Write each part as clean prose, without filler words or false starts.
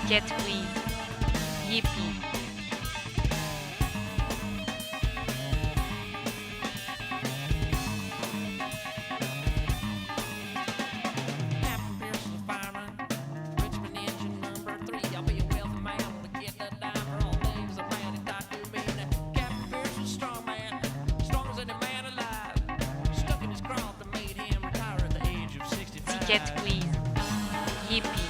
Ticket quiz. Yippee. Ticket quiz. Yippee.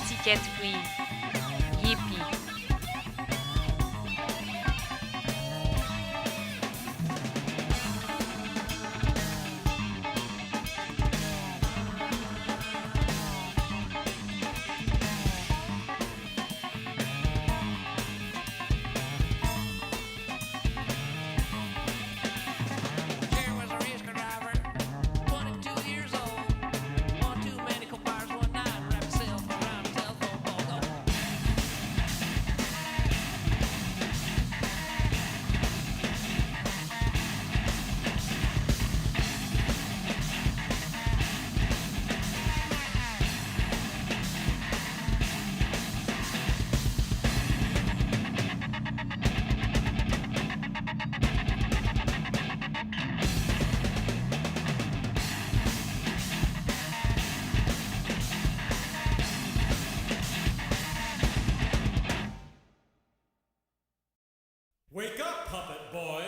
Ticket quiz. Yippee. There was a race car driver, 22 years old. One too many co-bars one night, wrapped himself around a telephone pole. Go. Wake up, puppet boy!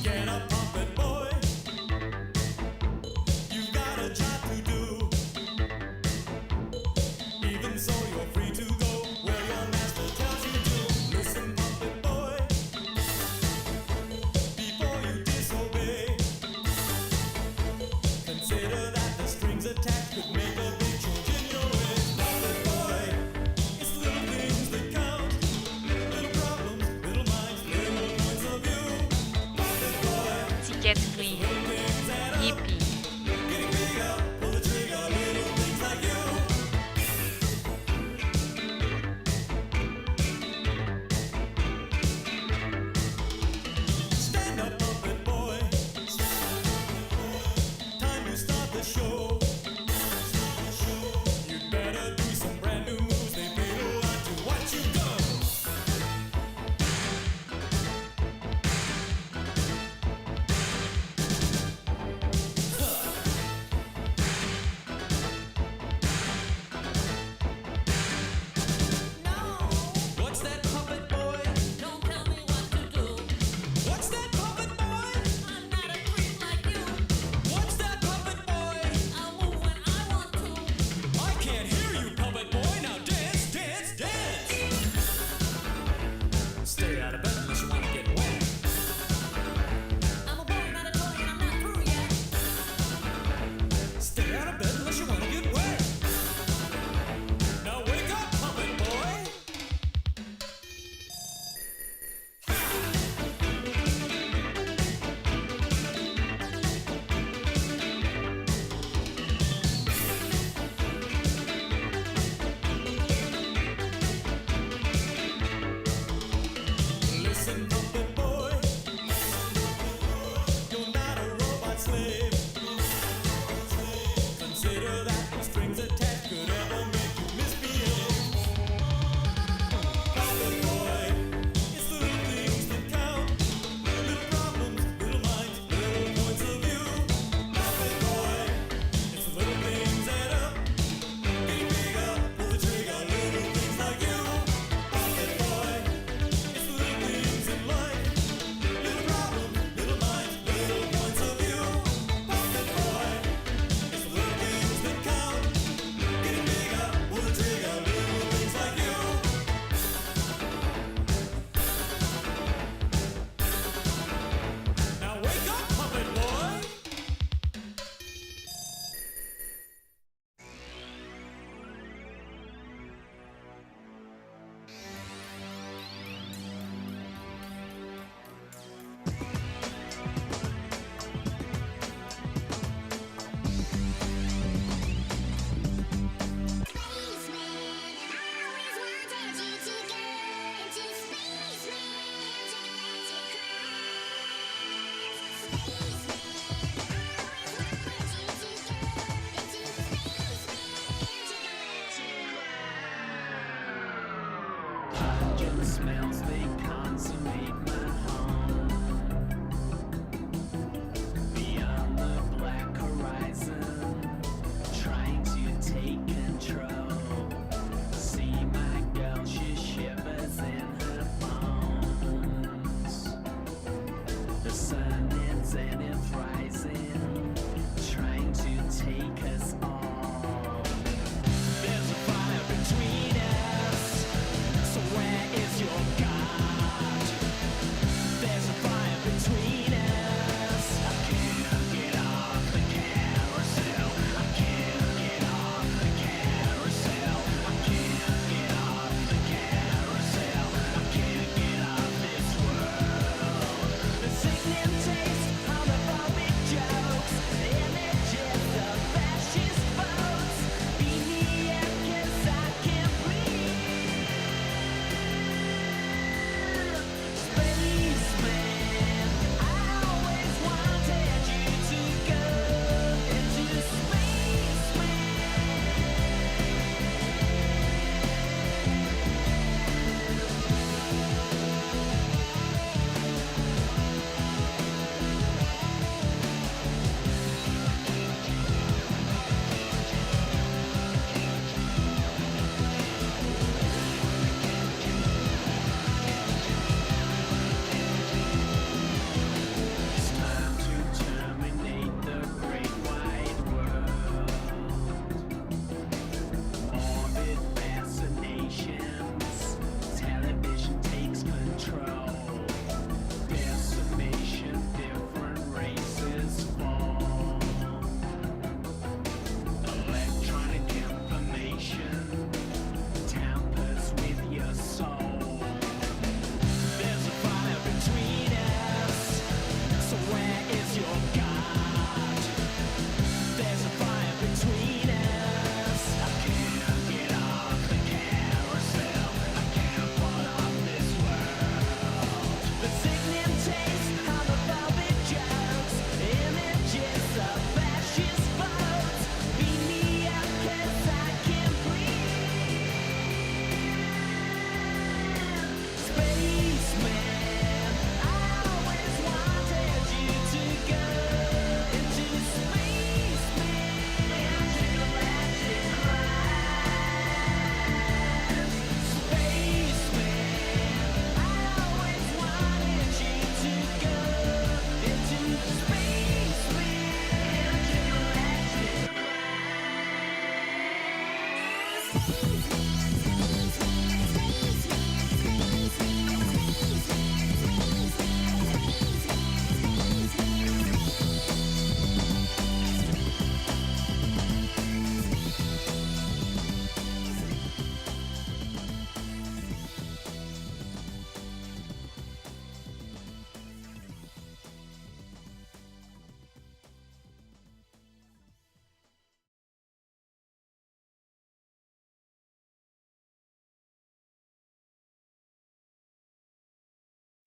Get up, puppet boy! You've got a job to do. Even so, you're free to go where your master tells you to. Listen, puppet boy,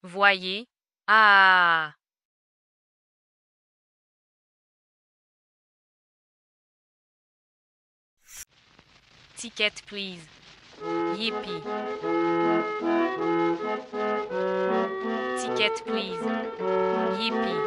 Voyez. Ah. Ticket, please. Yippee. Ticket, please. Yippee.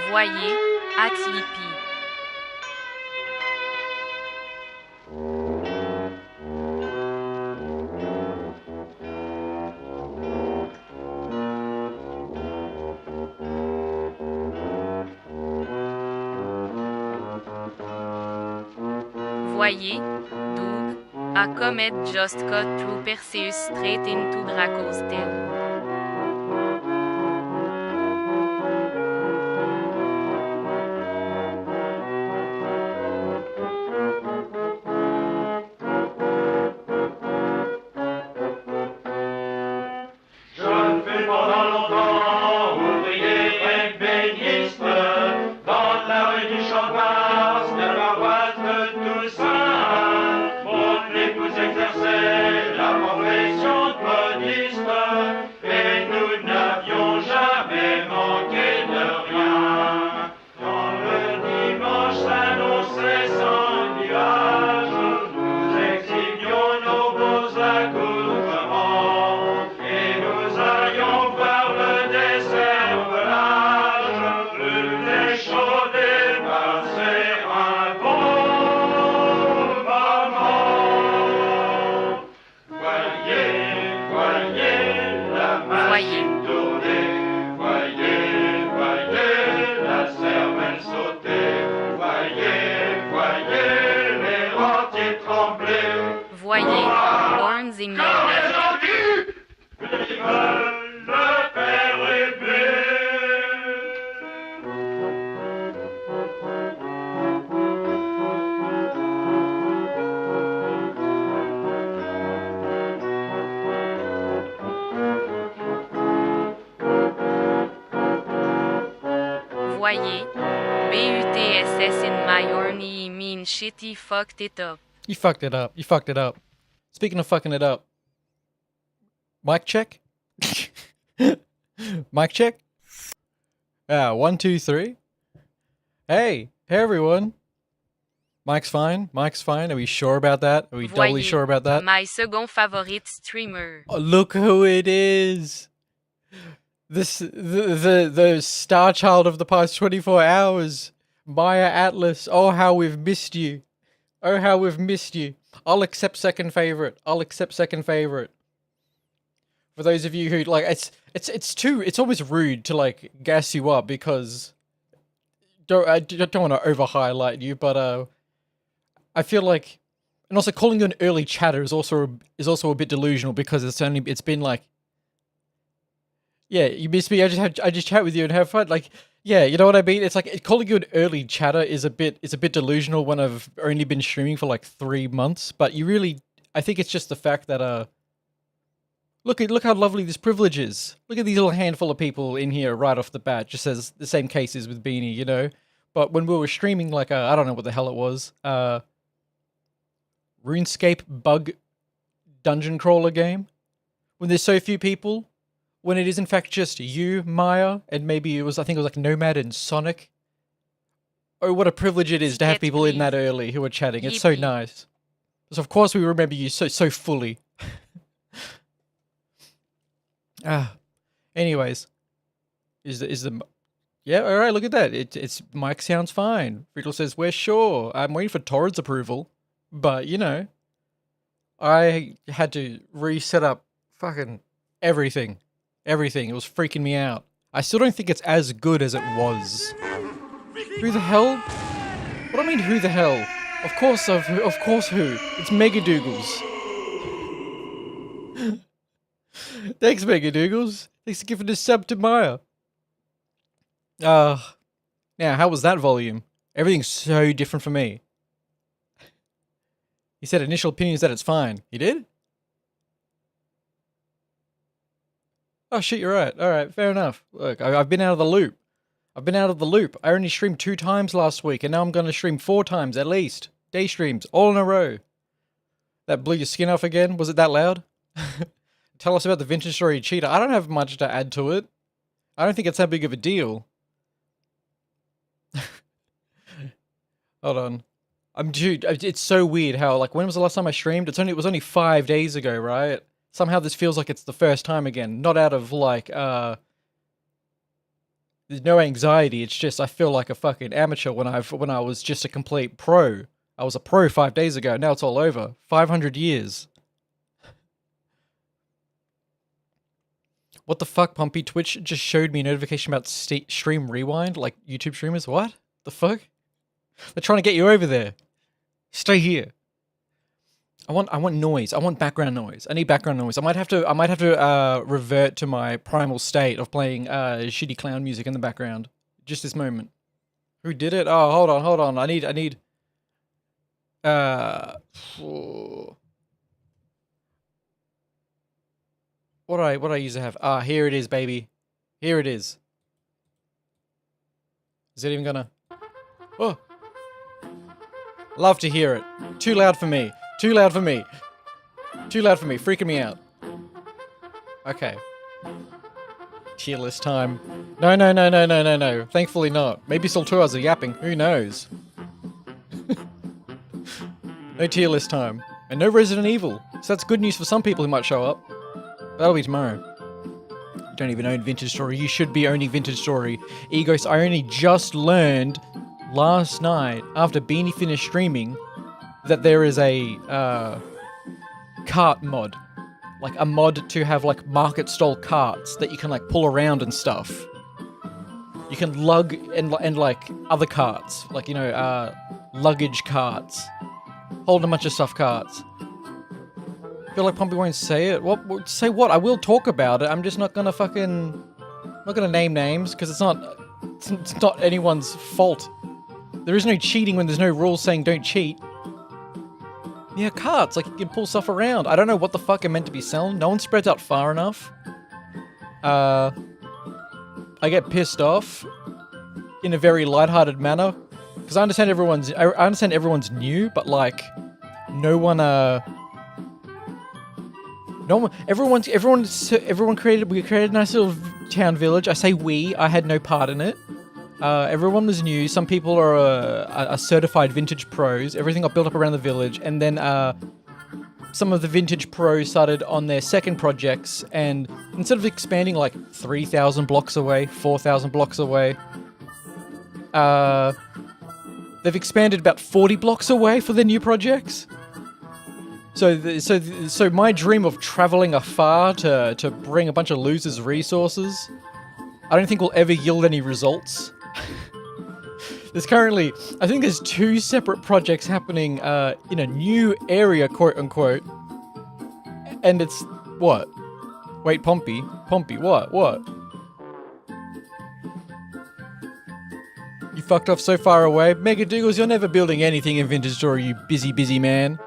Voyez. At Yippee. Voyez, Doug, a comet just cut through Perseus straight into Draco's tail. Je fus pendant longtemps ouvrier et béniste dans la rue du Champ-Mars de la paroisse de Toussaint. Mon épouse exerçait la profession de modiste et nous n'avions jamais manqué de rien. Quand le dimanche s'annonçait sans nuage, nous exhibions nos beaux accoutrements et nous allions voir le décervelage. Le échaudé passait un bon moment. Voyez, voyez la machine tourner. Voyez, voyez la cervelle sauter. Voyez, voyez les rentiers trembler. Voyez, horns in your neck. Vive le père épée. Voyez, BUTSS in my horny mean shit, he fucked it up. You fucked it up. You fucked it up. Speaking of fucking it up, mic check. Mic check. 1, 2, 3. Hey everyone. Mic's fine. Mic's fine. Are we sure about that? Are we doubly Voyez, sure about that? my second favorite streamer. Oh, look who it is. The star child of the past 24 hours. Maya Atlas. Oh, how we've missed you. Oh, how we've missed you. I'll accept second favorite. I'll accept second favorite. For those of you who like, it's almost rude to like gas you up because I don't want to over highlight you, but I feel like, and also calling you an early chatter is also a bit delusional because it's been like, yeah, you miss me. I just chat with you and have fun. Like, yeah, you know what I mean? It's like calling you an early chatter is a bit delusional when I've only been streaming for like 3 months. But you really, I think it's just the fact that look how lovely this privilege is. Look at these little handful of people in here right off the bat. Just as the same case as with Beanie, you know. But when we were streaming like I don't know what the hell it was, RuneScape bug dungeon crawler game, when there's so few people. When it is in fact just you, Maya, and maybe I think it was like Nomad and Sonic. Oh, what a privilege it is to have people in that early who are chatting. It's so nice. So of course we remember you so fully. Anyways, Is the yeah? All right, look at that. It's mic sounds fine. Friedel says we're sure. I'm waiting for Torrent's approval, but you know, I had to reset up fucking everything. Everything. It was freaking me out. I still don't think it's as good as it was. Who the hell? What do I mean, who the hell? Of course who? It's Megadoogles. Thanks, Megadoogles. Thanks for giving a sub to Maya. Now, how was that volume? Everything's so different for me. He said initial opinion is that it's fine. He did? Oh shit, you're right. Alright, fair enough. Look, I've been out of the loop. I only streamed 2 times last week, and now I'm gonna stream 4 times at least. Day streams, all in a row. That blew your skin off again? Was it that loud? Tell us about the vintage story cheetah. I don't have much to add to it. I don't think it's that big of a deal. Hold on. Dude, it's so weird how, like, when was the last time I streamed? It was only 5 days ago, right? Somehow this feels like it's the first time again. Not out of, like, there's no anxiety. It's just I feel like a fucking amateur when I was just a complete pro. I was a pro 5 days ago. Now it's all over. 500 years. What the fuck, Pompi? Twitch just showed me a notification about stream rewind, like YouTube streamers. What? The fuck? They're trying to get you over there. Stay here. I want noise. I want background noise. I need background noise. I might have to revert to my primal state of playing shitty clown music in the background. Just this moment. Who did it? Oh, hold on. I need what do I used to have? Ah, here it is, baby. Here it is. Is it even gonna? Oh. Love to hear it. Too loud for me. Too loud for me. Too loud for me. Freaking me out. Okay. Tier list time. No. Thankfully not. Maybe still 2 hours of yapping. Who knows? No tier list time. And no Resident Evil. So that's good news for some people who might show up. That'll be tomorrow. You don't even own Vintage Story. You should be owning Vintage Story. Egos, I only just learned last night, after Beanie finished streaming, that there is a cart mod. Like a mod to have like market stall carts that you can like pull around and stuff. You can lug and like other carts, like, you know, luggage carts. Hold a bunch of stuff carts. I feel like Pompi won't say it. What? Say what? I will talk about it. I'm just not gonna not gonna name names because it's not anyone's fault. There is no cheating when there's no rules saying don't cheat. Yeah, carts, like you can pull stuff around. I don't know what the fuck I'm meant to be selling. No one spreads out far enough. I get pissed off in a very lighthearted manner because I understand everyone's new, but like everyone created. We created a nice little town village. I say we. I had no part in it. Everyone was new. Some people are certified vintage pros. Everything got built up around the village, and then some of the vintage pros started on their second projects. And instead of expanding like 3,000 blocks away, 4,000 blocks away, they've expanded about 40 blocks away for their new projects. So my dream of traveling afar to bring a bunch of losers resources, I don't think will ever yield any results. There's currently, I think there's 2 separate projects happening in a new area, quote unquote. And it's, what? Wait, Pompi, what? You fucked off so far away. Megadoogles, you're never building anything in Vintage Story, you busy man.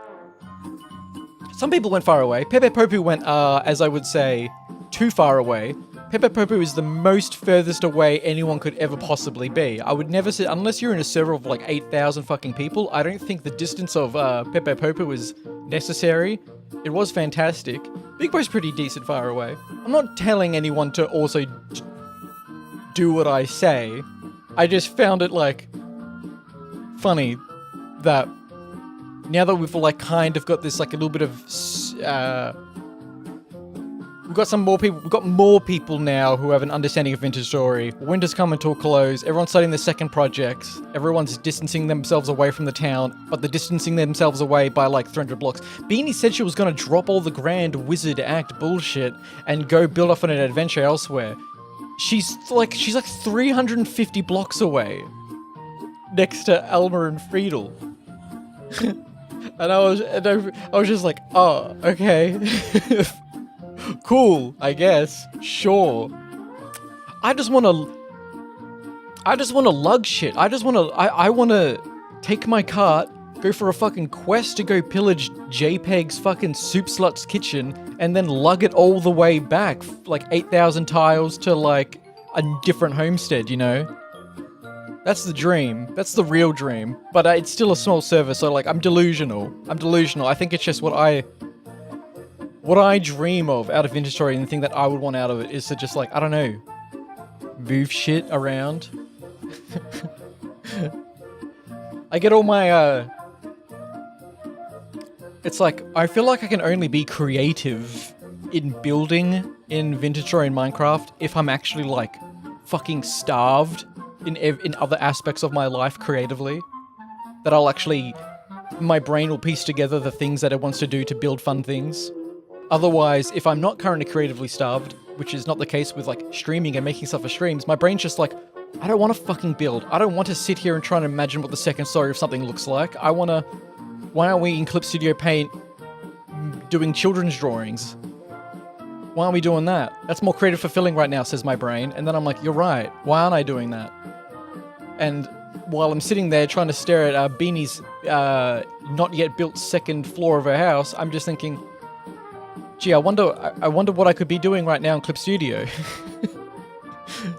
Some people went far away. Pepe Popu went, as I would say, too far away. Pepe Popu is the most furthest away anyone could ever possibly be. I would never say, unless you're in a server of like 8,000 fucking people, I don't think the distance of Pepe Popu is necessary. It was fantastic. Big Boy's pretty decent far away. I'm not telling anyone to also do what I say. I just found it like funny that now that we've like kind of got this like a little bit of We've got some more people. We've got more people now who have an understanding of vintage story. Winter's coming to a close. Everyone's starting their second projects. Everyone's distancing themselves away from the town, but they're distancing themselves away by like 300 blocks. Beanie said she was going to drop all the grand wizard act bullshit and go build off on an adventure elsewhere. She's like 350 blocks away, next to Elma and Friedel. And I was just like, oh, okay. Cool, I guess. Sure. I just want to lug shit. I want to take my cart, go for a fucking quest to go pillage JPEG's fucking soup slut's kitchen, and then lug it all the way back, like 8,000 tiles to like a different homestead, you know? That's the dream. That's the real dream. But it's still a small server, so like I'm delusional. I think it's just what I dream of out of Vintage Story, and the thing that I would want out of it is to just like, I don't know, move shit around. I get all my, it's like, I feel like I can only be creative in building in Vintage Story in Minecraft if I'm actually like fucking starved in other aspects of my life creatively. That I'll actually, my brain will piece together the things that it wants to do to build fun things. Otherwise, if I'm not currently creatively starved, which is not the case with like streaming and making stuff for streams, my brain's just like, I don't want to fucking build. I don't want to sit here and try and imagine what the second story of something looks like. Why aren't we in Clip Studio Paint doing children's drawings? Why aren't we doing that? That's more creative fulfilling right now, says my brain. And then I'm like, you're right. Why aren't I doing that? And while I'm sitting there trying to stare at Beanie's not yet built second floor of her house, I'm just thinking, gee, I wonder what I could be doing right now in Clip Studio.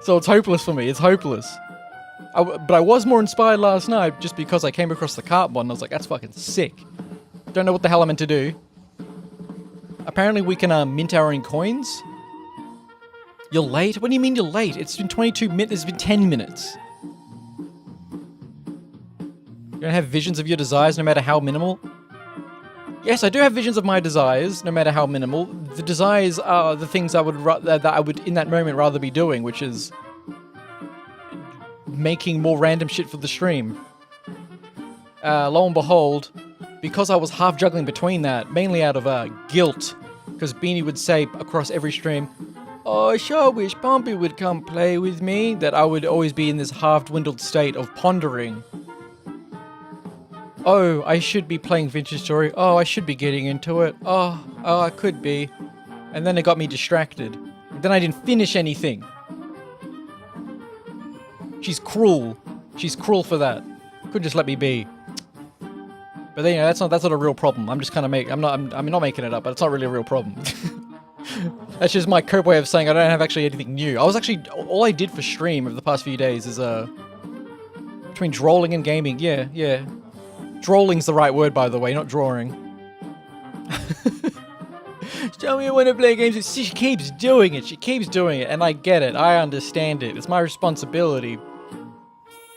So it's hopeless for me. It's hopeless. But I was more inspired last night just because I came across the cart mod and I was like, that's fucking sick. Don't know what the hell I'm meant to do. Apparently we can mint our own coins. You're late? What do you mean you're late? It's been 22 minutes. It's been 10 minutes. You don't have visions of your desires no matter how minimal? Yes, I do have visions of my desires, no matter how minimal. The desires are the things that I would in that moment rather be doing, which is making more random shit for the stream. Lo and behold, because I was half juggling between that, mainly out of guilt, because Beanie would say across every stream, "Oh, I sure wish Pompi would come play with me," that I would always be in this half-dwindled state of pondering. Oh, I should be playing Vintage Story. Oh, I should be getting into it. Oh, I could be. And then it got me distracted. And then I didn't finish anything. She's cruel. She's cruel for that. Could just let me be. But then, you know, that's not a real problem. I'm just kind of I'm not making it up, but it's not really a real problem. That's just my cope way of saying I don't have actually anything new. All I did for stream over the past few days is between drolling and gaming. Yeah. Drolling's the right word, by the way, not drawing. Tell me I want to play games. She keeps doing it, and I get it. I understand it. It's my responsibility.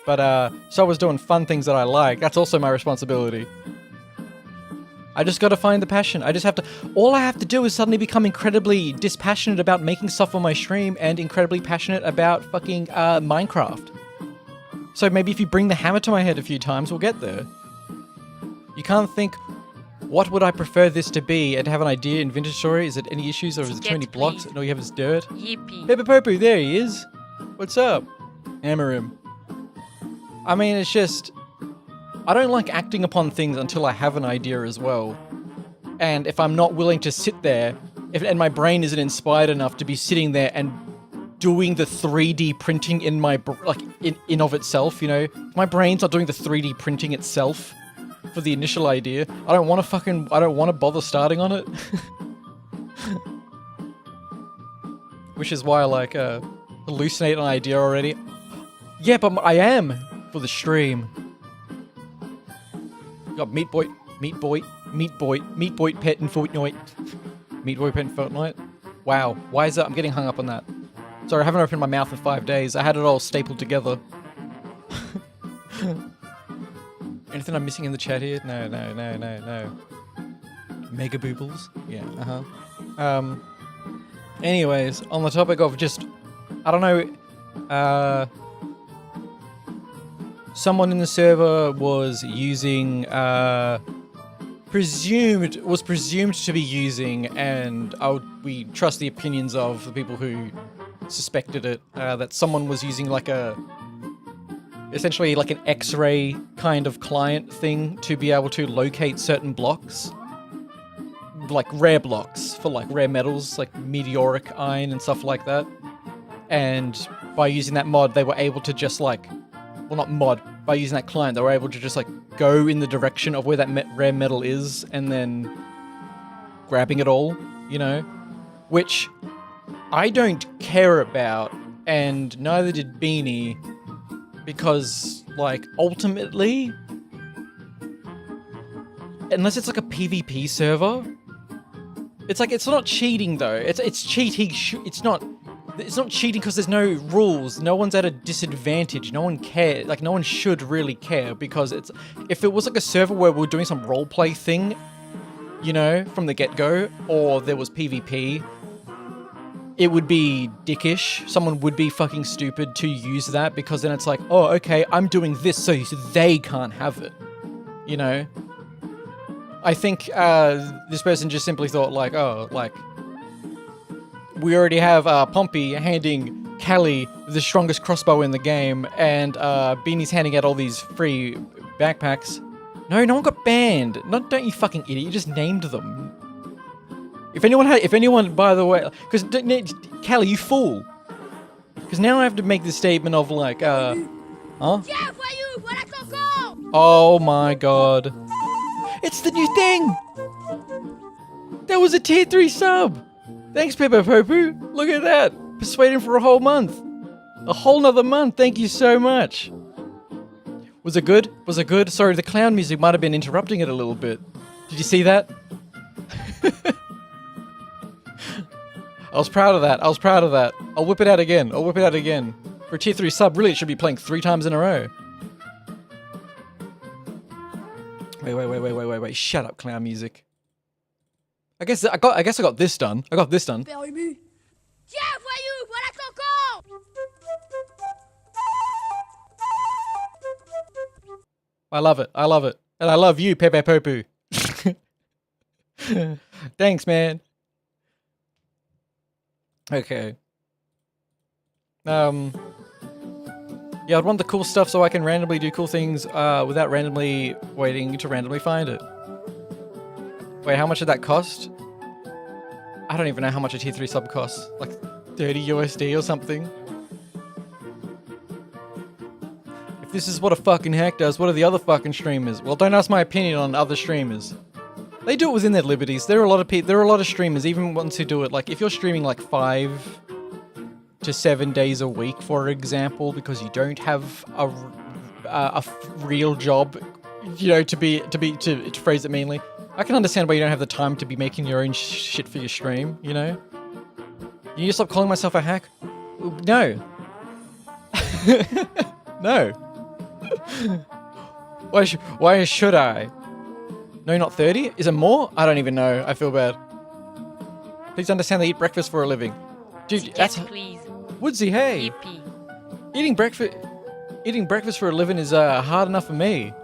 But, so I was doing fun things that I like. That's also my responsibility. I just gotta find the passion. All I have to do is suddenly become incredibly dispassionate about making stuff on my stream and incredibly passionate about fucking, Minecraft. So maybe if you bring the hammer to my head a few times, we'll get there. You can't think, what would I prefer this to be, and have an idea in Vintage Story? Is it any issues, or is it too many blocks, and all you have is dirt? Yippee. Pepper Popu, there he is. What's up? Hammer him. I mean, it's just, I don't like acting upon things until I have an idea as well. And if I'm not willing to sit there, and my brain isn't inspired enough to be sitting there and doing the 3D printing in my, in of itself, you know? If my brain's not doing the 3D printing itself for the initial idea, I don't want to bother starting on it. Which is why I hallucinate an idea already. Yeah, but I am for the stream. Got Meat Boy Pet and Fortnite. Meat Boy Pet and Fortnite. Wow, why is that? I'm getting hung up on that. Sorry, I haven't opened my mouth in 5 days. I had it all stapled together. Anything I'm missing in the chat here? No. Mega Boobles? Yeah, Anyways, on the topic of just, I don't know, someone in the server was using, presumed to be using, and we trust the opinions of the people who suspected it, that someone was using like essentially like an X-ray kind of client thing to be able to locate certain blocks. Like rare blocks for like rare metals, like meteoric iron and stuff like that. And by using that mod, they were able to just like, well, not mod, by using that client, they were able to just like go in the direction of where that rare metal is and then grabbing it all, you know? Which I don't care about, and neither did Beanie, because like ultimately, unless it's like a PvP server, it's like, it's not cheating though. It's cheating. It's not cheating because there's no rules. No one's at a disadvantage. No one cares. Like no one should really care, because if it was like a server where we were doing some roleplay thing, you know, from the get-go, or there was PvP, it would be dickish. Someone would be fucking stupid to use that, because then it's like, oh, okay, I'm doing this so they can't have it, you know? I think this person just simply thought like, oh, like, we already have Pompi handing Callie the strongest crossbow in the game, and Beanie's handing out all these free backpacks. No one got banned. Don't you fucking idiot, you just named them. If anyone, by the way, because Callie, you fool. Because now I have to make this statement of like, huh? Oh my god. It's the new thing! That was a tier 3 sub! Thanks, Pepper Popu! Look at that! Persuading for a whole month! A whole nother month, thank you so much! Was it good? Was it good? Sorry, the clown music might have been interrupting it a little bit. Did you see that? I was proud of that. I'll whip it out again. For a tier 3 sub, really it should be playing 3 times in a row. Wait. Shut up, clown music. I guess I got this done. I love it. And I love you, Pepe Popu. Thanks, man. Okay. Yeah, I'd want the cool stuff so I can randomly do cool things without randomly waiting to randomly find it. Wait, how much did that cost? I don't even know how much a tier 3 sub costs. Like 30 USD or something. If this is what a fucking hack does, what are the other fucking streamers? Well, don't ask my opinion on other streamers. They do it within their liberties. There are a lot of streamers, even ones who do it, like if you're streaming like 5 to 7 days a week, for example, because you don't have a real job, you know, to phrase it meanly. I can understand why you don't have the time to be making your own shit for your stream, you know? You need to stop calling myself a hack? No. No. Why should I? No, not 30? Is it more? I don't even know. I feel bad. Please understand they eat breakfast for a living. Dude, Yes, that's... please. Woodsy, hey! Yippee. Eating breakfast for a living is hard enough for me.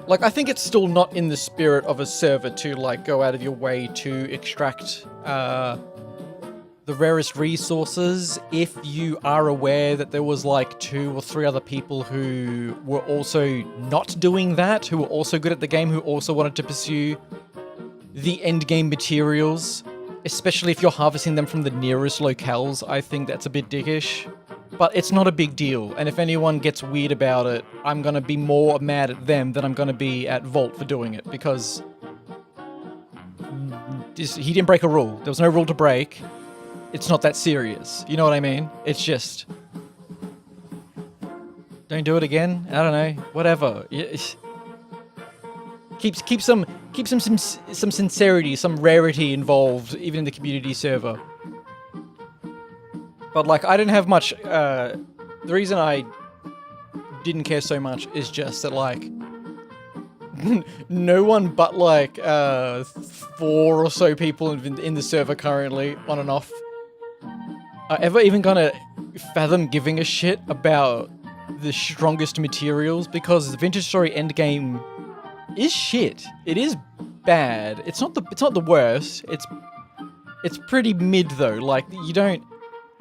Like, I think it's still not in the spirit of a server to, like, go out of your way to extract, the rarest resources if you are aware that there was, like, 2 or 3 other people who were also not doing that, who were also good at the game, who also wanted to pursue the end game materials, especially if you're harvesting them from the nearest locales. I think that's a bit dickish. But it's not a big deal, and if anyone gets weird about it, I'm gonna be more mad at them than I'm gonna be at Volt for doing it, because he didn't break a rule. There was no rule to break. It's not that serious. You know what I mean? It's just... Don't do it again? I don't know. Whatever. Keep some sincerity, some rarity involved, even in the community server. But, like, I didn't have much, the reason I didn't care so much is just that, like, no one but like 4 or so people in the server currently, on and off, are ever even gonna fathom giving a shit about the strongest materials, because the Vintage Story endgame is shit. It is bad. It's not the worst. It's pretty mid though. Like you're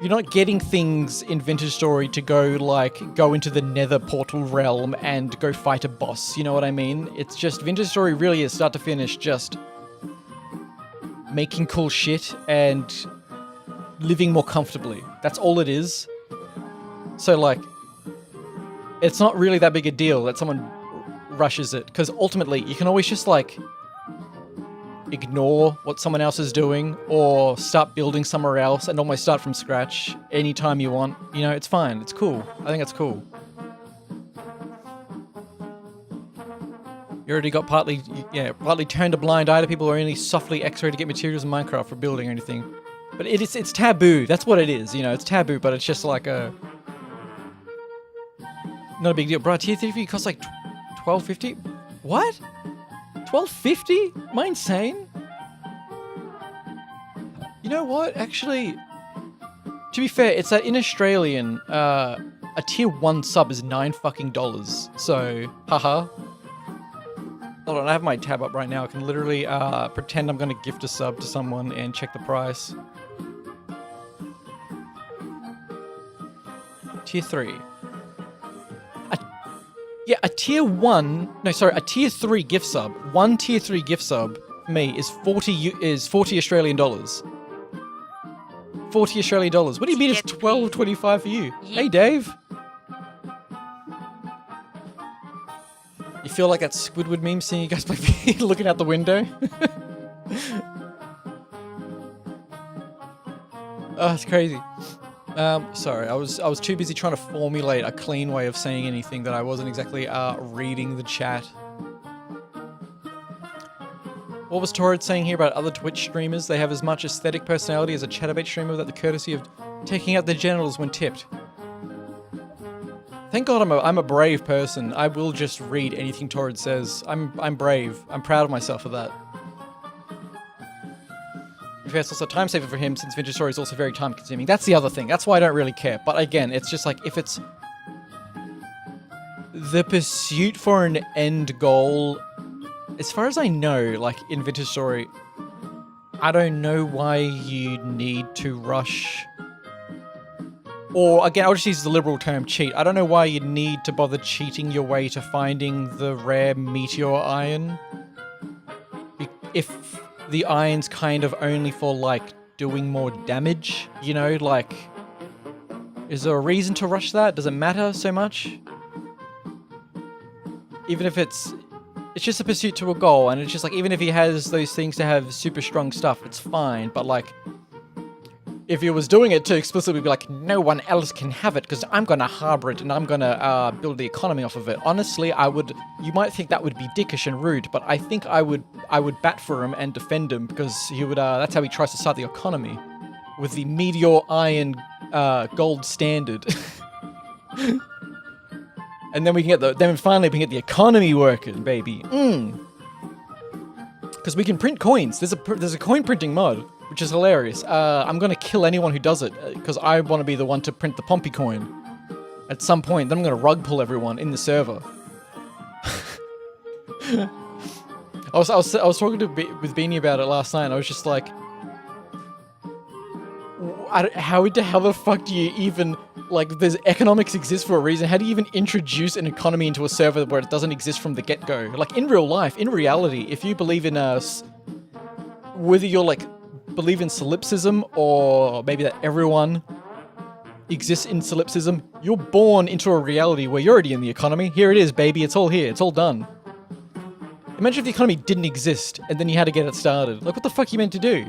not getting things in Vintage Story to go into the Nether portal realm and go fight a boss. You know what I mean? It's just Vintage Story really is start to finish just making cool shit and living more comfortably. That's all it is. So like, it's not really that big a deal that someone rushes it, because ultimately you can always just like ignore what someone else is doing or start building somewhere else and almost start from scratch anytime you want. You know, it's fine. It's cool. I think it's cool. You already got partly turned a blind eye to people who are only softly X-ray to get materials in Minecraft for building or anything. But it's taboo. That's what it is. You know, it's taboo, but it's just like not a big deal. Bro, tier 3 costs like $12.50? What? $12.50? Am I insane? You know what? Actually, to be fair, it's that in Australian, a tier 1 sub is $9 fucking. So, haha. Hold on, I have my tab up right now. I can literally pretend I'm gonna gift a sub to someone and check the price. Tier 3. A tier 3 gift sub. One tier 3 gift sub for me is 40 Australian dollars. 40 Australian dollars. What do you mean it's $12.25 for you? Hey, Dave. You feel like that Squidward meme seeing you guys play looking out the window? Oh, it's crazy. Sorry, I was too busy trying to formulate a clean way of saying anything that I wasn't exactly reading the chat. What was Torrid saying here about other Twitch streamers? They have as much aesthetic personality as a Chatterbait streamer without the courtesy of taking out their genitals when tipped. Thank God I'm a brave person. I will just read anything Torrid says. I'm brave. I'm proud of myself for that. It's also time saver for him, since Vintage Story is also very time consuming. That's the other thing. That's why I don't really care. But again, it's just like, if it's the pursuit for an end goal, as far as I know, like in Vintage Story, I don't know why you need to rush. Or again, I'll just use the liberal term cheat. I don't know why you need to bother cheating your way to finding the rare meteor iron. If the iron's kind of only for, like, doing more damage, you know, like, is there a reason to rush that? Does it matter so much? Even if it's just a pursuit to a goal, and it's just like, even if he has those things to have super strong stuff, it's fine, but like, if he was doing it to explicitly be like, no one else can have it because I'm gonna harbor it and I'm gonna build the economy off of it. Honestly, you might think that would be dickish and rude, but I think I would bat for him and defend him, because he would. That's how he tries to start the economy, with the meteor iron gold standard. And then we can get then finally we can get the economy working, baby. Because we can print coins. There's a coin printing mod, which is hilarious. I'm gonna kill anyone who does it, because I want to be the one to print the Pompi coin at some point. Then I'm gonna rug pull everyone in the server. I was talking with Beanie about it last night, and I was just like, how the fuck do you even, like, there's economics exist for a reason. How do you even introduce an economy into a server where it doesn't exist from the get-go? Like, in real life, in reality, if you believe in whether you're like believe in solipsism, or maybe that everyone exists in solipsism, you're born into a reality where you're already in the economy. Here it is, baby. It's all here. It's all done. Imagine if the economy didn't exist and then you had to get it started. Like, what the fuck are you meant to do?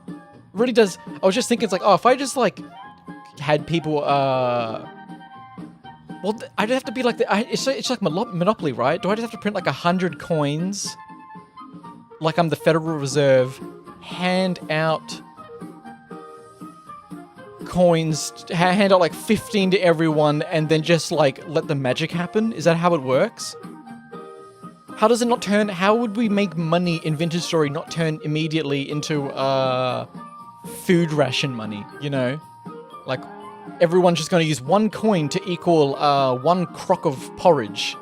It really does. I was just thinking, it's like, oh, if I just like had people, well, I'd have to be like it's like Monopoly, right? Do I just have to print like 100 coins, like I'm the Federal Reserve, hand out coins, hand out like 15 to everyone, and then just like let the magic happen? Is that how it works? How does it not turn? How would we make money in Vintage Story not turn immediately into food ration money? You know, like everyone's just going to use one coin to equal one crock of porridge.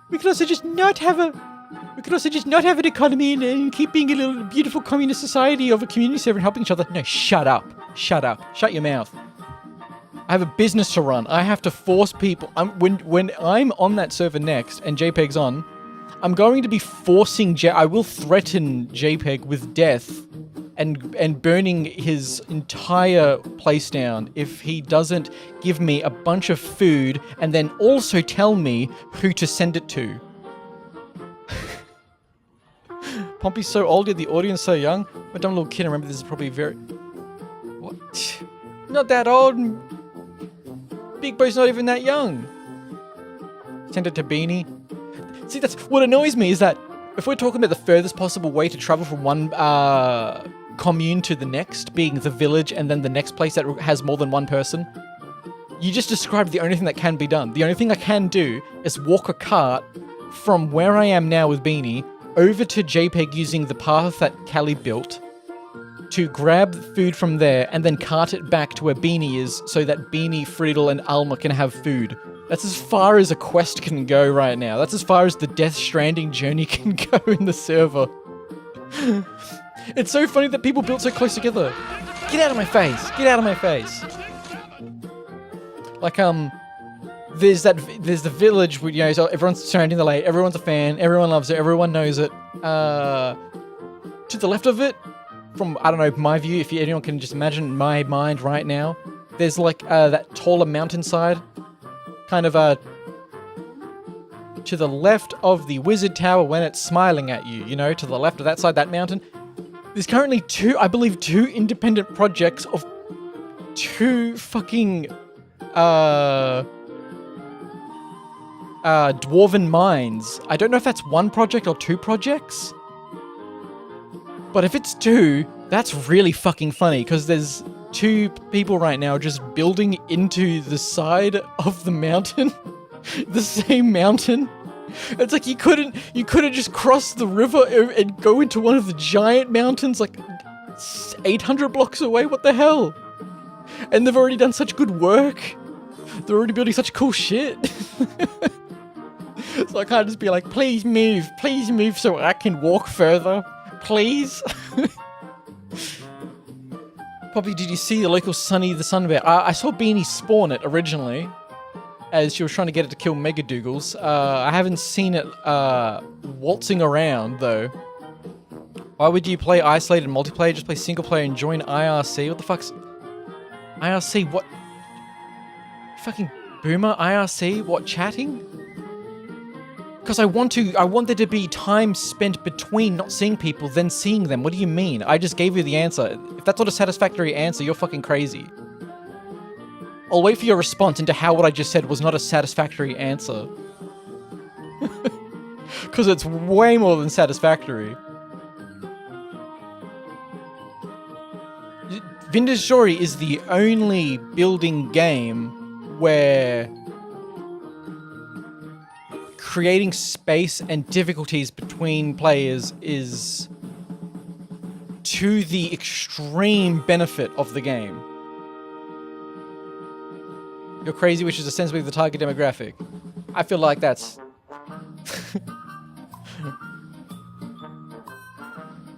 We could also just not have an economy and keep being a little beautiful communist society of a community server and helping each other. No, shut up. Shut your mouth. I have a business to run. I have to force people. When I'm on that server next and JPEG's on, I'm going to be forcing I will threaten JPEG with death and burning his entire place down if he doesn't give me a bunch of food and then also tell me who to send it to. Pompi's so old yet the audience so young. I'm a dumb little kid. I remember this is probably very... What? Not that old. Big Bo's not even that young. Send it to Beanie. See, that's what annoys me is that if we're talking about the furthest possible way to travel from one commune to the next, being the village and then the next place that has more than one person, you just described the only thing that can be done. The only thing I can do is walk a cart from where I am now with Beanie over to JPEG using the path that Callie built to grab food from there and then cart it back to where Beanie is so that Beanie, Friedel, and Alma can have food. That's as far as a quest can go right now. That's as far as the Death Stranding journey can go in the server. It's so funny that people built so close together. Get out of my face! Get out of my face! Like, there's the village, you know, so everyone's surrounding the lake, everyone's a fan, everyone loves it, everyone knows it. To the left of it, from, I don't know, my view, if anyone can just imagine my mind right now, there's like that taller mountainside, kind of to the left of the wizard tower when it's smiling at you, you know, to the left of that side, that mountain. There's currently two independent projects of two fucking dwarven mines. I don't know if that's one project or two projects. But if it's two, that's really fucking funny, because there's two people right now just building into the side of the mountain. The same mountain. It's like you couldn't just cross the river and go into one of the giant mountains like 800 blocks away? What the hell? And they've already done such good work. They're already building such cool shit. So I can't just be like, please move so I can walk further. Please? Probably, did you see the local Sunny the Sun Bear? I saw Beanie spawn it originally, as she was trying to get it to kill Megadoogles. I haven't seen it waltzing around, though. Why would you play isolated multiplayer? Just play single player and join IRC? What the fuck's... IRC? What? Fucking boomer? IRC? What, chatting? Because I want there to be time spent between not seeing people, then seeing them. What do you mean? I just gave you the answer. If that's not a satisfactory answer, you're fucking crazy. I'll wait for your response into how what I just said was not a satisfactory answer. Because it's way more than satisfactory. Vintage Story is the only building game where creating space and difficulties between players is to the extreme benefit of the game. You're crazy, which is ostensibly the target demographic. I feel like that's...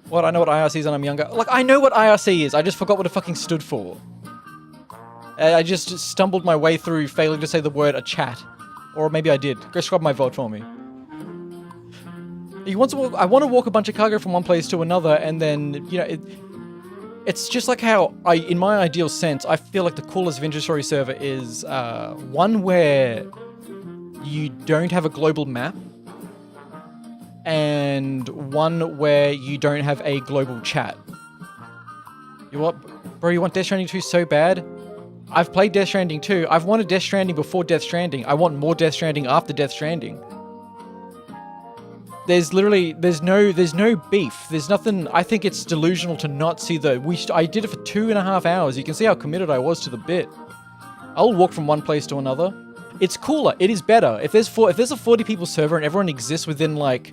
What? I know what IRC is and I'm younger. Like, I know what IRC is, I just forgot what it fucking stood for. I just stumbled my way through failing to say the word a chat. Or maybe I did. Go scrub my vote for me. I want to walk a bunch of cargo from one place to another, and then, you know, it's just like how, in my ideal sense, I feel like the coolest Vintage Story server is one where you don't have a global map, and one where you don't have a global chat. You what? Bro, you want Death Stranding 2 so bad? I've played Death Stranding 2. I've wanted Death Stranding before Death Stranding. I want more Death Stranding after Death Stranding. There's no beef. There's nothing. I think it's delusional to not see I did it for 2.5 hours. You can see how committed I was to the bit. I'll walk from one place to another. It's cooler. It is better. If there's a 40 people server and everyone exists within like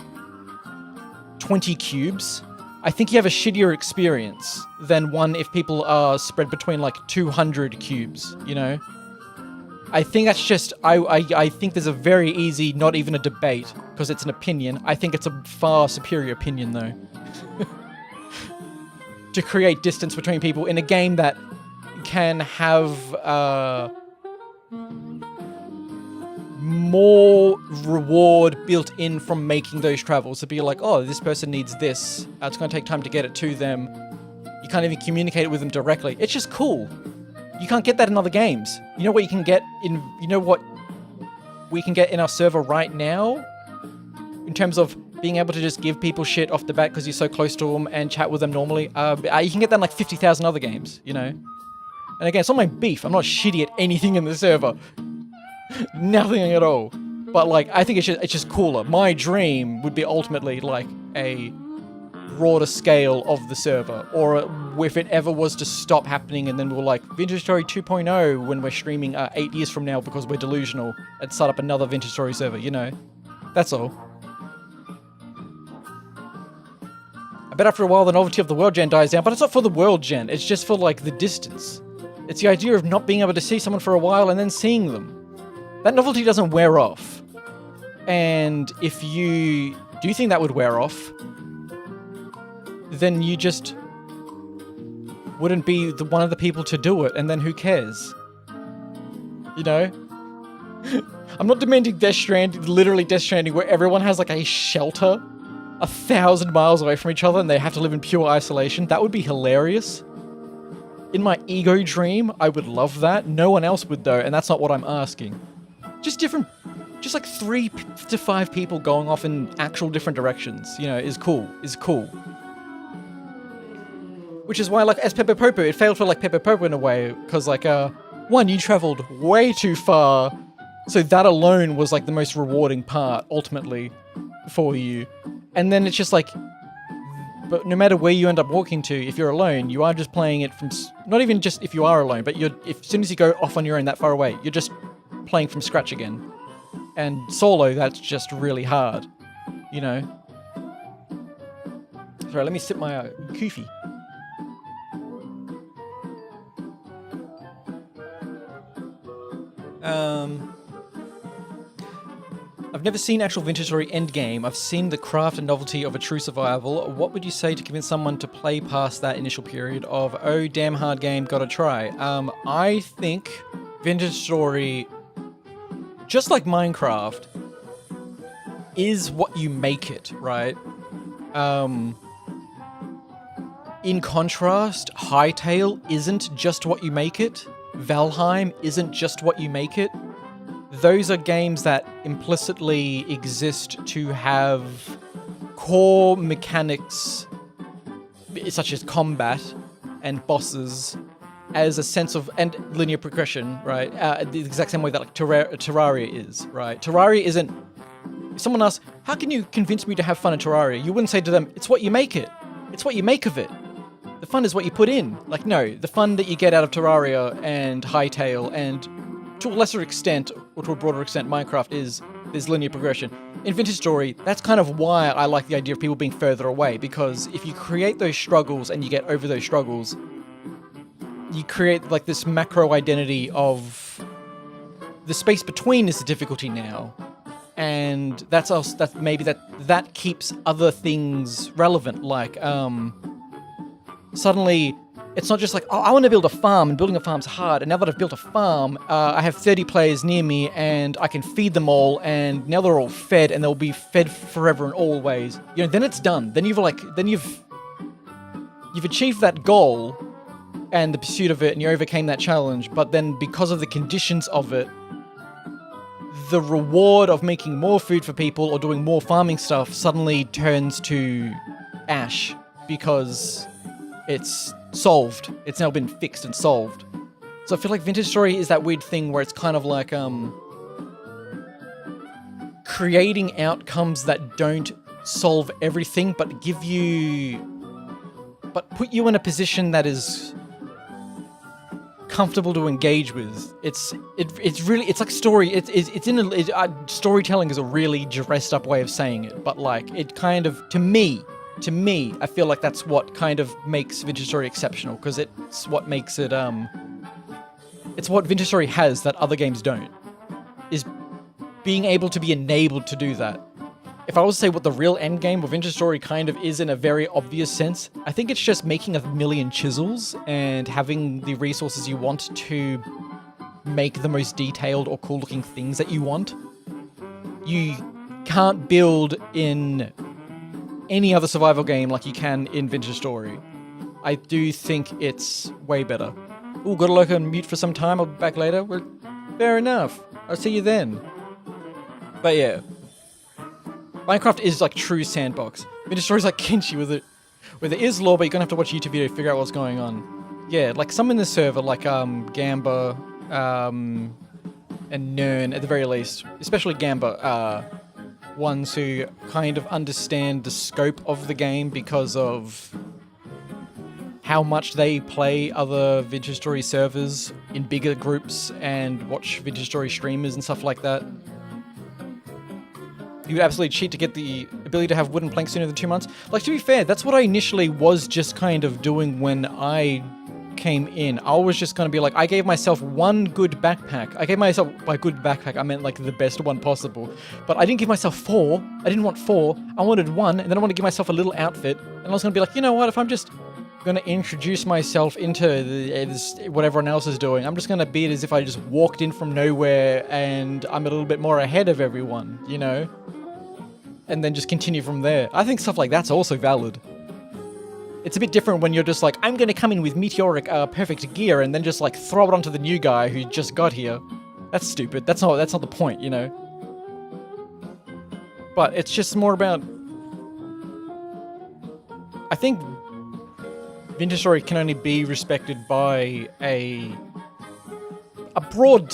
20 cubes, I think you have a shittier experience than one if people are spread between like 200 cubes, you know? I think that's just, I think there's a very easy, not even a debate, because it's an opinion. I think it's a far superior opinion though. To create distance between people in a game that can have more reward built in from making those travels. To be like, oh, this person needs this. It's going to take time to get it to them. You can't even communicate it with them directly. It's just cool. You can't get that in other games. You know what you can get in... You know what we can get in our server right now? In terms of being able to just give people shit off the bat because you're so close to them and chat with them normally. You can get that in like 50,000 other games, you know? And again, it's not my beef. I'm not shitty at anything in the server. Nothing at all. But like, I think it's just cooler. My dream would be ultimately like a broader scale of the server, or if it ever was to stop happening and then we're like Vintage Story 2.0 when we're streaming 8 years from now because we're delusional and start up another Vintage Story server, you know? That's all. I bet after a while the novelty of the world gen dies down, but it's not for the world gen, it's just for like the distance. It's the idea of not being able to see someone for a while and then seeing them. That novelty doesn't wear off. And if you do think that would wear off, then you just wouldn't be one of the people to do it, and then who cares? You know? I'm not demanding Death Stranding, literally Death Stranding, where everyone has like a shelter 1,000 miles away from each other and they have to live in pure isolation. That would be hilarious. In my ego dream, I would love that. No one else would though, and that's not what I'm asking. Just like 3 to 5 people going off in actual different directions, you know, is cool. Which is why, like, as Pepe Popo, it failed for, like, Pepe Popo in a way, because, like, one, you traveled way too far, so that alone was, like, the most rewarding part, ultimately, for you. And then it's just, like, but no matter where you end up walking to, if you're alone, you are just playing it from, not even just if you are alone, but as soon as you go off on your own that far away, you're just playing from scratch again. And solo, that's just really hard, you know? Sorry, let me sip my koofy. I've never seen actual Vintage Story Endgame. I've seen the craft and novelty of a true survival. What would you say to convince someone to play past that initial period of, oh, damn hard game, gotta try? I think Vintage Story, just like Minecraft, is what you make it, right? In contrast, Hytale isn't just what you make it. Valheim isn't just what you make it. Those are games that implicitly exist to have core mechanics such as combat and bosses as a sense of, and linear progression, right? The exact same way that like Terraria is, right? Terraria isn't, if someone asks, how can you convince me to have fun in Terraria? You wouldn't say to them, it's what you make it. It's what you make of it. The fun is what you put in. Like, no, the fun that you get out of Terraria and Hytale and, to a lesser extent, or to a broader extent, Minecraft is linear progression. In Vintage Story, that's kind of why I like the idea of people being further away, because if you create those struggles and you get over those struggles, you create like this macro identity of the space between is the difficulty now. And that's also, that keeps other things relevant, like, suddenly, it's not just like, oh, I want to build a farm, and building a farm's hard, and now that I've built a farm, I have 30 players near me, and I can feed them all, and now they're all fed, and they'll be fed forever and always. You know, then it's done. Then you've achieved that goal, and the pursuit of it, and you overcame that challenge, but then because of the conditions of it, the reward of making more food for people or doing more farming stuff suddenly turns to ash, because it's solved. It's now been fixed and solved. So I feel like Vintage Story is that weird thing where it's kind of like creating outcomes that don't solve everything, but put you in a position that is comfortable to engage with. It's like story. Storytelling is a really dressed up way of saying it, but like it kind of to me, I feel like that's what kind of makes Vintage Story exceptional because it's what makes it it's what Vintage Story has that other games don't. Is being able to be enabled to do that. If I was to say what the real end game of Vintage Story kind of is in a very obvious sense, I think it's just making a million chisels and having the resources you want to make the most detailed or cool looking things that you want. You can't build in any other survival game like you can in Vintage Story. I do think it's way better. Ooh, gotta look on mute for some time, I'll be back later. Well, fair enough. I'll see you then. But yeah. Minecraft is like true sandbox. Vintage Story's like Kinchi with it, where there is lore, but you're gonna have to watch a YouTube video to figure out what's going on. Yeah, like some in the server, like Gamba, and Nern at the very least, especially Gamba, ones who kind of understand the scope of the game because of how much they play other Vintage Story servers in bigger groups and watch Vintage Story streamers and stuff like that. You would absolutely cheat to get the ability to have wooden planks sooner than 2 months. Like, to be fair, that's what I initially was just kind of doing when I came in. I was just going to be like, I gave myself one good backpack. I gave myself, by good backpack, I meant like the best one possible. But I didn't give myself 4. I didn't want 4. I wanted 1, and then I wanted to give myself a little outfit. And I was going to be like, you know what, if I'm just going to introduce myself into what everyone else is doing, I'm just going to be it as if I just walked in from nowhere and I'm a little bit more ahead of everyone, you know? And then just continue from there. I think stuff like that's also valid. It's a bit different when you're just like, I'm going to come in with meteoric perfect gear and then just like throw it onto the new guy who just got here. That's stupid. That's not the point, you know? But it's just more about... I think Vintage Story can only be respected by a broad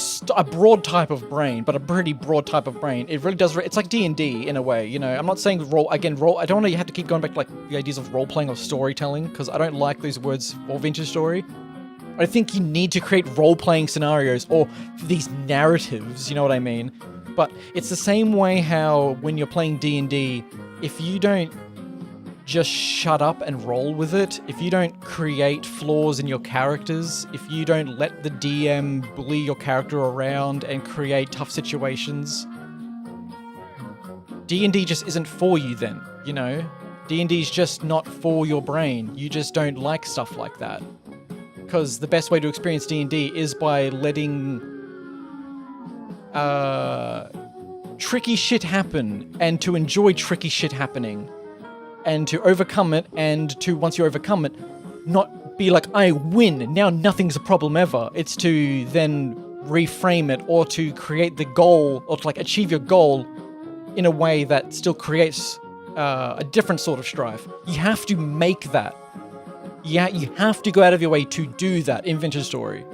type of brain, but a pretty broad type of brain. It really does. It's like D&D in a way, you know. I'm not saying role. I don't want to have to keep going back to like the ideas of role playing or storytelling because I don't like those words for Vintage Story. I think you need to create role playing scenarios or these narratives. You know what I mean? But it's the same way how when you're playing D&D, if you don't just shut up and roll with it, if you don't create flaws in your characters, if you don't let the DM bully your character around and create tough situations, D&D just isn't for you then, you know? D&D's just not for your brain. You just don't like stuff like that. Because the best way to experience D&D is by letting tricky shit happen and to enjoy tricky shit happening. And to overcome it, and to, once you overcome it, not be like, I win, now nothing's a problem ever. It's to then reframe it, or to create the goal, or to like achieve your goal in a way that still creates a different sort of strife. You have to make that. Yeah, you have to go out of your way to do that in Vintage Story.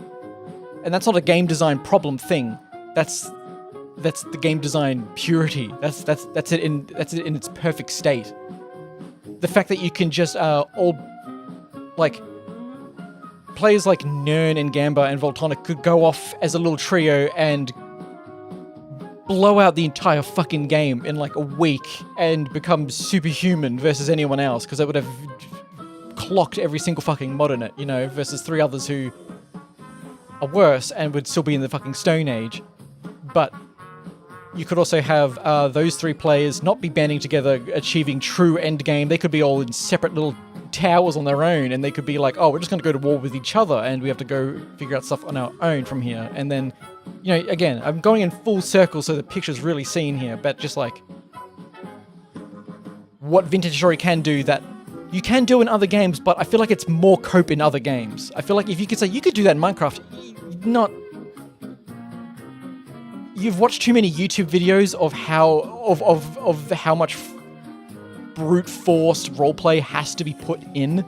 And that's not a game design problem thing. That's the game design purity. That's it in its perfect state. The fact that you can just all like players like Nern and Gamba and Voltonic could go off as a little trio and blow out the entire fucking game in like a week and become superhuman versus anyone else because they would have clocked every single fucking mod in it, you know, versus 3 others who are worse and would still be in the fucking Stone Age. But you could also have those 3 players not be banding together, achieving true endgame. They could be all in separate little towers on their own, and they could be like, oh, we're just going to go to war with each other, and we have to go figure out stuff on our own from here. And then, you know, again, I'm going in full circle so the picture's really seen here, but just like what Vintage Story can do that you can do in other games, but I feel like it's more cope in other games. I feel like if you could say you could do that in Minecraft, not... You've watched too many YouTube videos of how much brute forced roleplay has to be put in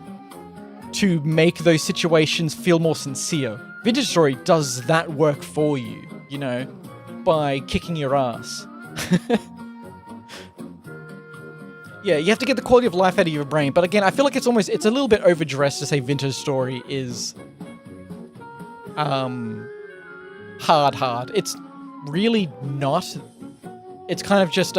to make those situations feel more sincere. Vintage Story does that work for you, you know, by kicking your ass. Yeah, you have to get the quality of life out of your brain, but again, I feel like it's a little bit overdressed to say Vintage Story is hard. It's really not. It's kind of just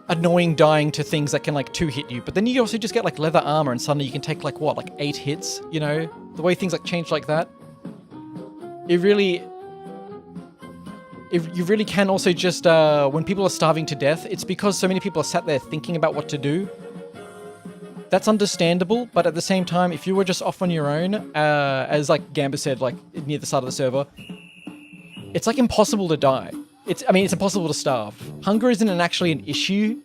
annoying dying to things that can like 2-hit you, but then you also just get like leather armor and suddenly you can take like 8 hits, you know? The way things like change like that. You really can also just, when people are starving to death, it's because so many people are sat there thinking about what to do. That's understandable, but at the same time, if you were just off on your own, as like Gamba said, like near the side of the server, it's like impossible to die. It's impossible to starve. Hunger isn't actually an issue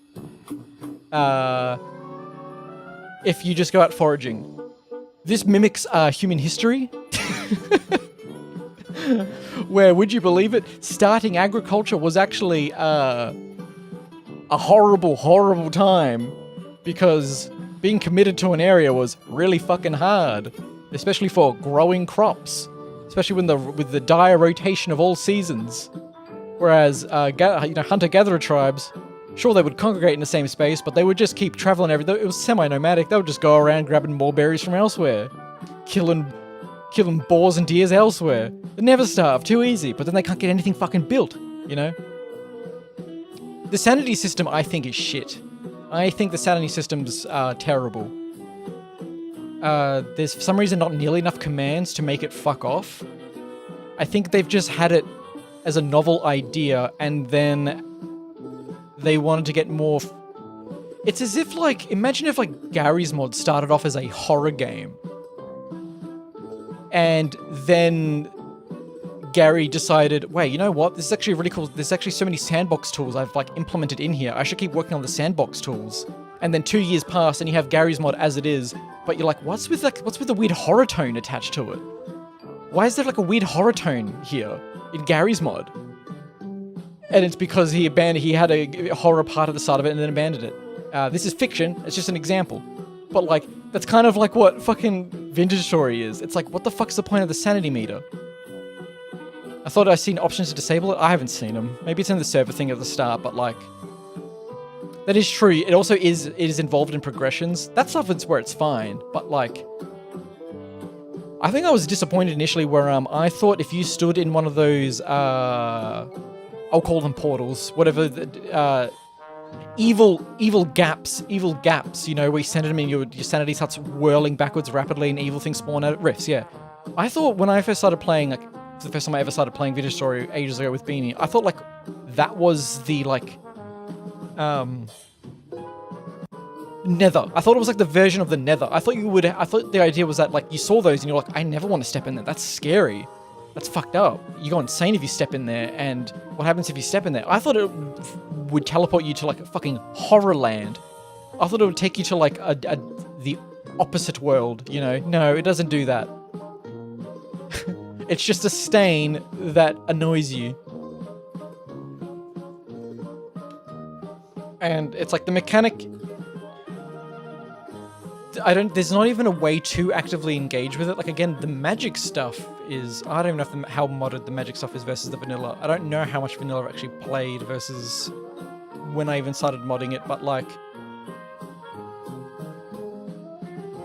if you just go out foraging. This mimics human history, where, would you believe it, starting agriculture was actually a horrible time, because being committed to an area was really fucking hard, especially for growing crops, especially with the dire rotation of all seasons. Whereas, hunter-gatherer tribes, sure, they would congregate in the same space, but they would just keep traveling everywhere. It was semi-nomadic. They would just go around grabbing more berries from elsewhere, killing boars and deers elsewhere. They never starve, too easy, but then they can't get anything fucking built, you know? The sanity system, I think, is shit. I think the sanity system's terrible. There's for some reason not nearly enough commands to make it fuck off. I think they've just had it as a novel idea, and then they wanted to get more... It's as if, like, imagine if, like, Gary's Mod started off as a horror game. And then Gary decided, wait, you know what? This is actually really cool. There's actually so many sandbox tools I've, like, implemented in here. I should keep working on the sandbox tools. And then 2 years pass, and you have Gary's Mod as it is, but you're like, what's with the weird horror tone attached to it? Why is there, like, a weird horror tone here in Gary's Mod? And it's because he had a horror part at the start of it and then abandoned it. This is fiction, it's just an example. But, like, that's kind of like what fucking Vintage Story is. It's like, what the fuck's the point of the sanity meter? I thought I'd seen options to disable it. I haven't seen them. Maybe it's in the server thing at the start, but, like, that is true. It also is involved in progressions. That stuff is where it's fine, but, like, I think I was disappointed initially where I thought if you stood in one of those I'll call them portals, whatever, evil gaps, you know, where you send them in, your sanity starts whirling backwards rapidly and evil things spawn out rifts, yeah. I thought when I first started playing, like, the first time I ever started playing Vintage Story ages ago with Beanie, I thought, like, that was the, like, Nether. I thought it was like the version of the Nether. I thought the idea was that, like, you saw those and you're like, I never want to step in there. That's scary. That's fucked up. You go insane if you step in there, and what happens if you step in there? I thought it would teleport you to, like, a fucking horror land. I thought it would take you to, like, the opposite world, you know? No, it doesn't do that. It's just a stain that annoys you. And it's like the mechanic... there's not even a way to actively engage with it. Like, again, the magic stuff is... I don't even know how modded the magic stuff is versus the vanilla. I don't know how much vanilla I've actually played versus when I even started modding it, but, like...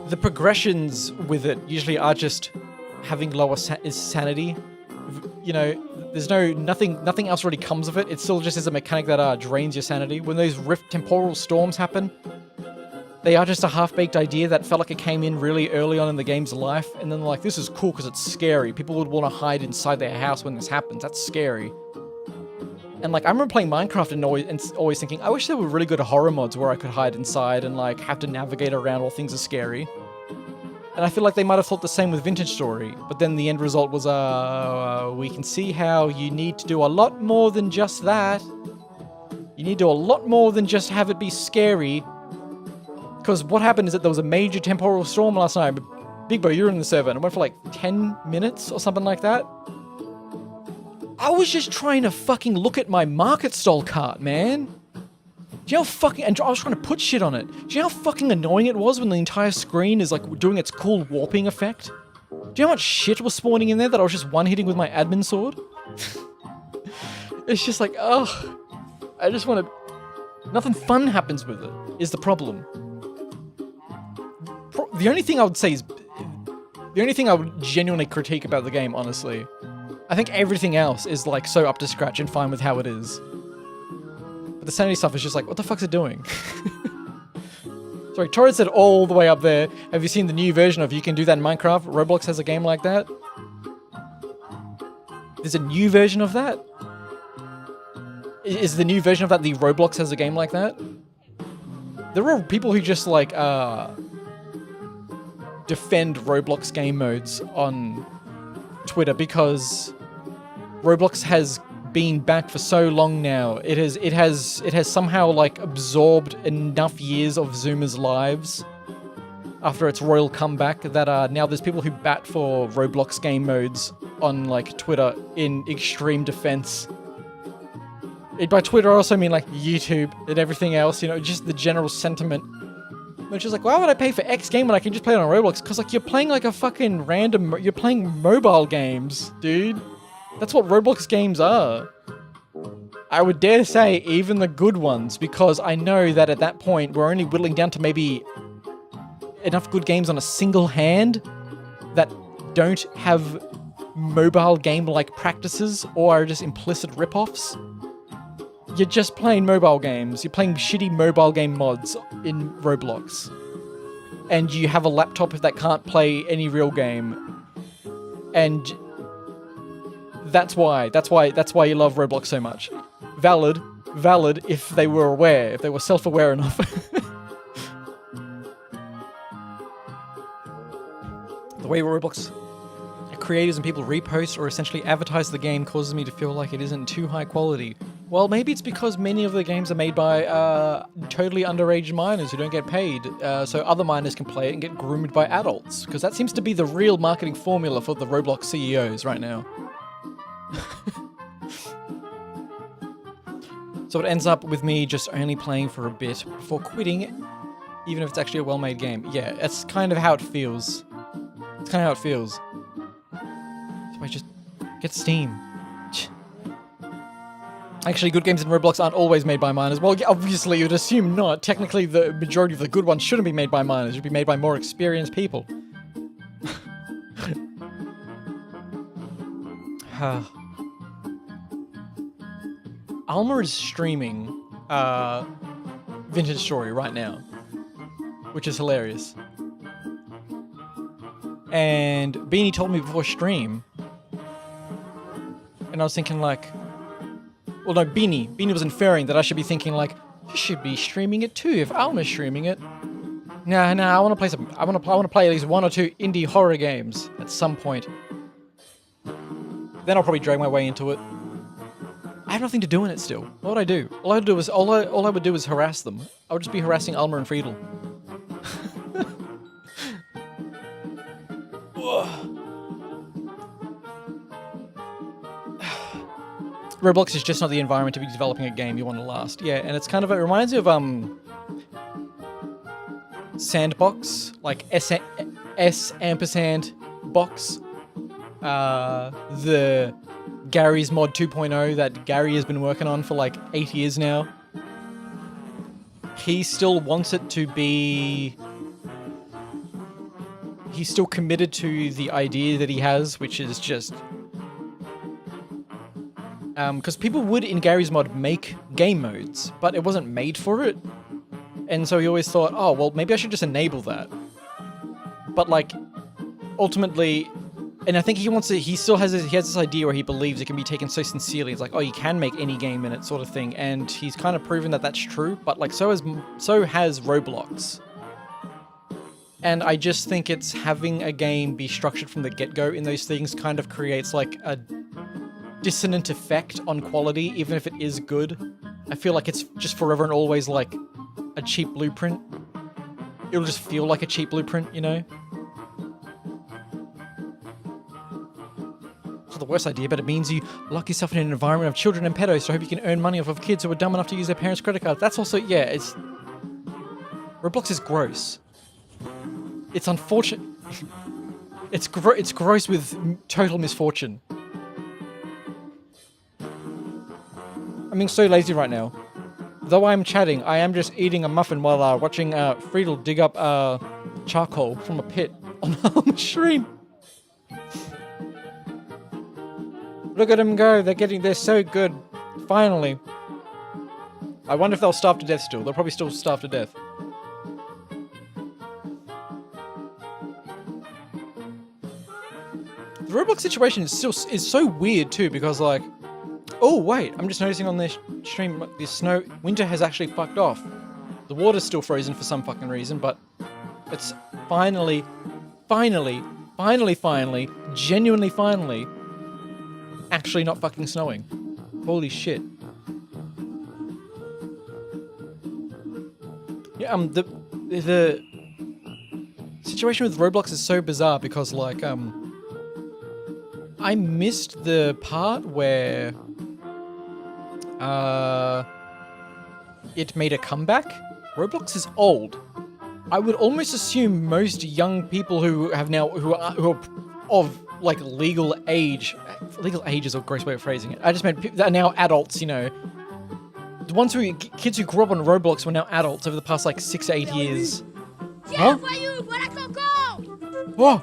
the progressions with it usually are just having lower sanity. You know, there's nothing else really comes of it. It still just is a mechanic that drains your sanity. When those temporal storms happen, they are just a half-baked idea that felt like it came in really early on in the game's life, and then they're like, this is cool because it's scary. People would want to hide inside their house when this happens. That's scary. And, like, I remember playing Minecraft and always thinking, I wish there were really good horror mods where I could hide inside and, like, have to navigate around while things are scary. And I feel like they might have thought the same with Vintage Story, but then the end result was, we can see how you need to do a lot more than just that. You need to do a lot more than just have it be scary. Because what happened is that there was a major temporal storm last night. Big Bo, you were in the server, and it went for like 10 minutes or something like that. I was just trying to fucking look at my market stall cart, man. Do you know how fucking... and I was trying to put shit on it. Do you know how fucking annoying it was when the entire screen is, like, doing its cool warping effect? Do you know how much shit was spawning in there that I was just one-hitting with my admin sword? It's just like, ugh. I just want to... nothing fun happens with it, is the problem. The only thing I would say is... The only thing I would genuinely critique about the game, honestly, I think everything else is like so up to scratch and fine with how it is. But the sanity stuff is just like, what the fuck's it doing? Sorry, Torrid said all the way up there. Have you seen the new version of You Can Do That in Minecraft? Roblox has a game like that. There's a new version of that? Is the new version of that the Roblox has a game like that? There are people who just like defend Roblox game modes on Twitter because Roblox has been back for so long now. It has somehow like absorbed enough years of Zoomers' lives after its royal comeback that now there's people who bat for Roblox game modes on like Twitter in extreme defense. By Twitter, I also mean like YouTube and everything else, you know, just the general sentiment. Which is like, why would I pay for X game when I can just play it on Roblox? Because like you're playing like a fucking random, you're playing mobile games, dude. That's what Roblox games are. I would dare say even the good ones, because I know that at that point we're only whittling down to maybe enough good games on a single hand that don't have mobile game-like practices or are just implicit rip-offs. You're just playing mobile games. You're playing shitty mobile game mods in Roblox. And you have a laptop that can't play any real game. And that's why you love Roblox so much. Valid if they were aware, if they were self-aware enough. The way Roblox creators and people repost or essentially advertise the game causes me to feel like it isn't too high quality. Well, maybe it's because many of the games are made by totally underage minors who don't get paid, so other minors can play it and get groomed by adults, because that seems to be the real marketing formula for the Roblox CEOs right now. So it ends up with me just only playing for a bit before quitting, even if it's actually a well-made game. Yeah, that's kind of how it feels. It's kind of how it feels. So I just get Steam. Actually, good games in Roblox aren't always made by minors. Well, obviously, you'd assume not. Technically, the majority of the good ones shouldn't be made by minors. It should be made by more experienced people. Alma is streaming Vintage Story right now, which is hilarious. And Beanie told me before stream, and I was thinking like, well, no, Beanie was inferring that I should be thinking like, you should be streaming it too if Alma's streaming it. Nah, I want to play some. I want to play at least 1 or 2 indie horror games at some point. Then I'll probably drag my way into it. I have nothing to do in it still. What would I do? All I would do is harass them. I would just be harassing Alma and Friedel. Roblox is just not the environment to be developing a game you want to last. Yeah, and it's kind of, it reminds me of Sandbox, like S ampersand box. The Gary's Mod 2.0 that Gary has been working on for like 8 years now. He still wants it to be... He's still committed to the idea that he has, which is just... because people would, in Gary's Mod, make game modes, but it wasn't made for it. And so he always thought, oh, well, maybe I should just enable that. But, like, ultimately... And I think he wants to, he has this idea where he believes it can be taken so sincerely. It's like, oh, you can make any game in it, sort of thing. And he's kind of proven that that's true, but like, so has Roblox. And I just think it's having a game be structured from the get-go in those things kind of creates like a dissonant effect on quality, even if it is good. I feel like it's just forever and always like a cheap blueprint. It'll just feel like a cheap blueprint, you know? The worst idea, but it means you lock yourself in an environment of children and pedos, so I hope you can earn money off of kids who are dumb enough to use their parents' credit cards. That's also, yeah, it's... Roblox is gross. It's unfortunate. It's gross with total misfortune. I'm being so lazy right now. Though I'm chatting, I am just eating a muffin while watching Friedel dig up charcoal from a pit on the stream. Look at them go. They're so good. Finally. I wonder if they'll starve to death still. They'll probably still starve to death. The Roblox situation is so weird too, because like, oh wait, I'm just noticing on this stream, this winter has actually fucked off. The water's still frozen for some fucking reason, but it's finally, genuinely finally, actually not fucking snowing. Holy shit. Yeah, the situation with Roblox is so bizarre because like, I missed the part where it made a comeback. Roblox is old. I would almost assume most young people who are of like legal age is a gross way of phrasing it. I just meant people that are now adults, you know. The kids who grew up on Roblox were now adults over the past like 6 to 8 years. Huh? Whoa!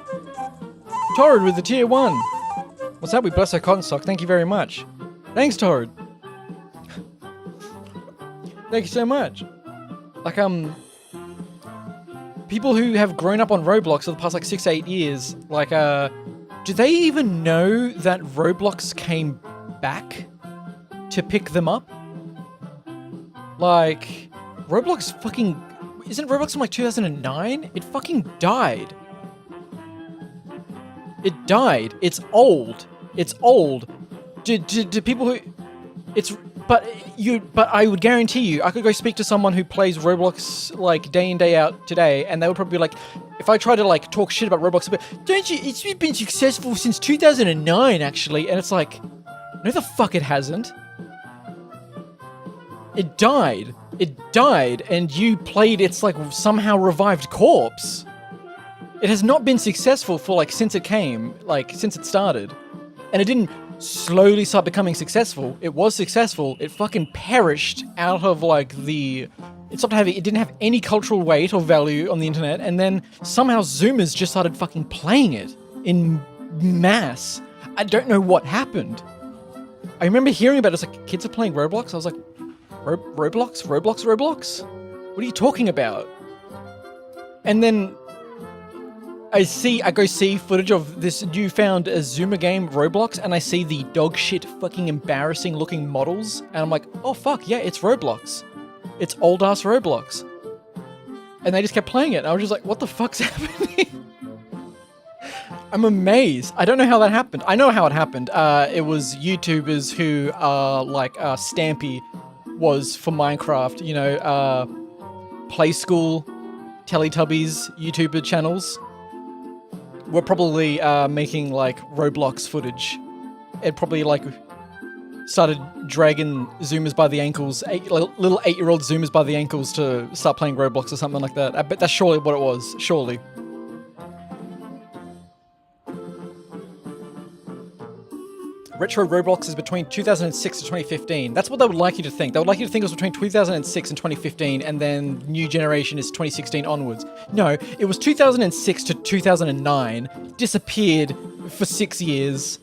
Torrid with the tier 1. What's up? We bless our cotton sock. Thank you very much. Thanks, Torrid. Thank you so much. Like, people who have grown up on Roblox for the past like 6 to 8 years, like, do they even know that Roblox came back to pick them up? Like, isn't Roblox from like 2009? It fucking died. It died. It's old. It's old. Do people who... But I would guarantee you, I could go speak to someone who plays Roblox like day in, day out today, and they would probably be like, if I try to like talk shit about Roblox, but don't you, it's been successful since 2009 actually, and it's like, no the fuck it hasn't. It died, and you played its like somehow revived corpse. It has not been successful for like since it started, and it didn't slowly start becoming successful. It was successful. It fucking perished out of like it didn't have any cultural weight or value on the internet, and then somehow Zoomers just started fucking playing it in mass. I don't know what happened. I remember hearing about it. It's like, kids are playing Roblox. I was like, Roblox? What are you talking about? And then I go see footage of this newfound Zoomer game, Roblox, and I see the dog shit fucking embarrassing looking models, and I'm like, oh fuck, yeah, it's Roblox. It's old ass Roblox. And they just kept playing it, and I was just like, what the fuck's happening? I'm amazed. I don't know how that happened. I know how it happened. It was YouTubers who like Stampy was for Minecraft, you know, Play School, Teletubbies, YouTuber channels were probably making like Roblox footage. It probably like started dragging Zoomers by the ankles, little 8-year-old Zoomers by the ankles to start playing Roblox or something like that. I bet that's surely what it was. Surely. Retro Roblox is between 2006 to 2015. That's what they would like you to think. They would like you to think it was between 2006 and 2015, and then new generation is 2016 onwards. No, it was 2006 to 2009, disappeared for 6 years,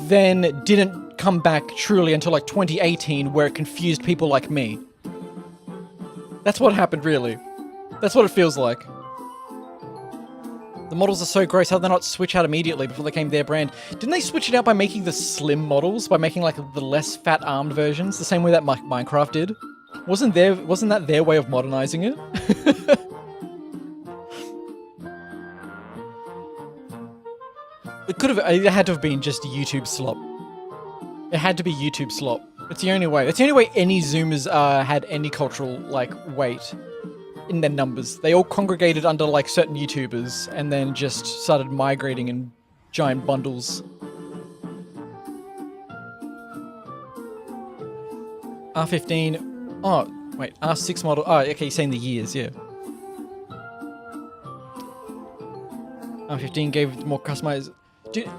then didn't come back truly until like 2018, where it confused people like me. That's what happened, really. That's what it feels like. The models are so gross, how did they not switch out immediately before they came their brand? Didn't they switch it out by making the slim models? By making like the less fat armed versions? The same way that Minecraft did? Wasn't that their way of modernizing it? It had to have been just YouTube slop. It had to be YouTube slop. It's the only way. That's the only way any Zoomers had any cultural like weight in their numbers. They all congregated under like certain YouTubers and then just started migrating in giant bundles. R15. Oh, wait. R6 model. Oh, okay, you're saying the years, yeah. R15 gave more customized. Dude,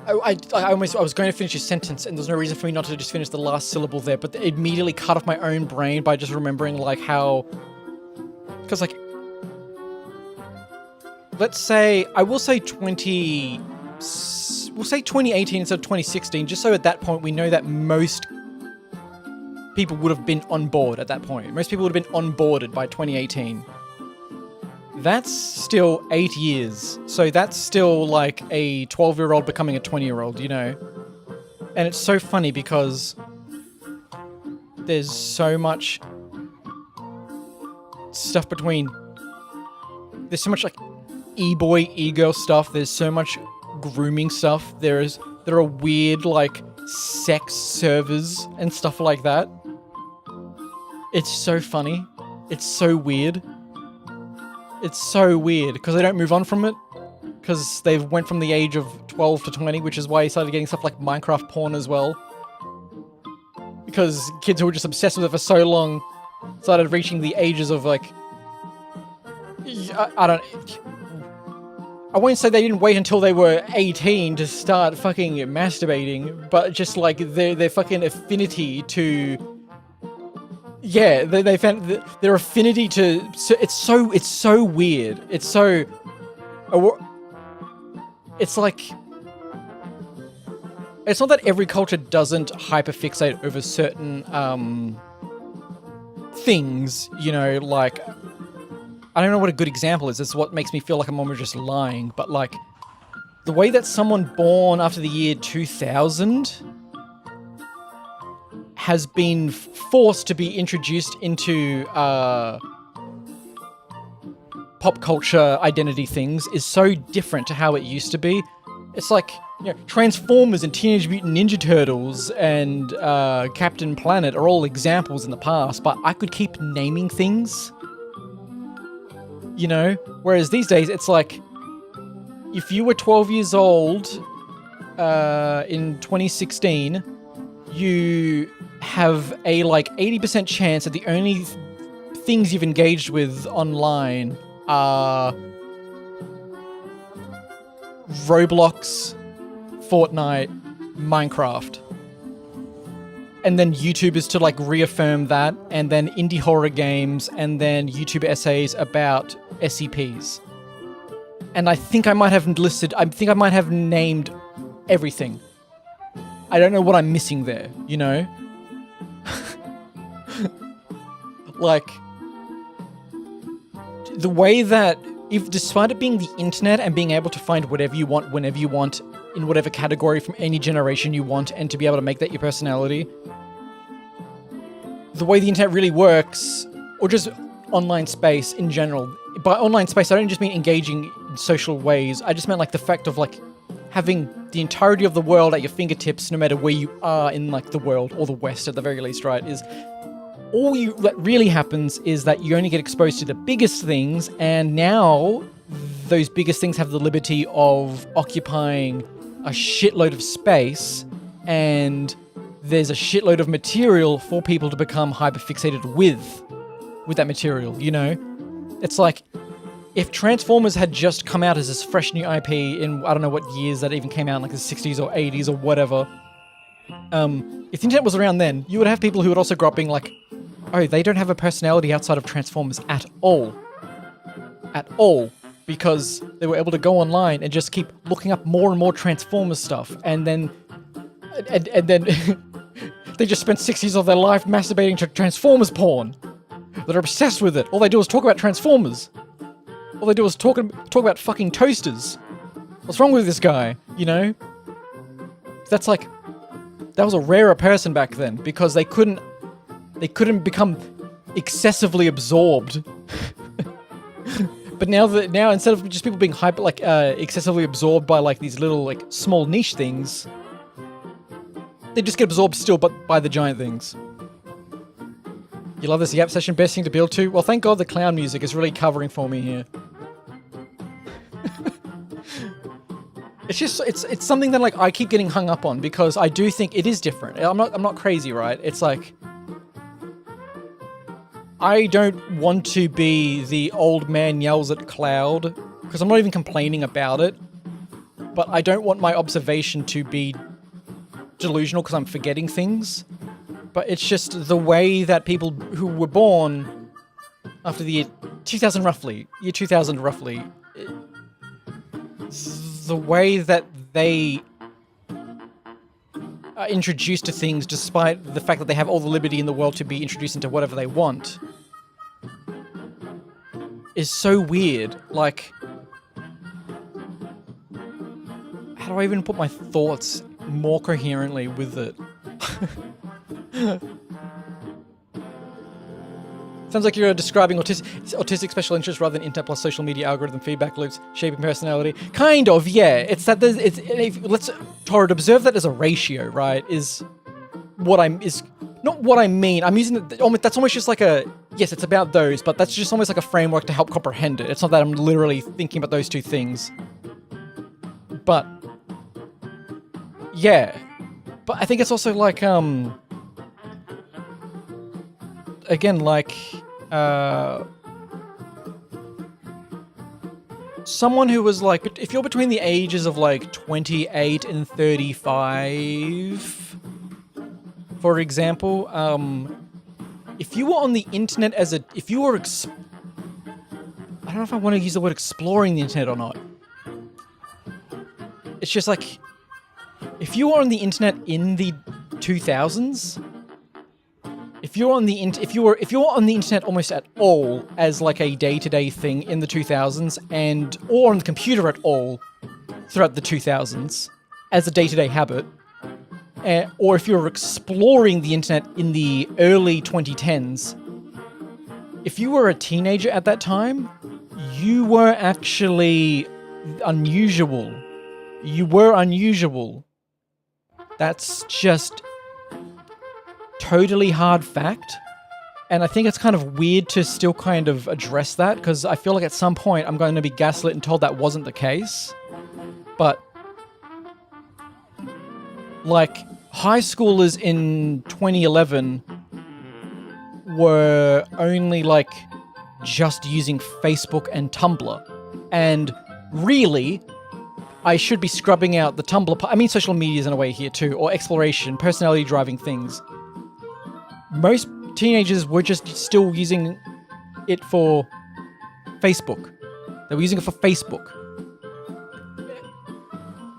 I was going to finish a sentence and there's no reason for me not to just finish the last syllable there, but it immediately cut off my own brain by just remembering like how... Because, like, let's say, I will say 2018 instead of 2016, just so at that point we know that most people would have been on board at that point. Most people would have been onboarded by 2018. That's still 8 years. So that's still like a 12-year-old becoming a 20-year-old, you know? And it's so funny because there's so much stuff between... There's so much like e-boy, e-girl stuff. There's so much grooming stuff. There are weird like sex servers and stuff like that. It's so funny. It's so weird. It's so weird because they don't move on from it. Because they've went from the age of 12 to 20, which is why you started getting stuff like Minecraft porn as well. Because kids who were just obsessed with it for so long started reaching the ages of like... I won't say they didn't wait until they were 18 to start fucking masturbating, but just like their fucking affinity to... Yeah, they found their affinity to... It's so weird. It's so... It's like... It's not that every culture doesn't hyperfixate over certain things, you know, like... I don't know what a good example is. It's what makes me feel like I'm almost just lying, but like... The way that someone born after the year 2000 has been forced to be introduced into pop culture identity things is so different to how it used to be. It's like, you know, Transformers and Teenage Mutant Ninja Turtles and Captain Planet are all examples in the past, but I could keep naming things, you know? Whereas these days, it's like, if you were 12 years old in 2016, you have a like 80% chance that the only things you've engaged with online are Roblox, Fortnite, Minecraft. And then YouTubers to like reaffirm that, and then indie horror games, and then YouTube essays about SCPs. And I think I might have named everything. I don't know what I'm missing there, you know? Like, the way that, if despite it being the internet and being able to find whatever you want, whenever you want, in whatever category from any generation you want, and to be able to make that your personality, the way the internet really works, or just online space in general. By online space, I don't just mean engaging in social ways, I just meant like the fact of like having the entirety of the world at your fingertips, no matter where you are in like the world, or the West at the very least, right, is all that really happens is that you only get exposed to the biggest things, and now those biggest things have the liberty of occupying a shitload of space, and there's a shitload of material for people to become hyperfixated with that material, you know? It's like, if Transformers had just come out as this fresh new IP in, I don't know what years that even came out, like the 60s or 80s or whatever, if the internet was around then, you would have people who would also grow up being like, oh, they don't have a personality outside of Transformers at all. At all. Because they were able to go online and just keep looking up more and more Transformers stuff, and then they just spent 6 years of their life masturbating to Transformers porn. They're obsessed with it. All they do is talk about Transformers. All they do is talk about fucking toasters. What's wrong with this guy? You know? That's like... That was a rarer person back then, because they couldn't become excessively absorbed. But now instead of just people being excessively absorbed by like these little like small niche things, they just get absorbed still, but by the giant things. You love this Yap session, best thing to build to? Well, thank God the clown music is really covering for me here. It's something that like I keep getting hung up on, because I do think it is different. I'm not crazy, right? It's like, I don't want to be the old man yells at cloud, because I'm not even complaining about it, but I don't want my observation to be delusional because I'm forgetting things. But it's just the way that people who were born after the year 2000 roughly, the way that they are introduced to things, despite the fact that they have all the liberty in the world to be introduced into whatever they want, is so weird. Like, how do I even put my thoughts more coherently with it? Sounds like you're describing autistic special interest rather than internet plus social media algorithm feedback loops shaping personality. Kind of, yeah. It's that there's let's Torrid, observe that as a ratio, right? Is not what I mean. I'm using that's almost just like a yes. It's about those, but that's just almost like a framework to help comprehend it. It's not that I'm literally thinking about those two things, but yeah. But I think it's also like again, like, someone who was like, if you're between the ages of like 28 and 35, for example, if you were on the internet I don't know if I want to use the word exploring the internet or not. It's just like, if you were on the internet in the 2000s, if you were on the internet almost at all as like a day-to-day thing in the 2000s or on the computer at all throughout the 2000s as a day-to-day habit, or if you were exploring the internet in the early 2010s, if you were a teenager at that time, you were actually unusual. You were unusual. That's just totally hard fact, and I think it's kind of weird to still kind of address that, because I feel like at some point I'm going to be gaslit and told that wasn't the case. But like, high schoolers in 2011 were only like just using Facebook and Tumblr, and really I should be scrubbing out the Tumblr I mean, social medias in a way here too, or exploration, personality driving things. Most teenagers were just still using it for Facebook. They were using it for Facebook.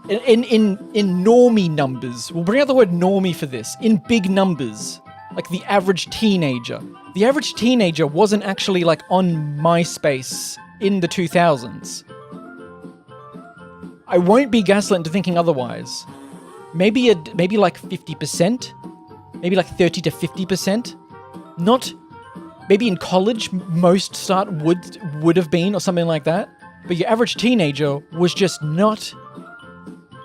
In normie numbers. We'll bring out the word normie for this. In big numbers. Like the average teenager. The average teenager wasn't actually like on MySpace in the 2000s. I won't be gaslit into thinking otherwise. Maybe like 50%. Maybe like 30 to 50%. Not, maybe in college, most start would have been, or something like that. But your average teenager was just not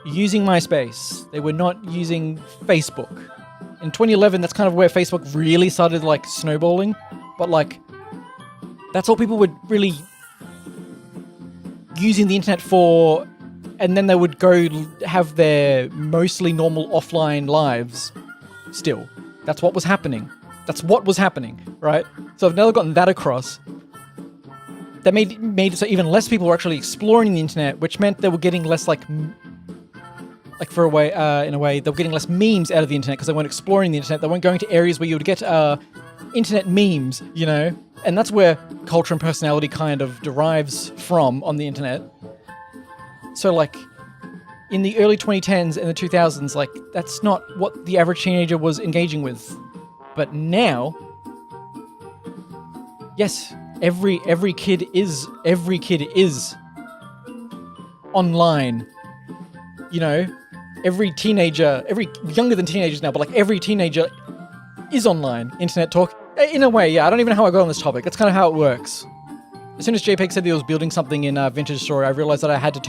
using MySpace. They were not using Facebook. In 2011, that's kind of where Facebook really started like snowballing. But like, that's all people were really using the internet for, and then they would go have their mostly normal offline lives. Still, that's what was happening. That's what was happening, right? So I've never gotten that across. That made it so even less people were actually exploring the internet, which meant they were getting less in a way, they were getting less memes out of the internet because they weren't exploring the internet. They weren't going to areas where you would get internet memes, you know? And that's where culture and personality kind of derives from on the internet. So like, in the early 2010s and the 2000s, like, that's not what the average teenager was engaging with. But now, yes, every kid is online. You know, every younger than teenagers now, but like every teenager is online. Internet talk. In a way, yeah, I don't even know how I got on this topic. That's kind of how it works. As soon as JPEG said that he was building something in Vintage Story, I realized that I had to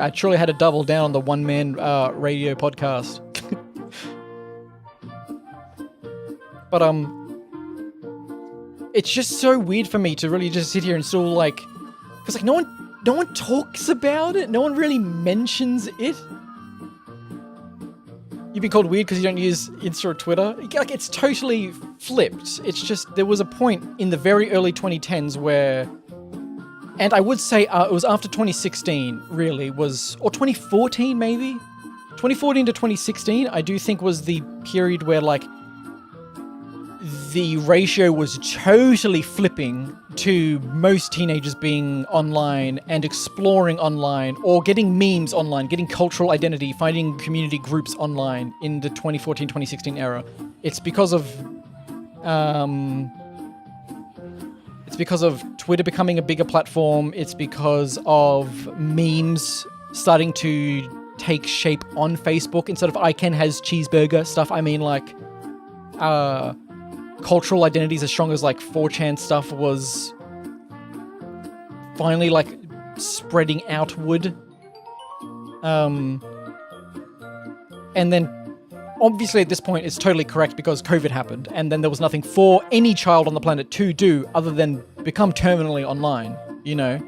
I truly had to double down on the one-man radio podcast. But, it's just so weird for me to really just sit here and still, like, because, like, no one talks about it. No one really mentions it. You've been called weird because you don't use Insta or Twitter. Like, it's totally flipped. It's just, there was a point in the very early 2010s where, and I would say it was after 2016, really, or 2014 maybe? 2014 to 2016, I do think was the period where, like, the ratio was totally flipping to most teenagers being online and exploring online, or getting memes online, getting cultural identity, finding community groups online in the 2014-2016 era. It's because of Twitter becoming a bigger platform. It's because of memes starting to take shape on Facebook instead of I Can Has Cheeseburger stuff. I mean, like, cultural identities as strong as like 4chan stuff was finally like spreading outward. And then obviously at this point it's totally correct because COVID happened, and then there was nothing for any child on the planet to do other than become terminally online, you know?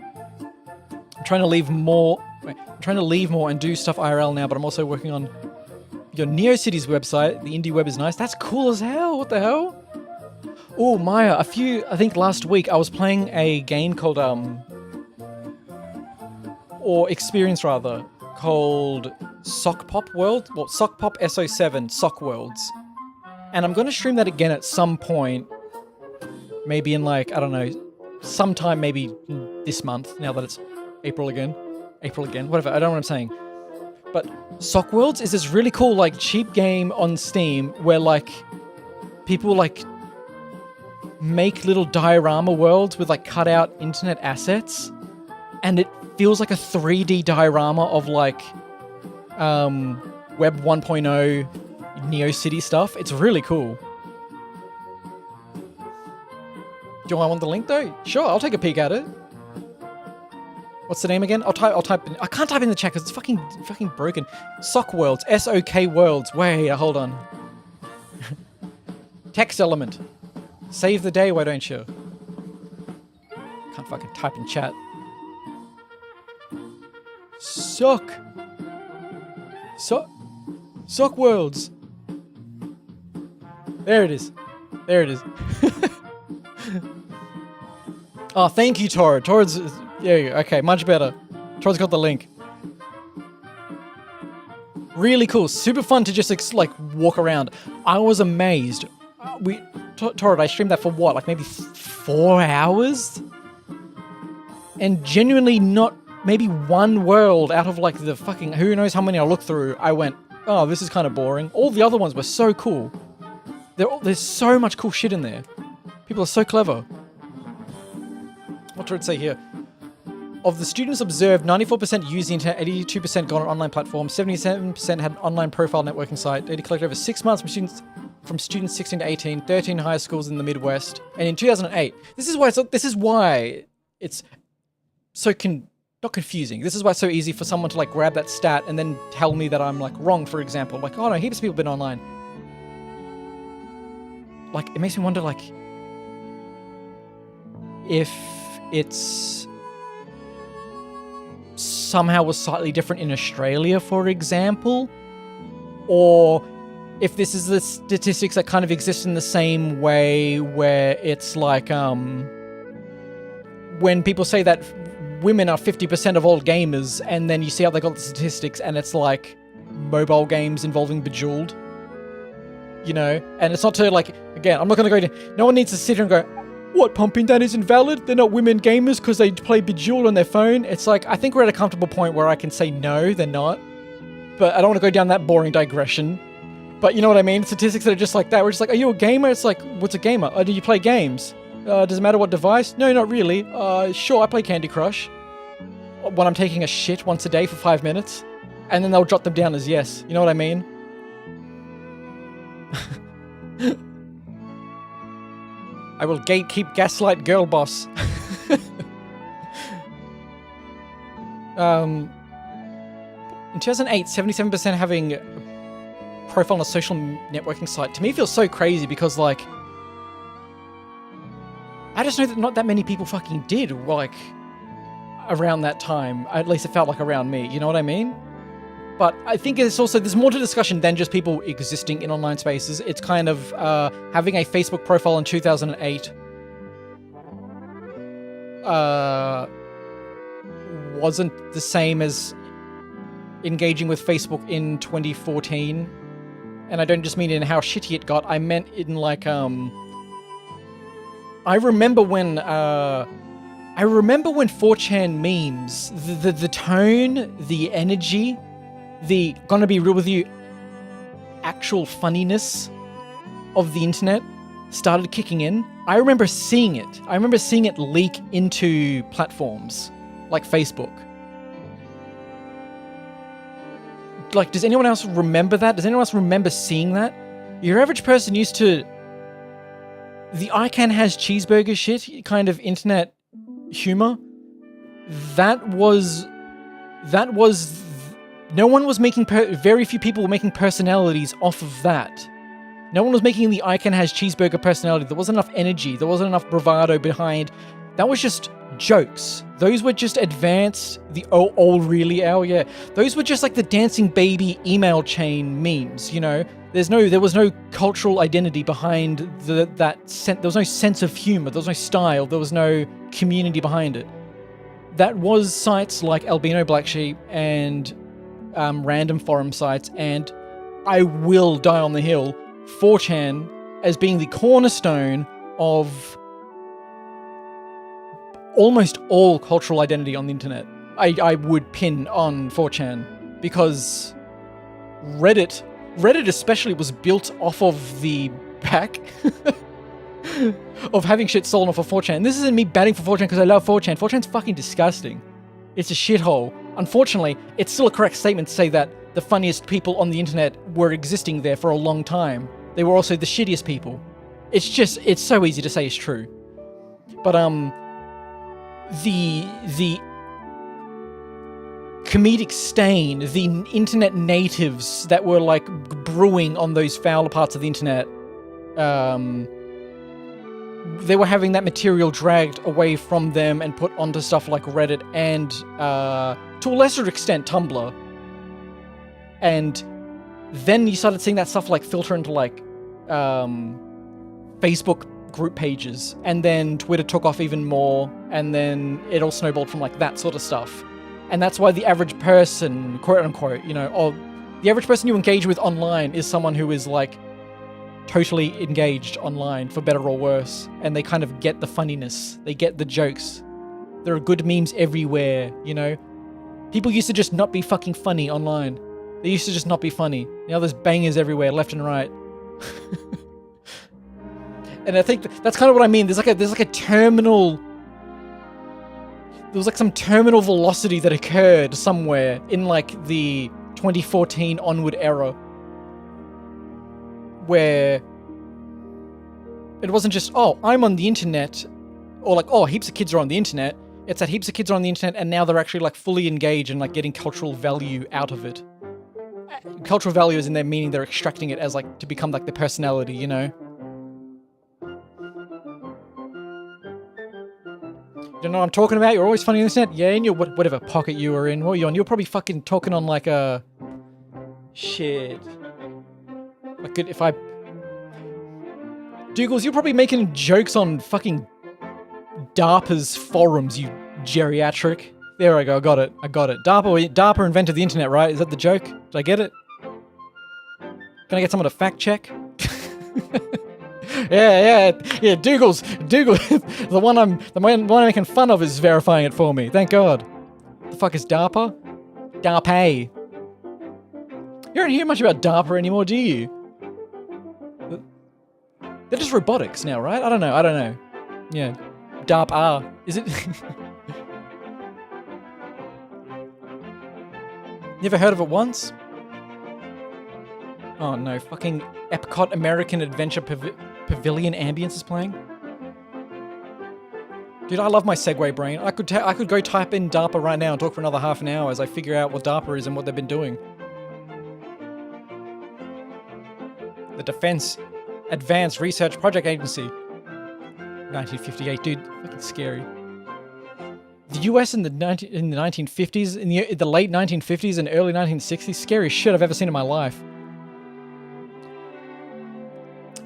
I'm trying to leave more and do stuff IRL now, but I'm also working on your NeoCities website. The indie web is nice. That's cool as hell. What the hell? Oh, Maya, I think last week I was playing a game called, or experience rather, called Sock Pop World. Well, Sock Pop SO7 Sock Worlds. And I'm going to stream that again at some point. Maybe in like, I don't know, sometime maybe this month, now that it's April again, whatever, I don't know what I'm saying. But Sock Worlds is this really cool, like, cheap game on Steam where, like, people, like, make little diorama worlds with, like, cut out internet assets, and it feels like a 3D diorama of, like, Web 1.0 NeoCity stuff. It's really cool. Do I want the link, though? Sure, I'll take a peek at it. What's the name again? I'll type in. I can't type in the chat because it's fucking broken. Sock Worlds. SOK Worlds. Wait, hold on. Text element. Save the day, why don't you? Can't fucking type in chat. Sock Worlds. There it is. Oh, thank you, Torrid. Torrid's... Yeah, okay, much better. Torrid's got the link. Really cool. Super fun to just, like, walk around. I was amazed. Torrid, I streamed that for what? Like, maybe 4 hours? And genuinely not maybe one world out of, like, the fucking... Who knows how many I looked through. I went, oh, this is kind of boring. All the other ones were so cool. There's so much cool shit in there. People are so clever. What did it say here? Of the students observed, 94% used the internet, 82% got on online platforms, 77% had an online profile networking site. Data collected over 6 months from students 16 to 18, 13 high schools in the Midwest. And in 2008, this is why it's so not confusing. This is why it's so easy for someone to, like, grab that stat and then tell me that I'm, like, wrong, for example. Like, oh no, heaps of people have been online. Like, it makes me wonder, like, if it's somehow was slightly different in Australia, for example, or if this is the statistics that kind of exist in the same way where it's like, when people say that women are 50% of all gamers, and then you see how they got the statistics, and it's like mobile games involving Bejeweled, you know? And it's not to, like, again, I'm not going to go to, no one needs to sit here and go, what, Pompi, that isn't valid? They're not women gamers because they play Bejeweled on their phone? It's like, I think we're at a comfortable point where I can say no, they're not. But I don't want to go down that boring digression. But you know what I mean? Statistics that are just like that. We're just like, are you a gamer? It's like, what's a gamer? Do you play games? Does it matter what device? No, not really. Sure, I play Candy Crush. When I'm taking a shit once a day for 5 minutes. And then they'll jot them down as yes. You know what I mean? I will gatekeep gaslight girl boss. In 2008, 77% having a profile on a social networking site. To me, feels so crazy because, like, I just know that not that many people fucking did, like, around that time. At least it felt like around me. You know what I mean? But I think there's more to discussion than just people existing in online spaces. It's kind of having a Facebook profile in 2008 wasn't the same as engaging with Facebook in 2014. And I don't just mean in how shitty it got. I meant in, like, I remember when 4chan memes, the tone, the energy, the gonna be real with you, actual funniness of the internet started kicking in. I remember seeing it. I remember seeing it leak into platforms like Facebook. Like, does anyone else remember that? Does anyone else remember seeing that? Your average person used to... The I can has cheeseburger shit kind of internet humor. That was... No one was making... Very few people were making personalities off of that. No one was making the I can has cheeseburger personality. There wasn't enough energy. There wasn't enough bravado behind. That was just jokes. Those were just advanced, yeah. Those were just like the dancing baby email chain memes, you know? There was no cultural identity behind there was no sense of humor, there was no style, there was no community behind it. That was sites like Albino Black Sheep and random forum sites, and I will die on the hill, 4chan as being the cornerstone of almost all cultural identity on the internet. I would pin on 4chan because Reddit especially was built off of the back of having shit stolen off of 4chan. And this isn't me batting for 4chan because I love 4chan. 4chan's fucking disgusting. It's a shithole. Unfortunately, it's still a correct statement to say that the funniest people on the internet were existing there for a long time. They were also the shittiest people. It's so easy to say it's true. But the comedic stain, the internet natives that were like brewing on those fouler parts of the internet, they were having that material dragged away from them and put onto stuff like Reddit and, to a lesser extent, Tumblr. And then you started seeing that stuff like filter into like Facebook group pages, and then Twitter took off even more, and then it all snowballed from like that sort of stuff. And that's why the average person, quote unquote, you know, or the average person you engage with online is someone who is like totally engaged online, for better or worse, and they kind of get the funniness, they get the jokes. There are good memes everywhere, you know. People used to just not be fucking funny online. They used to just not be funny. Now there's bangers everywhere, left and right. And I think that's kind of what I mean. There's like a terminal... There was like some terminal velocity that occurred somewhere in like the 2014 onward era, where it wasn't just, oh, I'm on the internet, or like, oh, heaps of kids are on the internet. It's that heaps of kids are on the internet and now they're actually like fully engaged and like getting cultural value out of it. Cultural value is in their meaning they're extracting it as like to become like their personality, you know? You know what I'm talking about? You're always funny on the internet? Yeah, in your whatever pocket you were in. What are you on? You're probably fucking talking on like a... Shit. Like if I... Dougals, you're probably making jokes on fucking DARPA's forums, you geriatric. There I go, I got it. DARPA invented the internet, right? Is that the joke? Did I get it? Can I get someone to fact check? Yeah, Dougal's the one I'm making fun of is verifying it for me. Thank God. The fuck is DARPA? DARPA. You don't hear much about DARPA anymore, do you? They're just robotics now, right? I don't know. Yeah. DARPA. Is it? You ever heard of it once? Oh no, fucking Epcot American Adventure Pavilion Ambience is playing. Dude, I love my segue brain. I could go type in DARPA right now and talk for another half an hour as I figure out what DARPA is and what they've been doing. The Defense Advanced Research Project Agency. 1958, dude, fucking scary. The US in the 1950s, in the late 1950s and early 1960s, scariest shit I've ever seen in my life.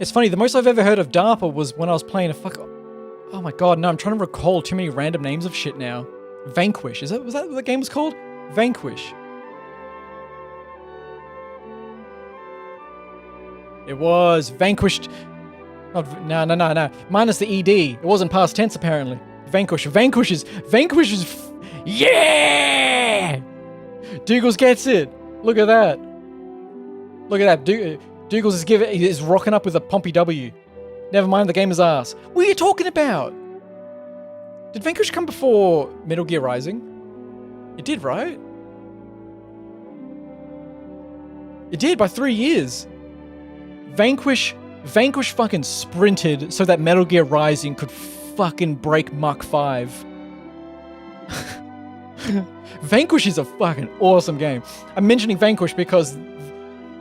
It's funny, the most I've ever heard of DARPA was when I was playing oh my god, no, I'm trying to recall too many random names of shit now. Vanquish, was that what the game was called? Vanquish. It was Vanquished. No. Minus the ed. It wasn't past tense apparently. Vanquish. Yeah. Dougals gets it. Look at that. Dougals is rocking up with a Pompi W. Never mind, the game is ass. What are you talking about? Did Vanquish come before Metal Gear Rising? It did, right? It did, by 3 years. Vanquish fucking sprinted so that Metal Gear Rising could fucking break Mach 5. Vanquish is a fucking awesome game. I'm mentioning Vanquish because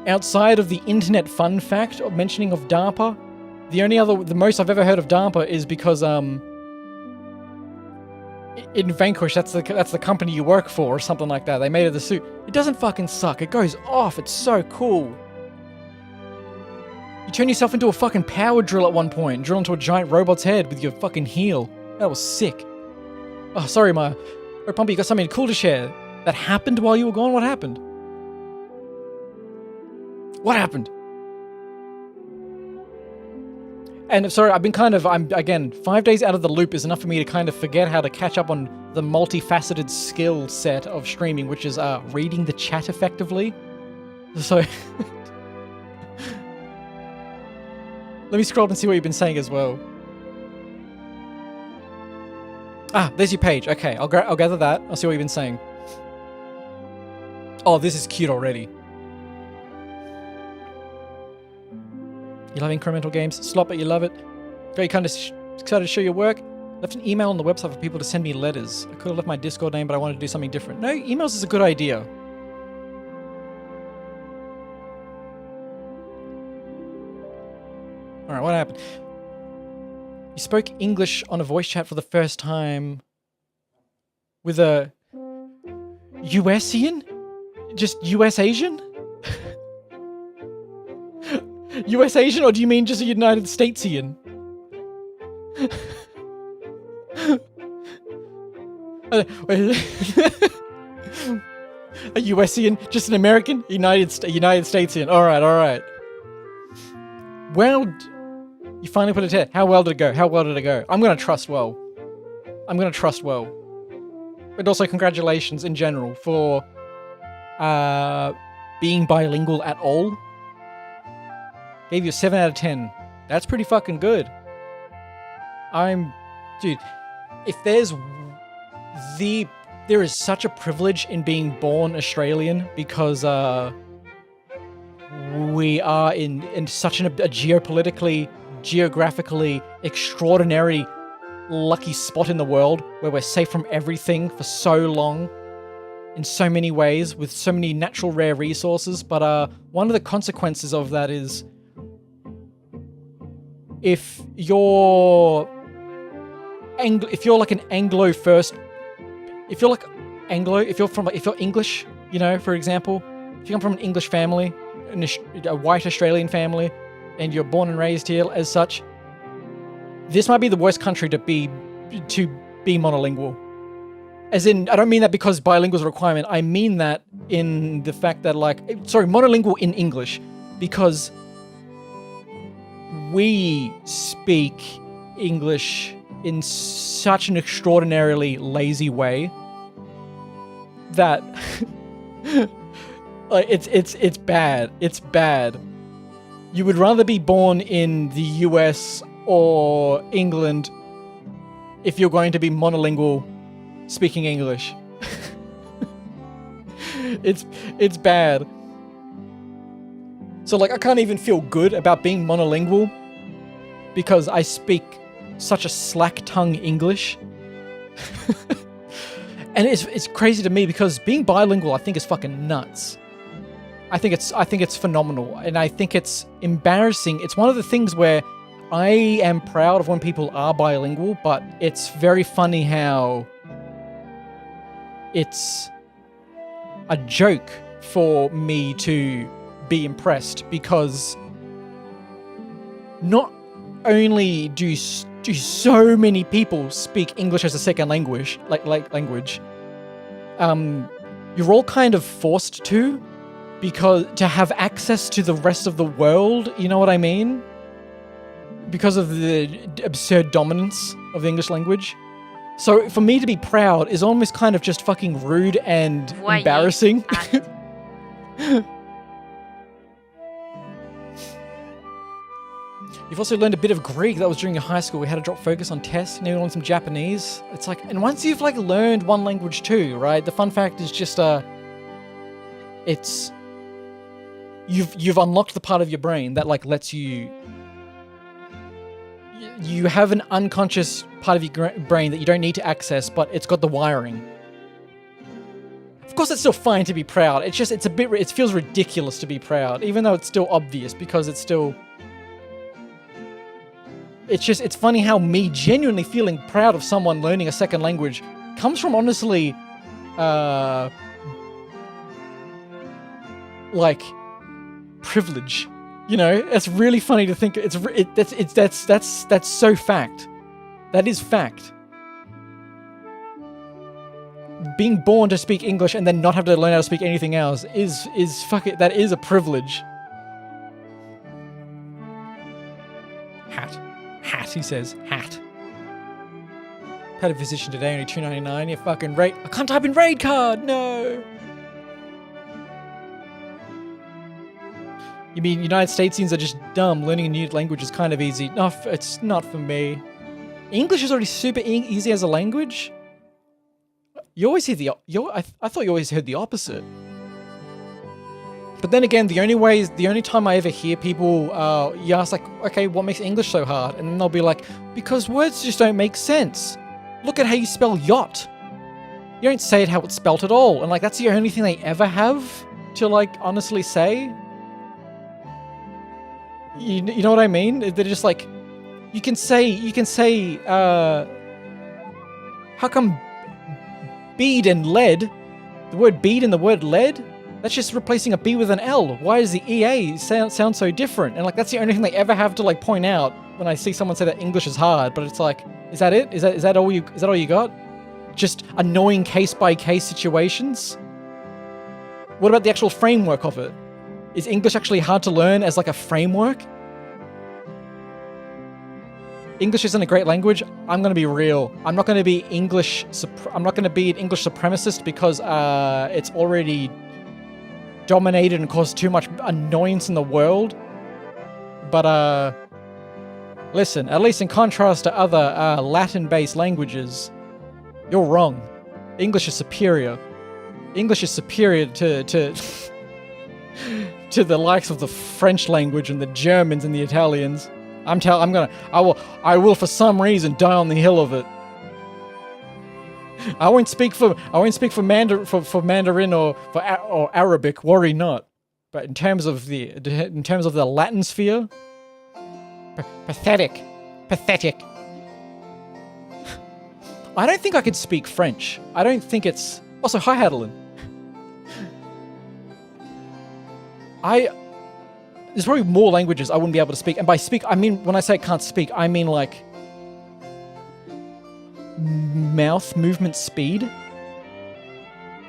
outside of the internet fun fact of mentioning of DARPA, the most I've ever heard of DARPA is because in Vanquish, that's the company you work for or something like that. They made it the suit. It doesn't fucking suck. It goes off. It's so cool. You turn yourself into a fucking power drill at one point and drill into a giant robot's head with your fucking heel. That was sick. Oh, sorry, Maya. Oh, Pompi, you got something cool to share. That happened while you were gone? What happened? What happened? And sorry, I'm again, 5 days out of the loop is enough for me to kind of forget how to catch up on the multifaceted skill set of streaming, which is reading the chat effectively. So, let me scroll up and see what you've been saying as well. Ah, there's your page. Okay, I'll gather that. I'll see what you've been saying. Oh, this is cute already. You love incremental games? Slop it, you love it. Very kind of excited to show your work. Left an email on the website for people to send me letters. I could have left my Discord name, but I wanted to do something different. No, emails is a good idea. Alright, what happened? You spoke English on a voice chat for the first time with a USian? Just US Asian? US Asian, or do you mean just a United Statesian? A USian, just an American? United Statesian. Alright. Well, you finally put it here. How well did it go? I'm gonna trust well. But also congratulations in general for being bilingual at all. Gave you a 7 out of 10. That's pretty fucking good. Dude, if there is such a privilege in being born Australian because we are in such a geopolitically, geographically extraordinary lucky spot in the world where we're safe from everything for so long in so many ways with so many natural rare resources. But one of the consequences of that is if you're like an Anglo first, if you're English, you know, for example, if you come from an English family, a white Australian family, and you're born and raised here as such, this might be the worst country to be monolingual. As in, I don't mean that because bilingual is a requirement. I mean that in the fact that, monolingual in English, because we speak English in such an extraordinarily lazy way that it's bad. It's bad. You would rather be born in the US or England if you're going to be monolingual speaking English. It's bad. So I can't even feel good about being monolingual because I speak such a slack-tongue English. And it's crazy to me because being bilingual I think is fucking nuts. I think it's phenomenal, and I think it's embarrassing. It's one of the things where I am proud of when people are bilingual, but it's very funny how it's a joke for me to be impressed, because not only do so many people speak English as a second language, language, you're all kind of forced to, because to have access to the rest of the world, you know what I mean? because of the absurd dominance of the English language. So for me to be proud is almost kind of just fucking rude and Voyez. embarrassing. Hâte. You've also learned a bit of Greek. That was during your high school. We had to drop focus on tests. Now you learn some Japanese. It's like, and once you've like learned one language too, right? The fun fact is just it's you've unlocked the part of your brain that like lets you have an unconscious part of your brain that you don't need to access, but it's got the wiring. Of course, it's still fine to be proud. It's just it feels ridiculous to be proud, even though it's still obvious because it's still. It's funny how me genuinely feeling proud of someone learning a second language comes from honestly, like privilege. You know, it's really funny to think. That's so fact. That is fact. Being born to speak English and then not have to learn how to speak anything else is that is a privilege. Hat, he says. Hat. Had a physician today, only $2.99. You fucking rate. I can't type in raid card. No. You mean United Statesians are just dumb? Learning a new language is kind of easy. No, it's not for me. English is already super easy as a language. You always hear I thought you always heard the opposite. But then again, the only time I ever hear people, you ask like, okay, what makes English so hard? And then they'll be like, because words just don't make sense. Look at how you spell yacht. You don't say it how it's spelt at all. And like, that's the only thing they ever have to like honestly say. You know what I mean? They're just like, you can say, how come bead and lead, the word bead and the word lead, that's just replacing a B with an L. Why does the EA sound so different? And like, that's the only thing they ever have to like point out when I see someone say that English is hard. But it's like, is that it? Is that all you got? Just annoying case by case situations? What about the actual framework of it? Is English actually hard to learn as like a framework? English isn't a great language. I'm going to be real. I'm not going to be an English supremacist because it's already dominated and caused too much annoyance in the world. But listen, at least in contrast to other Latin-based languages, you're wrong. English is superior. English is superior to to the likes of the French language and the Germans and the Italians. I will for some reason die on the hill of it. I won't speak for Mandarin or Arabic. Worry not. But in terms of the Latin sphere, pathetic. I don't think I could speak French. I don't think it's. Also, hi, Hadelin. There's probably more languages I wouldn't be able to speak. And by speak, I mean, when I say can't speak, I mean like mouth movement speed,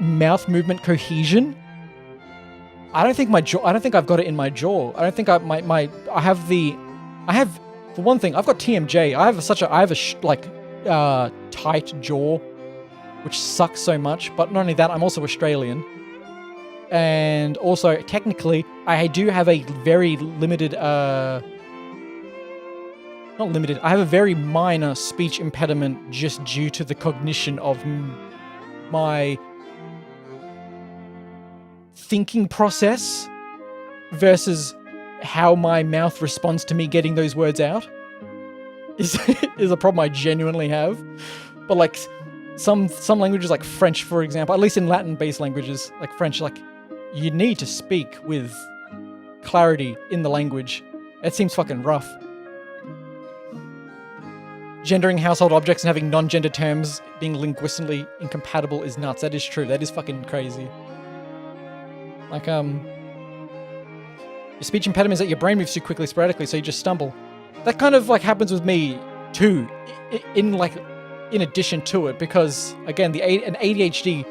mouth movement cohesion. I don't think I've got it in my jaw. I don't think I have for one thing, I've got TMJ. I have a tight jaw, which sucks so much. But not only that, I'm also Australian. And also, technically, I do have a very limited, not limited, I have a very minor speech impediment just due to the cognition of my thinking process versus how my mouth responds to me getting those words out is a problem I genuinely have. But like some languages like French, for example, at least in Latin-based languages like French, like you need to speak with clarity in the language. It seems fucking rough. Gendering household objects and having non-gender terms being linguistically incompatible is nuts. That is true. That is fucking crazy. Like, your speech impediment is that your brain moves too quickly sporadically, so you just stumble. That kind of like happens with me too, in addition to it, because again, an ADHD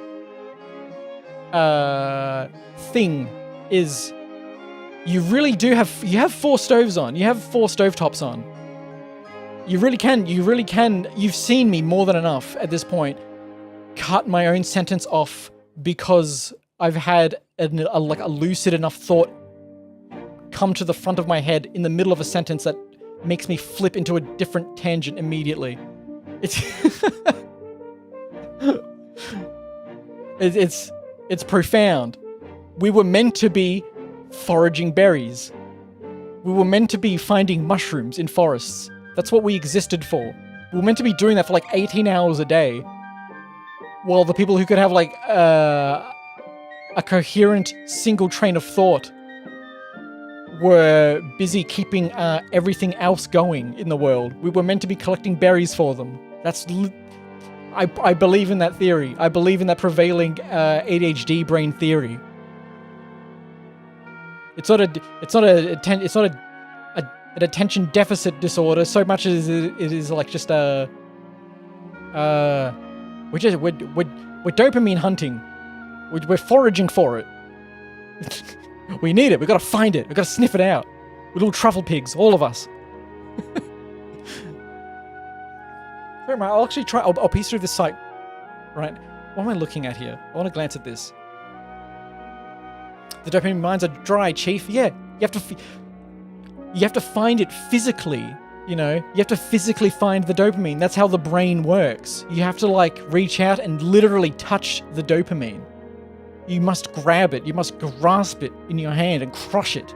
thing is you really do have 4 stoves on. You have 4 stovetops on. You really can. You've seen me more than enough at this point. Cut my own sentence off because I've had a lucid enough thought come to the front of my head in the middle of a sentence that makes me flip into a different tangent immediately. It's profound. We were meant to be foraging berries. We were meant to be finding mushrooms in forests. That's what we existed for. We were meant to be doing that for like 18 hours a day. While the people who could have like a coherent single train of thought were busy keeping everything else going in the world. We were meant to be collecting berries for them. I believe in that theory. I believe in that prevailing ADHD brain theory. It's not an attention deficit disorder so much as it is like just we're dopamine hunting. We're foraging for it. We need it. We gotta find it. We gotta sniff it out. We're little truffle pigs, all of us. Sorry, I'll actually try. I'll piece through this site. Right. What am I looking at here? I want to glance at this. The dopamine mines are dry, Chief. Yeah, you have to find it physically. You know, you have to physically find the dopamine. That's how the brain works. You have to like reach out and literally touch the dopamine. You must grab it. You must grasp it in your hand and crush it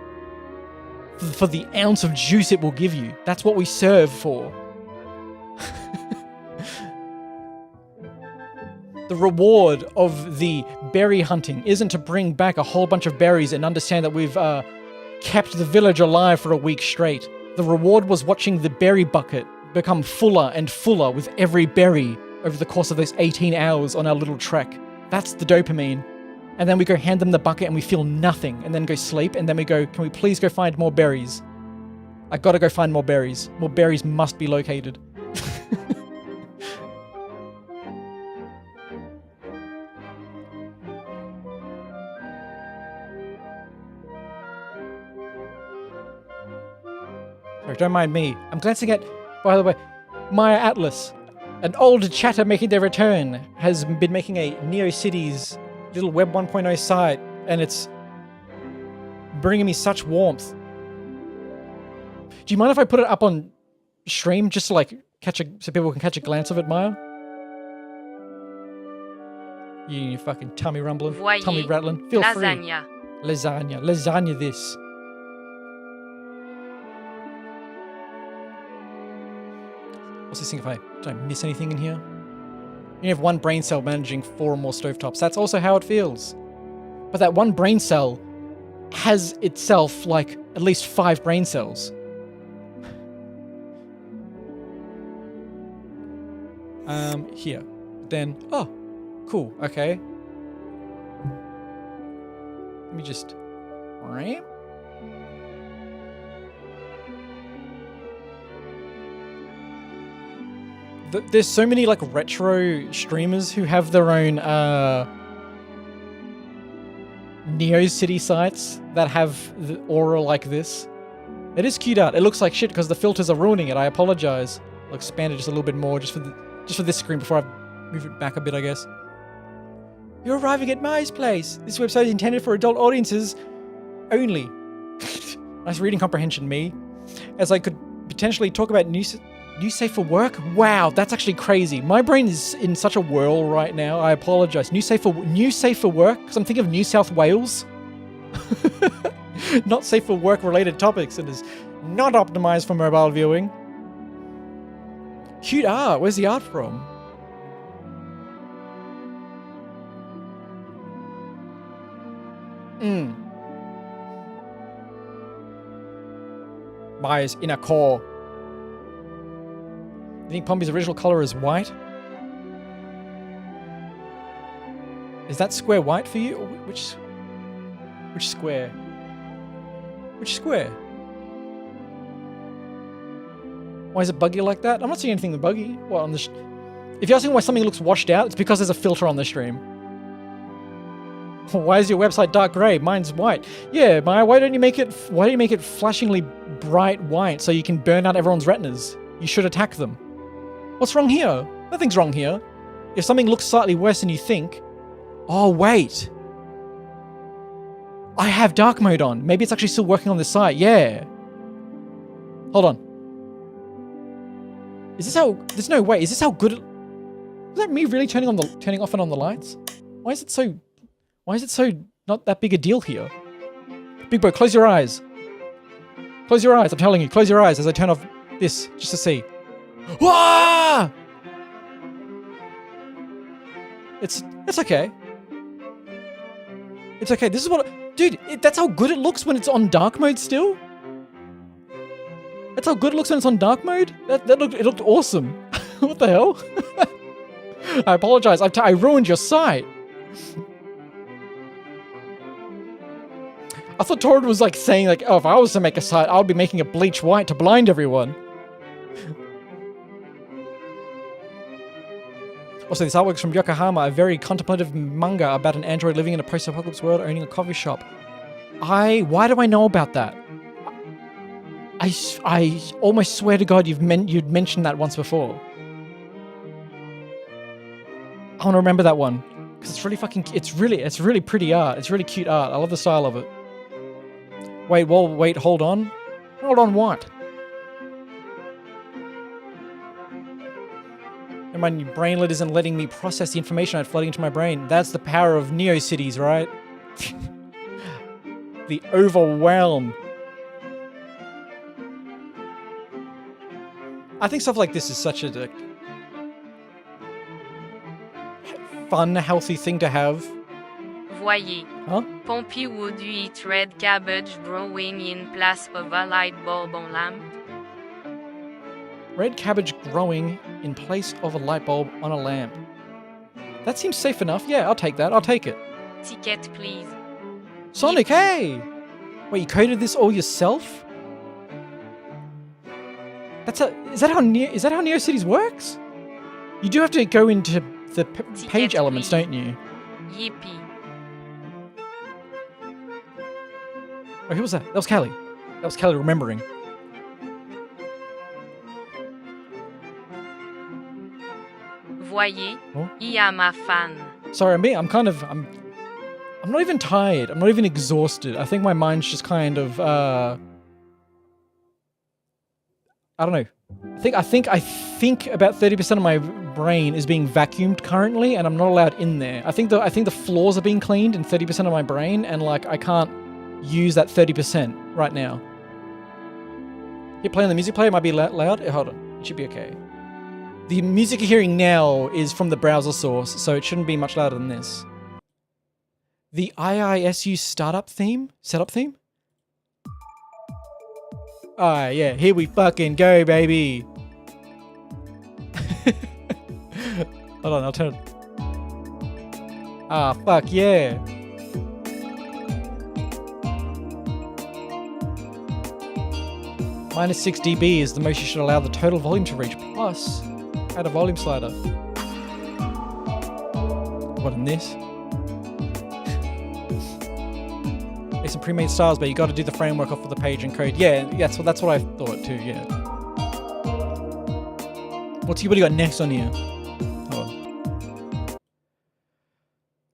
for the ounce of juice it will give you. That's what we serve for. The reward of the berry hunting isn't to bring back a whole bunch of berries and understand that we've kept the village alive for a week straight. The reward was watching the berry bucket become fuller and fuller with every berry over the course of those 18 hours on our little trek. That's the dopamine. And then we go hand them the bucket and we feel nothing, and then go sleep, and then we go, can we please go find more berries? I gotta go find more berries. More berries must be located. Sorry, don't mind me. I'm glancing at, by the way, Maya Atlas. An old chatter making their return has been making a NeoCities little Web 1.0 site, and it's bringing me such warmth. Do you mind if I put it up on stream just to like so people can catch a glance of it, Maya? You fucking tummy rumbling, Voyez tummy rattling. Feel lasagna. free. Lasagna this. What's this thing if did I miss anything in here? You have one brain cell managing 4 or more stovetops. That's also how it feels. But that one brain cell has itself like at least 5 brain cells. Here. Then, oh, cool, okay. Let me just, right? There's so many like retro streamers who have their own NeoCity sites that have the aura like this. It is cute art. It looks like shit because the filters are ruining it. I apologize. I'll expand it just a little bit more just for this screen before I move it back a bit, I guess. You're arriving at Maya's place. This website is intended for adult audiences only. Nice reading comprehension, me. As I could potentially talk about new safe for work? Wow, that's actually crazy. My brain is in such a whirl right now. I apologize. New safe for work? Because I'm thinking of New South Wales. Not safe for work related topics. It is not optimized for mobile viewing. Cute art. Where's the art from? Maya's inner core. I think Pompi's original color is white. Is that square white for you? Or which square? Which square? Why is it buggy like that? I'm not seeing anything buggy. Well, on the if you're asking why something looks washed out, it's because there's a filter on the stream. Why is your website dark grey? Mine's white. Yeah, Maya, why don't you make it flashingly bright white so you can burn out everyone's retinas? You should attack them. What's wrong here? Nothing's wrong here. If something looks slightly worse than you think... Oh, wait. I have dark mode on. Maybe it's actually still working on this site. Yeah. Hold on. Is this how... There's no way. Is this how good... Is that me really turning off and on the lights? Why is it so not that big a deal here? Big boy, close your eyes. Close your eyes. I'm telling you, close your eyes as I turn off this just to see. Wah! It's okay. It's okay. This is what... Dude, that's how good it looks when it's on dark mode still? That's how good it looks when it's on dark mode? It looked awesome. What the hell? I apologize. I ruined your sight. I thought Torrid was like saying like, oh, if I was to make a site, I would be making it bleach white to blind everyone. Also, this artwork's from Yokohama, a very contemplative manga about an android living in a post-apocalypse world owning a coffee shop. Why do I know about that? I almost swear to God you'd mentioned that once before. I want to remember that one because it's really it's really pretty art. It's really cute art. I love the style of it. Wait, hold on. Hold on what? And my brainlet isn't letting me process the information that's flooding into my brain. That's the power of NeoCities, right? The overwhelm. I think stuff like this is such a fun, healthy thing to have. Voyez. Huh? Pompi would you eat red cabbage growing in place of a light bulb on lamp? Red cabbage growing in place of a light bulb on a lamp. That seems safe enough. Yeah, I'll take that. I'll take it. Ticket, please. Sonic, hey! Wait, you coded this all yourself? Is that how NeoCities works? You do have to go into the page elements, please. don't you? Yippee. Oh, who was that? That was Callie. That was Callie remembering. Voyez, Oh? I am a fan. Sorry, I'm not even tired. I'm not even exhausted. I think my mind's just kind of I don't know. I think about 30% of my brain is being vacuumed currently, and I'm not allowed in there. I think the floors are being cleaned in 30% of my brain, and like I can't use that 30% right now. Hit play on the music player. It might be loud. Hold on. It should be okay. The music you're hearing now is from the browser source, so it shouldn't be much louder than this. The IISU setup theme? Alright, yeah, here we fucking go, baby. Hold on, I'll turn it. Ah, fuck yeah. -6 dB is the most you should allow the total volume to reach. Plus, add a volume slider. What, in this? There's some pre-made styles, but you got to do the framework off of the page and code. Yeah, that's what I thought too. Yeah. What do you got next on here? Hold on.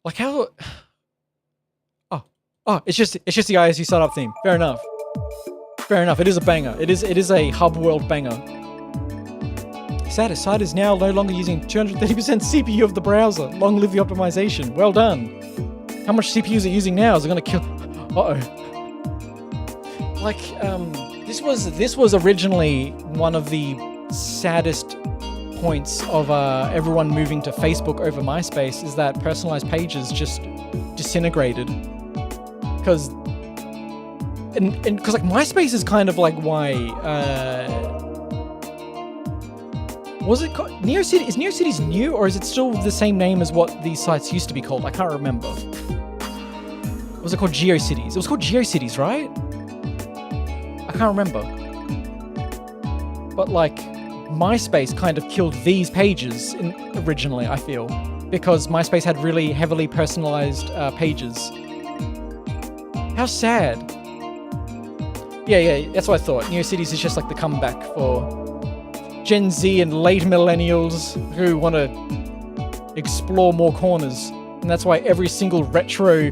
Like how? Oh, it's just the ISU startup theme. Fair enough. It is a banger. It is a hub world banger. Satis site is now no longer using 230% CPU of the browser. Long live the optimization. Well done. How much CPU is it using now? Is it gonna kill? Uh-oh. Like, this was originally one of the saddest points of everyone moving to Facebook over MySpace, is that personalized pages just disintegrated. Because like MySpace is kind of like why was it called NeoCities? Is NeoCities new, or is it still the same name as what these sites used to be called? I can't remember. Was it called GeoCities? It was called GeoCities, right? I can't remember. But like, MySpace kind of killed these pages originally, I feel, because MySpace had really heavily personalized pages. How sad. Yeah, that's what I thought. NeoCities is just like the comeback for Gen Z and late millennials who want to explore more corners. And that's why every single retro,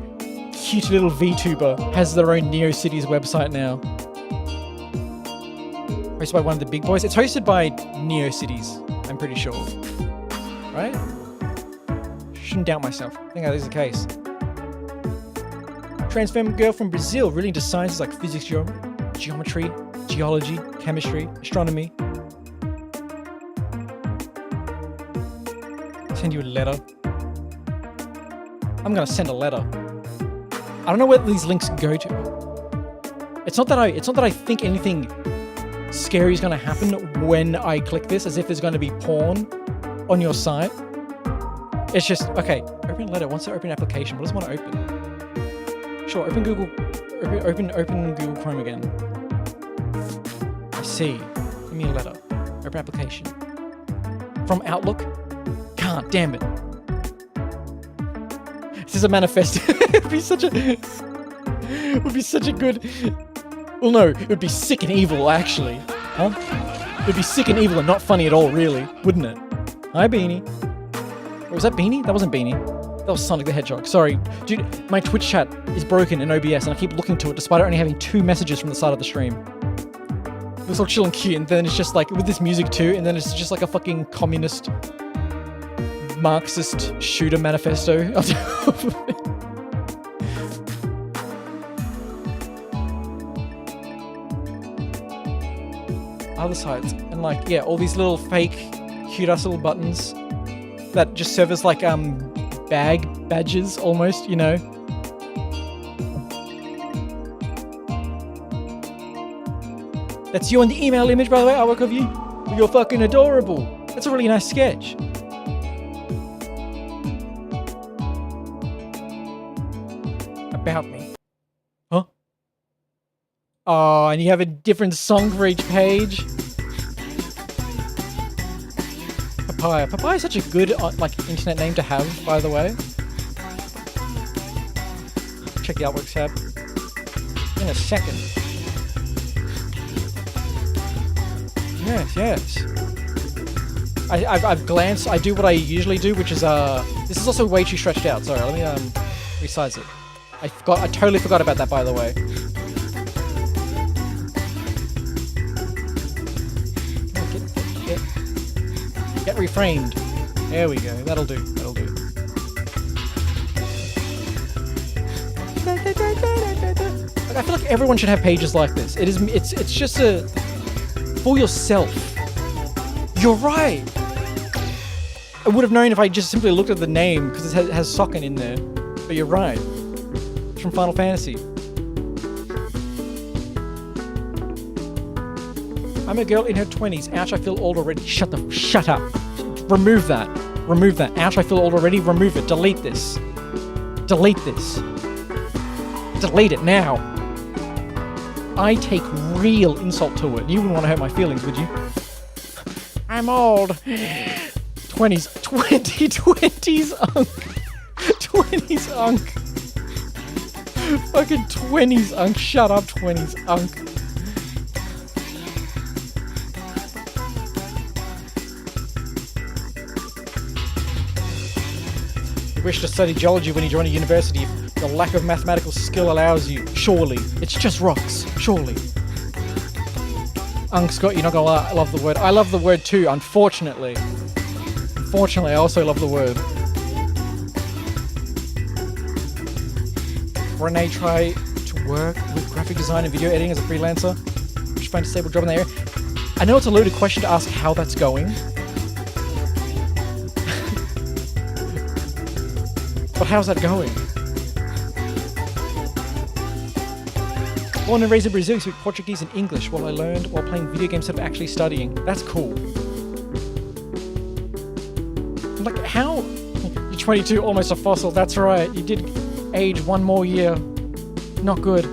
cute little VTuber has their own NeoCities website now. Hosted by one of the big boys. It's hosted by NeoCities, I'm pretty sure. Right? Shouldn't doubt myself. I think that is the case. Transform girl from Brazil, really into sciences like physics, geometry, geology, chemistry, astronomy. Send you a letter. I'm gonna send a letter. I don't know where these links go to. It's not that I think anything scary is gonna happen when I click this, as if there's gonna be porn on your site. It's just, okay, open a letter, wants to open an application. What does it want to open? Sure, open Google Chrome again. I see. Give me a letter. Open application. From Outlook? Can't, damn it. This is a manifesto. It would be such a good... Well, no, it would be sick and evil, actually. Huh? It would be sick and evil and not funny at all, really, wouldn't it? Hi, Beanie. Was that Beanie? That wasn't Beanie. That was Sonic the Hedgehog. Sorry. Dude, my Twitch chat is broken in OBS and I keep looking to it despite only having 2 messages from the side of the stream. It was all chill and cute, and then it's just like, with this music too, and then it's just like a fucking communist, Marxist shooter manifesto. Other sites. And like, yeah, all these little fake, cute-ass little buttons that just serve as like, badges, almost, you know? That's you on the email image, by the way, artwork of you. You're fucking adorable. That's a really nice sketch. About me. Huh? Oh, and you have a different song for each page. Papaya. Papaya is such a good, like, internet name to have, by the way. Check the artwork tab. In a second. Yes. I've glanced. I do what I usually do, which is this is also way too stretched out. Sorry, let me resize it. I totally forgot about that, by the way. Get reframed. There we go. That'll do. Like, I feel like everyone should have pages like this. It's just a for yourself. You're right. I would have known if I just simply looked at the name because it has Socken in there. But you're right. It's from Final Fantasy. I'm a girl in her 20s. Ouch, I feel old already. Shut up. Remove that. Ouch, I feel old already. Remove it. Delete this. Delete it now. I take real insult to it. You wouldn't want to hurt my feelings, would you? I'm old. 20s unk. 20s unk. Fucking 20s unk. Shut up, 20s unk. You wish to study geology when you join a university if the lack of mathematical skill allows you. Surely. It's just rocks. Surely. Scott, you're not gonna love the word. I love the word too, unfortunately. Unfortunately, I also love the word. Renee, try to work with graphic design and video editing as a freelancer. Just find a stable job in the area. I know it's a loaded question to ask how that's going. But how's that going? Born and raised in Brazil, I speak Portuguese and English while I learned while playing video games instead of actually studying. That's cool. Like, how? You're 22, almost a fossil. That's right. You did age 1 more year. Not good.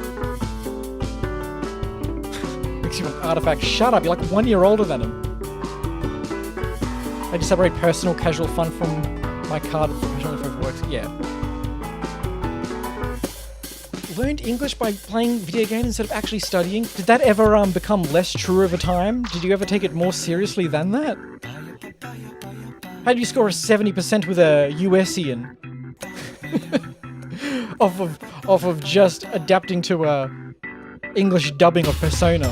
Makes you an artifact. Shut up. You're like 1 year older than him. I just separate personal, casual fun from my card. Professional if it works. Yeah. learned English by playing video games instead of actually studying? Did that ever become less true over time? Did you ever take it more seriously than that? How did you score a 70% with a USian? off of just adapting to English dubbing of Persona.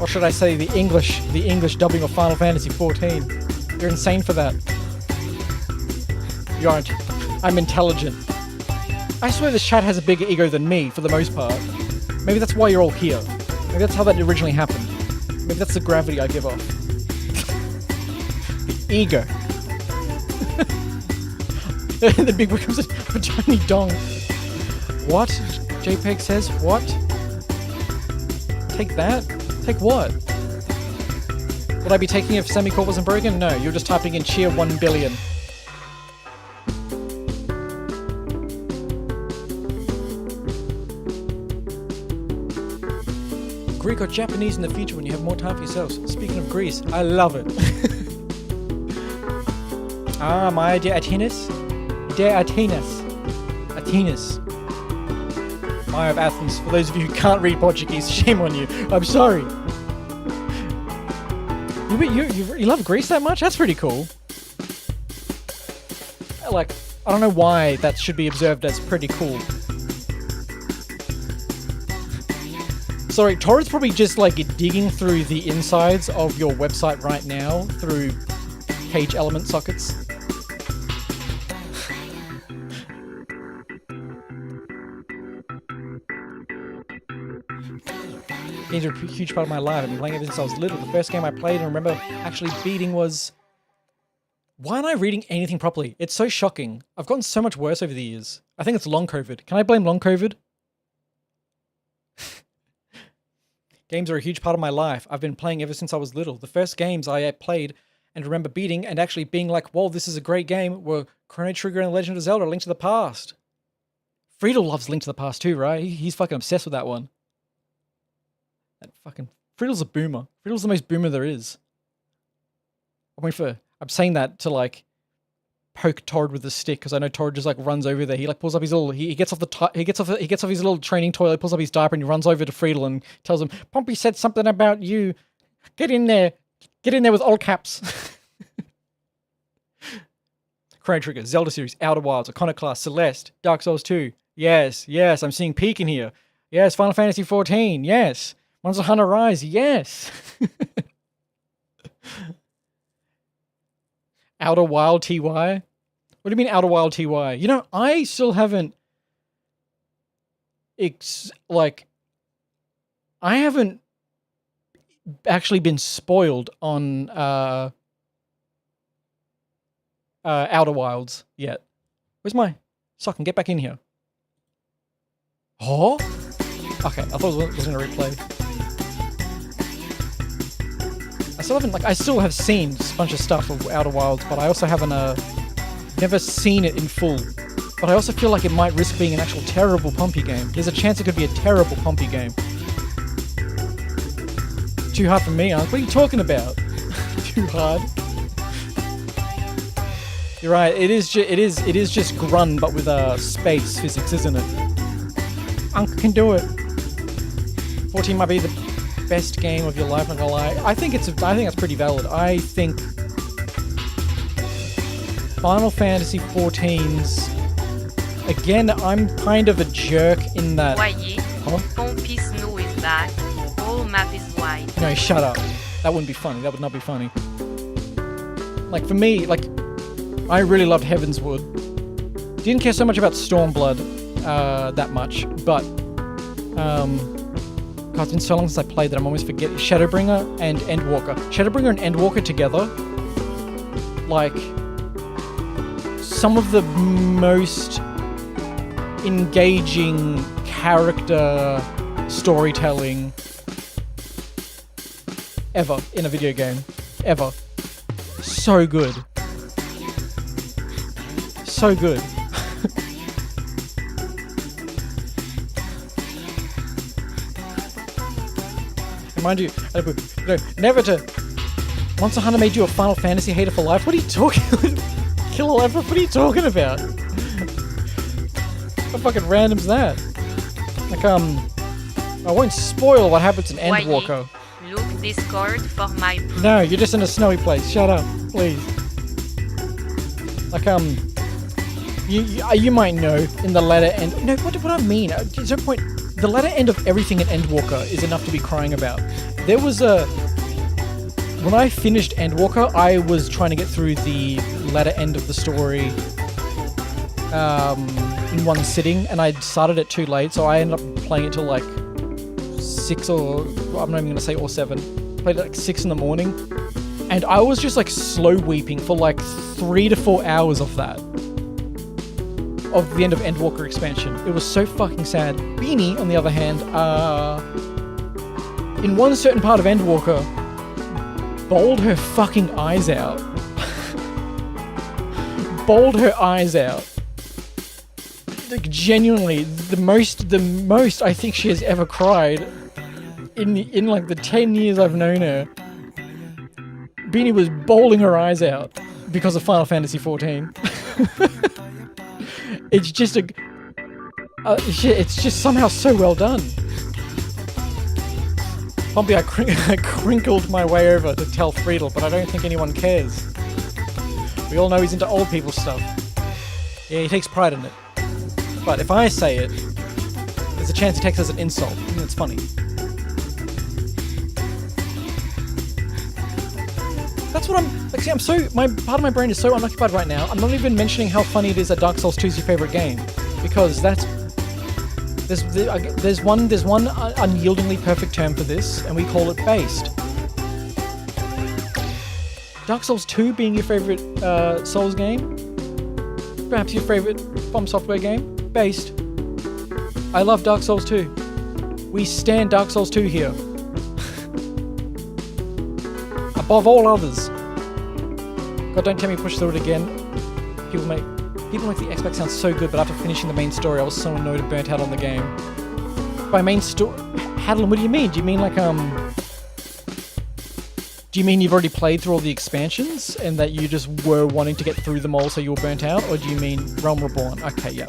Or should I say the English dubbing of Final Fantasy XIV. You're insane for that. You aren't. I'm intelligent. I swear this chat has a bigger ego than me, for the most part. Maybe that's why you're all here. Maybe that's how that originally happened. Maybe that's the gravity I give off. The ego. The big boy comes in a tiny dong. What? JPEG says, what? Take that? Take what? Would I be taking it if semicolon wasn't broken? No, you're just typing in cheer 1 billion. Greek or Japanese in the future when you have more time for yourselves. Speaking of Greece, I love it. My dear Atenas. Dear Atenas. Atenas. Maya of Athens. For those of you who can't read Portuguese, shame on you. I'm sorry. You love Greece that much? That's pretty cool. Like, I don't know why that should be observed as pretty cool. Sorry, Tor's probably just like digging through the insides of your website right now through page element sockets. Games are a huge part of my life. I've been playing it since I was little. The first game I played and remember actually beating was... Why aren't I reading anything properly? It's so shocking. I've gotten so much worse over the years. I think it's long COVID. Can I blame long COVID? Games are a huge part of my life. I've been playing ever since I was little. The first games I played and remember beating and actually being like, whoa, this is a great game, were Chrono Trigger and Legend of Zelda, Link to the Past. Friedel loves Link to the Past too, right? He's fucking obsessed with that one. That fucking... Friedel's a boomer. Friedel's the most boomer there is. I'm saying that to like poke Tord with a stick because I know Tord just like runs over there. He like pulls up his little he gets off his little training toilet, pulls up his diaper and he runs over to Friedel and tells him, Pompi said something about you. Get in there with all caps. Chrono Trigger, Zelda series, Outer Wilds, Iconoclast, Celeste, Dark Souls 2. Yes, I'm seeing Peak in here. Yes, Final Fantasy 14. Yes. Monster Hunter Rise. Yes. Outer Wild TY? What do you mean Outer Wild TY? You know, I still haven't... I haven't actually been spoiled on Outer Wilds yet. Where's my... Sock and get back in here. Oh? Okay, I thought it was going to replay. I still have seen a bunch of stuff of Outer Wilds, but I also haven't, never seen it in full. But I also feel like it might risk being an actual terrible Pompi game. There's a chance it could be a terrible Pompi game. Too hard for me, Unc. What are you talking about? Too hard. You're right, it is just Grun, but with, space physics, isn't it? Unc can do it. 14 might be the best game of your life, I'm not gonna lie. I think that's pretty valid. I think Final Fantasy XIV's... Again, I'm kind of a jerk in that... Voyez, Pompi Snow is back. Whole map is white. No, shut up. That wouldn't be funny. That would not be funny. Like, for me, like, I really loved Heavenswood. Didn't care so much about Stormblood that much, but... God, it's been so long since I played that I'm almost forgetting. Shadowbringer and Endwalker. Shadowbringer and Endwalker together, like, some of the most engaging character storytelling ever in a video game. Ever. So good. So good. Mind you, never to... Monster Hunter made you a Final Fantasy hater for life? What are you talking... Kill Life? What are you talking about? How fucking random's that? Like, I won't spoil what happens in Voyez, Endwalker. look Discord for my proof. No, you're just in a snowy place. Shut up, please. Like, you might know in the latter end. No, what I mean? There's no point. The latter end of everything in Endwalker is enough to be crying about. There was a. When I finished Endwalker, I was trying to get through the latter end of the story in one sitting, and I started it too late, so I ended up playing it till like 6 or I'm not even gonna say or 7. Played it like 6 in the morning, and I was just like slow weeping for like 3 to 4 hours of that. Of the end of Endwalker expansion. It was so fucking sad. Beanie, on the other hand, in one certain part of Endwalker, bawled her fucking eyes out. Bawled her eyes out. Like, genuinely, the most I think she has ever cried in like the 10 years I've known her. Beanie was bawling her eyes out because of Final Fantasy XIV. It's just it's just somehow so well done. Pompi, I crinkled my way over to tell Friedel, but I don't think anyone cares. We all know he's into old people stuff. Yeah, he takes pride in it. But if I say it, there's a chance he takes it as an insult, and it's funny. That's what I'm... Like, see, I'm so... part of my brain is so unoccupied right now, I'm not even mentioning how funny it is that Dark Souls 2 is your favorite game. Because that's... There's one unyieldingly perfect term for this, and we call it based. Dark Souls 2 being your favorite Souls game? Perhaps your favorite From Software game? Based. I love Dark Souls 2. We stand Dark Souls 2 here. Above all others. God, don't tell me push through it again. People make the X-Pack sound so good, but after finishing the main story, I was so annoyed and burnt out on the game. By main story... Hadlin, what do you mean? Do you mean like, do you mean you've already played through all the expansions, and that you just were wanting to get through them all so you were burnt out? Or do you mean Realm Reborn? Okay, yeah.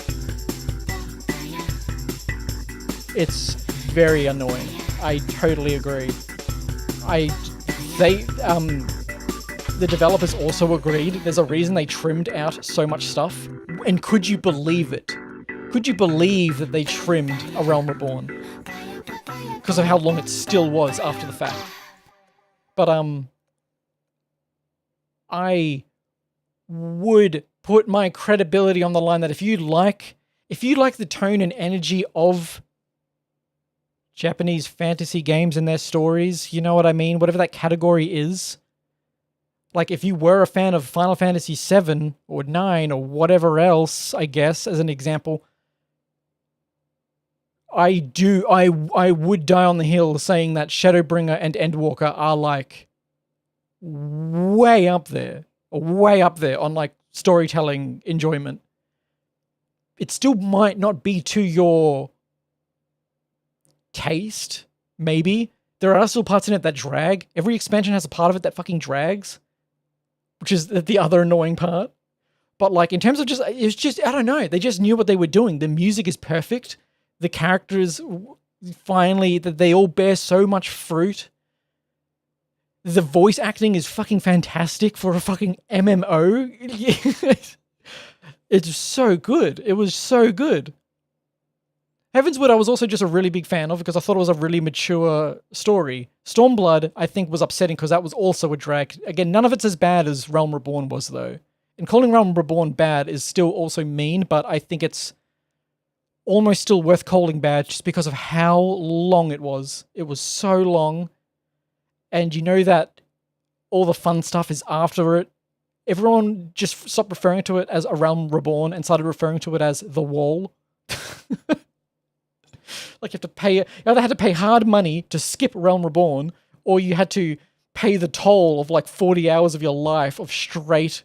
It's very annoying. I totally agree. The developers also agreed. There's a reason they trimmed out so much stuff. And could you believe it? Could you believe that they trimmed A Realm Reborn? Because of how long it still was after the fact. But, I would put my credibility on the line that if you like the tone and energy of Japanese fantasy games and their stories, you know what I mean? Whatever that category is. Like, if you were a fan of Final Fantasy VII or 9 or whatever else, I guess, as an example, I would die on the hill saying that Shadowbringer and Endwalker are, like, way up there on, like, storytelling enjoyment. It still might not be to your taste, maybe. There are still parts in it that drag. Every expansion has a part of it that fucking drags, which is the other annoying part. But, like, in terms of just, it's just, I don't know, they just knew what they were doing. The music is perfect. The characters, finally, that they all bear so much fruit. The voice acting is fucking fantastic for a fucking MMO. It's so good. It was so good. Heavensward I was also just a really big fan of because I thought it was a really mature story. Stormblood, I think, was upsetting because that was also a drag. Again, none of it's as bad as Realm Reborn was, though. And calling Realm Reborn bad is still also mean, but I think it's almost still worth calling bad just because of how long it was. It was so long. And you know that all the fun stuff is after it. Everyone just stopped referring to it as A Realm Reborn and started referring to it as The Wall. Like, you have to pay, you either had to pay hard money to skip Realm Reborn, or you had to pay the toll of like 40 hours of your life of straight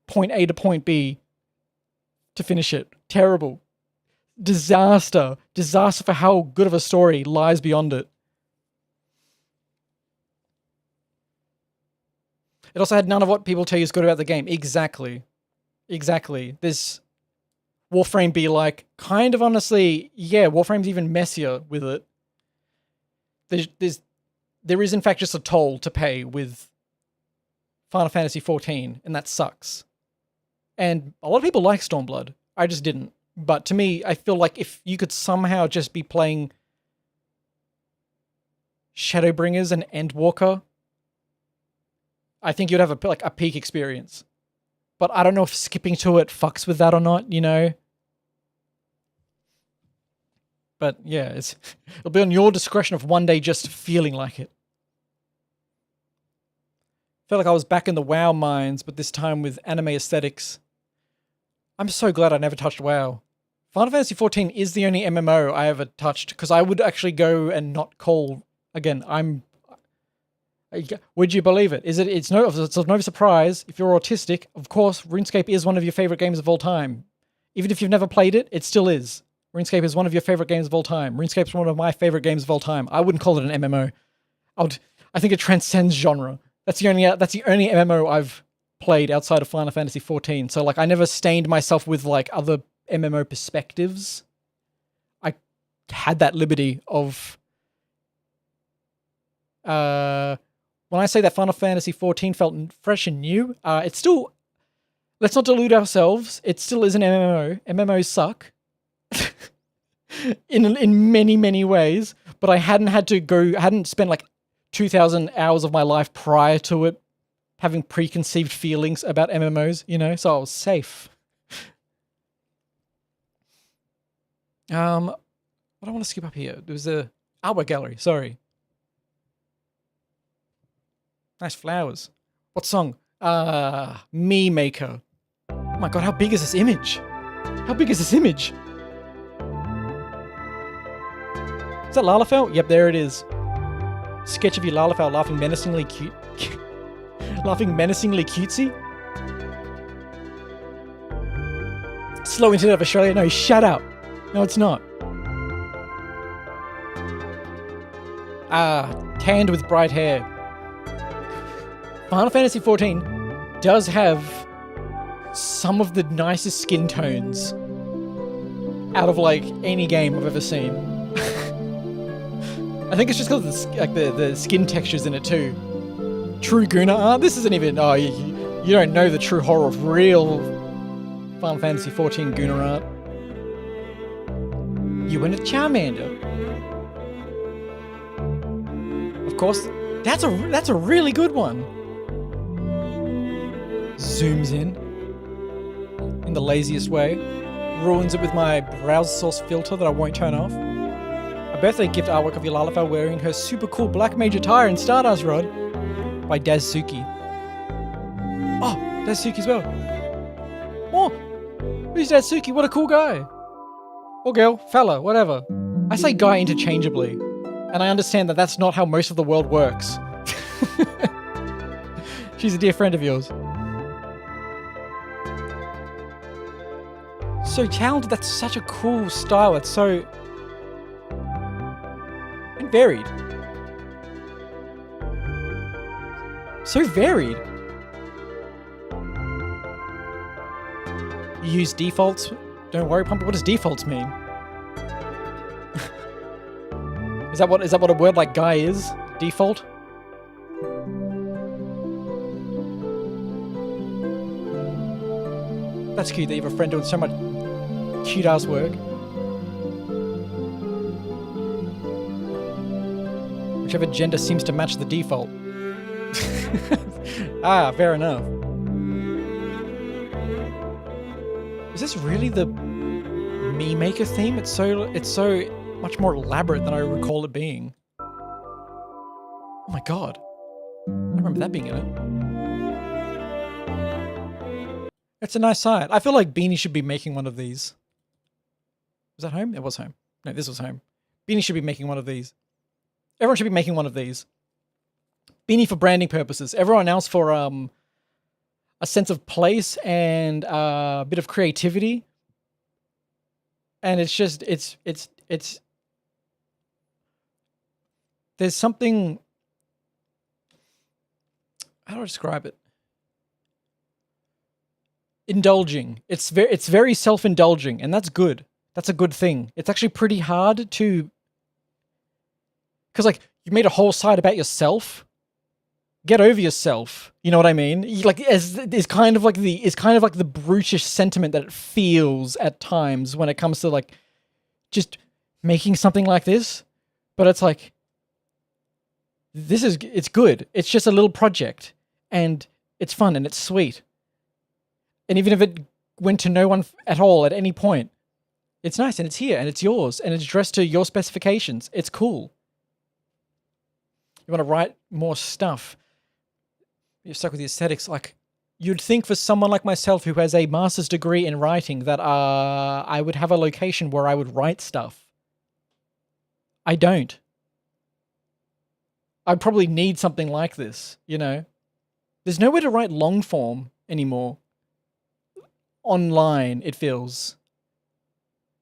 point A to point B to finish it. Terrible. Disaster. Disaster for how good of a story lies beyond it. It also had none of what people tell you is good about the game. Exactly. Exactly. There's Warframe be like? Kind of honestly, yeah, Warframe's even messier with it. There is in fact just a toll to pay with Final Fantasy XIV, and that sucks. And a lot of people like Stormblood. I just didn't. But to me, I feel like if you could somehow just be playing Shadowbringers and Endwalker, I think you'd have a peak experience. But I don't know if skipping to it fucks with that or not, you know? But yeah, it'll be on your discretion of one day just feeling like it. Felt like I was back in the WoW mines, but this time with anime aesthetics. I'm so glad I never touched WoW. Final Fantasy XIV is the only MMO I ever touched, because I would actually go and not call... Again, would you believe it? It's no surprise, if you're autistic, of course, RuneScape is one of your favorite games of all time. Even if you've never played it, it still is. RuneScape is one of your favorite games of all time. RuneScape's one of my favorite games of all time. I wouldn't call it an MMO. I think it transcends genre. That's the only MMO I've played outside of Final Fantasy XIV. So like I never stained myself with like other MMO perspectives. I had that liberty of when I say that Final Fantasy XIV felt fresh and new, it's still, let's not delude ourselves, it still is an MMO. MMOs suck. in many, many ways, but I hadn't spent like 2,000 hours of my life prior to it having preconceived feelings about MMOs, you know, so I was safe. What do I want to skip up here? There was a artwork gallery, sorry. Nice flowers. What song? Me Maker. Oh my god, how big is this image? How big is this image? Is that Lalafell? Yep, there it is. Sketch of you, Lalafell, laughing menacingly cute. Laughing menacingly cutesy? Slow internet of Australia? No, shut up. No, it's not. Tanned with bright hair. Final Fantasy XIV does have some of the nicest skin tones out of like any game I've ever seen. I think it's just because of the skin textures in it too. True Guna art. This isn't even. Oh, you don't know the true horror of real Final Fantasy XIV Guna art. You and a Charmander. Of course, that's a really good one. Zooms in the laziest way, ruins it with my browser source filter that I won't turn off. A birthday gift artwork of Lalafell wearing her super cool black mage attire in Stardust Rod by Dazuki. Oh, Dazuki as well. Oh, who's Dazuki? What a cool guy. Or girl, fella, whatever. I say guy interchangeably, and I understand that that's not how most of the world works. She's a dear friend of yours. So talented, that's such a cool style. It's so varied. So varied. You use defaults? Don't worry, Pompi. What does defaults mean? Is that what a word like guy is? Default? That's cute that you have a friend doing so much cute ass work. Whichever gender seems to match the default. Fair enough. Is this really the Me Maker theme? It's so much more elaborate than I recall it being. Oh my god. I don't remember that being in it. It's a nice site. I feel like Beanie should be making one of these. Was that home? It was home. No, this was home. Beanie should be making one of these. Everyone should be making one of these. Beanie for branding purposes. Everyone else for a sense of place and a bit of creativity. And it's just it's there's something, how do I describe it? indulging. It's very self-indulging, and that's good. That's a good thing. It's actually pretty hard to, because like you made a whole site about yourself. Get over yourself. You know what I mean? Like, as is kind of like the brutish sentiment that it feels at times when it comes to like just making something like this. But it's like, it's good. It's just a little project, and it's fun and it's sweet. And even if it went to no one at all at any point, it's nice and it's here and it's yours and it's dressed to your specifications. It's cool. You want to write more stuff. You're stuck with the aesthetics. Like, you'd think for someone like myself who has a master's degree in writing that I would have a location where I would write stuff. I don't. I probably need something like this, you know? There's nowhere to write long form anymore. Online, it feels.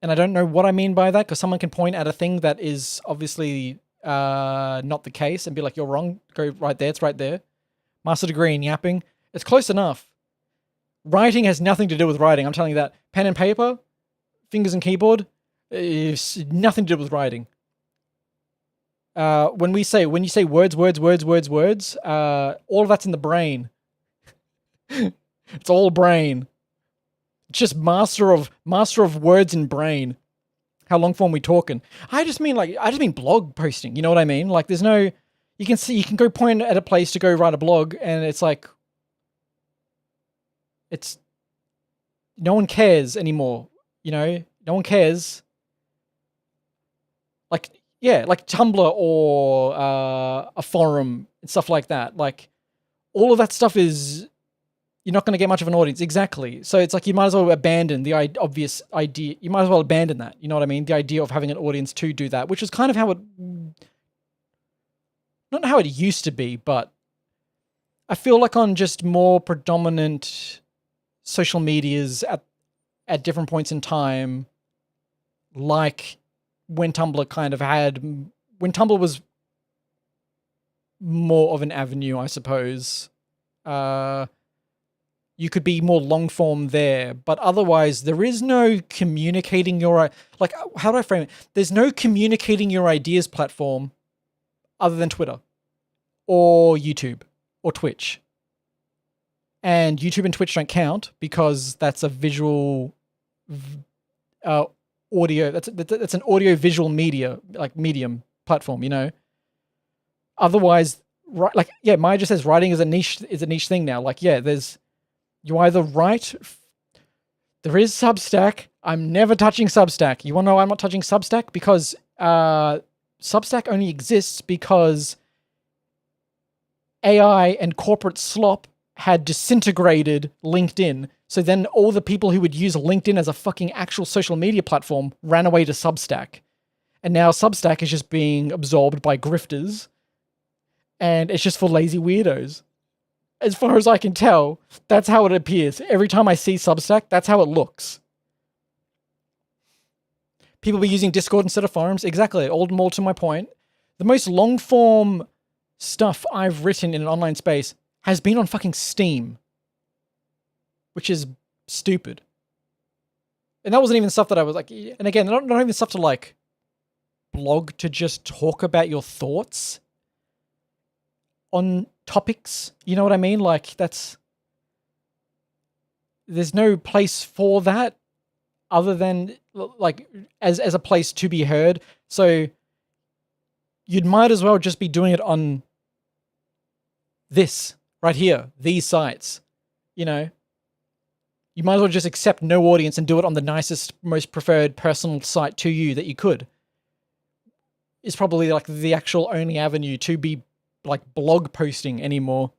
And I don't know what I mean by that, because someone can point at a thing that is obviously not the case and be like, you're wrong, go right there, it's right there. Master degree in yapping, it's close enough. Writing has nothing to do with writing, I'm telling you that. Pen and paper, fingers and keyboard, it's nothing to do with writing. When you say words, all of that's in the brain. It's all brain. It's just master of words and brain. How long form we talking? I just mean blog posting. You know what I mean? Like, there's no, you can go point at a place to go write a blog, and it's like, it's, no one cares anymore. You know, no one cares. Like, yeah, like Tumblr or a forum and stuff like that. Like, all of that stuff is, you're not going to get much of an audience. Exactly. So it's like, you might as well abandon the obvious idea. You might as well abandon that. You know what I mean? The idea of having an audience to do that, which is kind of how it, not how it used to be, but I feel like on just more predominant social medias at different points in time, like when Tumblr was more of an avenue, I suppose. You could be more long form there, but otherwise there is no communicating your, like, how do I frame it? There's no communicating your ideas platform other than Twitter or YouTube or Twitch. And YouTube and Twitch don't count because that's a visual audio. That's an audio visual media, like medium platform, you know? Otherwise, right, like, yeah, Maya just says writing is a niche thing now. Like, yeah, you either write, there is Substack. I'm never touching Substack. You want to know why I'm not touching Substack? Because Substack only exists because AI and corporate slop had disintegrated LinkedIn. So then all the people who would use LinkedIn as a fucking actual social media platform ran away to Substack. And now Substack is just being absorbed by grifters. And it's just for lazy weirdos. As far as I can tell, that's how it appears. Every time I see Substack, that's how it looks. People be using Discord instead of forums. Exactly. All more to my point. The most long-form stuff I've written in an online space has been on fucking Steam. Which is stupid. And that wasn't even stuff that I was like... And again, not even stuff to like blog to just talk about your thoughts on topics, you know what I mean? Like, there's no place for that other than like as a place to be heard. So you'd might as well just be doing it on this right here, these sites, you know? You might as well just accept no audience and do it on the nicest, most preferred personal site to you that you could. It's probably like the actual only avenue to be like blog posting anymore.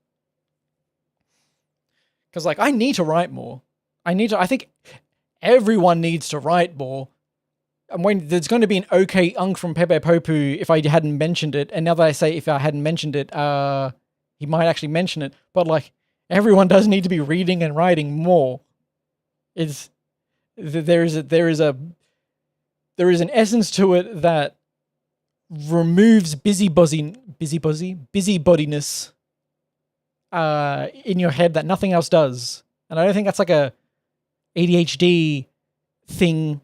Because like, I need to write more. I think everyone needs to write more. I'm waiting, there's going to be an okay unk from Pepe Popu if I hadn't mentioned it. And now that I say if I hadn't mentioned it, he might actually mention it. But like, everyone does need to be reading and writing more. There is an essence to it that removes busybodiness in your head that nothing else does. And I don't think that's like a ADHD thing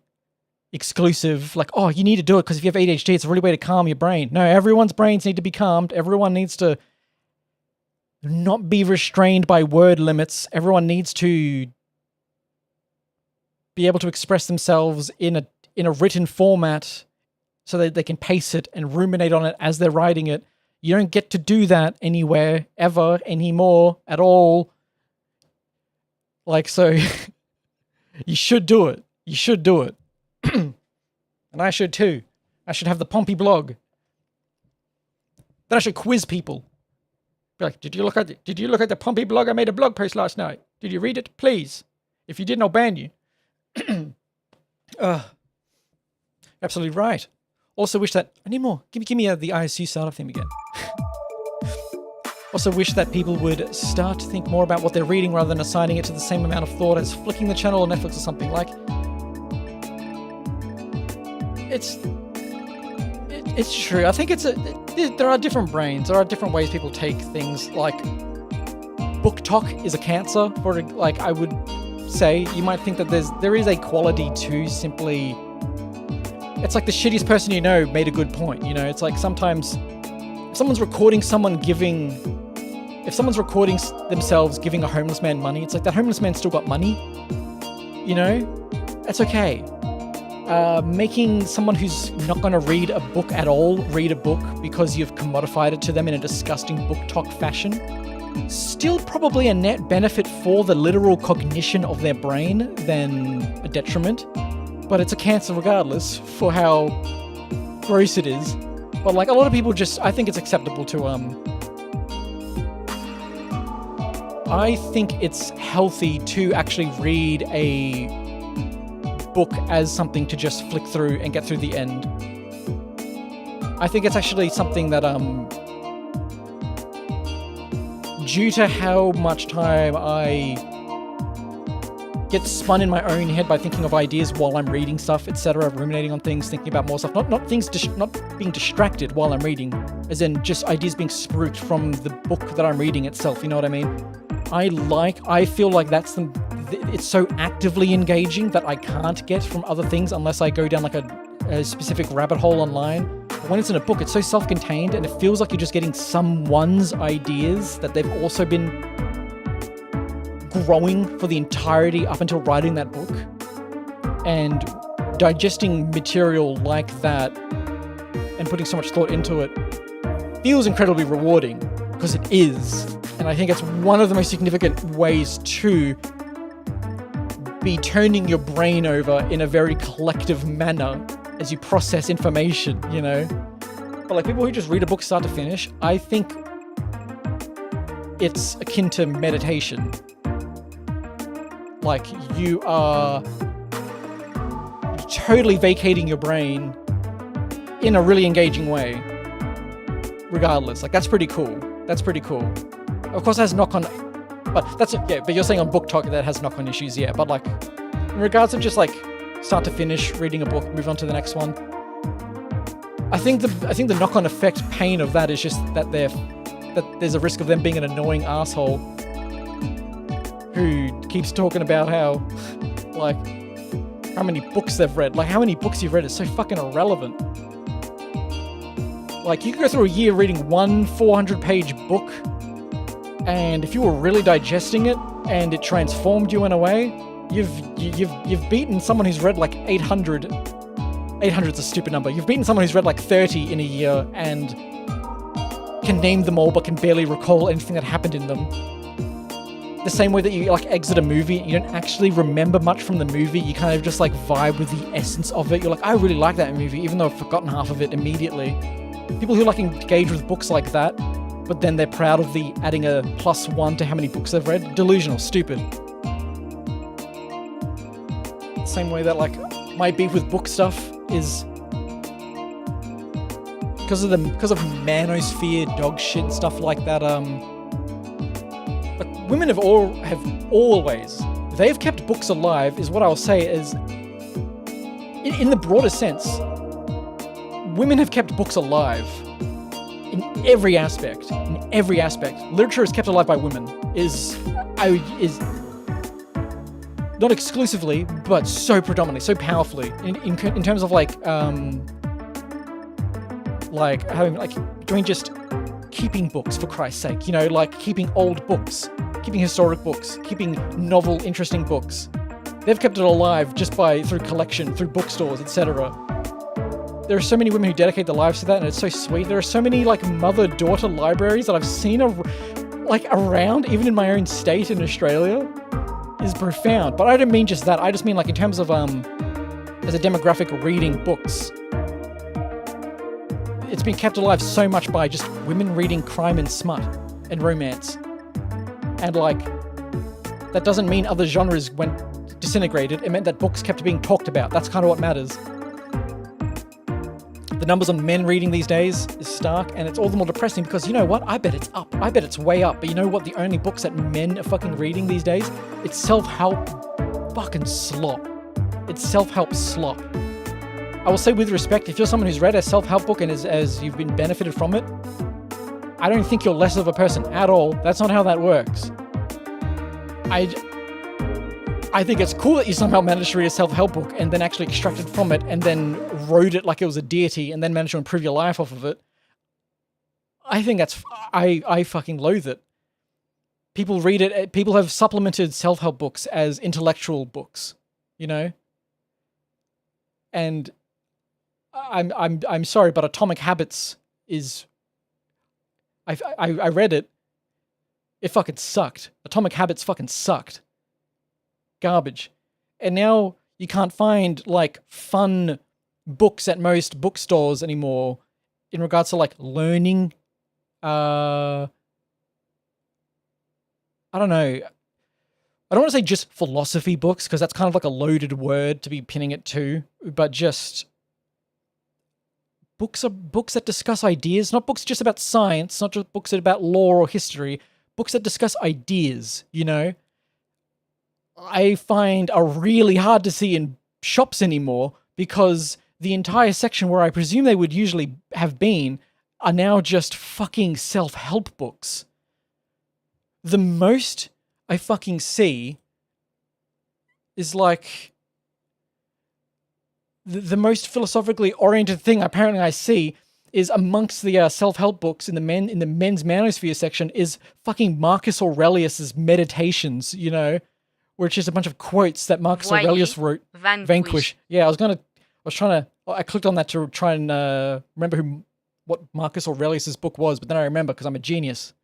exclusive, like, oh, you need to do it because if you have ADHD, it's a really way to calm your brain. No, everyone's brains need to be calmed. Everyone needs to not be restrained by word limits. Everyone needs to be able to express themselves in a written format so that they can pace it and ruminate on it as they're writing it. You don't get to do that anywhere, ever, anymore, at all. Like, so, you should do it. You should do it. And I should too. I should have the Pompi blog. Then I should quiz people. Be like, did you look at the Pompi blog? I made a blog post last night. Did you read it? Please. If you didn't, I'll ban you. Absolutely right. Also wish that... I need more. Give me the ISU startup thing again. Also wish that people would start to think more about what they're reading rather than assigning it to the same amount of thought as flicking the channel on Netflix or something. Like, it's true. I think there are different brains. There are different ways people take things. Like, book talk is a cancer. Like, I would say, you might think that there is a quality to simply... It's like the shittiest person you know made a good point, you know? It's like sometimes if someone's recording themselves giving a homeless man money, it's like that homeless man still got money, you know? That's okay. Making someone who's not going to read a book at all read a book because you've commodified it to them in a disgusting book talk fashion, still probably a net benefit for the literal cognition of their brain than a detriment. But it's a cancer regardless for how gross it is. But like a lot of people I think it's acceptable to, I think it's healthy to actually read a book as something to just flick through and get through the end. I think it's actually something that, due to how much time I get spun in my own head by thinking of ideas while I'm reading stuff, etc., ruminating on things, thinking about more stuff, not being distracted while I'm reading, as in just ideas being spruiked from the book that I'm reading itself, you know what I mean? I feel like it's so actively engaging that I can't get from other things unless I go down like a specific rabbit hole online. But when it's in a book, it's so self-contained and it feels like you're just getting someone's ideas that they've also been growing for the entirety up until writing that book, and digesting material like that and putting so much thought into it feels incredibly rewarding, because it is. And I think it's one of the most significant ways to be turning your brain over in a very collective manner as you process information, you know? But like people who just read a book start to finish, I think it's akin to meditation. Like, you are totally vacating your brain in a really engaging way. Regardless. Like, that's pretty cool. That's pretty cool. Of course, it has knock-on... But you're saying on book talk that has knock-on issues, yeah. But, like, in regards to just, like, start to finish, reading a book, move on to the next one, I think the knock-on effect pain of that is just that there's a risk of them being an annoying asshole who keeps talking about how many books they've read. Like, how many books you've read is so fucking irrelevant. Like, you could go through a year reading one 400-page book, and if you were really digesting it and it transformed you in a way, you've beaten someone who's read like 800. 800's a stupid number. You've beaten someone who's read like 30 in a year and can name them all but can barely recall anything that happened in them. The same way that you like exit a movie, you don't actually remember much from the movie, you kind of just like vibe with the essence of it. You're like, I really like that movie, even though I've forgotten half of it immediately. People who like engage with books like that, but then they're proud of the adding a +1 to how many books they've read, delusional, stupid. Same way that like my beef with book stuff is because of manosphere dog shit and stuff like that. Women have always, they've kept books alive, is what I'll say is, in the broader sense, women have kept books alive in every aspect. Literature is kept alive by women. not exclusively, but so predominantly, so powerfully in terms of like having like doing just keeping books for Christ's sake, you know, like keeping old books, keeping historic books, keeping novel, interesting books. They've kept it alive just through collection, through bookstores, etc. There are so many women who dedicate their lives to that, and it's so sweet. There are so many like mother-daughter libraries that I've seen around, even in my own state in Australia, is profound. But I don't mean just that. I just mean like in terms of as a demographic reading books. It's been kept alive so much by just women reading crime and smut and romance. And like, that doesn't mean other genres went disintegrated. It meant that books kept being talked about. That's kind of what matters. The numbers on men reading these days is stark, and it's all the more depressing because, you know what? I bet it's up. I bet it's way up. But you know what? The only books that men are fucking reading these days? It's self-help fucking slop. It's self-help slop. I will say with respect, if you're someone who's read a self-help book and as you've been benefited from it, I don't think you're less of a person at all. That's not how that works. I think it's cool that you somehow managed to read a self-help book and then actually extracted from it and then wrote it like it was a deity and then managed to improve your life off of it. I think I fucking loathe it. People read it. People have supplemented self-help books as intellectual books, you know? And I'm sorry, but Atomic Habits is... I read it. It fucking sucked. Atomic Habits fucking sucked. Garbage. And now you can't find like fun books at most bookstores anymore in regards to like learning. I don't know. I don't want to say just philosophy books because that's kind of like a loaded word to be pinning it to, but just books are books that discuss ideas, not books just about science, not just books about law or history, books that discuss ideas, you know? I find are really hard to see in shops anymore because the entire section where I presume they would usually have been are now just fucking self-help books. The most I fucking see is like the most philosophically oriented thing apparently I see is amongst the self-help books in the men's manosphere section is fucking Marcus Aurelius's Meditations, you know? Which is a bunch of quotes that Marcus Aurelius wrote. Vanquish. Yeah, I clicked on that to try and remember what Marcus Aurelius's book was, but then I remember because I'm a genius.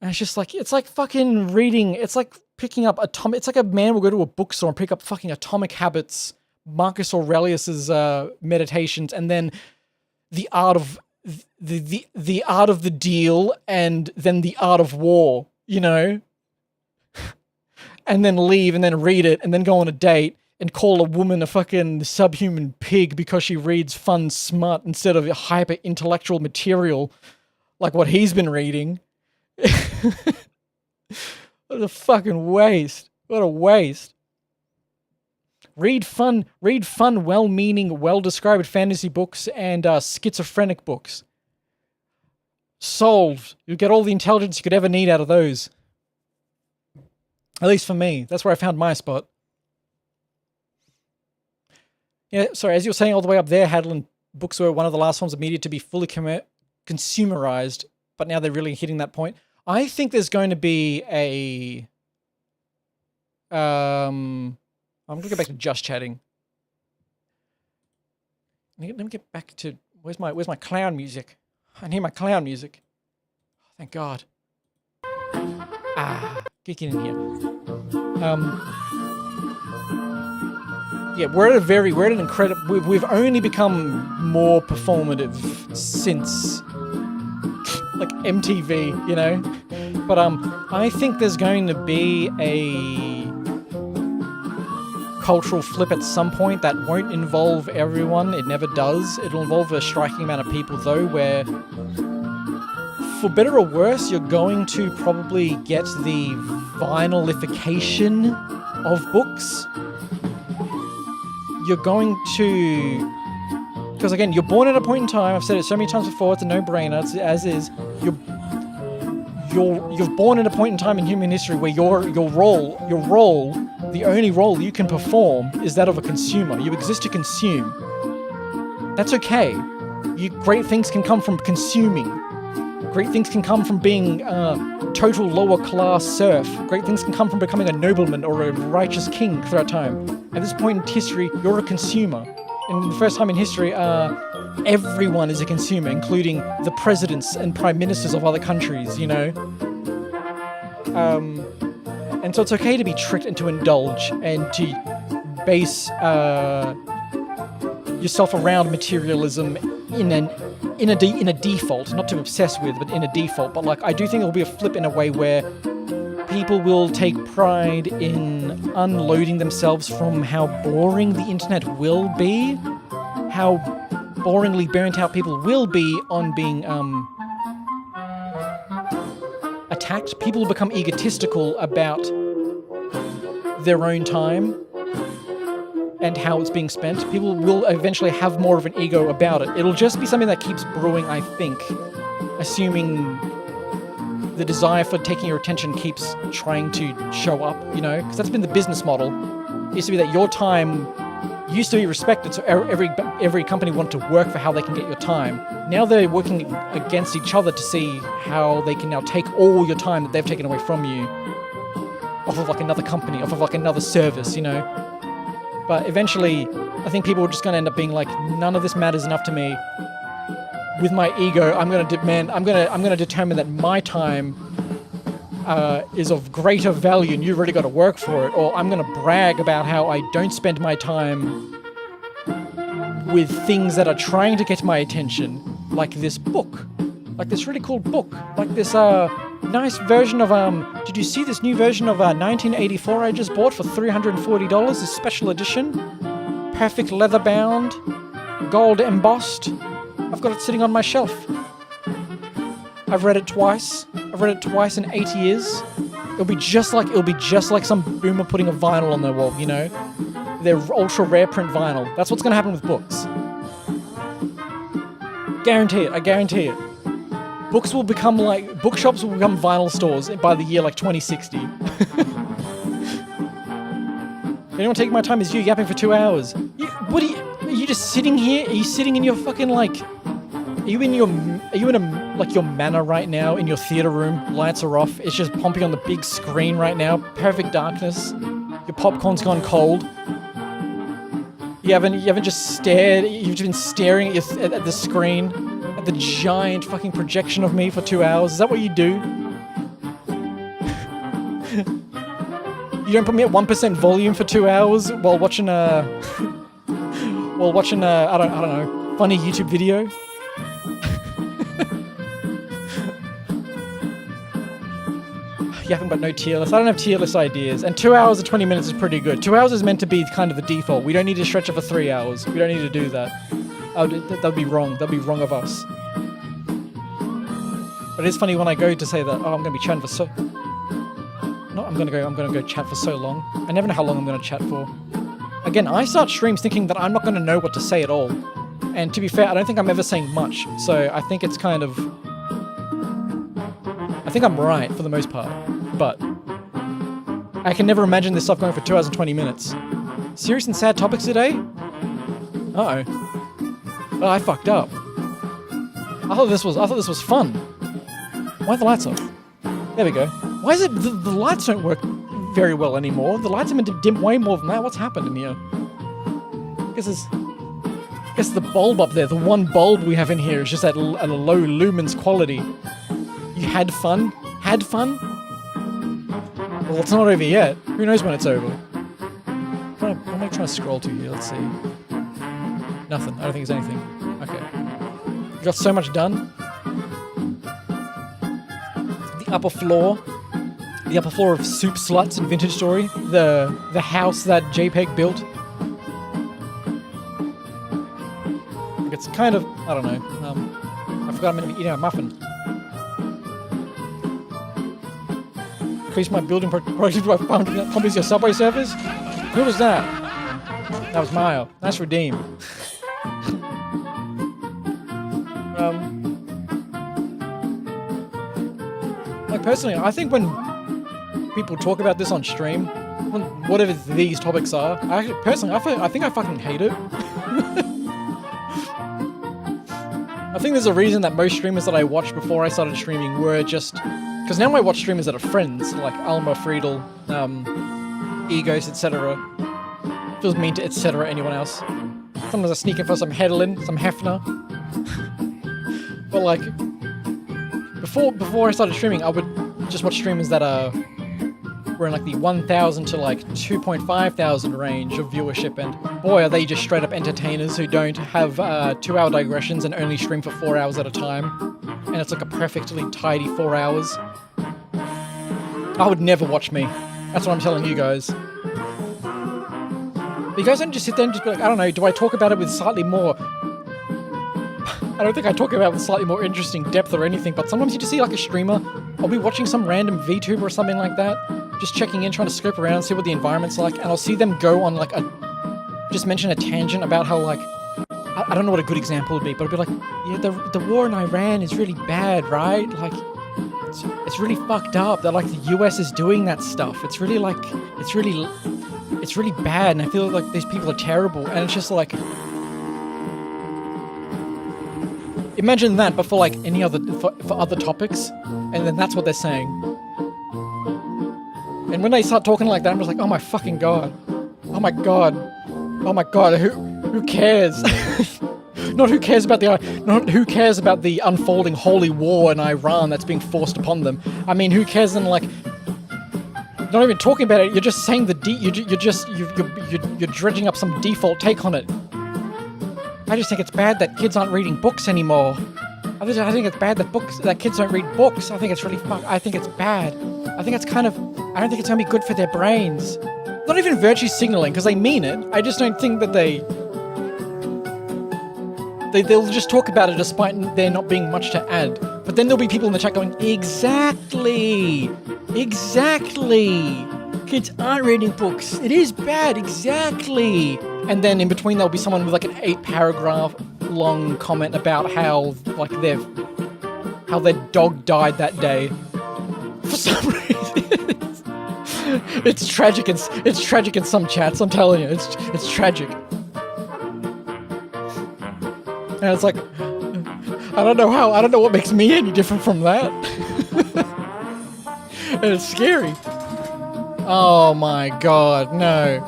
And it's just like, it's like fucking reading, it's like picking up it's like a man will go to a bookstore and pick up fucking Atomic Habits, Marcus Aurelius's Meditations, and then the art of the art of the deal, and then the art of war, you know? And then leave and then read it and then go on a date and call a woman a fucking subhuman pig because she reads fun smut instead of hyper intellectual material like what he's been reading. What a fucking waste. What a waste. Read fun, well-meaning, well-described fantasy books and schizophrenic books. Solved. You'll get all the intelligence you could ever need out of those. At least for me. That's where I found my spot. Yeah, sorry, as you were saying all the way up there, Hadlin, books were one of the last forms of media to be fully consumerized, but now they're really hitting that point. I think there's going to be a... I'm going to go back to just chatting. Let me get back to... Where's my clown music? I need my clown music. Oh, thank God. Get in here. Yeah, we're at an incredible... We've only become more performative since, like, MTV, you know? But, I think there's going to be a cultural flip at some point that won't involve everyone. It never does. It'll involve a striking amount of people, though, where... For better or worse, you're going to probably get the vinylification of books. You're going to... Because again, you're born at a point in time, I've said it so many times before, it's a no-brainer, as is. You're born at a point in time in human history where your role the only role you can perform is that of a consumer. You exist to consume. That's okay. Great things can come from consuming. Great things can come from being a total lower class serf. Great things can come from becoming a nobleman or a righteous king throughout time. At this point in history, you're a consumer. And the first time in history, everyone is a consumer, including the presidents and prime ministers of other countries, you know? And so it's okay to be tricked and to indulge and to base yourself around materialism in a default, not to obsess with, but in a default. But like, I do think it'll be a flip in a way where people will take pride in unloading themselves from how boring the internet will be, how boringly burnt out people will be on being attacked. People will become egotistical about their own time and how it's being spent. People will eventually have more of an ego about it. It'll just be something that keeps brewing, I think, assuming the desire for taking your attention keeps trying to show up, you know? Because that's been the business model. It used to be that your time used to be respected, so every company wanted to work for how they can get your time. Now they're working against each other to see how they can now take all your time that they've taken away from you off of like another company, off of like another service, you know? But eventually, I think people are just going to end up being like, none of this matters enough to me. With my ego, I'm going to determine that my time is of greater value and you've already got to work for it. Or I'm going to brag about how I don't spend my time with things that are trying to get my attention, like this book, like this really cool book, like this nice version of did you see this new version of 1984 I just bought for $340, this special edition, perfect leather bound, gold embossed. I've got it sitting on my shelf. I've read it twice. I've read it twice in 8 years. It'll be just like some boomer putting a vinyl on their wall, you know? They're ultra rare print vinyl. That's what's gonna happen with books. Guarantee it, I guarantee it. Bookshops will become vinyl stores by the year like 2060. Anyone taking my time is you yapping for 2 hours. Are you just sitting here? Are you sitting in your fucking like... Are you in your manor right now, in your theater room? Lights are off. It's just Pompi on the big screen right now. Perfect darkness. Your popcorn's gone cold. You haven't just stared. You've just been staring at the screen, at the giant fucking projection of me for 2 hours. Is that what you do? You don't put me at 1% volume for 2 hours while watching I don't know, funny YouTube video. Yapping but no tier list. I don't have tier list ideas. And 2 hours and 20 minutes is pretty good. 2 hours is meant to be kind of the default. We don't need to stretch it for 3 hours. We don't need to do that. That'd be wrong. That'd be wrong of us. But it is funny when I go to say that, oh, I'm going to be chatting for so... No, I'm going to go chat for so long. I never know how long I'm going to chat for. Again, I start streams thinking that I'm not going to know what to say at all. And to be fair, I don't think I'm ever saying much. So I think it's kind of... I think I'm right for the most part. But I can never imagine this stuff going for 2 hours and 20 minutes. Serious and sad topics today? Uh-oh. Oh, I fucked up. I thought this was fun. Why are the lights off? There we go. Why is it the lights don't work very well anymore? The lights are meant to dim way more than that. What's happened in here? I guess the bulb up there, the one bulb we have in here is just at a low lumens quality. You had fun? Had fun? Well, it's not over yet. Who knows when it's over? What am I trying to scroll to here? Let's see. Nothing. I don't think there's anything. Okay. You got so much done. The upper floor of Soup Sluts in Vintage Story. The house that JPEG built. It's kind of, I don't know. I forgot I'm meant to be eating a muffin. Increase my building productivity by 500 Pompi's your Subway service? Who was that? That was Mayo. Nice redeem. Like personally, I think when people talk about this on stream, whatever these topics are. Personally, I think I fucking hate it. I think there's a reason that most streamers that I watched before I started streaming were just... Because now I watch streamers that are friends, like Alma, Friedel, Egos, etc. Feels mean to etc. anyone else. Sometimes I sneak in for some Hedlin, some Hefner. But like, before I started streaming, I would just watch streamers that were in like the 1,000 to like 2,500 range of viewership, and boy, are they just straight up entertainers who don't have 2-hour digressions and only stream for 4 hours at a time. And it's like a perfectly tidy 4 hours. I would never watch me. That's what I'm telling you guys. But you guys don't just sit there and just be like, I don't know, do I talk about it with slightly more... I don't think I talk about it with slightly more interesting depth or anything, but sometimes you just see like a streamer, I'll be watching some random VTuber or something like that, just checking in, trying to scope around, see what the environment's like, and I'll see them go on like just mention a tangent about how like, I don't know what a good example would be, but it'd be like, yeah, the war in Iran is really bad, right? Like, it's really fucked up that like the US is doing that stuff. It's really like, it's really bad, and I feel like these people are terrible, and it's just like, imagine that, but for like any other, for other topics, and then that's what they're saying. And when they start talking like that, I'm just like, oh my fucking god. Oh my god. Oh my god, who cares? Not who cares about the unfolding holy war in Iran that's being forced upon them. I mean, who cares in like, not even talking about it, you're just saying you're dredging up some default take on it. I just think it's bad that kids aren't reading books anymore. I think it's bad that kids don't read books. I think it's really I think it's bad. I think it's kind of, I don't think it's gonna be good for their brains. Not even virtue signaling, because they mean it. I just don't think that they'll just talk about it despite there not being much to add. But then there'll be people in the chat going, exactly. Kids aren't reading books. It is bad, exactly. And then in between there'll be someone with like an 8-paragraph long comment about how like how their dog died that day. For some reason. It's tragic in some chats, I'm telling you. It's tragic. And it's like, I don't know what makes me any different from that. And it's scary. Oh my god, no.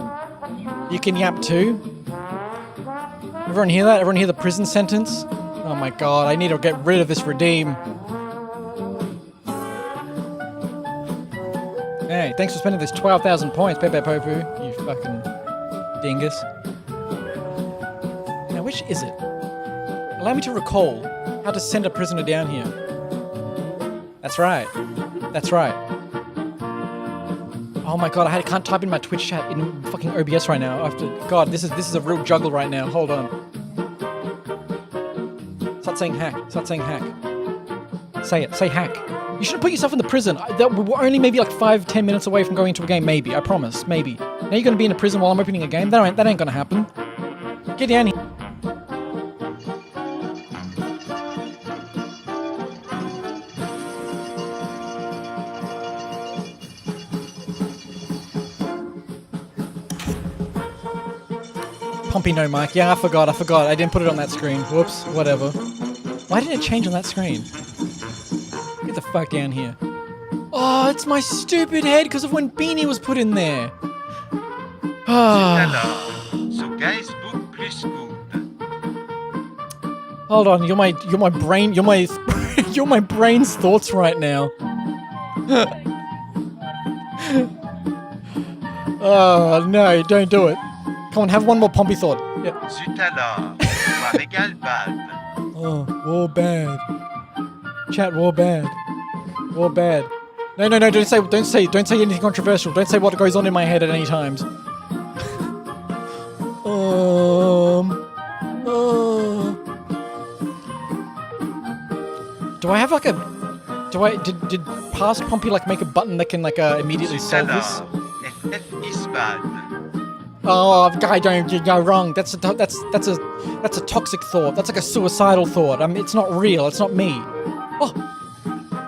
You can yap too? Everyone hear that? Everyone hear the prison sentence? Oh my god, I need to get rid of this redeem. Hey, thanks for spending this 12,000 points, Pepe Popu, you fucking dingus. Now, which is it? Allow me to recall how to send a prisoner down here. That's right. Oh my god, I can't type in my Twitch chat in fucking OBS right now. God, this is a real juggle right now. Hold on. Start saying hack. Say it. Say hack. You shouldn't put yourself in the prison. We're only maybe like 5-10 minutes away from going into a game. Maybe. I promise. Maybe. Now you're going to be in a prison while I'm opening a game? That ain't going to happen. Get down here. Pompi no mic. Yeah, I forgot. I didn't put it on that screen. Whoops. Whatever. Why didn't it change on that screen? Get the fuck down here. Oh, it's my stupid head because of when Beanie was put in there. Hold on, you're my brain, you're my brain's thoughts right now. Oh no, don't do it. Come on, have one more Pompi thought. Yeah. Oh, war bad. Chat, war bad. War bad. No, don't say anything controversial. Don't say what goes on in my head at any times. Do I have like a... Did past Pompi like make a button that can like immediately solve this? Oh, guy, don't you go wrong. That's a toxic thought. That's like a suicidal thought. It's not real. It's not me. Oh,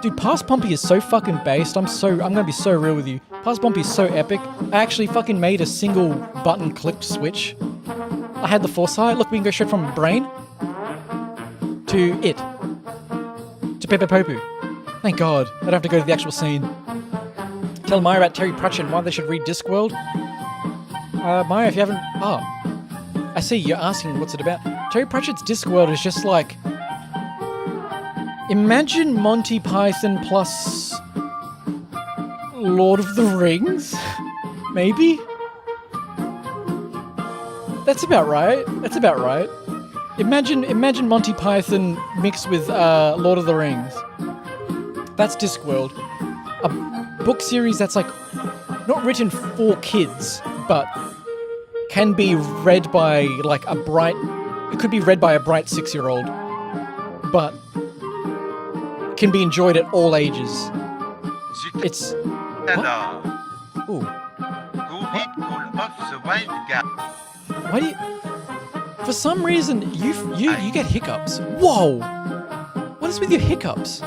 Dude, Past Pompi is so fucking based. I'm gonna be so real with you. Past Pompi is so epic. I actually fucking made a single button clicked switch. I had the foresight. Look, we can go straight from Brain to it. To Pepe Popu. Thank God. I don't have to go to the actual scene. Tell Maya about Terry Pratchett and why they should read Discworld. Maya, if you haven't... Oh. I see, you're asking what's it about. Terry Pratchett's Discworld is just like... Imagine Monty Python plus... Lord of the Rings? Maybe? That's about right. Imagine Monty Python mixed with Lord of the Rings. That's Discworld. A book series that's like not written for kids, but can be read by like a bright... It could be read by a bright 6-year-old, but can be enjoyed at all ages. It's... Alors, Ooh. go read Call of the Wild Guy. Why do you... For some reason, you get hiccups. Whoa! What is with your hiccups?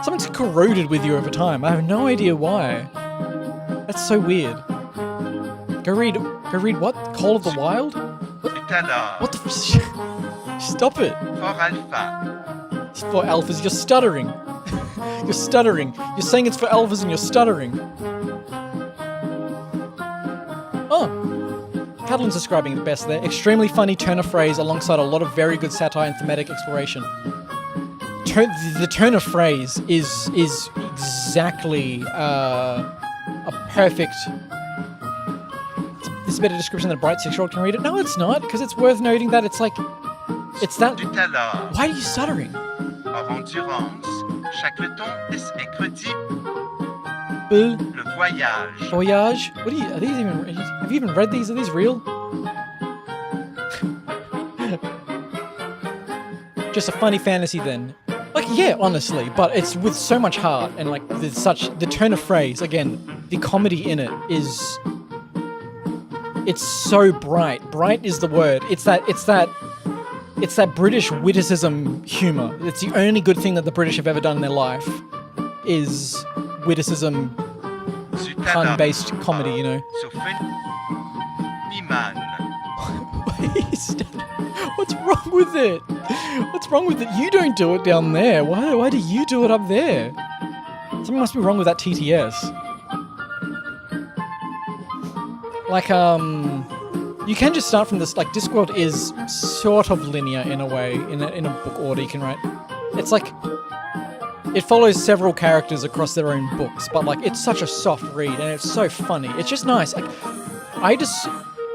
Something's corroded with you over time. I have no idea why. That's so weird. Go read what? Call of the Wild? C'est alors, What the f... Stop it. for Alpha. It's for alphas. You're stuttering. You're stuttering. You're saying it's for alphas and you're stuttering. Oh. Catalan's describing it best there. Extremely funny turn of phrase alongside a lot of very good satire and thematic exploration. The turn of phrase is exactly a perfect... This is a better description than a bright 6-year-old can read it. No, it's not, because it's worth noting that it's like... It's that... Tout à l'heure, Why are you stuttering? hors endurance, chaque leçon est incroyable. Le Le voyage. Voyage? What are these even... Have you even read these? Are these real? Just a funny fantasy then. Like, yeah, honestly, but it's with so much heart and like there's such... The turn of phrase, again, the comedy in it is... It's so bright. Bright is the word. It's that British witticism humor. It's the only good thing that the British have ever done in their life is witticism, pun-based comedy, you know. So Niman. What's wrong with it? What's wrong with it? You don't do it down there. Why do you do it up there? Something must be wrong with that TTS. Like, you can just start from this, like, Discworld is sort of linear in a way, in a book order you can write. It's like, it follows several characters across their own books, but like, it's such a soft read, and it's so funny. It's just nice. Like,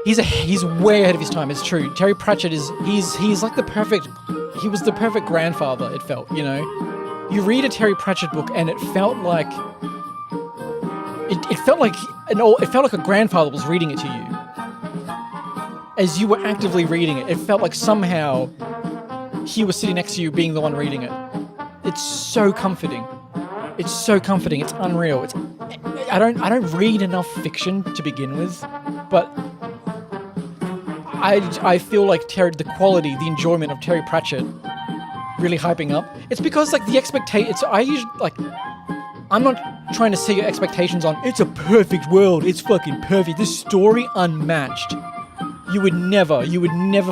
he's way ahead of his time, it's true. Terry Pratchett he's like he was the perfect grandfather, it felt, you know? You read a Terry Pratchett book, and it felt like, it felt like a grandfather was reading it to you. As you were actively reading it, it felt like somehow he was sitting next to you being the one reading it. It's so comforting. It's unreal. I don't read enough fiction to begin with, but I feel like the quality, the enjoyment of Terry Pratchett really hyping up. It's because like the I'm not trying to set your expectations on it's a perfect world, it's fucking perfect. This story unmatched. You would never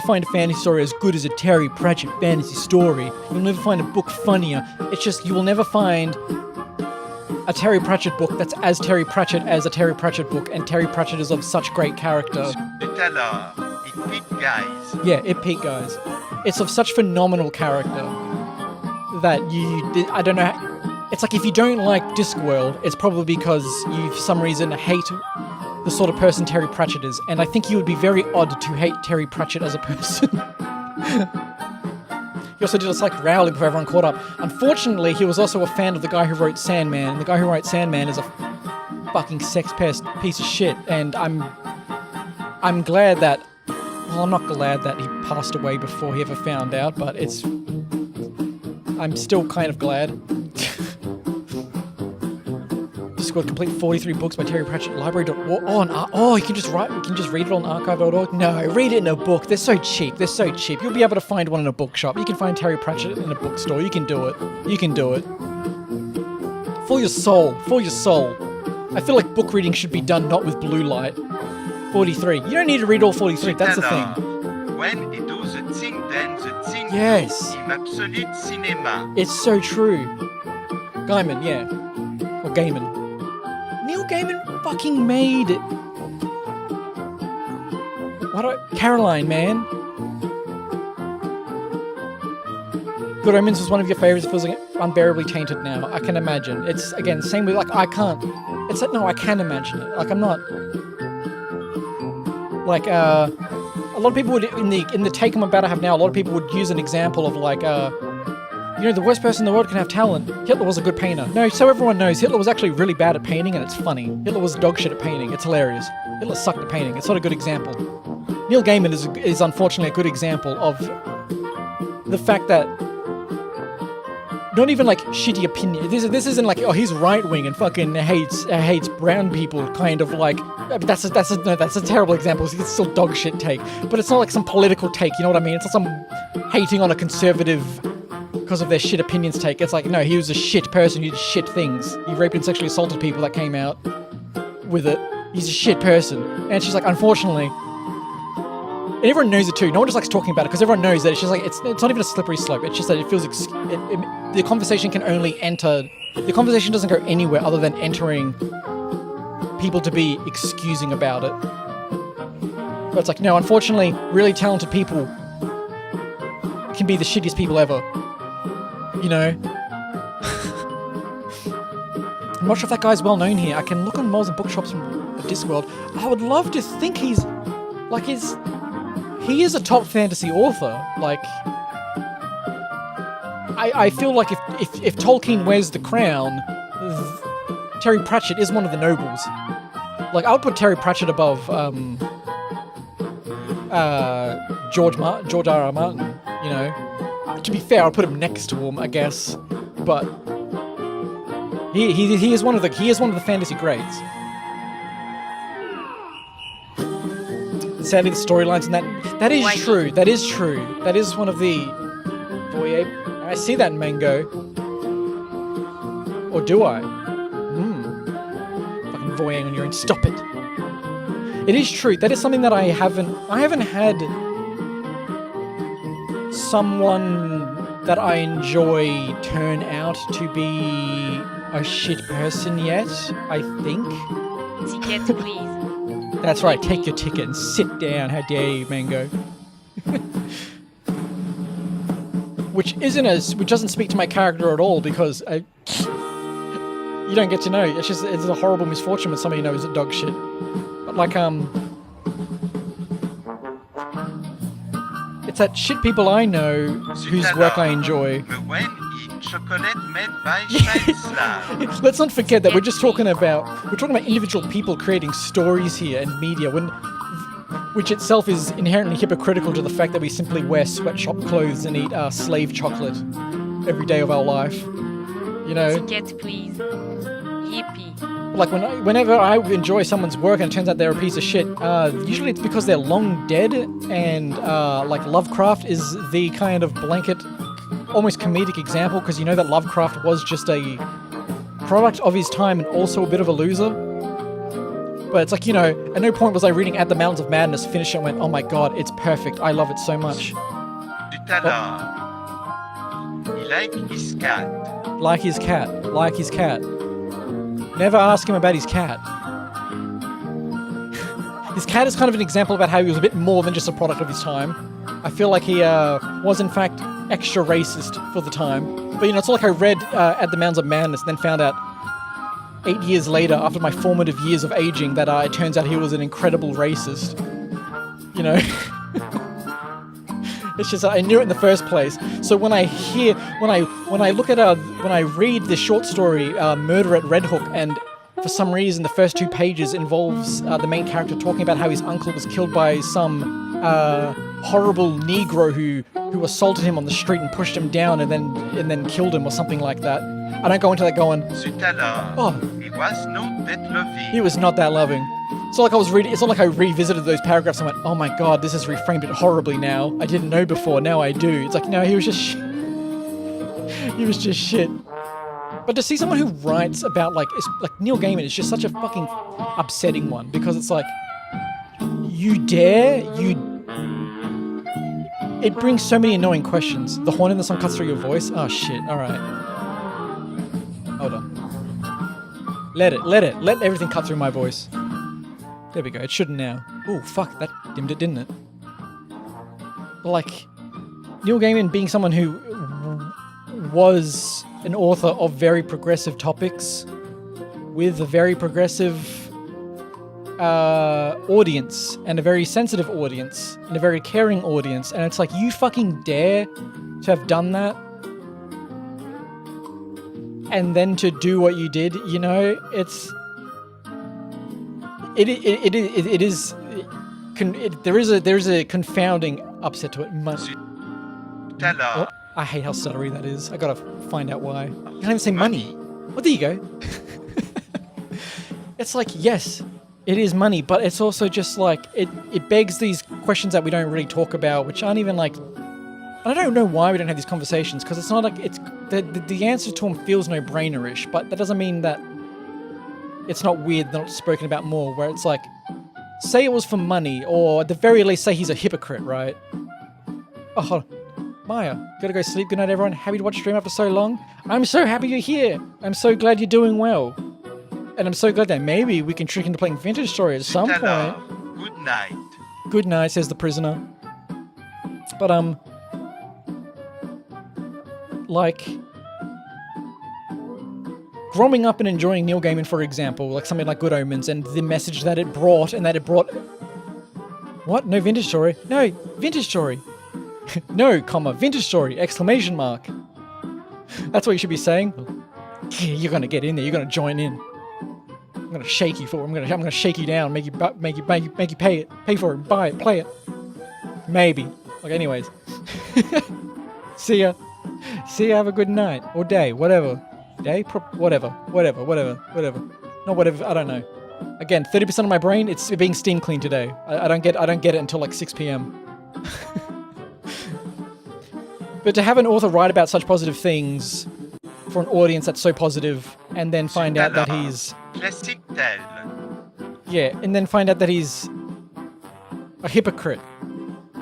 find a fantasy story as good as a Terry Pratchett fantasy story. You'll never find a book funnier. It's just, you will never find a Terry Pratchett book that's as Terry Pratchett as a Terry Pratchett book, and Terry Pratchett is of such great character. Tout à l'heure, it peak guys. Yeah, it peak guys. It's of such phenomenal character that I don't know, it's like if you don't like Discworld, it's probably because you for some reason hate the sort of person Terry Pratchett is, and I think you would be very odd to hate Terry Pratchett as a person. He also did us like Rowling before everyone caught up. Unfortunately, he was also a fan of the guy who wrote Sandman, and the guy who wrote Sandman is a fucking sex pest piece of shit, and I'm glad that... Well, I'm not glad that he passed away before he ever found out, but I'm still kind of glad. Discord, complete 43 books by Terry Pratchett. Library.org. You can just read it on archive.org. No, read it in a book. They're so cheap. You'll be able to find one in a bookshop. You can find Terry Pratchett in a bookstore. You can do it. For your soul. I feel like book reading should be done not with blue light. 43. You don't need to read all 43. That's the thing. When it does the thing, then the thing Yes. in absolute cinema. It's so true. Gaiman, yeah. Or Gaiman. Neil Gaiman fucking made it. Caroline, man. Good Omens was one of your favorites. It feels like unbearably tainted now. I can imagine. It's, again, same with, like, I can't. It's like, no, I can imagine it. Like, I'm not. Like, a lot of people would, in the take I'm about to have now, a lot of people would use an example of, like, the worst person in the world can have talent. Hitler was a good painter. No, so everyone knows, Hitler was actually really bad at painting, and it's funny. Hitler was dog shit at painting. It's hilarious. Hitler sucked at painting. It's not a good example. Neil Gaiman is unfortunately a good example of the fact that not even like shitty opinion. This isn't like, oh, he's right wing and fucking hates brown people. Kind of like, that's a terrible example. It's still dog shit take, but it's not like some political take. You know what I mean? It's not some hating on a conservative because of their shit opinions take. It's like, no, he was a shit person. He did shit things. He raped and sexually assaulted people that came out with it. He's a shit person. And she's like, unfortunately. And everyone knows it too. No one just likes talking about it because everyone knows that it's just like, it's not even a slippery slope. It's just that it feels, the conversation can only enter, the conversation doesn't go anywhere other than entering people to be excusing about it. But it's like, no, unfortunately, really talented people can be the shittiest people ever. You know? I'm not sure if that guy's well known here. I can look on malls and bookshops from the Discworld. I would love to think he is a top fantasy author. Like, I feel like if Tolkien wears the crown, Terry Pratchett is one of the nobles. Like, I would put Terry Pratchett above George R.R. Martin. You know, to be fair, I'll put him next to him, I guess. But he is one of the fantasy greats. Sadly, the storylines and that is true. That is true. That is one of the. Boy, I see that, Mango. Or do I? Fucking voying on your own. Stop it. It is true. That is something that I haven't had someone that I enjoy turn out to be a shit person yet, I think. Ticket, please. That's right, take your ticket and sit down. How dare you, Mango? Which doesn't speak to my character at all, because you don't get to know. It's a horrible misfortune when somebody knows that dog shit. But like, it's that shit people I know whose work I enjoy. Let's not forget that we're talking about individual people creating stories here and media, which itself is inherently hypocritical to the fact that we simply wear sweatshop clothes and eat slave chocolate every day of our life. You know? Ticket, please. Yippee. Like, whenever I enjoy someone's work and it turns out they're a piece of shit, usually it's because they're long dead, and like Lovecraft is the kind of blanket, almost comedic example, because you know that Lovecraft was just a product of his time and also a bit of a loser. But it's like, you know, at no point was I reading At the Mountains of Madness, finished it and went, oh my god, it's perfect, I love it so much. Du talent. He like his cat. Like his cat. Never ask him about his cat. His cat is kind of an example about how he was a bit more than just a product of his time. I feel like he was in fact extra racist for the time. But you know, it's not like I read At the Mountains of Madness and then found out 8 years later, after my formative years of aging, that it turns out he was an incredible racist. You know? It's just, I knew it in the first place. So when I read the short story, Murder at Red Hook, and for some reason the first 2 pages involves the main character talking about how his uncle was killed by some horrible Negro who assaulted him on the street and pushed him down and then killed him or something like that. I don't go into that going, oh, was not that loving. He was not that loving. It's not like I was reading. It's not like I revisited those paragraphs and went, "Oh my god, this has reframed it horribly now. I didn't know before. Now I do." It's like, no, he was just he was just shit. But to see someone who writes about like Neil Gaiman is just such a fucking upsetting one, because it's like, it brings so many annoying questions. The horn in the song cuts through your voice. Oh shit! All right, hold on. Let everything cut through my voice. There we go. It shouldn't now. Oh fuck! That dimmed it, didn't it? Like Neil Gaiman being someone who was an author of very progressive topics with a very progressive audience and a very sensitive audience and a very caring audience, and it's like, you fucking dare to have done that and then to do what you did, you know? There is a confounding upset to it. Tout à l'heure, I hate how stuttery that is. I gotta find out why. You can't even say money. Well, there you go. It's like, yes, it is money, but it's also just like, it begs these questions that we don't really talk about, which aren't even like, I don't know why we don't have these conversations, because it's not like, it's the answer to them feels no-brainer-ish, but that doesn't mean that it's not weird, they're not spoken about more, where it's like, say it was for money, or at the very least say he's a hypocrite, right? Oh, hold on. Maya, gotta go sleep. Good night, everyone. Happy to watch stream after so long. I'm so happy you're here. I'm so glad you're doing well. And I'm so glad that maybe we can trick into playing Vintage Story at some tout à point. l'heure. Good night. Good night, says the prisoner. But, like, growing up and enjoying Neil Gaiman, for example, like something like Good Omens, and the message that it brought, and that it brought... What? No Vintage Story? No, Vintage Story. No, comma, Vintage Story, exclamation mark. That's what you should be saying. Yeah, you're gonna get in there, you're gonna join in. I'm gonna shake you for it. I'm gonna shake you down, make you pay it, pay for it, buy it, play it. Maybe. Like, anyways. See ya. Have a good night or day, whatever. Day, whatever. Not whatever. I don't know. Again, 30% of my brain, it's being steam cleaned today. I don't get it until like 6 p.m. But to have an author write about such positive things for an audience that's so positive, and then find out that he's... Classique tel. Yeah, and then find out that he's a hypocrite.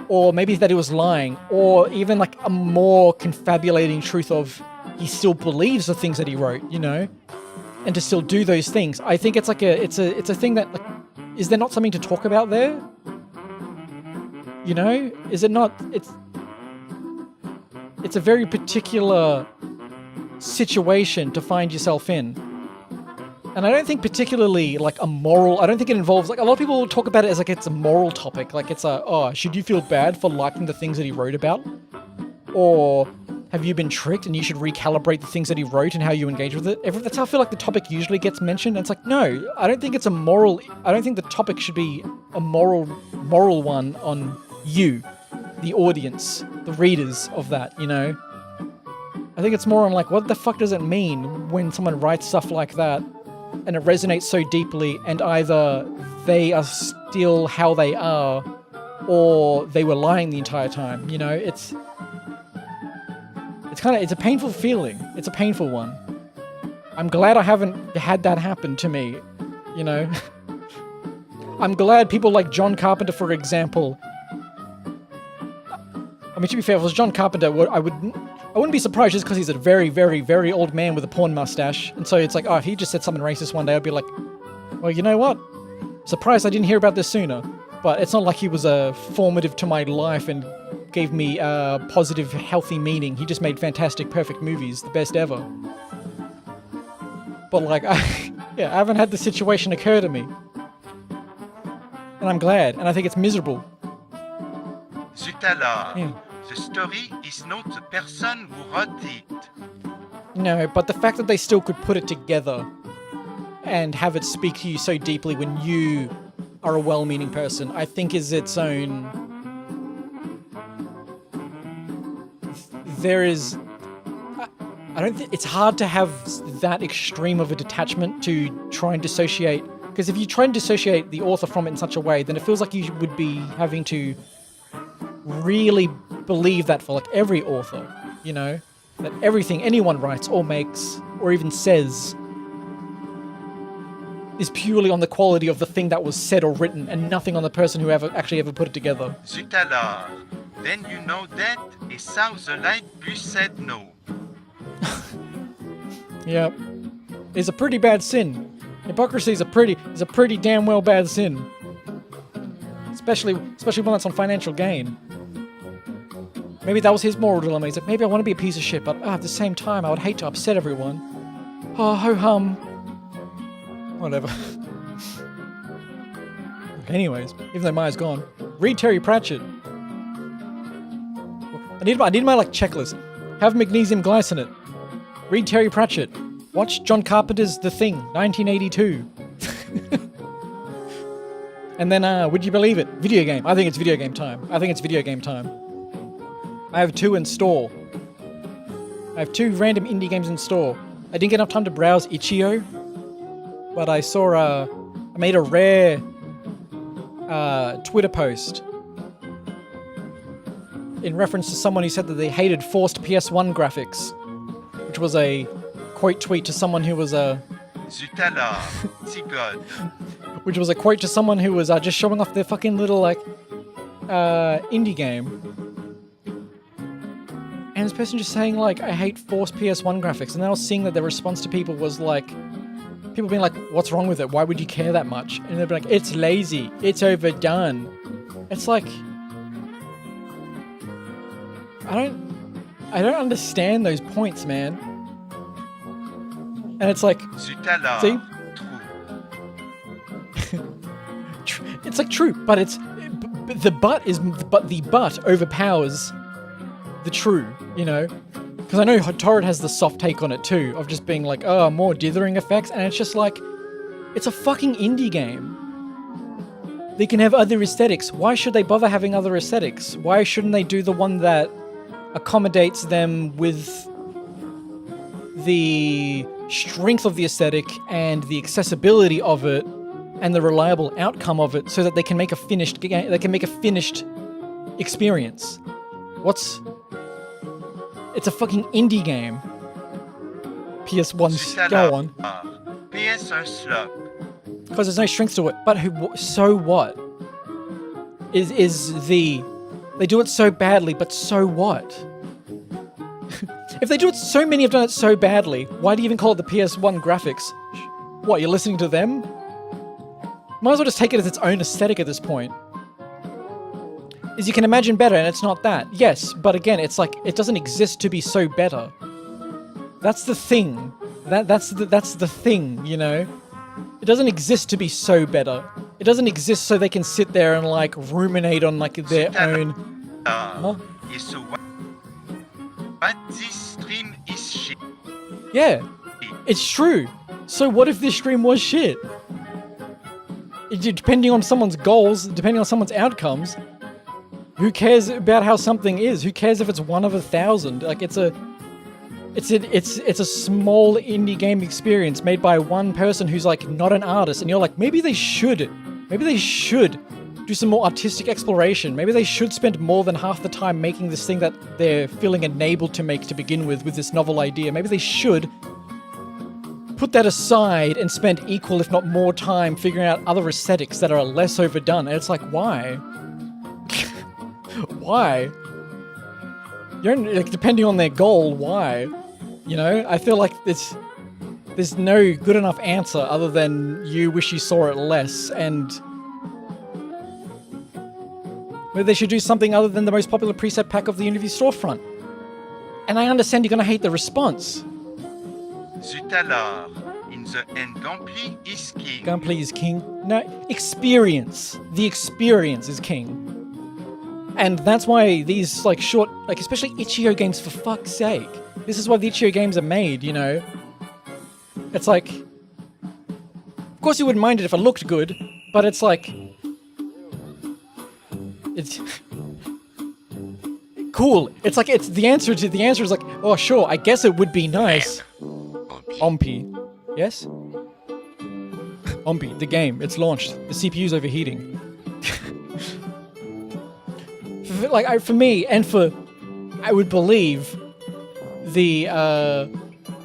Or maybe that he was lying. Or even like a more confabulating truth of he still believes the things that he wrote, you know? And to still do those things. I think it's like it's a thing that, like, is there not something to talk about there? You know? Is it not... It's a very particular situation to find yourself in. And I don't think particularly like a moral, I don't think it involves, like, a lot of people talk about it as like it's a moral topic. Like it's should you feel bad for liking the things that he wrote about? Or have you been tricked and you should recalibrate the things that he wrote and how you engage with it? That's how I feel like the topic usually gets mentioned. And it's like, no, I don't think it's a moral, I don't think the topic should be a moral one on you, the audience, the readers of that, you know? I think it's more on like, what the fuck does it mean when someone writes stuff like that and it resonates so deeply, and either they are still how they are or they were lying the entire time, you know? It's a painful feeling. It's a painful one. I'm glad I haven't had that happen to me, you know? I'm glad people like John Carpenter, for example. I mean, to be fair, if it was John Carpenter, I wouldn't be surprised just because he's a very, very, very old man with a porn mustache. And so it's like, oh, if he just said something racist one day, I'd be like, well, you know what? Surprised I didn't hear about this sooner. But it's not like he was formative to my life and gave me positive, healthy meaning. He just made fantastic, perfect movies, the best ever. But like, I haven't had the situation occur to me. And I'm glad, and I think it's miserable. Zut alors. Yeah. The story is not the person who wrote it. No, but the fact that they still could put it together and have it speak to you so deeply when you are a well-meaning person, I think is its own... There is... I don't think it's hard to have that extreme of a detachment to try and dissociate. Because if you try and dissociate the author from it in such a way, then it feels like you would be having to really believe that for like every author, you know, that everything anyone writes or makes or even says is purely on the quality of the thing that was said or written and nothing on the person who ever put it together. Zut alors. Then you know that, et ça the light bus said no. Yeah, it's a pretty bad sin. Hypocrisy is a pretty damn well bad sin. Especially one that's on financial gain. Maybe that was his moral dilemma. He's like, maybe I want to be a piece of shit, but at the same time, I would hate to upset everyone. Oh, ho-hum. Whatever. Anyways, even though Maya's gone, read Terry Pratchett. I need my like checklist. Have magnesium glycinate. Read Terry Pratchett. Watch John Carpenter's The Thing, 1982. And then, would you believe it? Video game. I think it's video game time. I have 2 in store. I have 2 random indie games in store. I didn't get enough time to browse Itch.io, but I saw I made a rare Twitter post in reference to someone who said that they hated forced PS1 graphics, which was a quote tweet to someone who was Zut alors. Si God. which was a quote to someone who was just showing off their fucking little like indie game. And this person just saying like, I hate forced PS1 graphics. And then I was seeing that their response to people was like, people being like, what's wrong with it? Why would you care that much? And they'd be like, it's lazy. It's overdone. It's like, I don't understand those points, man. And it's like, Zut alors. see? True. It's like true, but the but overpowers the true, you know? Because I know Torrid has the soft take on it too, of just being like, oh, more dithering effects, and it's just like, it's a fucking indie game. They can have other aesthetics. Why should they bother having other aesthetics? Why shouldn't they do the one that accommodates them with the strength of the aesthetic and the accessibility of it and the reliable outcome of it, so that they can make a finished game, they can make a finished experience? It's a fucking indie game. PS1's go on. PS1 slop. Because there's no strength to it. But so what? They do it so badly, but so what? If they do it, so many have done it so badly, why do you even call it the PS1 graphics? What, you're listening to them? Might as well just take it as its own aesthetic at this point. Is you can imagine better, and it's not that. Yes, but again, it's like, it doesn't exist to be so better. That's the thing. That's the thing, you know? It doesn't exist to be so better. It doesn't exist so they can sit there and like ruminate on like their own... Huh? So what this stream is shit. Yeah, it's true. So what if this stream was shit? Depending on someone's goals, depending on someone's outcomes, who cares about how something is? Who cares if it's 1 of 1,000? Like it's a small indie game experience made by one person who's like not an artist, and you're like, maybe they should do some more artistic exploration. Maybe they should spend more than half the time making this thing that they're feeling enabled to make to begin with this novel idea. Maybe they should put that aside and spend equal, if not more time figuring out other aesthetics that are less overdone. And it's like, why? Why? You're like, depending on their goal, why? You know, I feel like there's no good enough answer other than you wish you saw it less, and maybe they should do something other than the most popular preset pack of the Unity storefront. And I understand you're gonna hate the response. Zut alors. In the end, gameplay is king. Gameplay is king. No, experience. The experience is king. And that's why these like short, like especially Itch.io games, for fuck's sake. This is why the Itch.io games are made, you know? It's like, of course you wouldn't mind it if it looked good, but it's like, cool. It's like the answer is like, oh sure, I guess it would be nice. Pompi. Yes? Pompi, the game. It's launched. The CPU's overheating. For me, and for I would believe the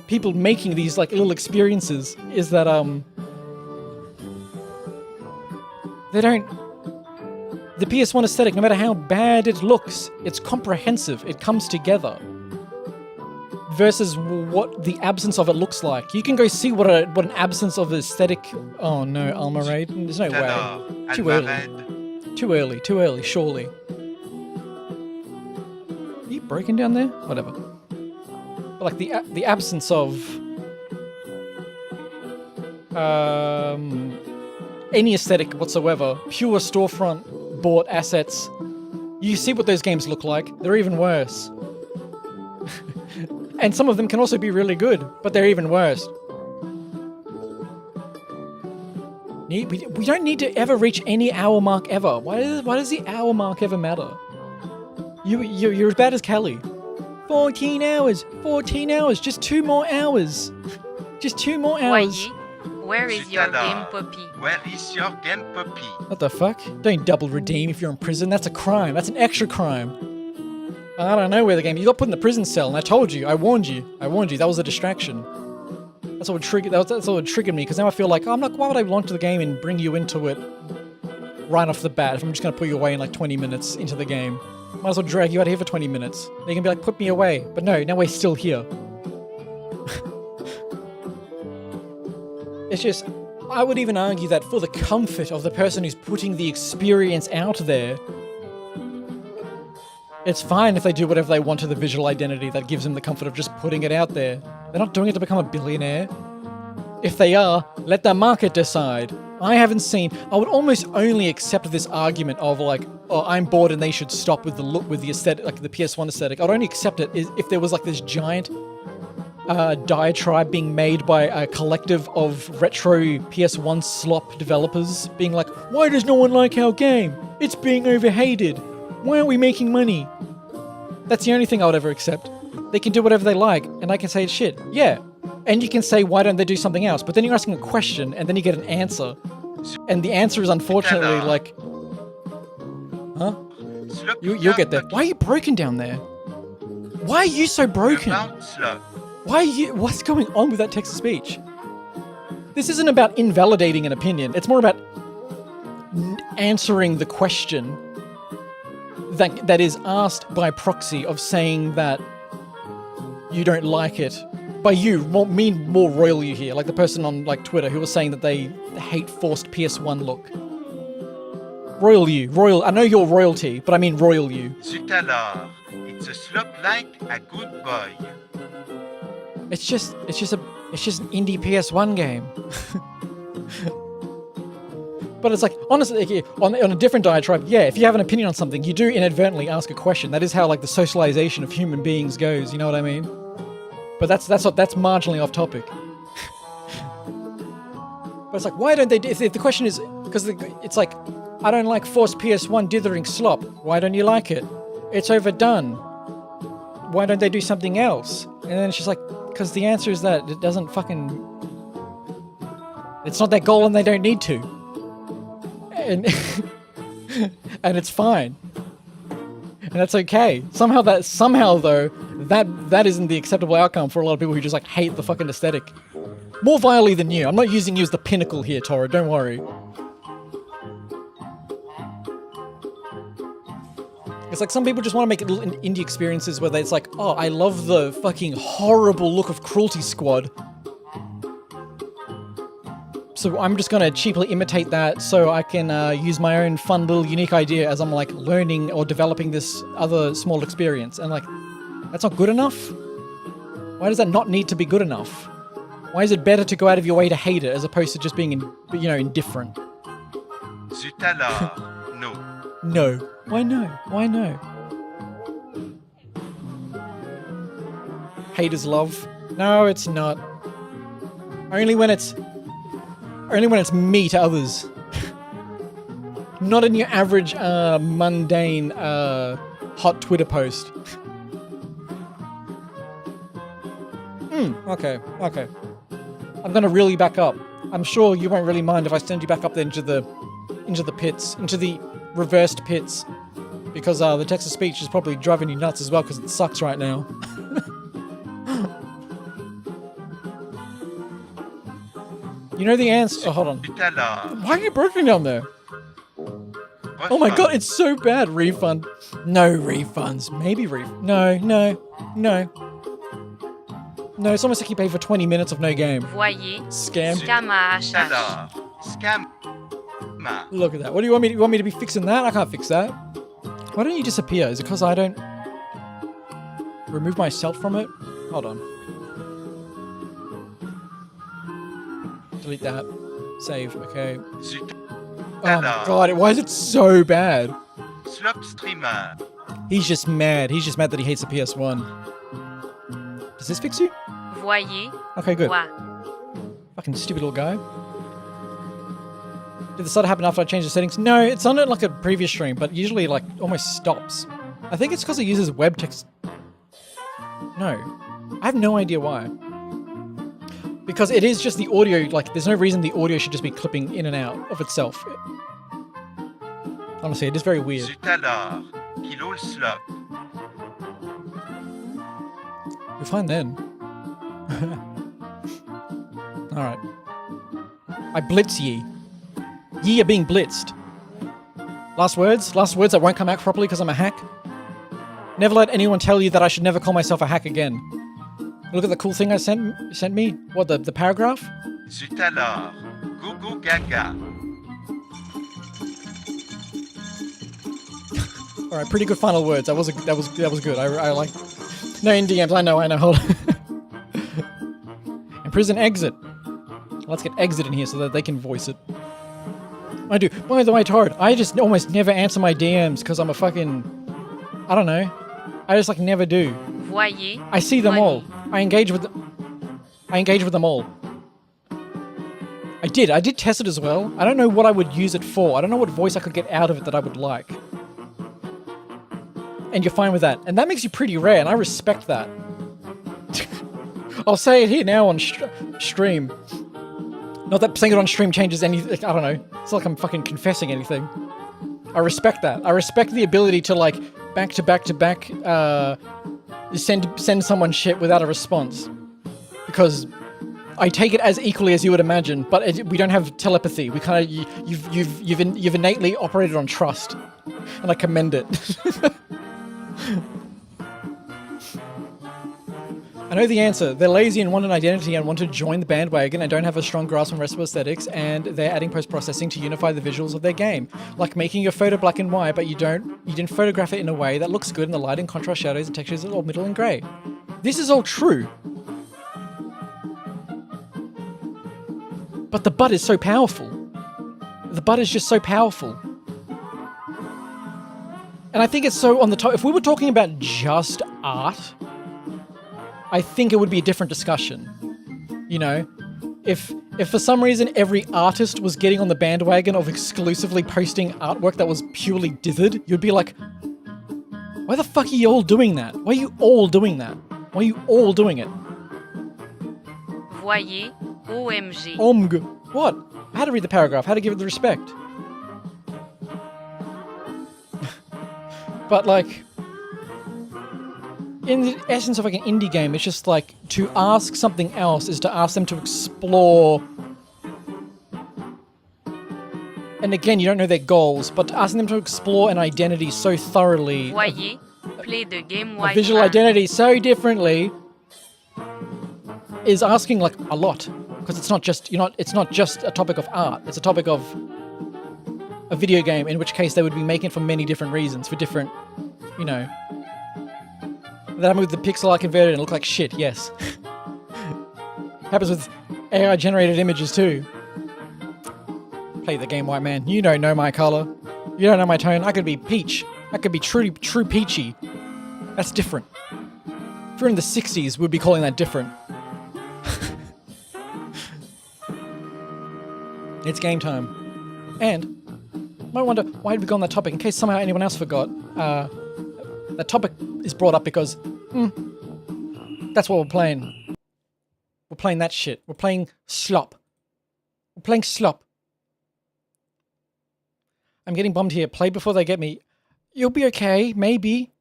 people making these like little experiences is that they don't. The PS1 aesthetic, no matter how bad it looks, it's comprehensive. It comes together. Versus what the absence of it looks like. You can go see what an absence of aesthetic. Oh no, Almarade. There's no way. Too early. Too early. Surely. Are you broken down there? Whatever. But like the absence of any aesthetic whatsoever, pure storefront bought assets. You see what those games look like. They're even worse. And some of them can also be really good, but they're even worse. We don't need to ever reach any hour mark ever. Why does the hour mark ever matter? You're as bad as Kelly. 14 hours. 14 hours. Just 2 more hours. Just 2 more hours. Voyez, where is your game, Puppy? Where is your game, Puppy? What the fuck? Don't double redeem if you're in prison. That's a crime. That's an extra crime. I don't know where the game. You got put in the prison cell, and I told you. I warned you. That was a distraction. That's what would trigger me. Because now I feel like, I'm like, why would I launch the game and bring you into it right off the bat? If I'm just gonna put you away in like 20 minutes into the game, might as well drag you out here for 20 minutes. They can be like, put me away. But no, now we're still here. It's just, I would even argue that for the comfort of the person who's putting the experience out there, it's fine if they do whatever they want to the visual identity that gives them the comfort of just putting it out there. They're not doing it to become a billionaire. If they are, let the market decide. I would almost only accept this argument of like, oh, I'm bored and they should stop with the aesthetic, like the PS1 aesthetic. I'd only accept it if there was like this giant diatribe being made by a collective of retro PS1 slop developers being like, why does no one like our game? It's being overhated. Why aren't we making money? That's the only thing I would ever accept. They can do whatever they like, and I can say shit. Yeah. And you can say, why don't they do something else? But then you're asking a question, and then you get an answer. And the answer is unfortunately like... Huh? You'll get there. Why are you broken down there? Why are you so broken? What's going on with that text-to-speech? This isn't about invalidating an opinion. It's more about answering the question that is asked by proxy of saying that you don't like it. By you, mean more royal you here, like the person on like Twitter who was saying that they hate forced PS1 look. Royal. I know you're royalty, but I mean royal you. Zut alors, it's a slop like a good boy. It's just an indie PS1 game. But it's like, honestly, on a different diatribe, yeah, if you have an opinion on something, you do inadvertently ask a question. That is how like the socialization of human beings goes, you know what I mean? But that's marginally off topic. But it's like, why don't they do, if the question is, because it's like, I don't like forced PS1 dithering slop. Why don't you like it? It's overdone. Why don't they do something else? And then she's like, because the answer is that it doesn't fucking... It's not their goal and they don't need to. And and it's fine. And that's okay. Somehow though, that isn't the acceptable outcome for a lot of people who just like hate the fucking aesthetic. More vilely than you. I'm not using you as the pinnacle here, Tora, don't worry. It's like some people just want to make little indie experiences where it's like, oh, I love the fucking horrible look of Cruelty Squad. So I'm just gonna cheaply imitate that so I can use my own fun little unique idea as I'm like learning or developing this other small experience. And like, that's not good enough? Why does that not need to be good enough? Why is it better to go out of your way to hate it as opposed to just being, indifferent? Zut alors, no. No. Why no? Why no? Hate is love. No, it's not. Only when it's me to others. Not in your average, mundane, hot Twitter post. Okay. I'm gonna reel you back up. I'm sure you won't really mind if I send you back up there into the pits, into the reversed pits, because the text to speech is probably driving you nuts as well because it sucks right now. You know the answer. Oh, hold on. Tout à l'heure. Why are you broken down there? Oh my god, it's so bad. Refund. No refunds. Maybe No. No, it's almost like you pay for 20 minutes of no game. Voyez. Scam. Scam à Tout à HH. l'heure. Scam. Look at that. What do you want me to, you want me to be fixing that? I can't fix that. Why don't you disappear? Is it because I don't remove myself from it? Hold on. Delete that. Save. Okay. Zut. Oh my god, why is it so bad? Slop streamer. He's just mad. He's just mad that he hates the PS1. Does this fix you? Voyez. Okay, good. Quoi. Fucking stupid little guy. Did this start to happen after I changed the settings? No, it's on it like a previous stream, but usually like almost stops. I think it's because it uses web text. No. I have no idea why. Because it is just the audio, like there's no reason the audio should just be clipping in and out of itself. Honestly, it is very weird. Zut alors. Kilo le slop. You're fine then. Alright. I blitz ye. Ye are being blitzed. Last words? Last words that won't come out properly because I'm a hack? Never let anyone tell you that I should never call myself a hack again. Look at the cool thing I sent me? What, the paragraph? Zut alors. Go go gaga. Alright, pretty good final words. That was good. I like. No in DMs, I know, hold on. And prison exit. Let's get exit in here so that they can voice it. I do. By the way, Torrid, I just almost never answer my DMs because I'm a fucking... I don't know. I just like never do. Voyez. I see them Money. all. I engage with them all. I did test it as well. I don't know what I would use it for. I don't know what voice I could get out of it that I would like. And you're fine with that. And that makes you pretty rare, and I respect that. I'll say it here now on stream. Not that saying it on stream changes anything. I don't know. It's like I'm fucking confessing anything. I respect that. I respect the ability to like back to back send someone shit without a response, because I take it as equally as you would imagine. But we don't have telepathy. We kind of you've innately operated on trust, and I commend it. I know the answer. They're lazy and want an identity and want to join the bandwagon and don't have a strong grasp on rest of aesthetics, and they're adding post-processing to unify the visuals of their game. Like making your photo black and white, but you didn't photograph it in a way that looks good in the lighting, contrast, shadows, and textures are all middle and grey. This is all true. But the but is so powerful. The but is just so powerful. And I think it's so on the top. If we were talking about just art, I think it would be a different discussion. You know, if for some reason every artist was getting on the bandwagon of exclusively posting artwork that was purely dithered, you'd be like, why the fuck are you all doing that? Why are you all doing that? Why are you all doing it? Voyez. OMG. Omg. What? I had to read the paragraph. How to give it the respect. But like, in the essence of like an indie game, it's just like to ask something else is to ask them to explore. And again, you don't know their goals, but asking them to explore an identity so thoroughly, Voyez. Play the game a visual identity so differently, is asking like a lot. Because it's not just it's not just a topic of art. It's a topic of a video game, in which case they would be making it for many different reasons, for different, you know. That happened with the pixel art converted and it looked like shit, yes. Happens with AI generated images too. Play the game, white man. You don't know my color. You don't know my tone. I could be peach. I could be true peachy. That's different. If you're in the 60s, we'd be calling that different. It's game time. And you might wonder, why did we go on that topic? In case somehow anyone else forgot, That topic is brought up because that's what we're playing. We're playing that shit. We're playing slop. We're playing slop. I'm getting bummed here. Play before they get me. You'll be okay. Maybe.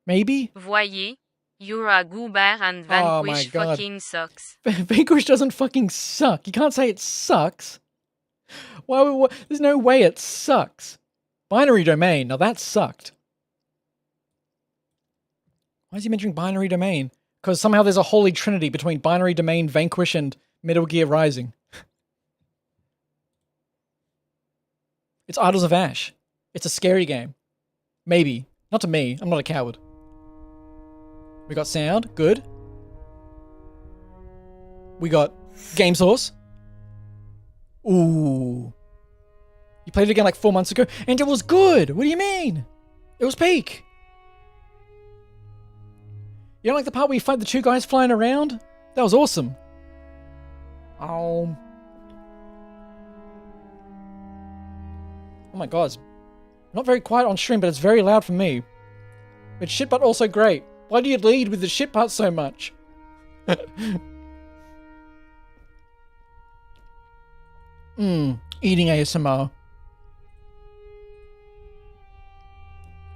Maybe. Voyez, you're a goober and Oh my Vanquish God. fucking sucks. Vanquish doesn't fucking suck. You can't say it sucks. Why, there's no way it sucks. Binary domain. Now that sucked. Why is he mentioning binary domain? Because somehow there's a holy trinity between binary domain, Vanquish, and Metal Gear Rising. It's Idols of Ash. It's a scary game. Maybe. Not to me. I'm not a coward. We got sound. Good. We got game source. Ooh. You played it again like 4 months ago, and it was good. What do you mean? It was peak. You don't like the part where you fight the two guys flying around? That was awesome. Oh my god. It's not very quiet on stream, but it's very loud for me. It's shit but also great. Why do you lead with the shit part so much? Eating ASMR.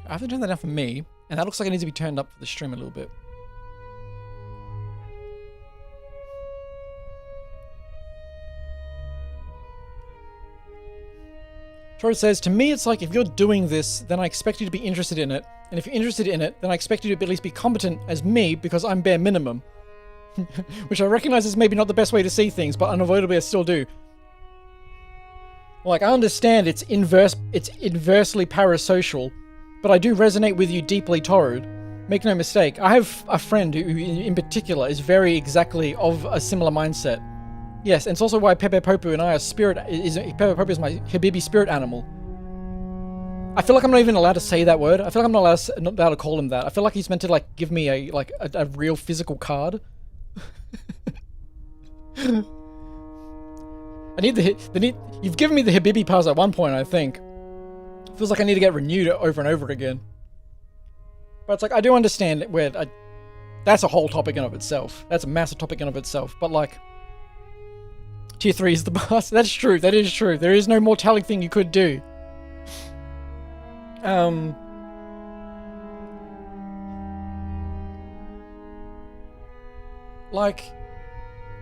I have to turn that down for me, and that looks like it needs to be turned up for the stream a little bit. Torres says, to me it's like if you're doing this, then I expect you to be interested in it. And if you're interested in it, then I expect you to at least be competent as me because I'm bare minimum. Which I recognize is maybe not the best way to see things, but unavoidably I still do. Like, I understand it's inversely parasocial, but I do resonate with you deeply, Torrid. Make no mistake, I have a friend who in particular is very exactly of a similar mindset. Yes, and it's also why Pepe Popu and I are Pepe Popu is my Habibi spirit animal. I feel like I'm not even allowed to say that word. I feel like I'm not allowed to call him that. I feel like he's meant to like give me a real physical card. I need you've given me the Habibi pass at one point, I think. Feels like I need to get renewed over and over again. But it's like, I do understand where that's a whole topic in of itself. That's a massive topic in of itself. But like, Tier 3 is the boss. That's true. That is true. There is no more telling thing you could do. Like,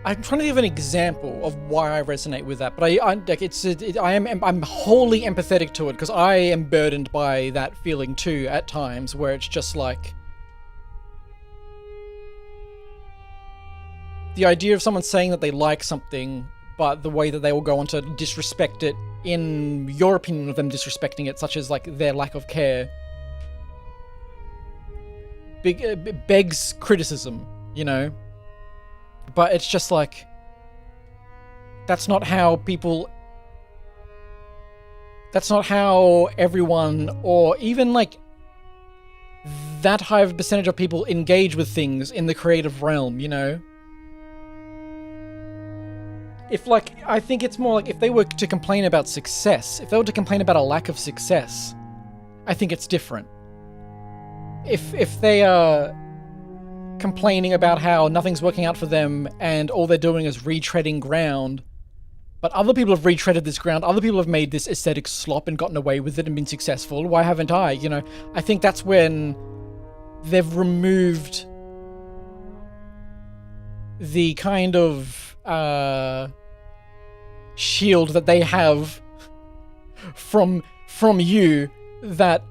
I'm trying to give an example of why I resonate with that, but I'm wholly empathetic to it because I am burdened by that feeling too at times, where it's just like the idea of someone saying that they like something, but the way that they will go on to disrespect it, in your opinion of them disrespecting it, such as like their lack of care, begs criticism, you know? But it's just like, that's not how everyone, or even like that high of a percentage of people engage with things in the creative realm, you know? I think it's more like if they were to complain about success, if they were to complain about a lack of success, I think it's different. If they are complaining about how nothing's working out for them and all they're doing is retreading ground, but other people have retreaded this ground, other people have made this aesthetic slop and gotten away with it and been successful, why haven't I? You know, I think that's when they've removed the kind of shield that they have from you that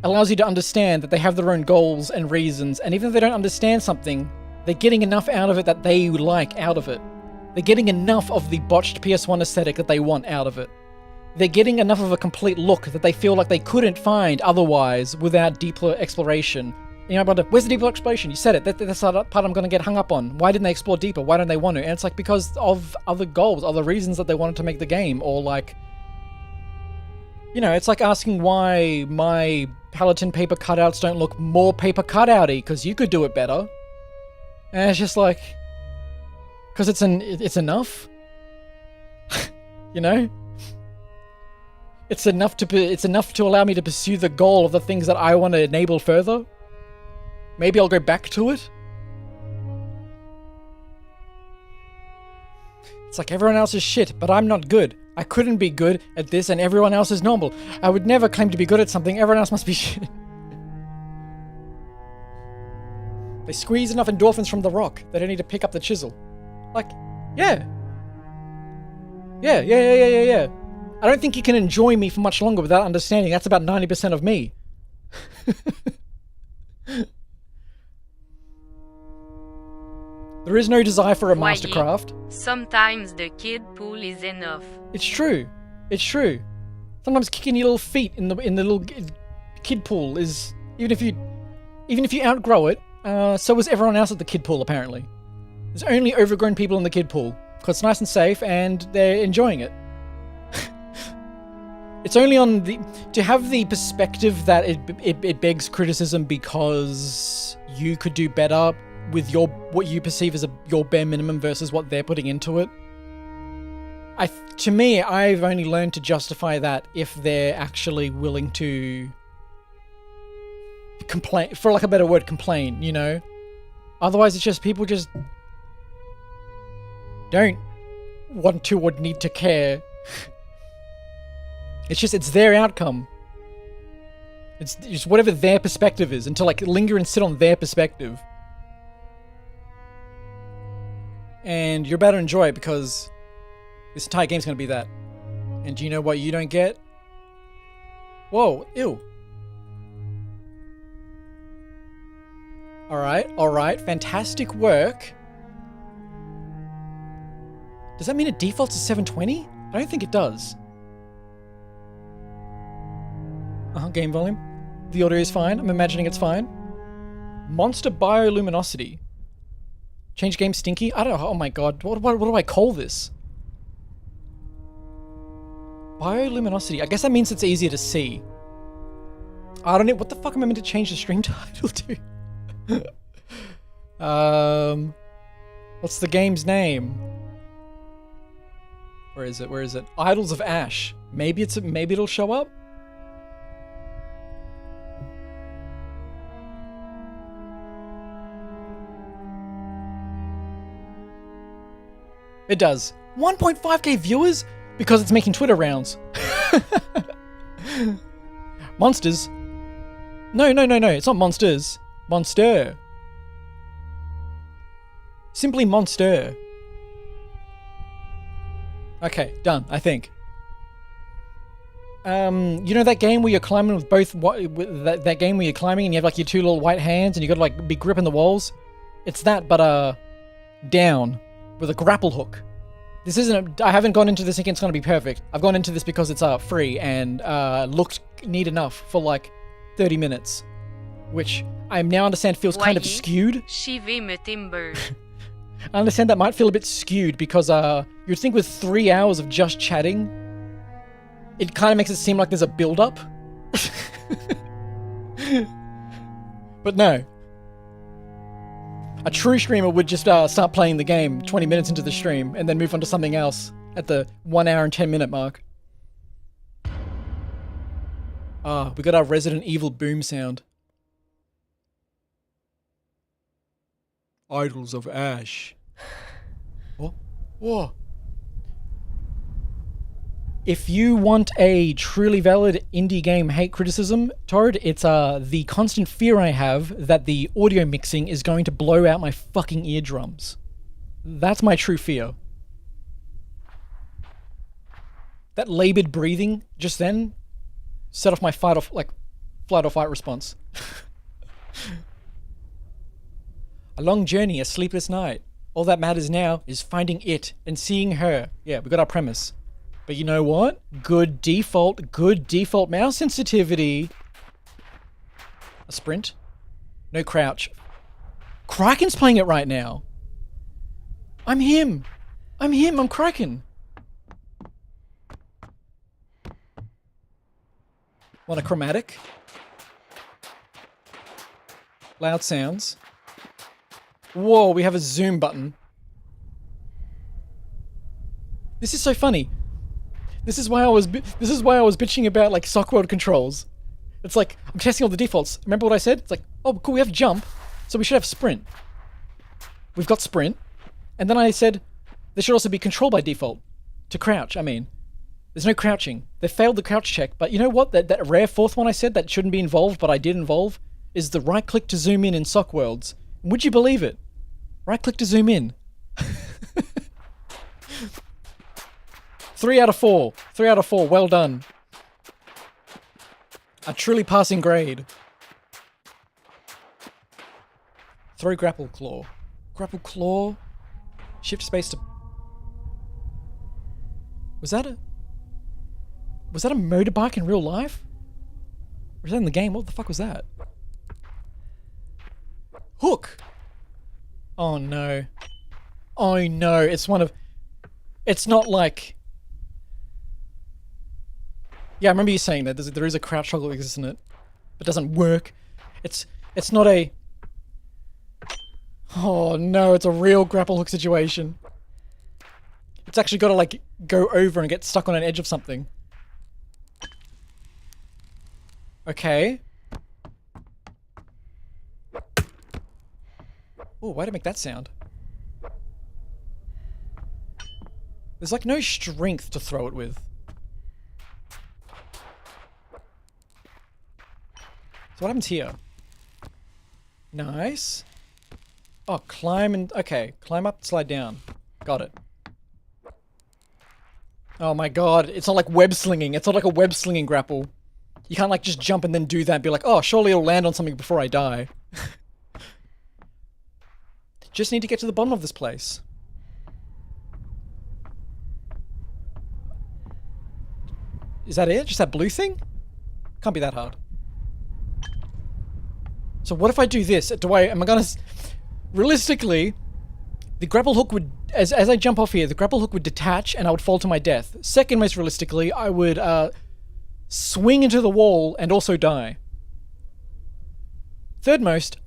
allows you to understand that they have their own goals and reasons, and even if they don't understand something, they're getting enough out of it that they like out of it. They're getting enough of the botched PS1 aesthetic that they want out of it. They're getting enough of a complete look that they feel like they couldn't find otherwise without deeper exploration. You know, but where's the deeper exploration? You said it. That's the part I'm going to get hung up on. Why didn't they explore deeper? Why don't they want to? And it's like because of other goals, other reasons that they wanted to make the game, or like, you know, it's like asking why my Paladin paper cutouts don't look more paper cutouty, because you could do it better. And it's just like, because it's enough. You know? It's enough to allow me to pursue the goal of the things that I want to enable further. Maybe I'll go back to it. It's like everyone else is shit, but I'm not good. I couldn't be good at this and everyone else is normal. I would never claim to be good at something, everyone else must be shit. They squeeze enough endorphins from the rock. They don't need to pick up the chisel. Like, yeah. Yeah. I don't think you can enjoy me for much longer without understanding that's about 90% of me. There is no desire for a mastercraft. Sometimes the kid pool is enough. It's true. It's true. Sometimes kicking your little feet in the little kid pool is even if you outgrow it. So is everyone else at the kid pool apparently. There's only overgrown people in the kid pool because it's nice and safe and they're enjoying it. It's only on to have the perspective that it begs criticism because you could do better with what you perceive as your bare minimum versus what they're putting into it. To me, I've only learned to justify that if they're actually willing to complain, for lack of a better word, complain, you know? Otherwise, it's just people just don't want to or need to care. It's their outcome. It's just whatever their perspective is, and to like linger and sit on their perspective. And you're about to enjoy it because this entire game's going to be that. And do you know what you don't get? Whoa, ew. Alright, fantastic work. Does that mean it defaults to 720? I don't think it does. Game volume. The audio is fine. I'm imagining it's fine. Monster bioluminosity. Change game stinky? I don't know. Oh my god. What do I call this? Bioluminosity. I guess that means it's easier to see. I don't know. What the fuck am I meant to change the stream title to? What's the game's name? Where is it? Idols of Ash. Maybe it'll show up? It does. 1.5k viewers? Because it's making Twitter rounds. Monsters. No. It's not monsters. Monster. Simply monster. Okay, done, I think. You know that game where you're climbing with both... that game where you're climbing and you have like your two little white hands and you gotta like be gripping the walls? It's that, but down. With a grapple hook. This isn't I haven't gone into this thinking it's going to be perfect. I've gone into this because it's free and looked neat enough for like 30 minutes. Which I now understand feels kind of skewed. I understand that might feel a bit skewed because you'd think with 3 hours of just chatting, it kind of makes it seem like there's a build-up. But no. A true streamer would just start playing the game 20 minutes into the stream and then move on to something else at the 1 hour and 10 minute mark. We got our Resident Evil boom sound. Idols of Ash. Whoa. If you want a truly valid indie game hate criticism, Toad, it's the constant fear I have that the audio mixing is going to blow out my fucking eardrums. That's my true fear. That labored breathing just then set off my flight or fight response. A long journey, a sleepless night. All that matters now is finding it and seeing her. Yeah, we got our premise. But you know what? Good default mouse sensitivity. A sprint? No crouch. Kraken's playing it right now. I'm him, I'm Kraken. Monochromatic. Loud sounds. Whoa, we have a zoom button. This is so funny. This is why I was bitching about like Sockworld controls. It's like I'm testing all the defaults. Remember what I said? It's like, oh cool, we have jump, so we should have sprint. We've got sprint, and then I said there should also be control by default to crouch. I mean, there's no crouching. They failed the crouch check, but you know what? That rare fourth one I said that shouldn't be involved, but I did involve, is the right click to zoom in Sockworlds. Would you believe it? Right click to zoom in. 3 out of 4. 3 out of 4. Well done. A truly passing grade. Throw grapple claw. Grapple claw. Shift space to... Was that a motorbike in real life? Or was that in the game? What the fuck was that? Hook! Oh no. Oh no, it's one of... It's not like... Yeah, I remember you saying that. There is a crouch toggle that exists in it. But doesn't work. It's not a... Oh no, it's a real grapple hook situation. It's actually got to like go over and get stuck on an edge of something. Okay. Oh, why did it make that sound? There's like no strength to throw it with. So what happens here? Nice. Oh, climb and... Okay, climb up, slide down. Got it. Oh my god, it's not like web slinging. It's not like a web slinging grapple. You can't like just jump and then do that and be like, oh, surely it'll land on something before I die. Just need to get to the bottom of this place. Is that it? Just that blue thing? Can't be that hard. So what if I do this? Am I gonna... Realistically, the grapple hook would... As I jump off here, the grapple hook would detach and I would fall to my death. Second most realistically, I would swing into the wall and also die. Third most,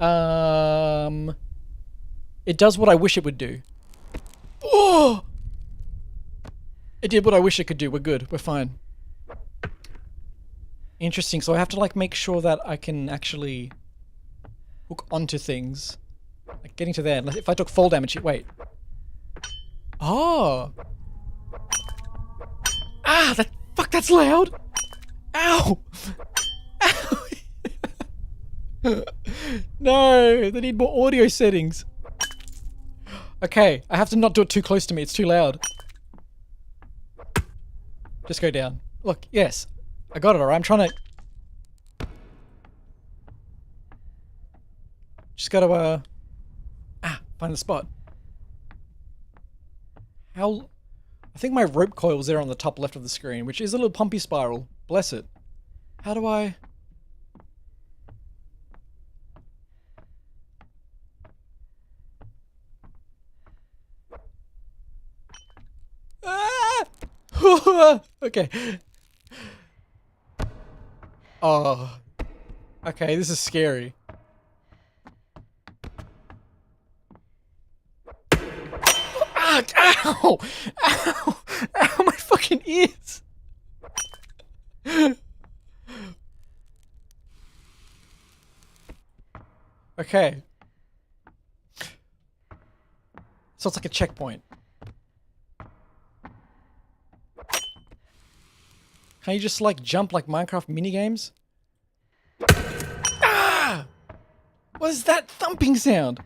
it does what I wish it would do. Oh! It did what I wish it could do. We're good. We're fine. Interesting. So I have to like make sure that I can actually hook onto things. Like getting to there. If I took fall damage, wait. Oh. Ah, fuck, that's loud. Ow. Ow. No, they need more audio settings. Okay, I have to not do it too close to me. It's too loud. Just go down. Look, yes. I got it, alright. I'm trying to... Just gotta, find the spot. How... I think my rope coil's there on the top left of the screen, which is a little Pompi spiral. Bless it. How do I... Ah! Okay. Oh. Okay, this is scary. Ah, ow! Ow! Ow, my fucking ears! Okay. So it's like a checkpoint. Can you just like jump like Minecraft minigames? Ah! What is that thumping sound?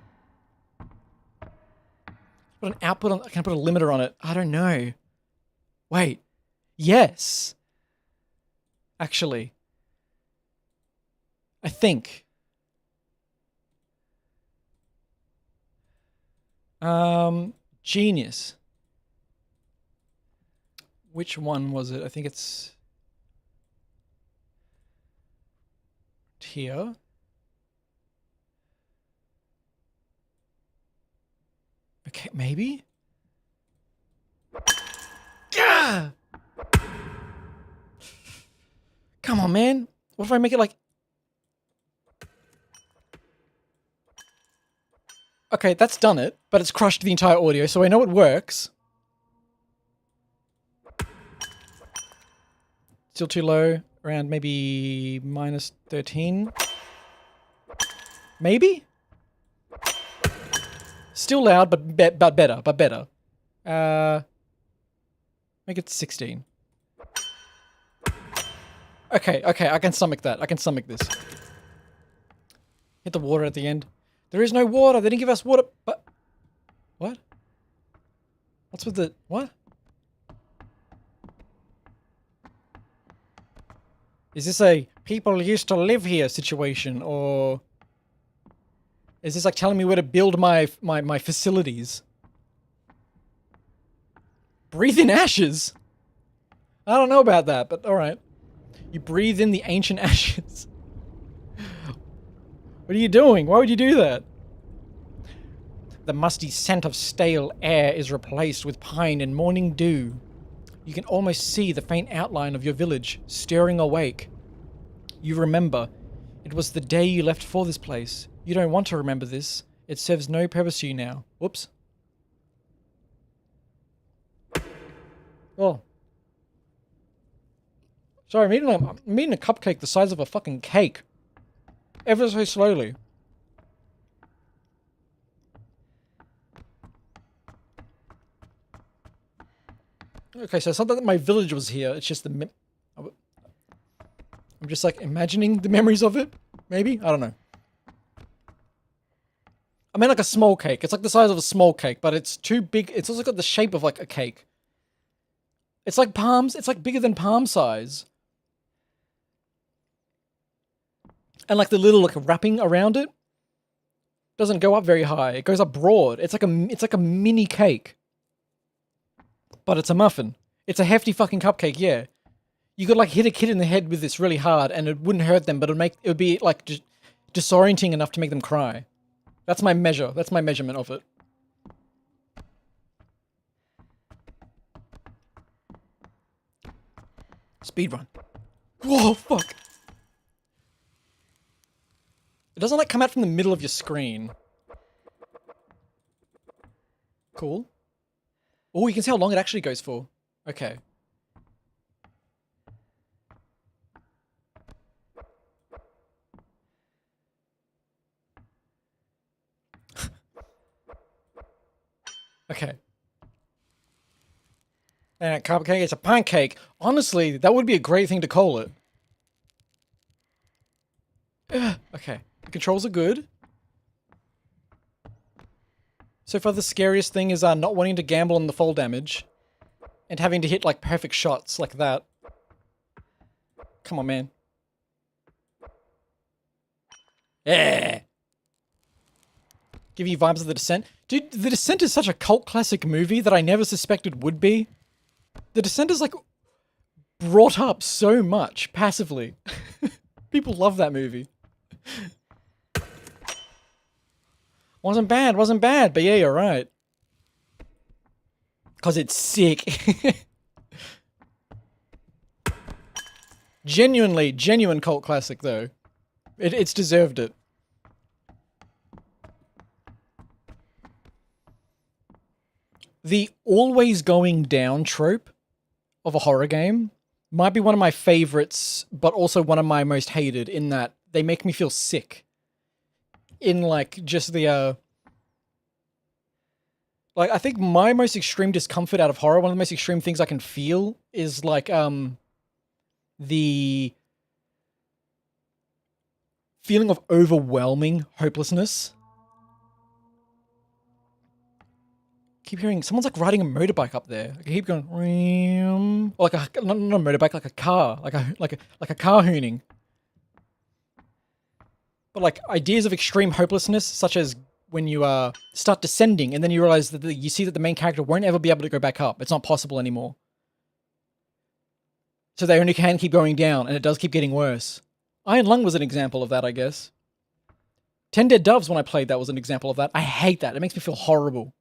Put an output on. Can I put a limiter on it? I don't know. Wait. Yes. Actually. I think. Genius. Which one was it? I think it's here. Okay, maybe? Gah! Come on, man. What if I make it like... Okay, that's done it, but it's crushed the entire audio, so I know it works. Still too low. Around maybe minus 13. Maybe? Still loud, but better. Make it 16. Okay, I can stomach that. I can stomach this. Hit the water at the end. There is no water. They didn't give us water. But what? What's with the what? Is this a people used to live here situation, or is this like telling me where to build my facilities? Breathe in ashes? I don't know about that, but alright. You breathe in the ancient ashes. What are you doing? Why would you do that? The musty scent of stale air is replaced with pine and morning dew. You can almost see the faint outline of your village, stirring awake. You remember. It was the day you left for this place. You don't want to remember this. It serves no purpose to you now. Whoops. Oh. Sorry, I'm eating a cupcake the size of a fucking cake. Ever so slowly. Okay, so it's not that my village was here, it's just the... I'm just like imagining the memories of it, maybe? I don't know. I mean like a small cake. It's like the size of a small cake, but it's too big. It's also got the shape of like a cake. It's like palms. It's like bigger than palm size. And like the little like wrapping around it doesn't go up very high. It goes up broad. It's like a mini cake. But it's a muffin. It's a hefty fucking cupcake, yeah. You could like hit a kid in the head with this really hard and it wouldn't hurt them, but it would be like disorienting enough to make them cry. That's my measure. That's my measurement of it. Speedrun. Whoa, fuck. It doesn't like come out from the middle of your screen. Cool. Oh, you can see how long it actually goes for. Okay. Okay. And cupcake, it's a pancake. Honestly, that would be a great thing to call it. Okay. The controls are good. So far, the scariest thing is not wanting to gamble on the fall damage. And having to hit, like, perfect shots like that. Come on, man. Yeah! Give you vibes of The Descent. Dude, The Descent is such a cult classic movie that I never suspected would be. The Descent is, like, brought up so much, passively. People love that movie. Wasn't bad, but yeah, you're right. Cause it's sick. Genuine cult classic though. It's deserved it. The always going down trope of a horror game might be one of my favorites, but also one of my most hated in that they make me feel sick. In like just the like I think my most extreme discomfort out of horror, one of the most extreme things I can feel is like the feeling of overwhelming hopelessness. Keep hearing someone's like riding a motorbike up there. I keep going, or like a not a motorbike, like a car, like a car hooning. But like ideas of extreme hopelessness, such as when you start descending and then you realize that you see that the main character won't ever be able to go back up. It's not possible anymore. So they only can keep going down, and it does keep getting worse. Iron Lung was an example of that, I guess. 10 Dead Doves, when I played that, was an example of that. I hate that. It makes me feel horrible.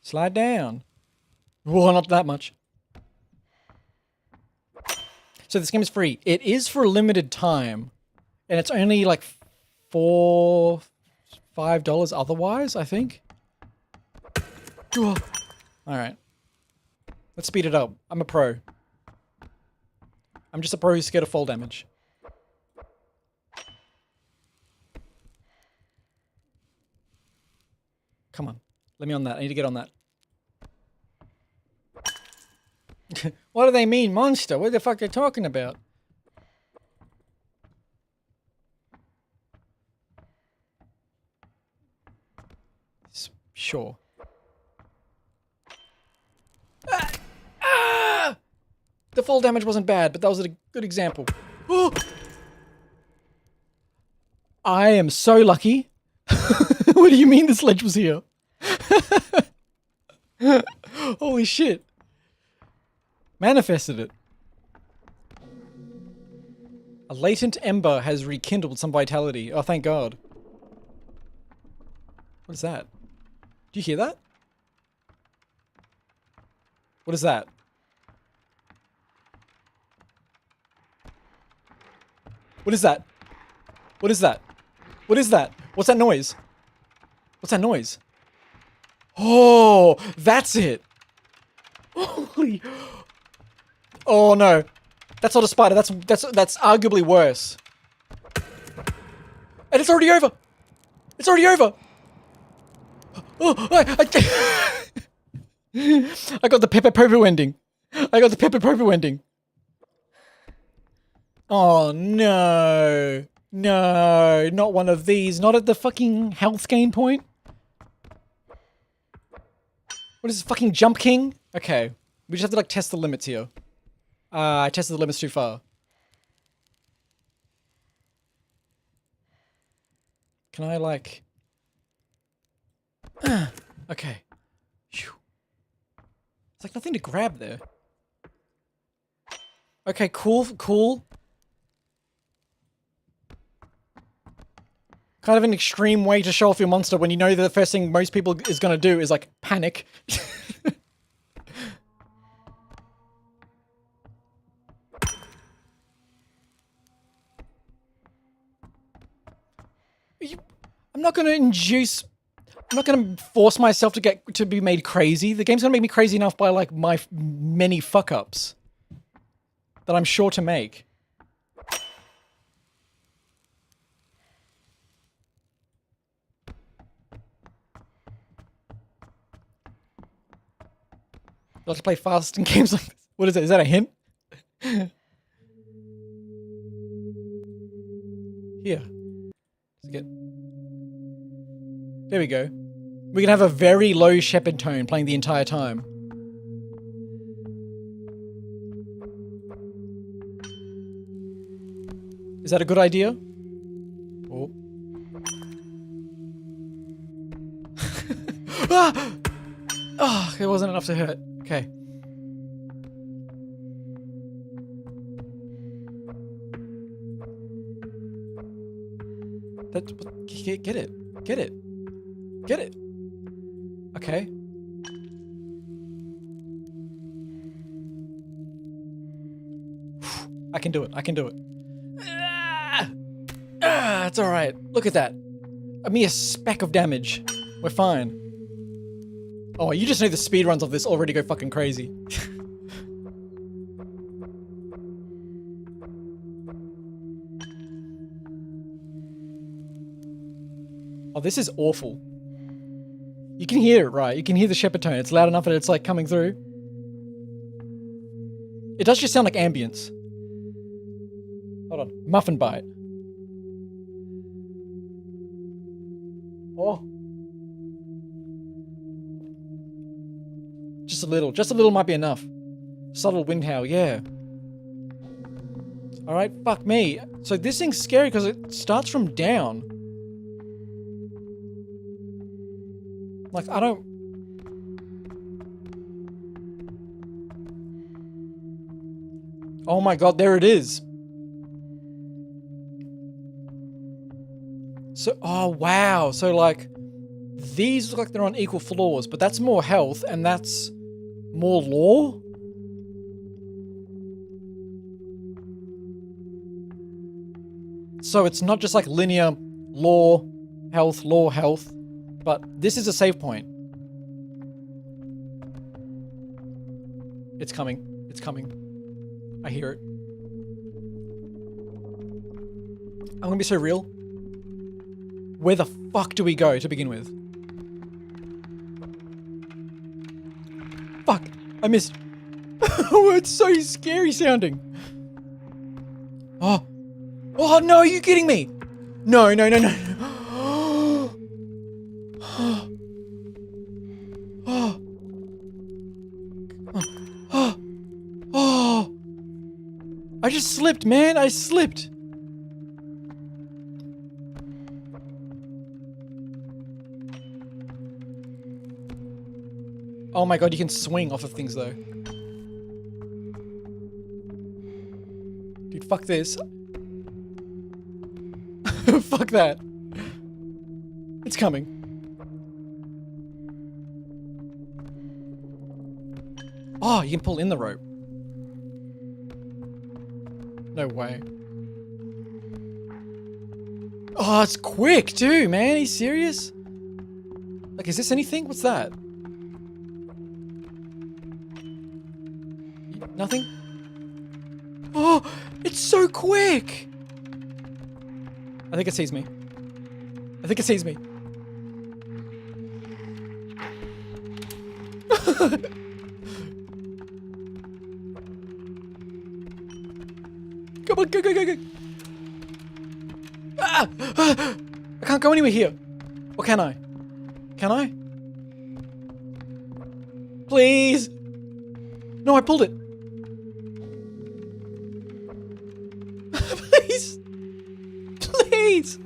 Slide down. Whoa, not that much. So this game is free. It is for a limited time. And it's only like $4, $5 otherwise, I think. Alright. Let's speed it up. I'm a pro. I'm just a pro who's scared of fall damage. Come on. Let me on that. I need to get on that. What do they mean, monster? What the fuck are they talking about? Sure. The fall damage wasn't bad, but that was a good example. Oh! I am so lucky. What do you mean this ledge was here? Holy shit. Manifested it. A latent ember has rekindled some vitality. Oh, thank God. What is that? Do you hear that? What is that? What is that? What is that? What is that? What's that noise? What's that noise? Oh, that's it. Holy. Oh no. That's not a spider. That's arguably worse. And it's already over. It's already over. Oh, I got the Pepper Popo ending. I got the Pepper Popo ending. Oh no. No, not one of these. Not at the fucking health gain point. What is this, fucking Jump King? Okay. We just have to like test the limits here. I tested the limits too far. Can I like... okay. Phew. It's like nothing to grab there. Okay, cool, cool. Kind of an extreme way to show off your monster when you know that the first thing most people is gonna do is like panic. I'm not gonna induce... I'm not gonna force myself to be made crazy. The game's gonna make me crazy enough by like my many fuck-ups that I'm sure to make. I like to play fast in games like this. What is it? Is that a hint? Here. Let's get... There we go. We can have a very low shepherd tone playing the entire time. Is that a good idea? Oh. Ah! Oh, it wasn't enough to hurt. Okay. Get it. Get it. Get it. Okay. I can do it. I can do it. It's alright. Look at that. A mere speck of damage. We're fine. Oh, you just know the speedruns of this already go fucking crazy. Oh, this is awful. You can hear it, right? You can hear the shepherd tone. It's loud enough that it's like coming through. It does just sound like ambience. Hold on. Muffin bite. Oh. Just a little. Just a little might be enough. Subtle wind howl, yeah. Alright, fuck me. So this thing's scary because it starts from down. Like, I don't... Oh my god, there it is. So, oh wow. So like, these look like they're on equal floors, but that's more health and that's more lore? So it's not just like linear lore, health, but this is a save point. It's coming. It's coming. I hear it. I'm gonna be so real. Where the fuck do we go to begin with? Fuck! I missed. Oh, it's so scary sounding. Oh. Oh no, are you kidding me? No, no, no, no. Oh. Oh. Oh. I just slipped, man. I slipped. Oh my god, you can swing off of things though. Dude, fuck this. Fuck that. It's coming. Oh, you can pull in the rope. No way. Oh, it's quick too, man. Are you serious? Like, is this anything? What's that? Nothing? Oh, it's so quick! I think it sees me. I think it sees me. Come on, go, go, go, go! Ah! Ah! I can't go anywhere here. Or can I? Can I? Please! No, I pulled it. Please! Please!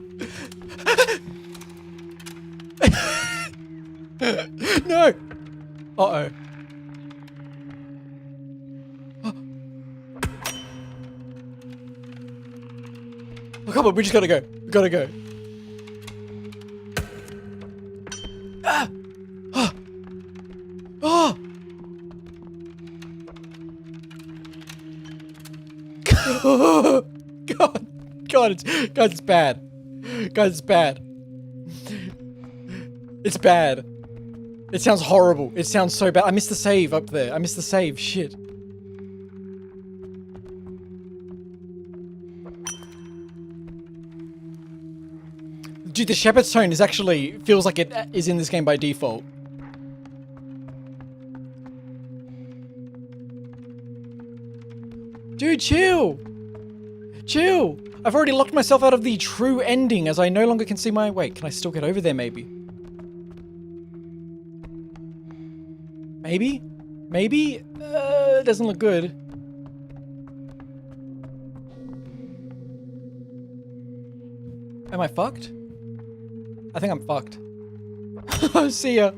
No! Uh-oh. Oh, come on, we just gotta go. We gotta go. Ah! Ah! Oh! God, it's bad. God, it's bad. It's bad. It sounds horrible. It sounds so bad. I missed the save up there. I missed the save. Shit. Dude, the shepherd's tone is actually feels like it is in this game by default. Dude, chill. Chill. I've already locked myself out of the true ending as I no longer can see my... Wait, can I still get over there maybe? Maybe? Maybe? It doesn't look good. Am I fucked? I think I'm fucked. See ya.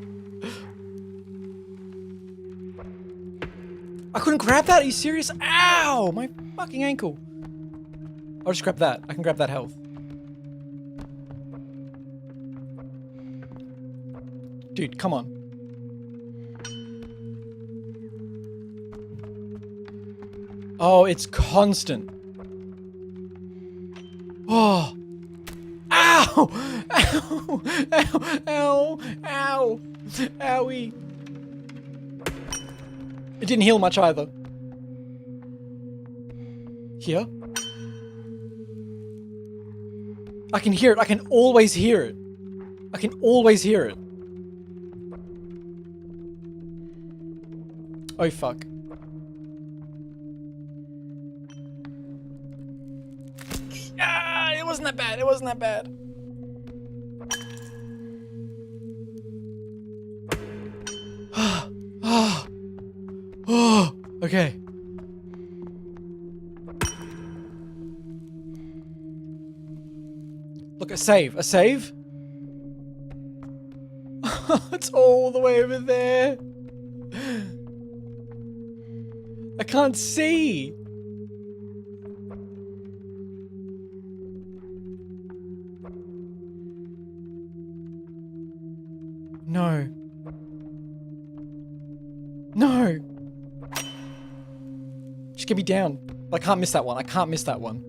I couldn't grab that? Are you serious? Ow! My fucking ankle. I'll just grab that. I can grab that health. Dude, come on. Oh, it's constant. Oh. Ow! Ow! Ow! Ow! Ow! Owie! It didn't heal much either. Here? I can hear it. I can always hear it. I can always hear it. Oh, fuck. Ah, it wasn't that bad. It wasn't that bad. Oh, okay. Look, a save. A save? It's all the way over there. I can't see. No. No. Just get me down. I can't miss that one. I can't miss that one.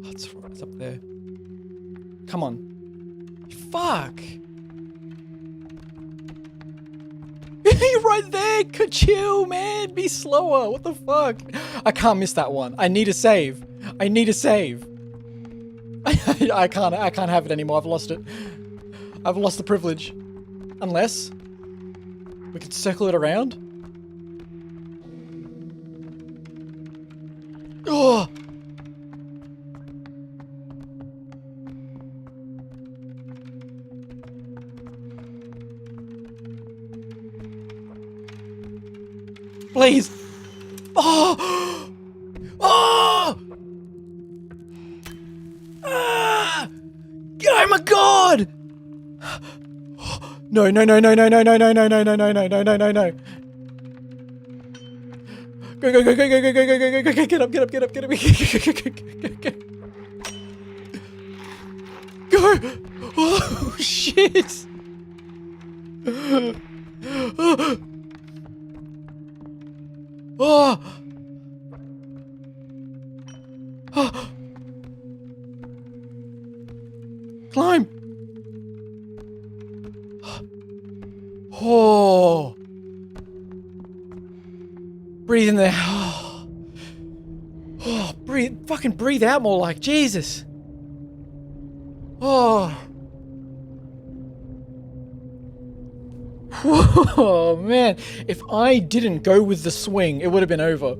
Oh, it's up there. Come on. Fuck. right there! Chill, man! Be slower! What the fuck? I can't miss that one. I need a save. I need a save. I can't have it anymore. I've lost it. I've lost the privilege. Unless we could circle it around. Oh! Please! Oh! Oh! Ah! Oh my god! No, no, no, no, no, no, no, no, no, no, no, no, no, no, no, no, no. Go, go, go, go, go, go, go, go, go, go, go, get up, get up, get up, get up, go. Oh, shit. Oh. Oh. Climb. Oh. Breathe in there. Oh. Oh, breathe. Fucking breathe out more like Jesus. Oh. Whoa, man. If I didn't go with the swing, it would have been over.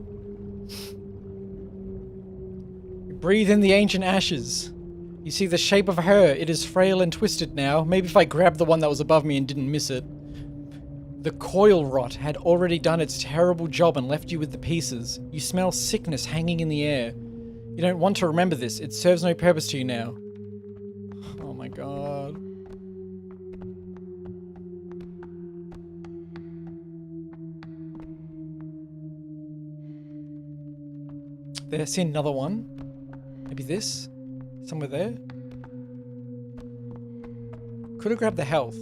Breathe in the ancient ashes. You see the shape of her. It is frail and twisted now. Maybe if I grabbed the one that was above me and didn't miss it. The coil rot had already done its terrible job and left you with the pieces. You smell sickness hanging in the air. You don't want to remember this. It serves no purpose to you now. Oh my god. There, see another one. Maybe this? Somewhere there? Could have grabbed the health.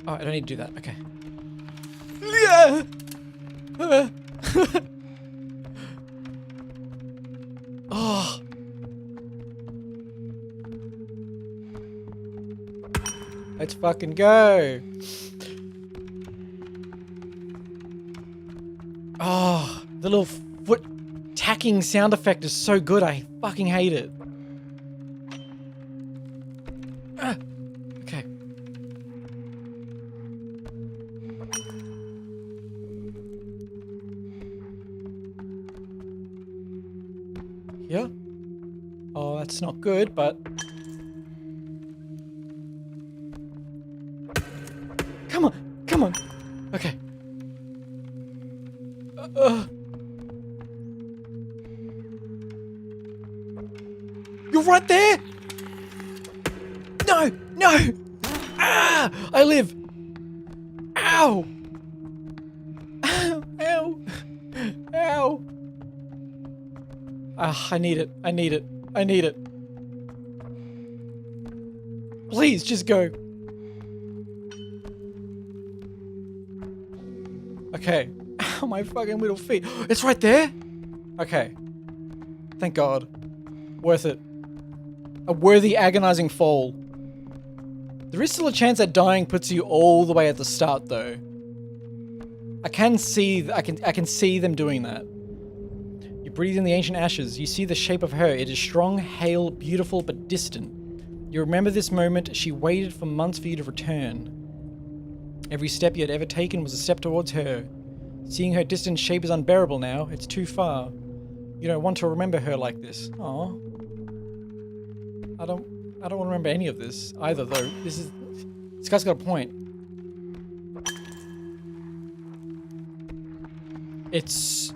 Oh, I don't need to do that. Okay. Yeah! Oh. Let's fucking go. Oh, the little foot tacking sound effect is so good. I fucking hate it. Okay. Yeah. Oh, that's not good, but... Come on, come on. Okay. You're right there! No, no! Ah! I live! Ow! Ow! Ow! Ow! Ah, I need it. I need it. I need it. Please, just go. Okay. Ow, my fucking little feet. It's right there? Okay. Thank God. Worth it. A worthy, agonizing fall. There is still a chance that dying puts you all the way at the start, though. I can see them doing that. You breathe in the ancient ashes. You see the shape of her. It is strong, hale, beautiful, but distant. You remember this moment. She waited for months for you to return. Every step you had ever taken was a step towards her. Seeing her distant shape is unbearable now. It's too far. You don't want to remember her like this. Aw. I don't want to remember any of this either, though. This guy's got a point. This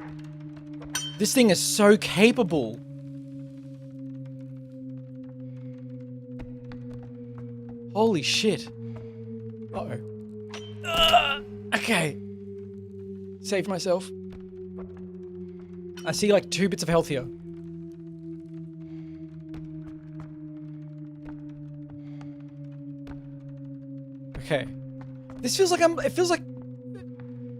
thing is so capable. Holy shit. Uh-oh. Okay. Saved myself. I see like 2 bits of health here. Okay. This feels like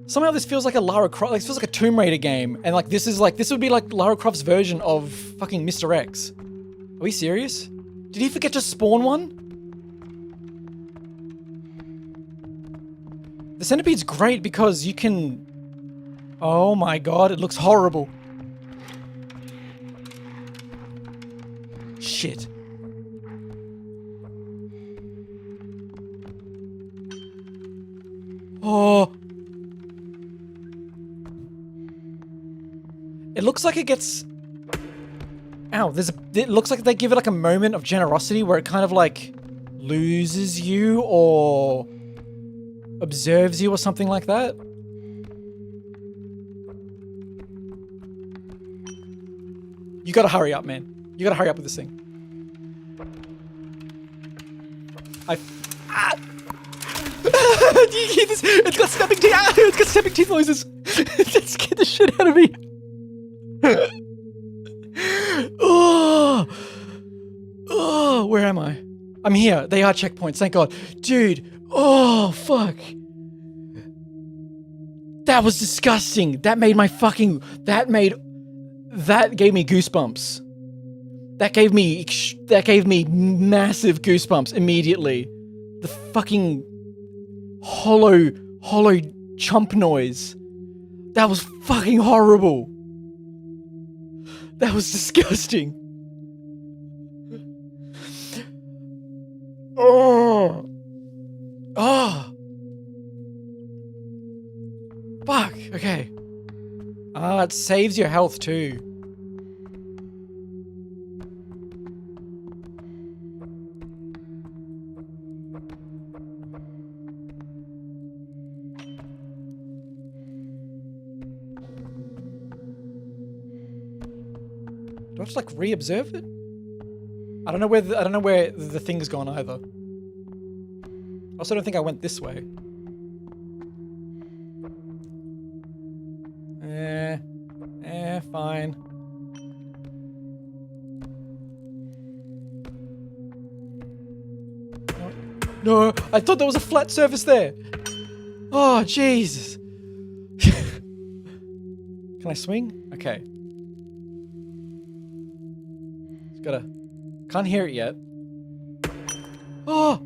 Somehow this feels like a Lara Croft, like this feels like a Tomb Raider game, and like this would be like Lara Croft's version of fucking Mr. X. Are we serious? Did he forget to spawn one? The centipede's great because you can... Oh my god, it looks horrible. Shit. Oh. It looks like it gets... Ow, it looks like they give it like a moment of generosity where it kind of like loses you or observes you or something like that. You gotta hurry up, man. You gotta hurry up with this thing. Do you hear this? It's got snapping teeth. Ah, it's got snapping teeth noises. That scared the shit out of me. Oh, where am I? I'm here. They are checkpoints. Thank God, dude. Oh fuck. That was disgusting. That gave me goosebumps. That gave me massive goosebumps immediately. The fucking hollow chomp noise. That was fucking horrible. That was disgusting. Oh. Fuck. Okay. It saves your health too. Do I just like re-observe it? I don't know where the thing's gone either. I also don't think I went this way. Fine. No, I thought there was a flat surface there. Oh, Jesus. Can I swing? Okay. Just gotta... Can't hear it yet. Oh!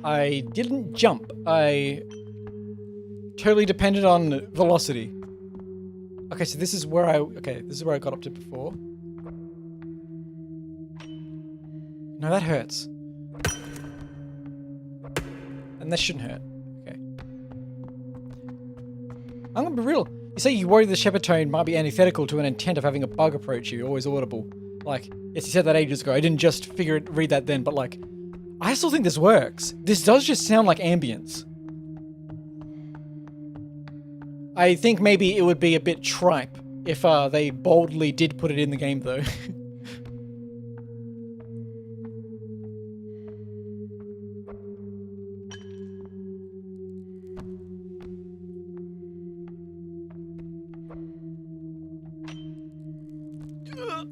I didn't jump. I totally depended on velocity. Okay, so this is where I got up to before. No, that hurts. And that shouldn't hurt. Okay. I'm gonna be real. You say you worry the shepherd tone might be antithetical to an intent of having a bug approach you, always audible. Like, yes, you said that ages ago. I didn't just read that then, but like, I still think this works. This does just sound like ambience. I think maybe it would be a bit tripe if they boldly did put it in the game though.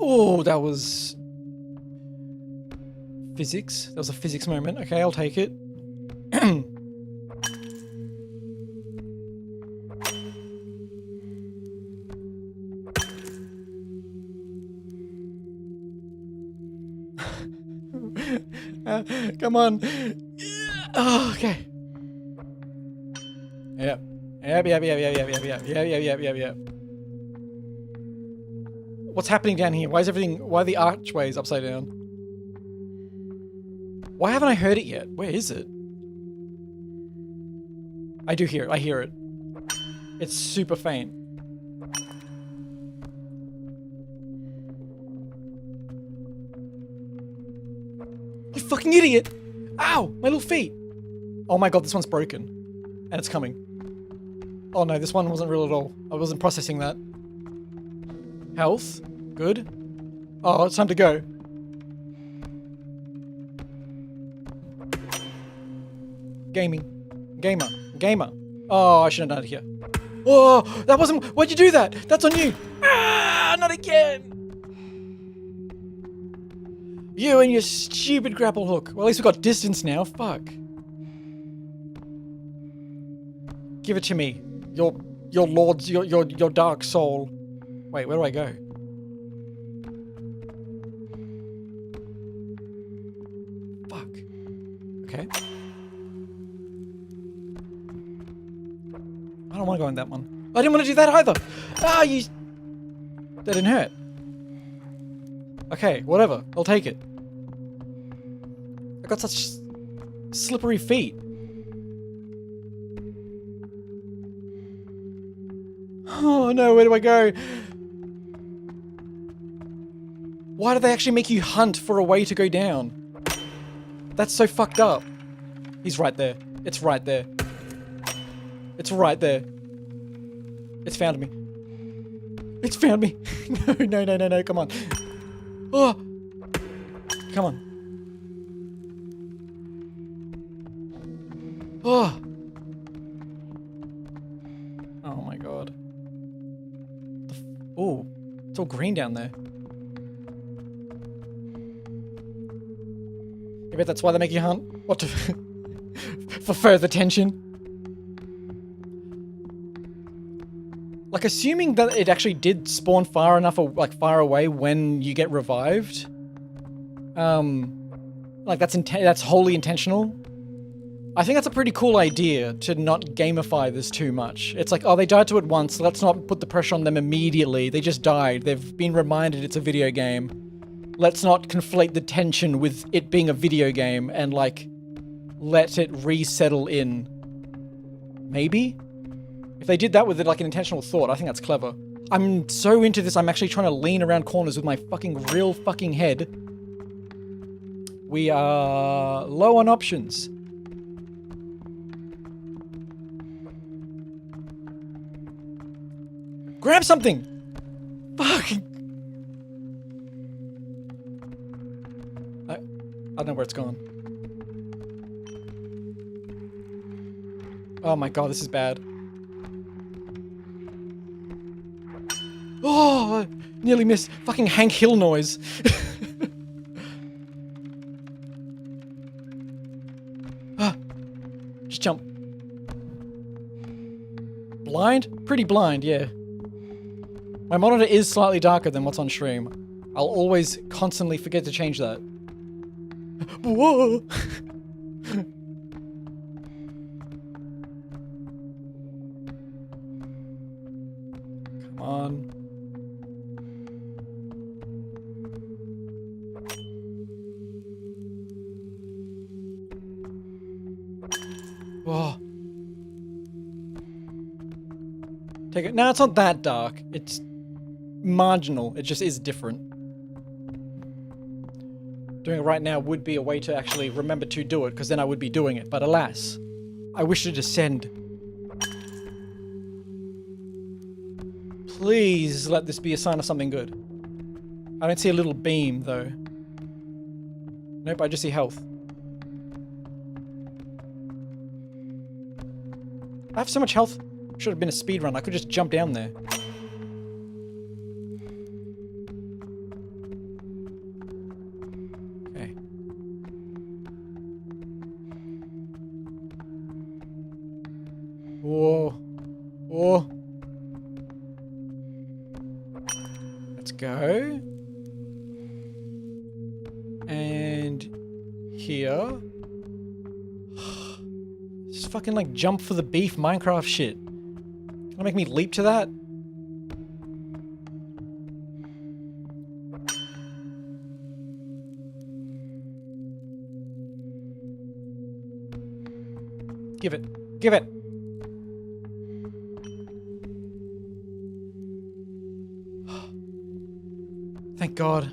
Oh, that was physics. That was a physics moment. Okay, I'll take it. Come on. Oh, okay. Yep. Yep. What's happening down here? Why are the archways upside down? Why haven't I heard it yet? Where is it? I do hear it. I hear it. It's super faint. You fucking idiot! Ow! My little feet! Oh my god, this one's broken. And it's coming. Oh no, this one wasn't real at all. I wasn't processing that. Health. Good. Oh, it's time to go. Gaming. Gamer. Oh, I shouldn't have done it here. Oh, that wasn't... Why'd you do that? That's on you. Ah, not again. You and your stupid grapple hook. Well, at least we got distance now. Fuck. Give it to me. Your lord's your dark soul. Wait, where do I go? Fuck. Okay. I don't want to go in that one. I didn't want to do that either. Ah, you. That didn't hurt. Okay, whatever. I'll take it. I got such slippery feet. Oh no, where do I go? Why do they actually make you hunt for a way to go down? That's so fucked up. He's right there. It's right there. It's right there. It's found me. It's found me. No, come on. Oh! Come on. Oh! Oh my god. Oh, it's all green down there. I bet that's why they make you hunt. What to... for further tension. Like, assuming that it actually did spawn far enough, or like far away when you get revived. Like that's wholly intentional. I think that's a pretty cool idea to not gamify this too much. It's like, oh, they died to it once, let's not put the pressure on them immediately. They just died. They've been reminded it's a video game. Let's not conflate the tension with it being a video game and like let it resettle in. Maybe? If they did that with like an intentional thought, I think that's clever. I'm so into this, I'm actually trying to lean around corners with my fucking real fucking head. We are low on options. Grab something! Fuck! I don't know where it's gone. Oh my god, this is bad. Oh, I nearly missed. Fucking Hank Hill noise. Ah, just jump. Blind? Pretty blind, yeah. My monitor is slightly darker than what's on stream. I'll always constantly forget to change that. Whoa! Come on. Whoa. Take it. No, it's not that dark. It's marginal. It just is different. Doing it right now would be a way to actually remember to do it, because then I would be doing it. But alas, I wish to descend. Please let this be a sign of something good. I don't see a little beam, though. Nope, I just see health. I have so much health. Should have been a speed run. I could just jump down there. Okay. Whoa. Whoa. Let's go. And here. Just fucking like jump for the beef Minecraft shit. Gonna make me leap to that? Give it. Give it. Thank God.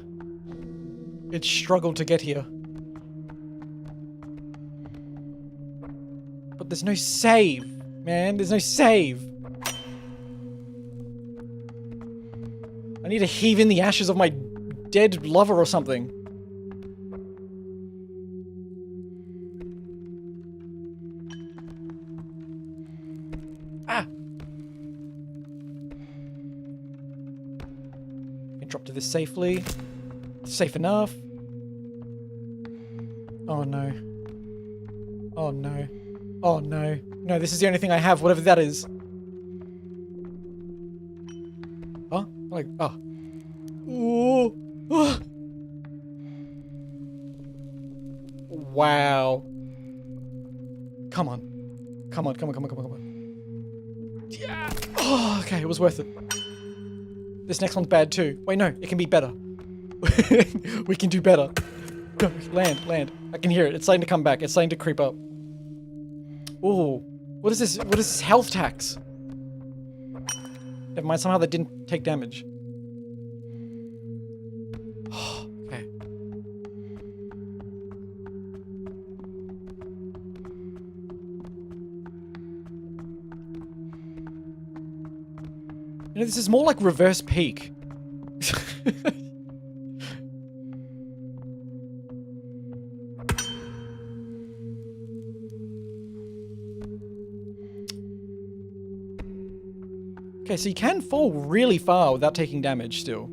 It struggled to get here. But there's no save, man. There's no save. I need to heave in the ashes of my dead lover or something. Ah! Can drop to this safely. Safe enough. Oh no. Oh no. Oh no. No, this is the only thing I have, whatever that is. Huh? Like, oh. Ooh. Oh. Wow. Come on. Come on, come on, come on, come on, come on. Yeah. Oh, okay, it was worth it. This next one's bad too. Wait, no, it can be better. We can do better. Go, land, land. I can hear it. It's starting to come back. It's starting to creep up. Ooh. What is this? What is this health tax? Never mind, somehow that didn't take damage. Okay. You know, this is more like reverse peak. Okay, so you can fall really far without taking damage still.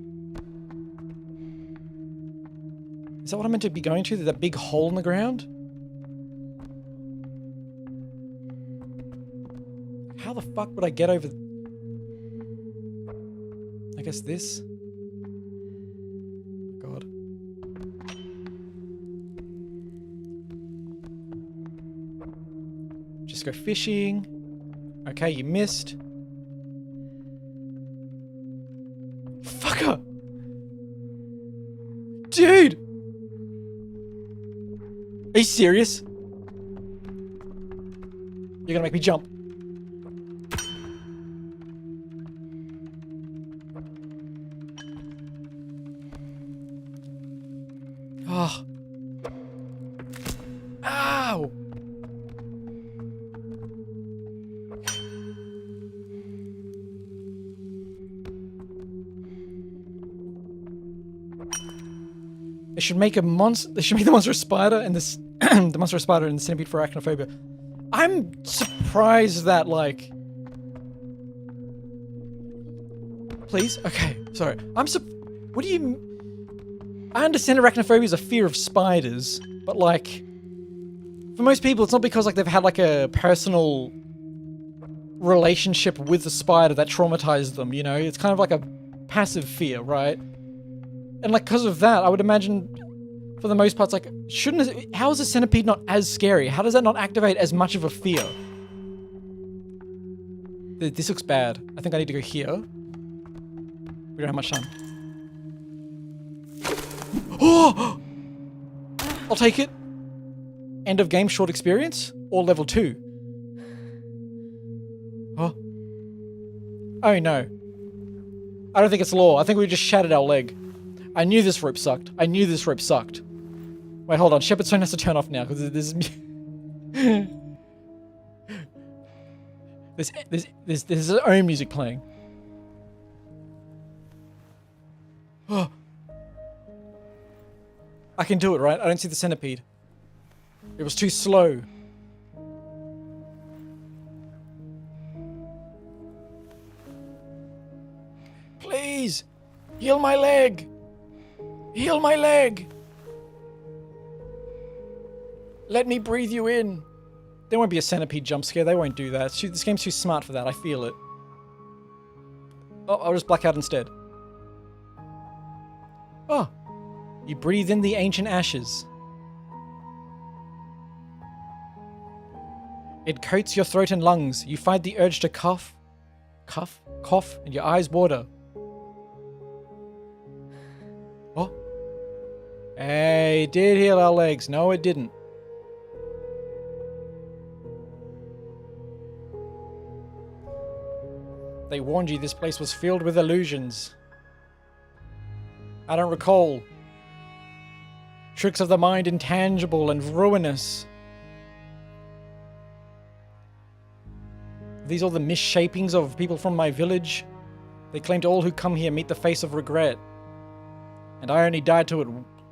Is that what I'm meant to be going to? That big hole in the ground? How the fuck would I get over... I guess this? God. Just go fishing. Okay, you missed. Fucker! Dude! Are you serious? You're gonna make me jump. Oh. Ow! They should make a monster. They should make the monster a spider and this the monster a spider and the centipede for arachnophobia. I'm surprised that like. Please, okay, sorry. What do you? I understand arachnophobia is a fear of spiders, but like, for most people, it's not because like they've had like a personal relationship with the spider that traumatized them. You know, it's kind of like a passive fear, right? And like, because of that, I would imagine, for the most part, it's like, how is a centipede not as scary? How does that not activate as much of a fear? This looks bad. I think I need to go here. We don't have much time. Oh! I'll take it. End of game, short experience, or level 2. Oh. Oh no. I don't think it's lore. I think we just shattered our leg. I knew this rope sucked. I knew this rope sucked. Wait, hold on. Shepherd's phone has to turn off now because there's his own music playing. Oh. I can do it, right? I don't see the centipede. It was too slow. Please! Heal my leg! Heal my leg! Let me breathe you in. There won't be a centipede jump scare. They won't do that. This game's too smart for that. I feel it. Oh, I'll just black out instead. Oh. You breathe in the ancient ashes. It coats your throat and lungs. You fight the urge to cough, and your eyes water. Oh. Hey, it did heal our legs. No, it didn't. They warned you this place was filled with illusions. I don't recall. Tricks of the mind intangible and ruinous. These are the misshapings of people from my village. They claim to all who come here meet the face of regret. And I only died to it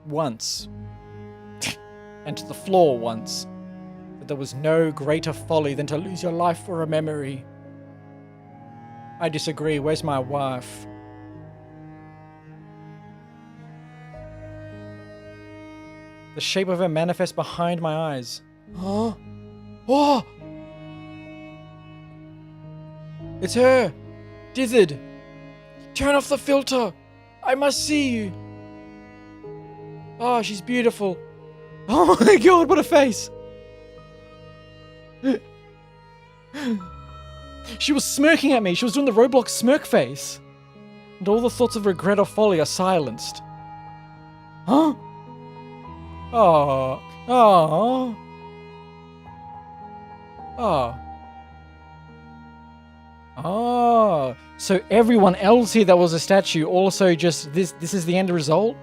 once. And to the floor once. But there was no greater folly than to lose your life for a memory. I disagree. Where's my wife? The shape of her manifests behind my eyes. Huh? Oh! It's her! Dithered! Turn off the filter! I must see you! Oh, she's beautiful. Oh my god, what a face! She was smirking at me. She was doing the Roblox smirk face. And all the thoughts of regret or folly are silenced. Huh? Oh. Oh. Oh. Oh. So everyone else here that was a statue also just this is the end result?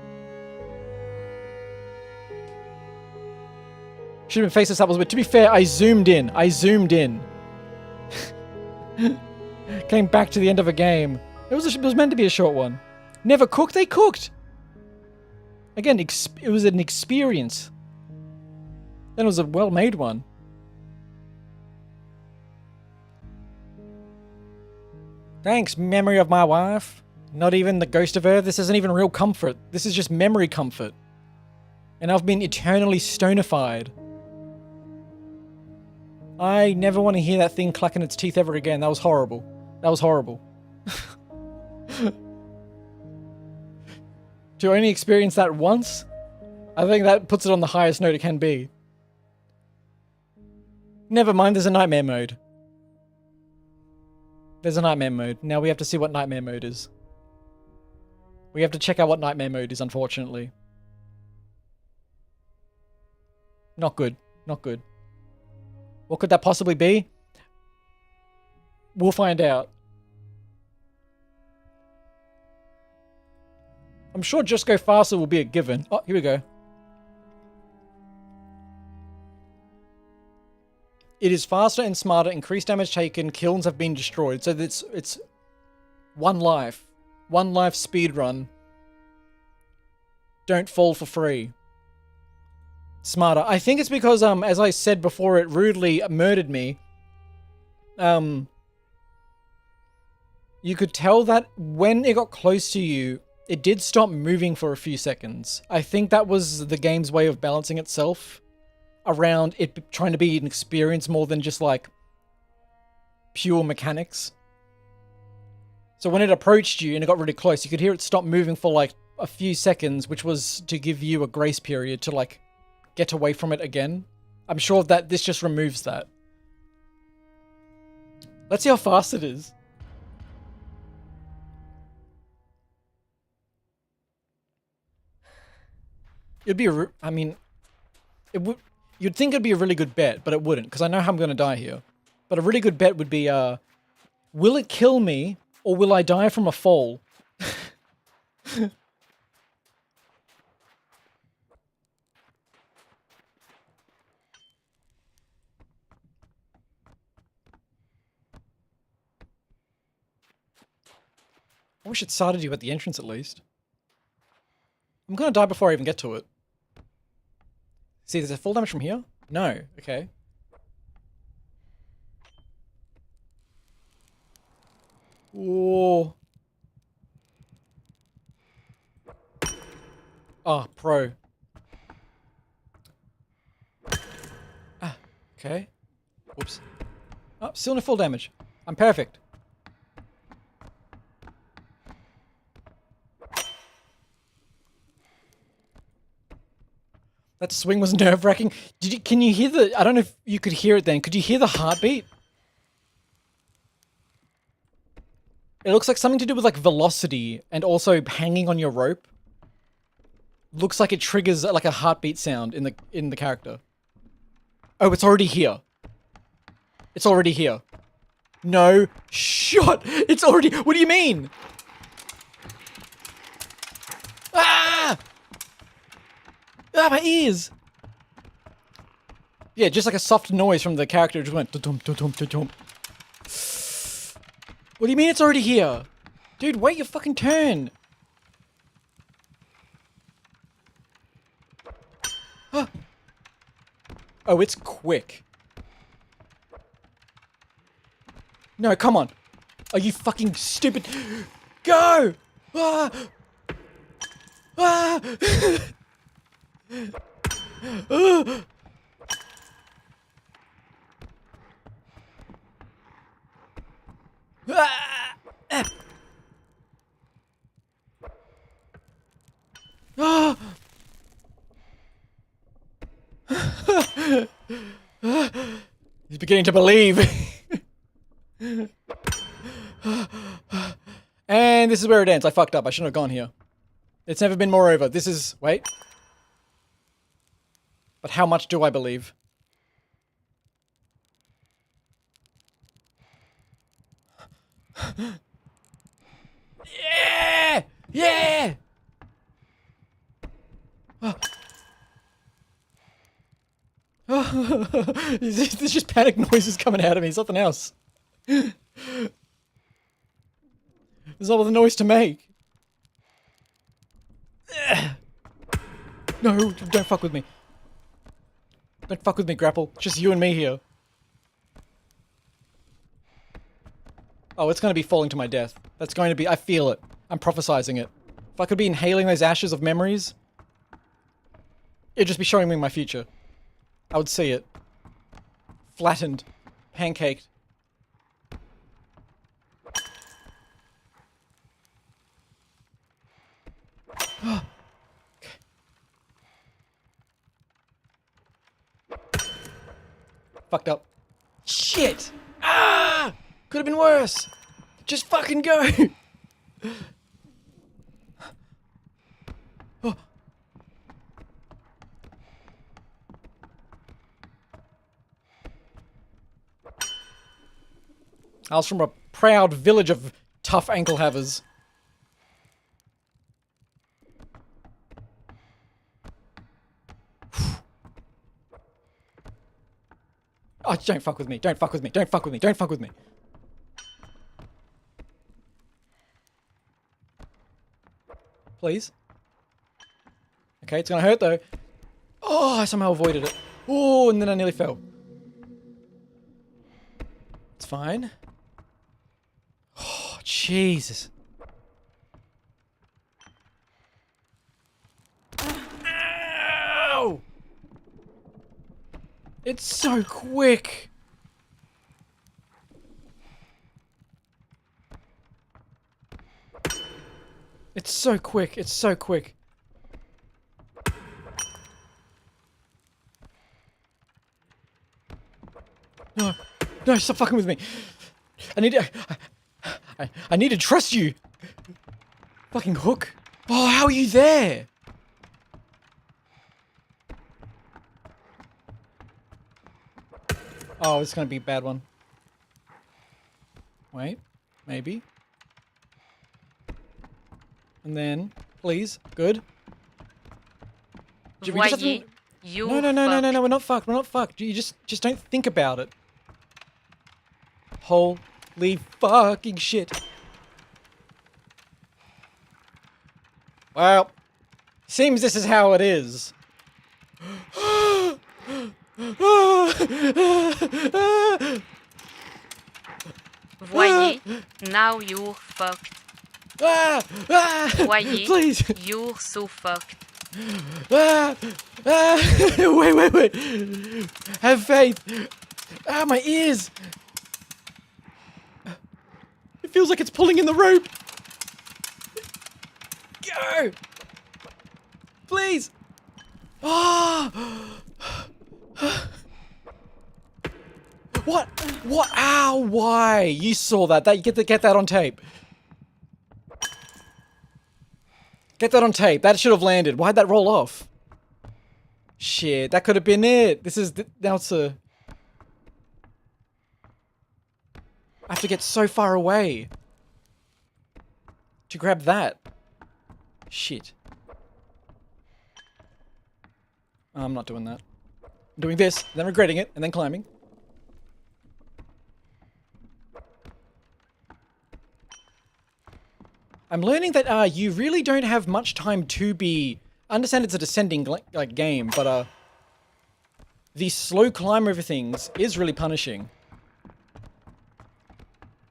Should have been faceless apples, but to be fair, I zoomed in. Came back to the end of a game. It was meant to be a short one. Never cooked? They cooked! Again, it was an experience. Then it was a well-made one. Thanks, memory of my wife. Not even the ghost of her. This isn't even real comfort. This is just memory comfort. And I've been eternally stonified. I never want to hear that thing clacking its teeth ever again. That was horrible. That was horrible. To only experience that once, I think that puts it on the highest note it can be. Never mind, there's a nightmare mode. There's a nightmare mode. Now we have to see what nightmare mode is. We have to check out what nightmare mode is, unfortunately. Not good. Not good. What could that possibly be? We'll find out. I'm sure just go faster will be a given. Oh, here we go. It is faster and smarter, increased damage taken, kilns have been destroyed. So it's one life. One life speed run. Don't fall for free. Smarter. I think it's because, as I said before, it rudely murdered me. You could tell that when it got close to you, it did stop moving for a few seconds. I think that was the game's way of balancing itself around it trying to be an experience more than just like pure mechanics. So when it approached you and it got really close, you could hear it stop moving for like a few seconds, which was to give you a grace period to like get away from it again. I'm sure that this just removes that. Let's see how fast it is. It'd be I mean, it would. You'd think it'd be a really good bet, but it wouldn't, because I know how I'm going to die here. But a really good bet would be, will it kill me, or will I die from a fall? I wish it started you at the entrance at least. I'm gonna die before I even get to it. See, there's a full damage from here? No. Okay. Whoa. Oh, pro. Ah, okay. Whoops. Oh, still no full damage. I'm perfect. That swing was nerve-wracking. Can you hear the... I don't know if you could hear it then. Could you hear the heartbeat? It looks like something to do with like velocity and also hanging on your rope. Looks like it triggers like a heartbeat sound in the character. Oh, it's already here. It's already here. No shot. It's already... What do you mean? Ah! Ah, my ears! Yeah, just like a soft noise from the character just went da-dum, da-dum, da-dum. What do you mean it's already here? Dude, wait your fucking turn! Huh. Oh, it's quick. No, come on. Are you fucking stupid? Go! Ah! Ah! He's beginning to believe. And this is where it ends. I fucked up. I shouldn't have gone here. It's never been more over. This is... Wait. But how much do I believe? Yeah! Yeah! There's just panic noises coming out of me. Something else. There's all the noise to make. No, don't fuck with me. Don't fuck with me, Grapple. Just you and me here. Oh, it's going to be falling to my death. That's going to be... I feel it. I'm prophesizing it. If I could be inhaling those ashes of memories, it'd just be showing me my future. I would see it. Flattened. Pancaked. Fucked up. Shit! Ah! Could have been worse. Just fucking go. Oh. I was from a proud village of tough ankle havers. Oh, don't fuck with me. Don't fuck with me. Don't fuck with me. Don't fuck with me. Please. Okay, it's gonna hurt though. Oh, I somehow avoided it. Oh, and then I nearly fell. It's fine. Oh, Jesus. Ow! It's so quick. It's so quick. It's so quick. No. No, stop fucking with me. I need to... I need to trust you. Fucking hook. Oh, how are you there? Oh, it's gonna be a bad one. Wait. Maybe. And then, please. Good. We just have to- Voyez, you No, we're not fucked. We're not fucked. You just don't think about it. Holy fucking shit. Well, seems this is how it is. Voyez, now you're fucked. Voyez, Please. you're so fucked. Wait. Have faith. Ah, my ears. It feels like it's pulling in the rope. Go. Please. Ah. What? What? Ow, why? You saw that. You get that on tape. Get that on tape. That should have landed. Why'd that roll off? Shit, that could have been it. This is... Now it's a... I have to get so far away to grab that. Shit. Oh, I'm not doing that. I'm doing this, then regretting it, and then climbing. I'm learning that you really don't have much time to be... I understand it's a descending like game, but the slow climb over things is really punishing.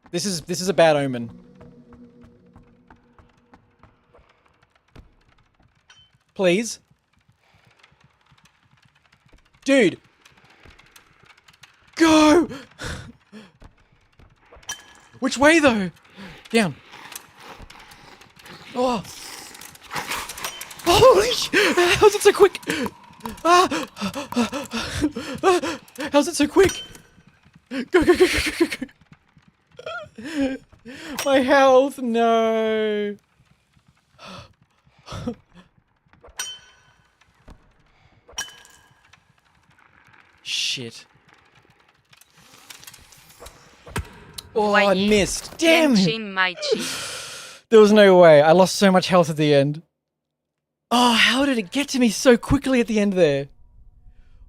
This is a bad omen. Please. Dude! Go! Which way, though? Down. Oh! Holy sh! How's it so quick? Ah! How's it so quick? Go, go, go, go, go, go, go. My health, no. Shit. Oh, I Voyez, missed. Damn it. Genshin Maichi. There was no way. I lost so much health at the end. Oh, how did it get to me so quickly at the end there?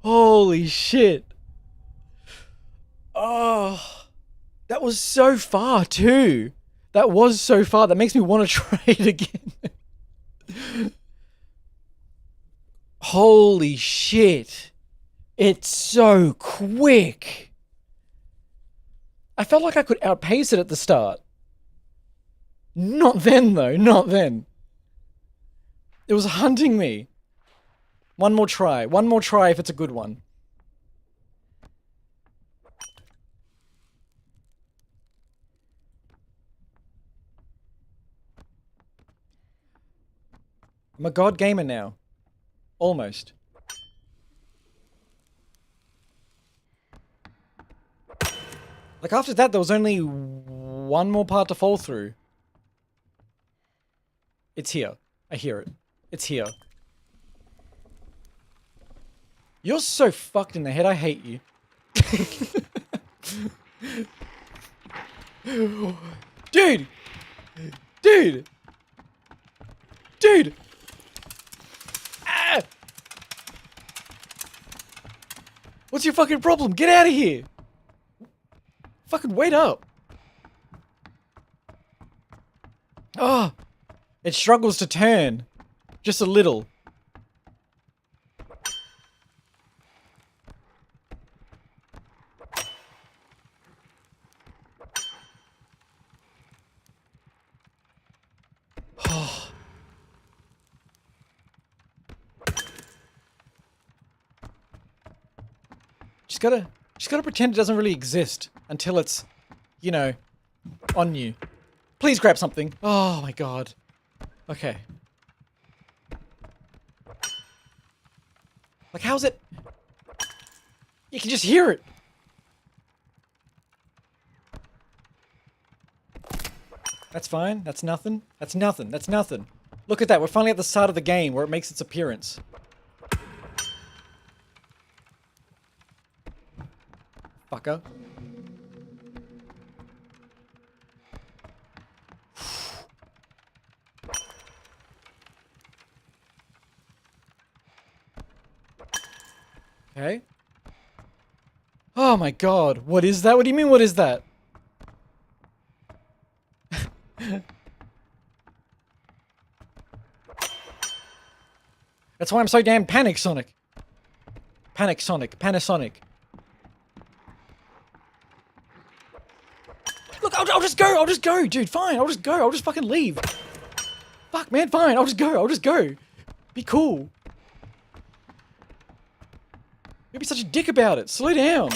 Holy shit. Oh, that was so far too. That was so far. That makes me want to try it again. Holy shit. It's so quick. I felt like I could outpace it at the start. Not then, though. Not then. It was hunting me. One more try. One more try if it's a good one. I'm a god gamer now. Almost. Like, after that, there was only one more part to fall through. It's here. I hear it. It's here. You're so fucked in the head, I hate you. Dude! Dude! Dude! Ah! What's your fucking problem? Get out of here! Fucking wait up! Oh! It struggles to turn. Just a little. Just gotta pretend it doesn't really exist until it's, you know, on you. Please grab something. Oh my god. Okay. Like, how's it? You can just hear it. That's fine. That's nothing. That's nothing. That's nothing. Look at that. We're finally at the start of the game where it makes its appearance. Fucker. Okay. Oh my god. What is that? What do you mean, what is that? That's why I'm so damn panic, Sonic. Panic, Sonic. Panasonic. Look, I'll just go. I'll just go, dude. Fine. I'll just go. I'll just fucking leave. Fuck, man. Fine. I'll just go. I'll just go. Be cool. Don't be such a dick about it. Slow down.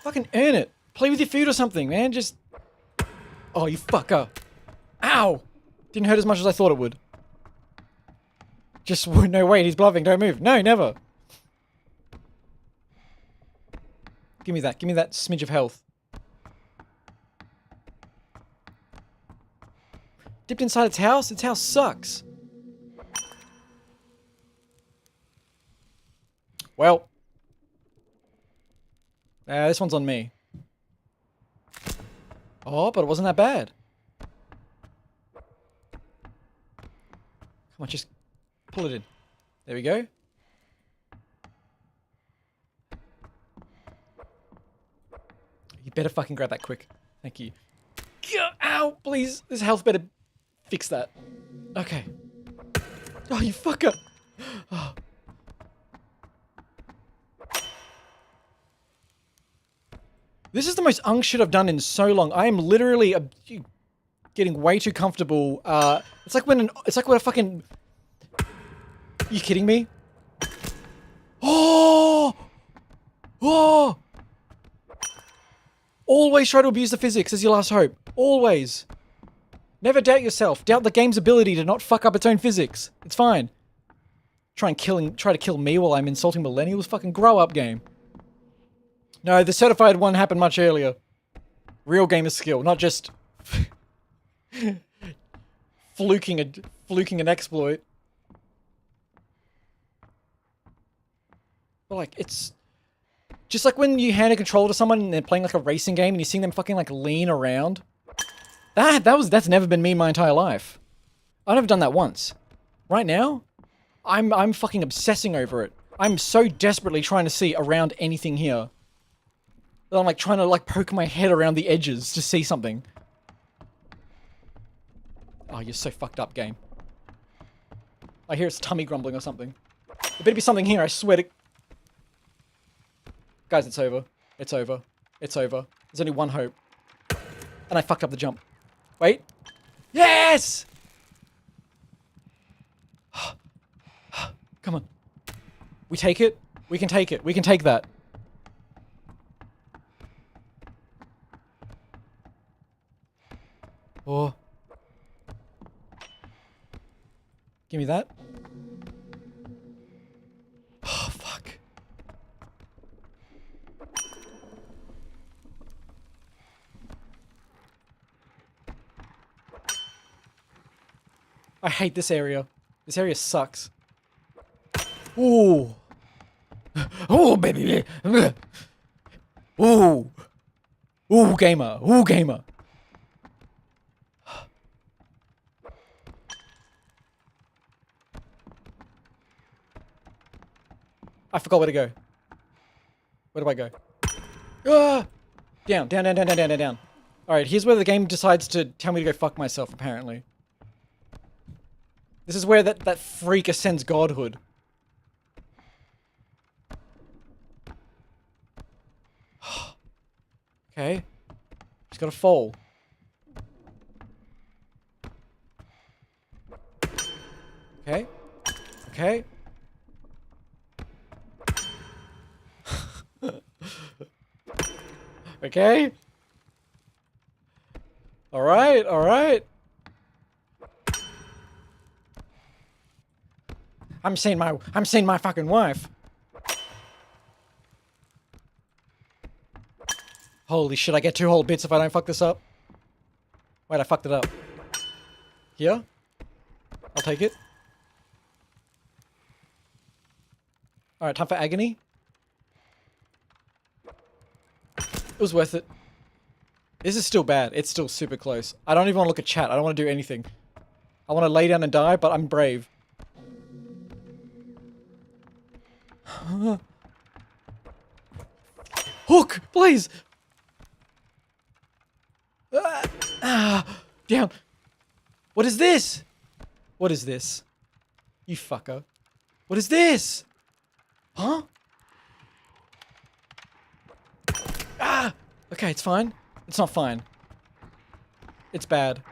Fucking earn it. Play with your food or something, man. Just... Oh, you fucker. Ow! Didn't hurt as much as I thought it would. Just... No, wait. He's bluffing. Don't move. No, never. Give me that. Give me that smidge of health. Dipped inside its house? Its house sucks. Well. This one's on me. Oh, but it wasn't that bad. Come on, just pull it in. There we go. You better fucking grab that quick. Thank you. Ow, please. This health better fix that. Okay. Oh, you fucker. Oh. This is the most ung shit I've done in so long. I am literally getting way too comfortable. It's like when a fucking You kidding me? Oh! Oh! Always try to abuse the physics as your last hope. Always. Never doubt yourself. Doubt the game's ability to not fuck up its own physics. It's fine. Try to kill me while I'm insulting millennials? Fucking grow up, game. No, the certified one happened much earlier. Real gamer skill, not just fluking an exploit. But like, it's just like when you hand a controller to someone and they're playing like a racing game and you're seeing them fucking like lean around. That's never been me my entire life. I've never done that once. Right now, I'm fucking obsessing over it. I'm so desperately trying to see around anything here that I'm like trying to like poke my head around the edges to see something. Oh, you're so fucked up, game. I hear its tummy grumbling or something. There better be something here, I swear to... Guys, it's over. It's over. It's over. There's only one hope. And I fucked up the jump. Wait. Yes! Come on. We take it? We can take it. We can take that. Oh. Give me that. Oh, fuck. I hate this area. This area sucks. Ooh. Oh, baby. Ooh. Ooh, gamer. Ooh, gamer. I forgot where to go. Where do I go? Ah! Down, down, down, down, down, down, down. Alright, here's where the game decides to tell me to go fuck myself, apparently. This is where that freak ascends godhood. Okay. Just gotta fall. Okay. Okay. Okay. Alright, alright. I'm seeing my fucking wife. Holy shit, I get 2 whole bits if I don't fuck this up. Wait, I fucked it up. Here? I'll take it. Alright, time for agony. It was worth it. This is still bad. It's still super close. I don't even want to look at chat. I don't want to do anything. I want to lay down and die, but I'm brave. Hook, please! Down. What is this? What is this? You fucker. What is this? Huh? Ah! Okay, it's fine. It's not fine. It's bad.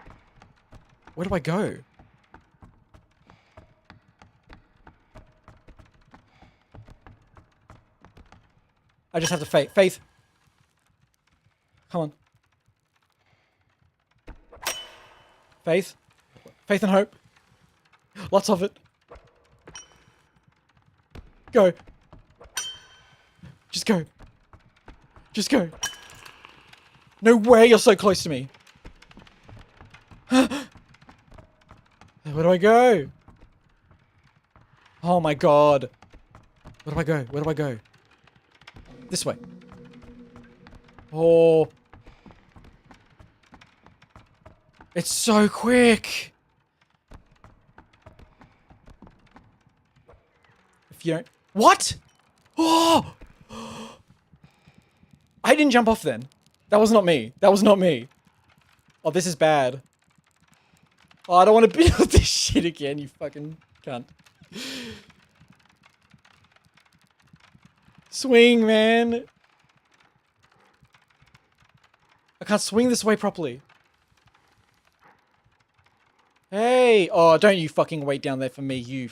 Where do I go? I just have to faith. Faith. Come on. Faith. Faith and hope. Lots of it. Go. Just go. Just go. No way you're so close to me. Where do I go? Oh my god. Where do I go? Where do I go? This way. Oh. It's so quick. If you don't... What? Oh! I didn't jump off then. That was not me. That was not me. Oh, this is bad. Oh, I don't want to build this shit again, you fucking cunt. Swing, man. I can't swing this way properly. Hey! Oh, don't you fucking wait down there for me, you...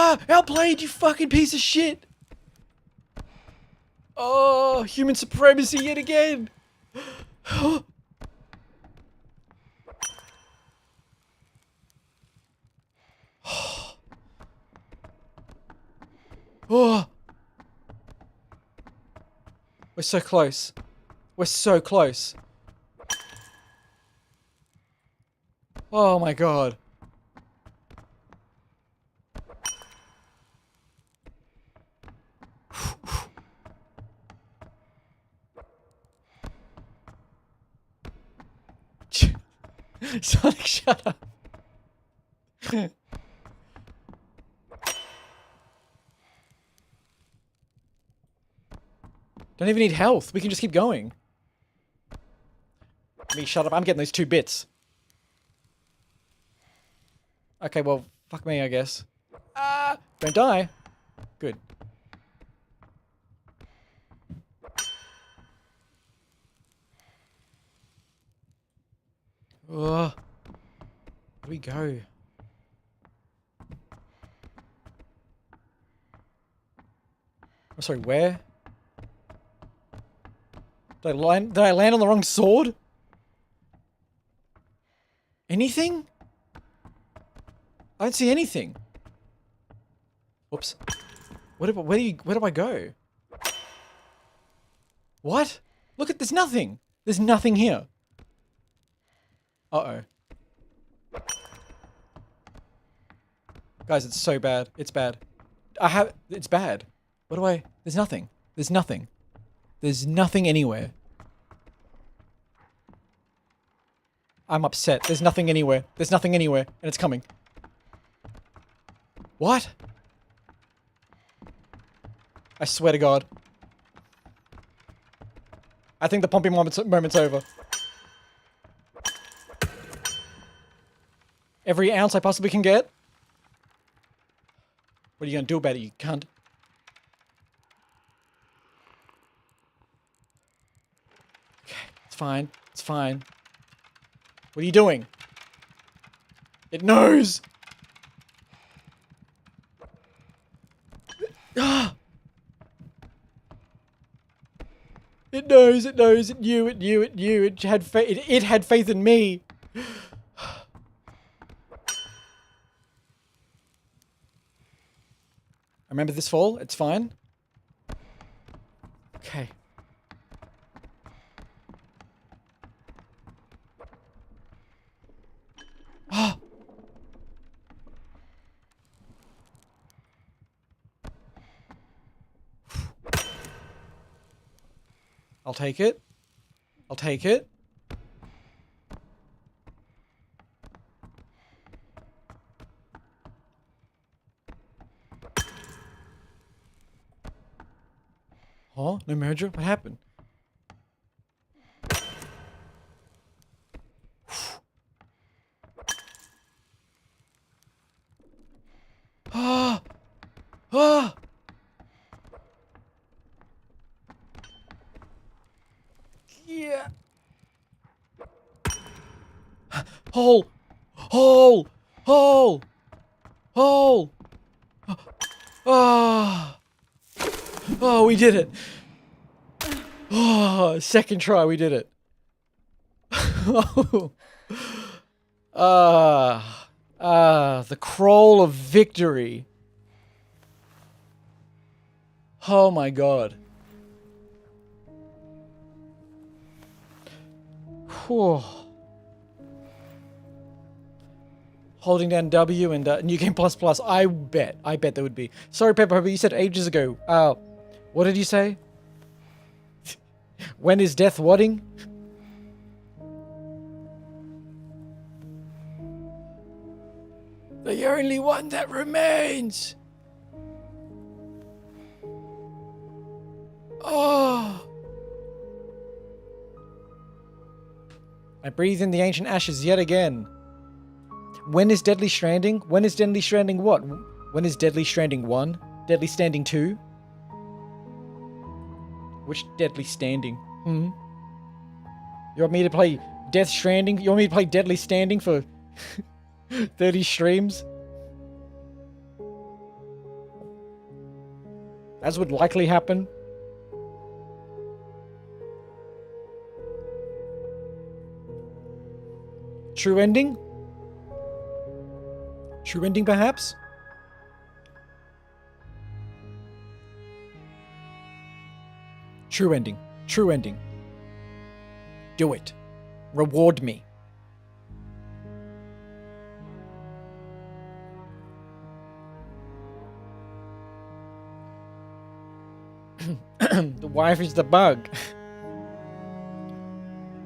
Ah! Outplayed, you fucking piece of shit! Oh, human supremacy yet again! Oh! We're so close. We're so close. Oh my god. Sonic, shut up. Don't even need health. We can just keep going. Me, shut up. I'm getting those 2 bits. Okay, well, fuck me, I guess. Ah! Don't die. Good. Ugh. Where do we go? I'm sorry, where? Did I land on the wrong sword? Anything? I don't see anything. Whoops. Where do I go? What? Look at, there's nothing. There's nothing here. Uh-oh. Guys, it's so bad. It's bad. It's bad. There's nothing. There's nothing. There's nothing anywhere. I'm upset. There's nothing anywhere. There's nothing anywhere. And it's coming. What? I swear to God. I think the Pompi moment's over. Every ounce I possibly can get. What are you gonna do about it, you cunt? Okay, it's fine. It's fine. What are you doing? It knows! Ah! It knows, it knows, it knew, it knew, it knew. It had faith in me. I remember this fall. It's fine. Okay. Ah! I'll take it. I'll take it. Oh, no merger? What happened? Ah! Ah! Yeah. Hole! Hole! Hole! Hole! Ah! Oh, we did it! Oh, second try, we did it. Oh. The crawl of victory. Oh my god. Whew. Holding down W and New Game Plus Plus. I bet there would be. Sorry, Pepper, but you said ages ago. What did you say? When is death wadding? The only one that remains. Oh. I breathe in the ancient ashes yet again. When is Deadly Stranding? When is Deadly Stranding what? When is Deadly Stranding 1? Deadly Standing 2? Which Deadly Standing? You want me to play Death Stranding? You want me to play Deadly Standing for 30 streams? as would likely happen. True ending? True ending, perhaps? True ending. True ending. Do it. Reward me. The wife is the bug.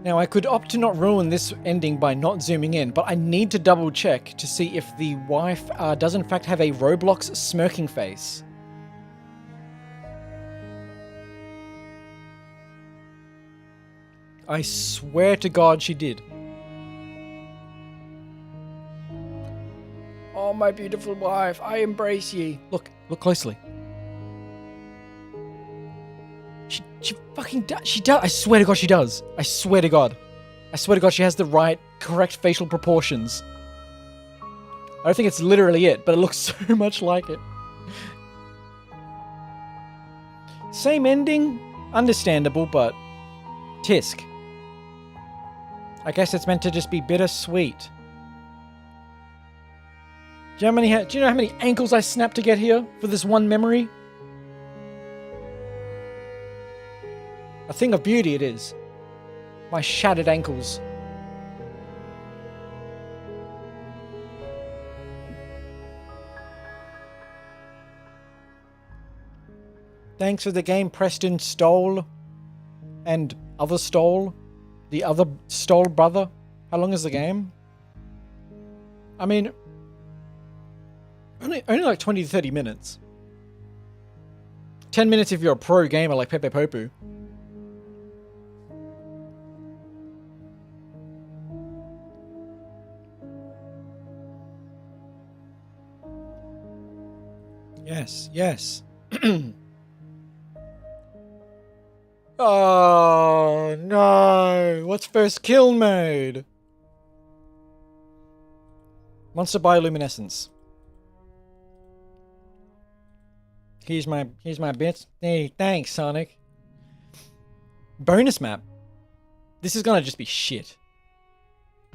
Now, I could opt to not ruin this ending by not zooming in, but I need to double check to see if the wife does in fact have a Roblox smirking face. I swear to God she did. Oh, my beautiful wife, I embrace ye. Look closely. She fucking does. She does. I swear to God she does. I swear to God. I swear to God she has the right, correct facial proportions. I don't think it's literally it, but it looks so much like it. Same ending? Understandable, but... Tisk. I guess it's meant to just be bittersweet. Do you know how many ankles I snapped to get here for this one memory? A thing of beauty it is. My shattered ankles. Thanks for the game, Preston Stoll. And other Stoll. The other Stoll brother. How long is the game? I mean... Only like 20 to 30 minutes. 10 minutes if you're a pro gamer like Pepe Popu. Yes, yes. Oh, no. What's first kill mode? Monster bioluminescence. Here's my bits. Hey, thanks, Sonic. Bonus map. This is gonna just be shit.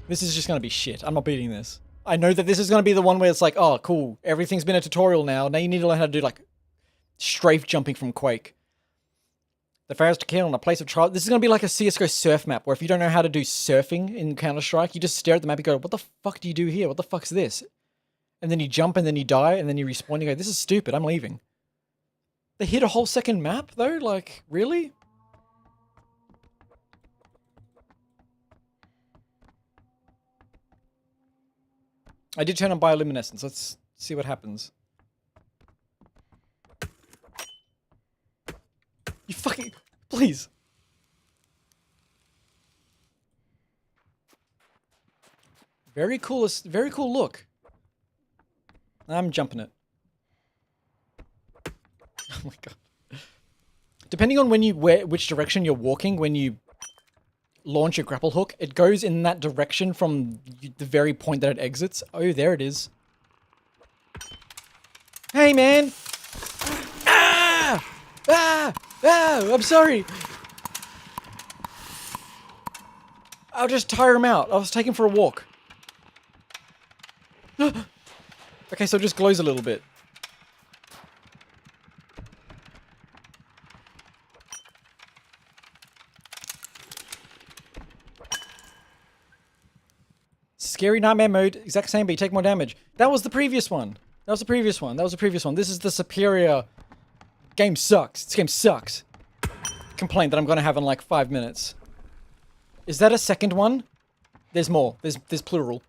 This is just gonna be shit. I'm not beating this. I know that this is gonna be the one where it's like, oh, cool. Everything's been a tutorial now. Now you need to learn how to do, like, strafe jumping from Quake. The first kill in a place of trial. This is gonna be like a CSGO surf map, where if you don't know how to do surfing in Counter-Strike, you just stare at the map and go, what the fuck do you do here? What the fuck's this? And then you jump and then you die and then you respawn and you go, this is stupid, I'm leaving. They hit a whole second map, though? Like, really? I did turn on bioluminescence. Let's see what happens. You fucking... Please. Very cool look. I'm jumping it. Oh my God. Depending on which direction you're walking, when you launch your grapple hook, it goes in that direction from the very point that it exits. Oh, there it is. Hey, man! Ah! Ah! Ah! I'm sorry! I'll just tire him out. I was taking for a walk. Okay, so it just glows a little bit. Scary Nightmare mode, exact same, but you take more damage. That was the previous one. That was the previous one. That was the previous one. This is the superior... Game sucks. This game sucks. Complaint that I'm gonna have in like 5 minutes. Is that a second one? There's more. There's plural.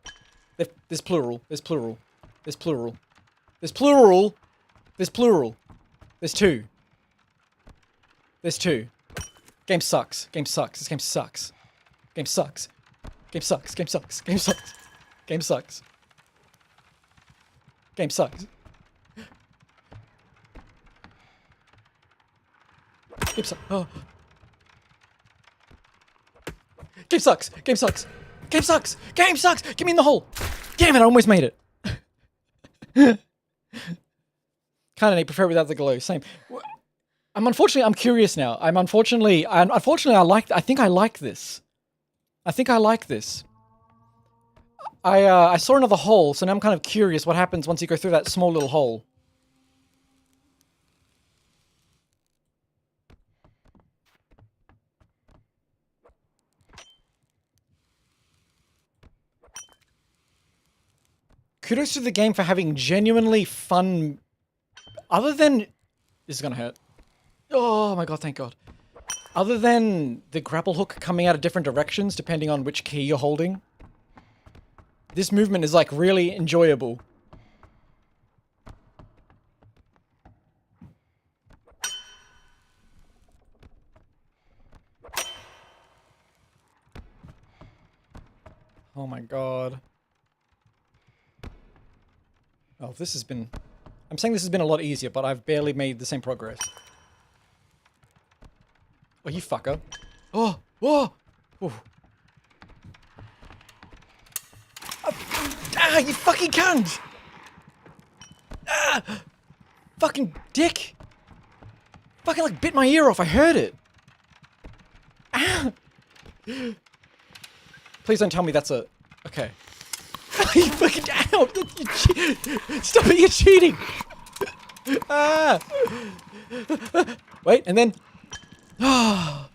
There's plural. There's plural. There's plural. There's plural. There's plural. There's two. There's two. Game sucks. Game sucks. This game sucks. Game sucks. Game sucks. Game sucks. Game sucks. Game sucks. Game sucks. Game sucks. Oh. Game sucks. Game sucks. Game sucks. Game sucks. Get me in the hole. Damn it! I almost made it. Kind of neat. Prefer without the glow. Same. I'm curious now. Unfortunately, I think I like this. I think I like this. I saw another hole, so now I'm kind of curious what happens once you go through that small little hole. Kudos to the game for having genuinely fun. Other than... This is gonna hurt. Oh my god, thank god. Other than the grapple hook coming out of different directions depending on which key you're holding, this movement is like really enjoyable. Oh my god. Oh, this has been... I'm saying this has been a lot easier, but I've barely made the same progress. Oh, you fucker. Oh! Whoa! Oh. Ah, you fucking cunt! Ah! Fucking dick! Fucking like bit my ear off, I heard it! Ah! Please don't tell me that's a... Okay. You fucking out! Stop it, you're cheating! Ah! Wait, and then... Ah!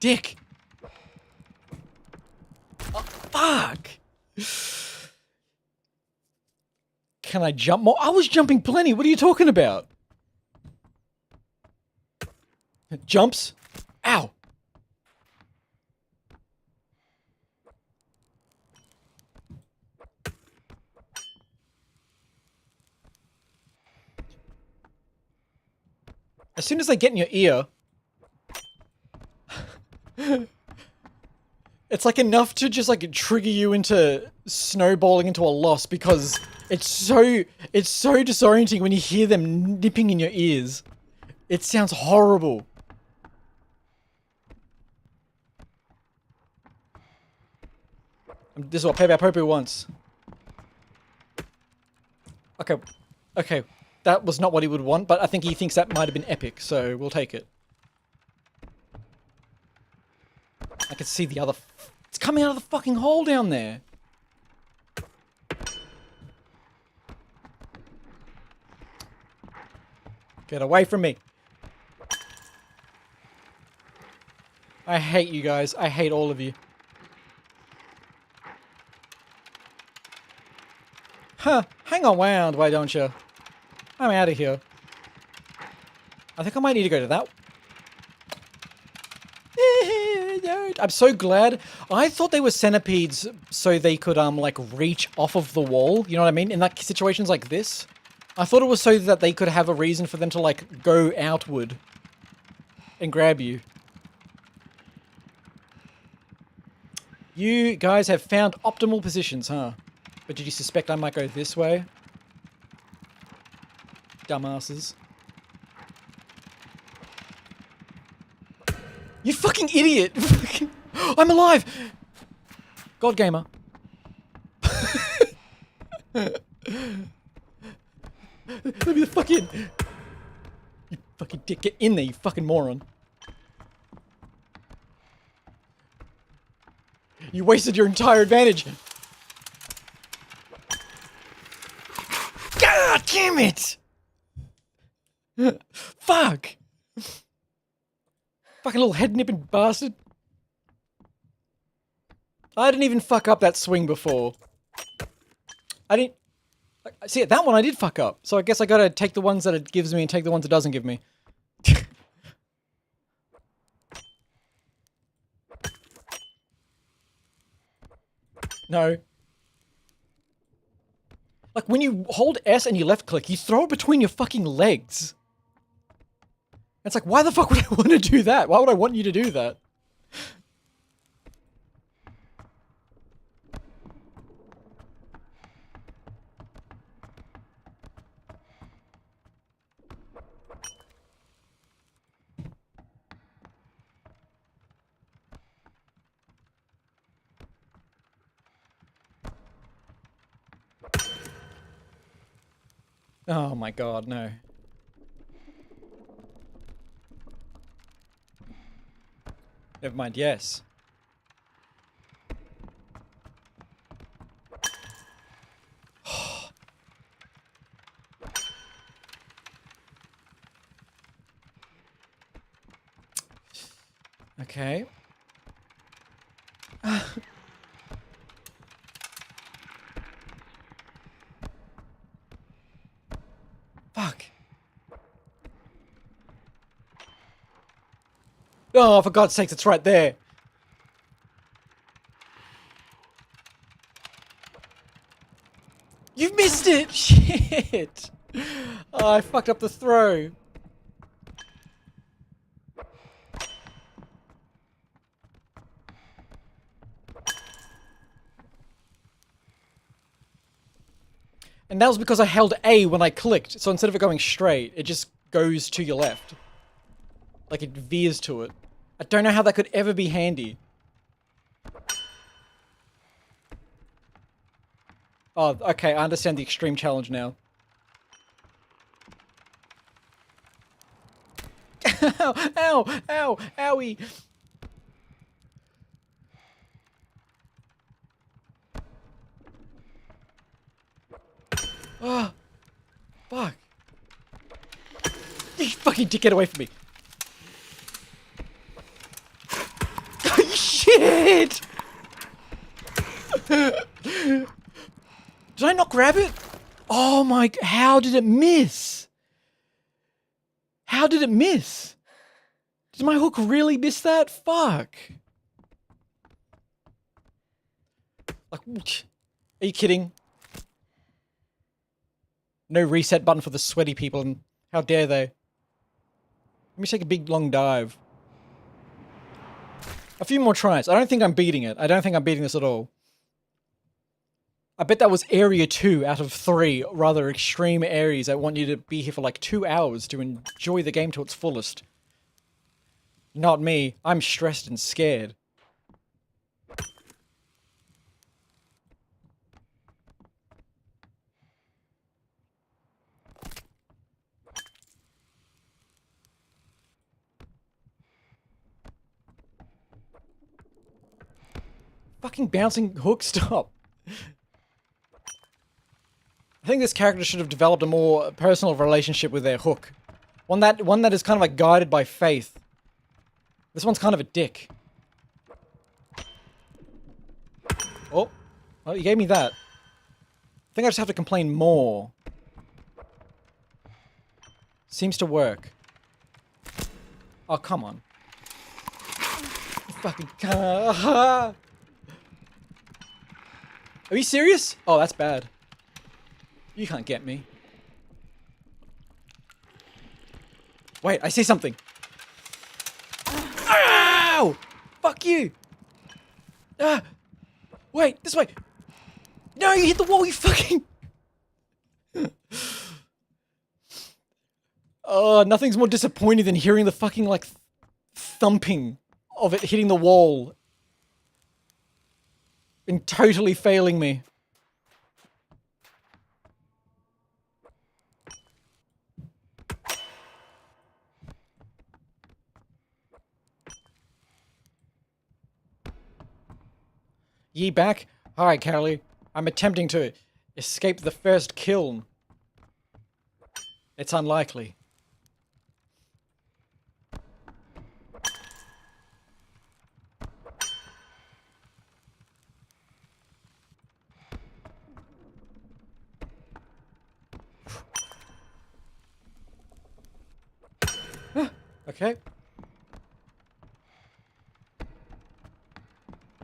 Dick! Oh, fuck! Can I jump more? I was jumping plenty, what are you talking about? Jumps? Ow! As soon as they get in your ear, it's like enough to just like trigger you into snowballing into a loss because it's so disorienting when you hear them nipping in your ears. It sounds horrible. This is what Pompi wants. Okay, okay. That was not what he would want, but I think he thinks that might have been epic, so we'll take it. I can see the other... It's coming out of the fucking hole down there. Get away from me. I hate you guys. I hate all of you. Huh. Hang around, why don't you? I'm out of here. I think I might need to go to that. I'm so glad. I thought they were centipedes so they could, like, reach off of the wall. You know what I mean? In like situations like this. I thought it was so that they could have a reason for them to, like, go outward and grab you. You guys have found optimal positions, huh? But did you suspect I might go this way? Dumbasses. You fucking idiot! I'm alive! God gamer. Let me the fuck in! You fucking dick, get in there, you fucking moron. You wasted your entire advantage! God damn it! Fuck! Fucking little head-nipping bastard. I didn't even fuck up that swing before. I didn't... See, that one I did fuck up. So I guess I gotta take the ones that it gives me and take the ones it doesn't give me. No. Like, when you hold S and you left click, you throw it between your fucking legs. It's like, why the fuck would I want to do that? Why would I want you to do that? Oh my god, no. Never mind, yes. Okay. Fuck. Oh, for God's sake, it's right there. You missed it! Shit! Oh, I fucked up the throw. And that was because I held A when I clicked, so instead of it going straight, it just goes to your left. Like it veers to it. I don't know how that could ever be handy. Oh, okay, I understand the extreme challenge now. Ow, ow, ow, owie. Oh, fuck. You fucking dick, get away from me. Shit! Did I not grab it? Oh my, how did it miss? How did it miss? Did my hook really miss that? Fuck. Like, are you kidding? No reset button for the sweaty people, and how dare they? Let me take a big long dive. A few more tries. I don't think I'm beating it. I don't think I'm beating this at all. I bet that was area 2 out of 3 rather extreme areas. I want you to be here for like 2 hours to enjoy the game to its fullest. Not me. I'm stressed and scared. Fucking bouncing hook, stop. I think this character should have developed a more personal relationship with their hook. One that is kind of like guided by faith. This one's kind of a dick. Oh. Well, you gave me that. I think I just have to complain more. Seems to work. Oh, come on. You fucking Are you serious? Oh, that's bad. You can't get me. Wait, I see something. Ow! Fuck you! Ah! Wait, this way! No, you hit the wall, you fucking... Oh, nothing's more disappointing than hearing the fucking, like, thumping of it hitting the wall. And totally failing me. Ye back? Hi, Carly. I'm attempting to escape the first kiln. It's unlikely. Okay.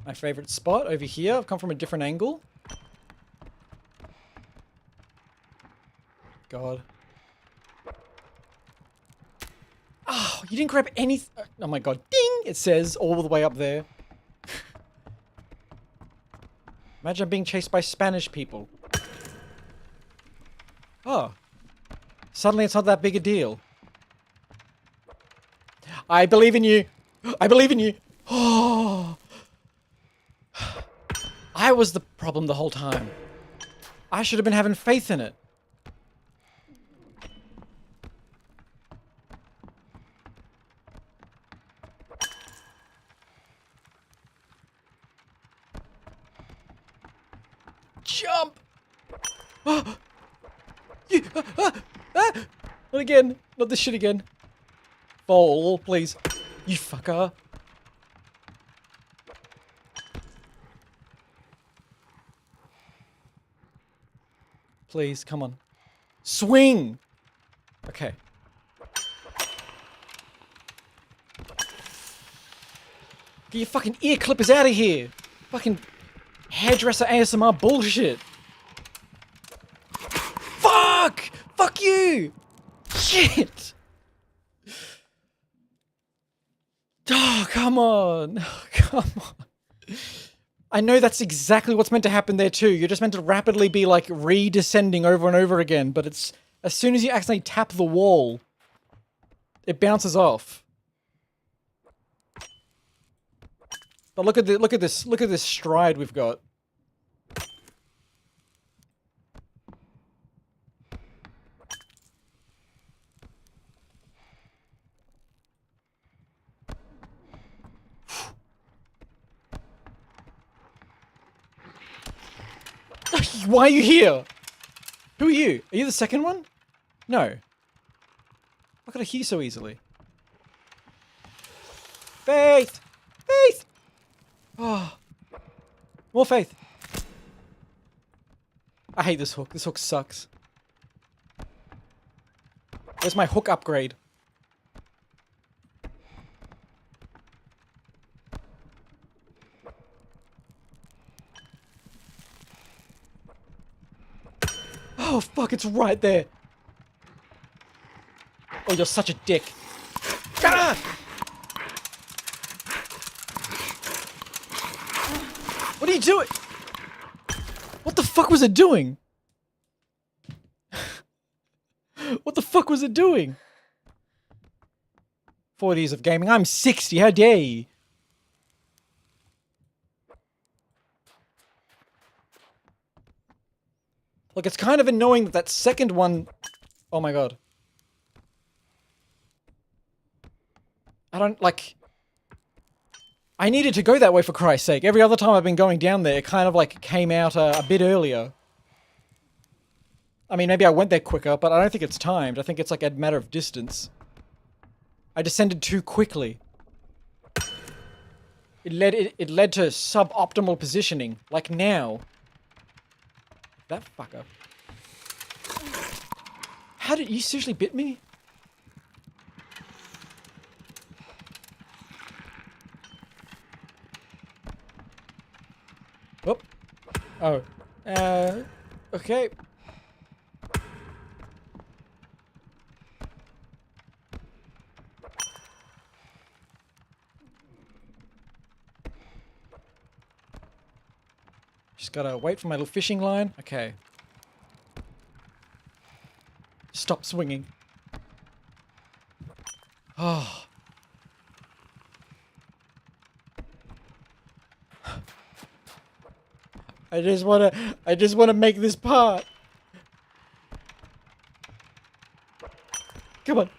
My favorite spot over here. I've come from a different angle. God. Oh, you didn't grab any... Oh my god. Ding! It says all the way up there. Imagine being chased by Spanish people. Oh. Suddenly it's not that big a deal. I believe in you. I believe in you. Oh. I was the problem the whole time. I should have been having faith in it. Jump! You, Not again. Not this shit again. Fall, please. You fucker. Please, come on. Swing! Okay. Get your fucking ear clippers out of here! Fucking hairdresser ASMR bullshit! Fuck! Fuck you! Shit! Oh, come on. Oh, come on. I know that's exactly what's meant to happen there too. You're just meant to rapidly be like re-descending over and over again, but it's as soon as you accidentally tap the wall, it bounces off. But look at this stride we've got. Why are you here? Who are you? Are you the second one? No. Why could I hear so easily? Faith! Faith! Oh. More faith. I hate this hook. This hook sucks. Where's my hook upgrade? Oh, fuck, it's right there. Oh, you're such a dick. Ah! What are you doing? What the fuck was it doing? What the fuck was it doing? 40 years of gaming. I'm 60. How dare you? Look, it's kind of annoying that that second one... Oh my god. I don't, like... I needed to go that way for Christ's sake. Every other time I've been going down there, it kind of like came out a bit earlier. I mean, maybe I went there quicker, but I don't think it's timed. I think it's like a matter of distance. I descended too quickly. It led to suboptimal positioning, like now. That fucker. How did you seriously bit me? Whoop. Oh. Okay. Just gotta wait for my little fishing line. Okay. Stop swinging. Oh. I just wanna make this part. Come on.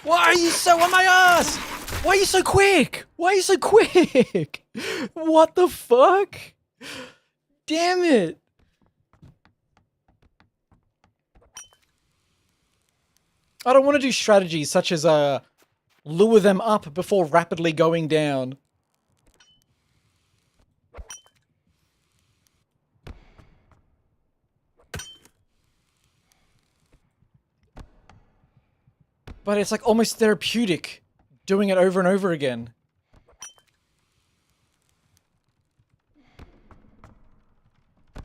Why are you so on my ass? Why are you so quick? Why are you so quick? What the fuck? Damn it. I don't want to do strategies such as lure them up before rapidly going down. But it's like almost therapeutic doing it over and over again.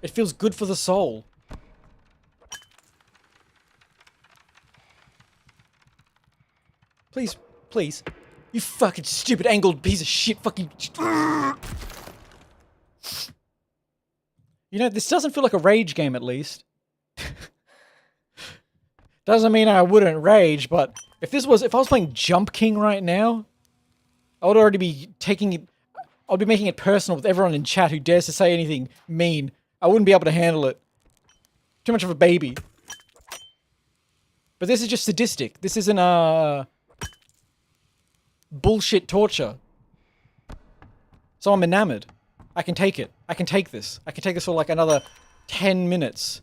It feels good for the soul. Please, please. You fucking stupid angled piece of shit fucking... You know, this doesn't feel like a rage game at least. Doesn't mean I wouldn't rage, but if I was playing Jump King right now, I would already be taking it, I'd be making it personal with everyone in chat who dares to say anything mean. I wouldn't be able to handle it. Too much of a baby. But this is just sadistic. This isn't, bullshit torture. So I'm enamored. I can take it. I can take this. I can take this for like another 10 minutes.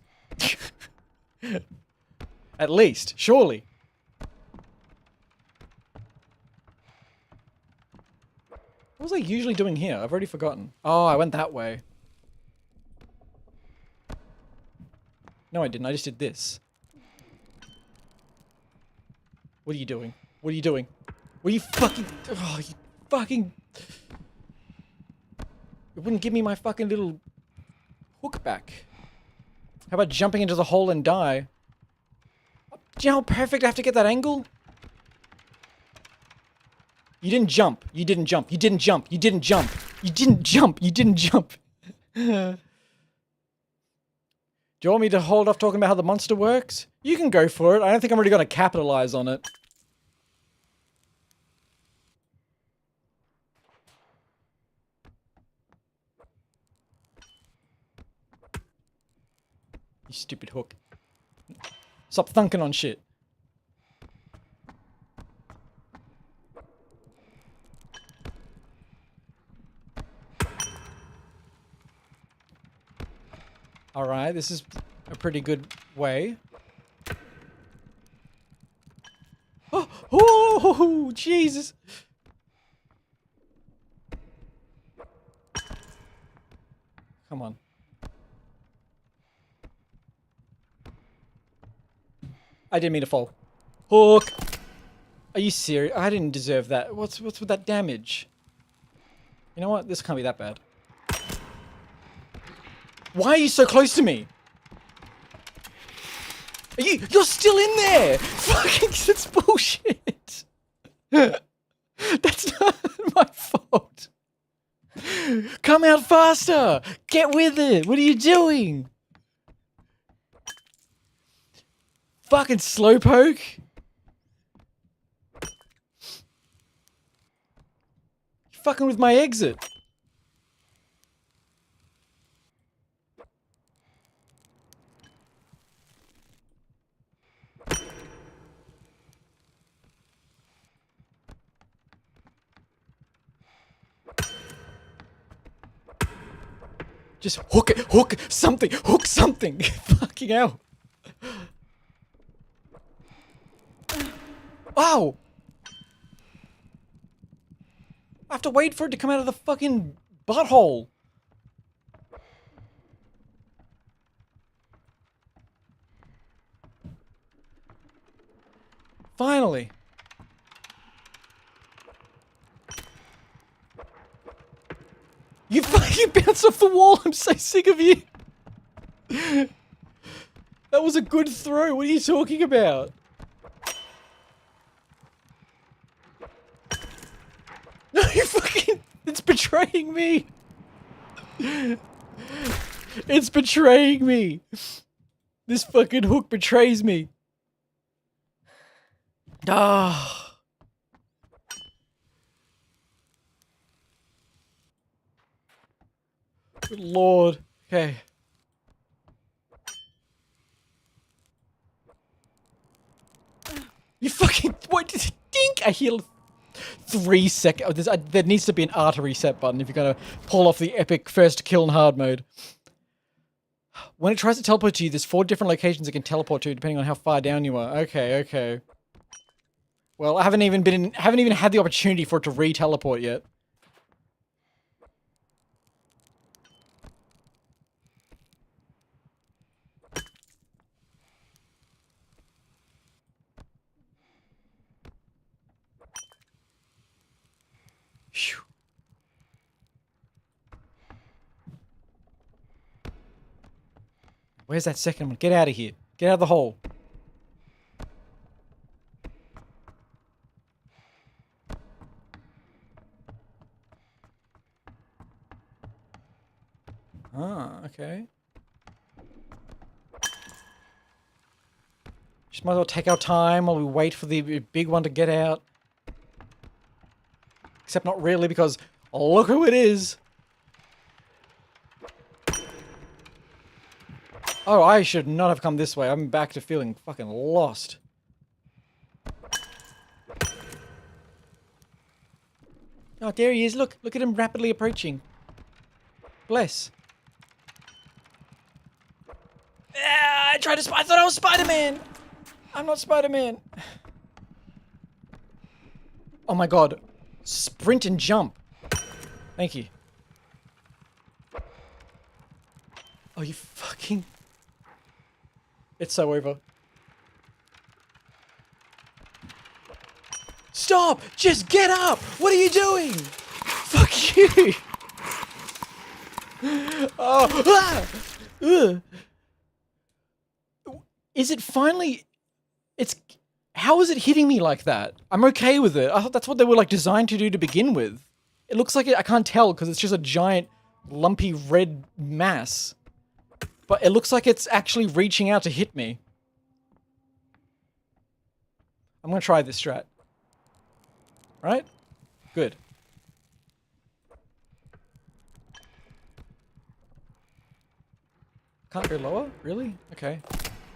At least, surely. What was I usually doing here? I've already forgotten. Oh, I went that way. No, I didn't. I just did this. What are you doing? What are you doing? What are you fucking... Oh, you fucking... It wouldn't give me my fucking little hook back. How about jumping into the hole and die? Do you know how perfect I have to get that angle? You didn't jump. You didn't jump. You didn't jump. You didn't jump. You didn't jump. You didn't jump. Do you want me to hold off talking about how the monster works? You can go for it. I don't think I'm really going to capitalize on it. You stupid hook. Stop thunking on shit. Alright, this is a pretty good way. Oh, Jesus! Come on. I didn't mean to fall. Hook! Are you serious? I didn't deserve that. What's with that damage? You know what? This can't be that bad. Why are you so close to me? You're still in there! Fucking, that's bullshit! That's not my fault. Come out faster! Get with it! What are you doing? Fucking slowpoke! You're fucking with my exit. Just hook it, hook something, fucking hell. Ow! I have to wait for it to come out of the fucking butthole. Finally. You fucking bounced off the wall. I'm so sick of you. That was a good throw. What are you talking about? No, you fucking... It's betraying me. It's betraying me. This fucking hook betrays me. Ah. Good lord. Okay. You fucking... What? Dink! I heal 3 seconds. Oh, there needs to be an artery reset button if you're gonna pull off the epic first kill in hard mode. When it tries to teleport to you, there's 4 different locations it can teleport to depending on how far down you are. Okay, okay. Well, I haven't even had the opportunity for it to re-teleport yet. Phew. Where's that second one? Get out of here. Get out of the hole. Ah, okay. Just might as well take our time while we wait for the big one to get out. Except not really, because look who it is. Oh, I should not have come this way. I'm back to feeling fucking lost. Oh, there he is. Look at him rapidly approaching. Bless. Ah, I thought I was Spider-Man. I'm not Spider-Man. Oh my god. Sprint and jump. Thank you. Oh, you fucking... It's so over. Stop! Just get up! What are you doing? Fuck you! Oh, ah! Ugh. Is it finally... It's... How is it hitting me like that? I'm okay with it. I thought that's what they were like designed to do to begin with. It looks like it... I can't tell because it's just a giant lumpy red mass. But it looks like it's actually reaching out to hit me. I'm gonna try this strat. Right? Good. Can't go lower? Really? Okay.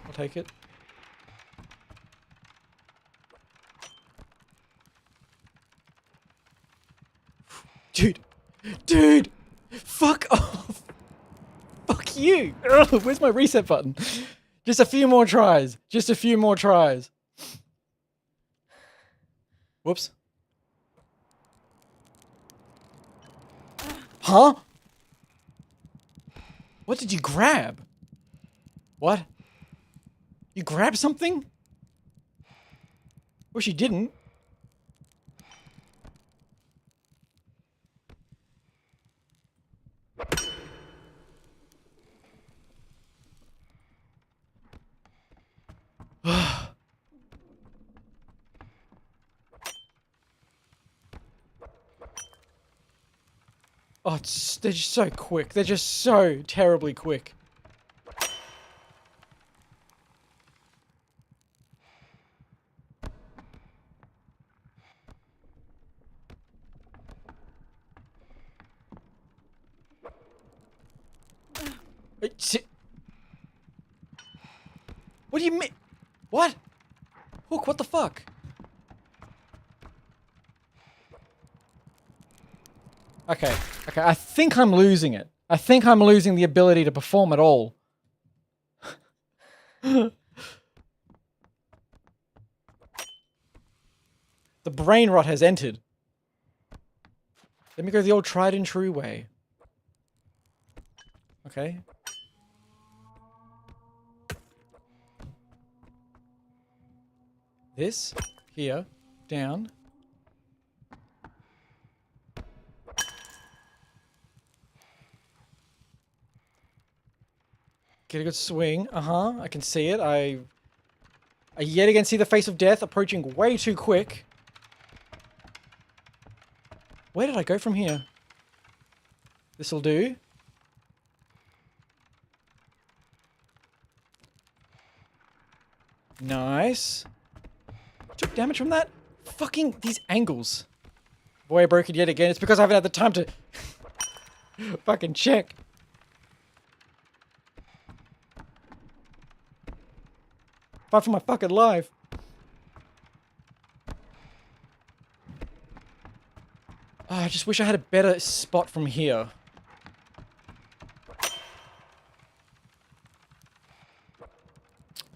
I'll take it. Dude! Dude! Fuck off! Fuck you! Ugh, where's my reset button? Just a few more tries. Just a few more tries. Whoops. Huh? What did you grab? What? You grabbed something? Wish you didn't. Oh, they're just so quick. They're just so terribly quick. What do you mean? What? Hook, what the fuck? Okay, okay, I think I'm losing it. I think I'm losing the ability to perform at all. The brain rot has entered. Let me go the old tried and true way. Okay. This, here, down. Get a good swing. Uh-huh, I can see it. I yet again see the face of death approaching way too quick. Where did I go from here? This'll do. Nice. Took damage from that? Fucking these angles. Boy, I broke it yet again. It's because I haven't had the time to fucking check. Fight for my fucking life. Oh, I just wish I had a better spot from here.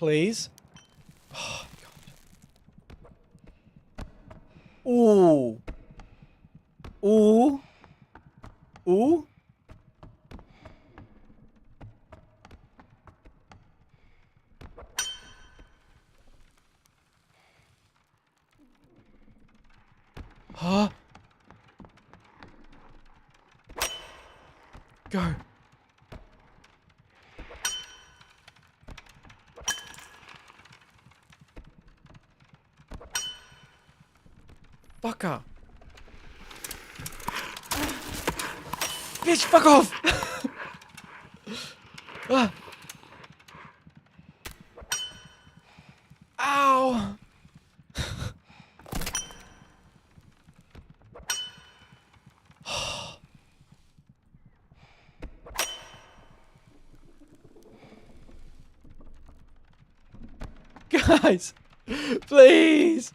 Please. Oh, God. Ooh. Ooh. Ooh. Huh? Go. Fucker. Bitch, fuck off! Ah. Ow! Guys! Please!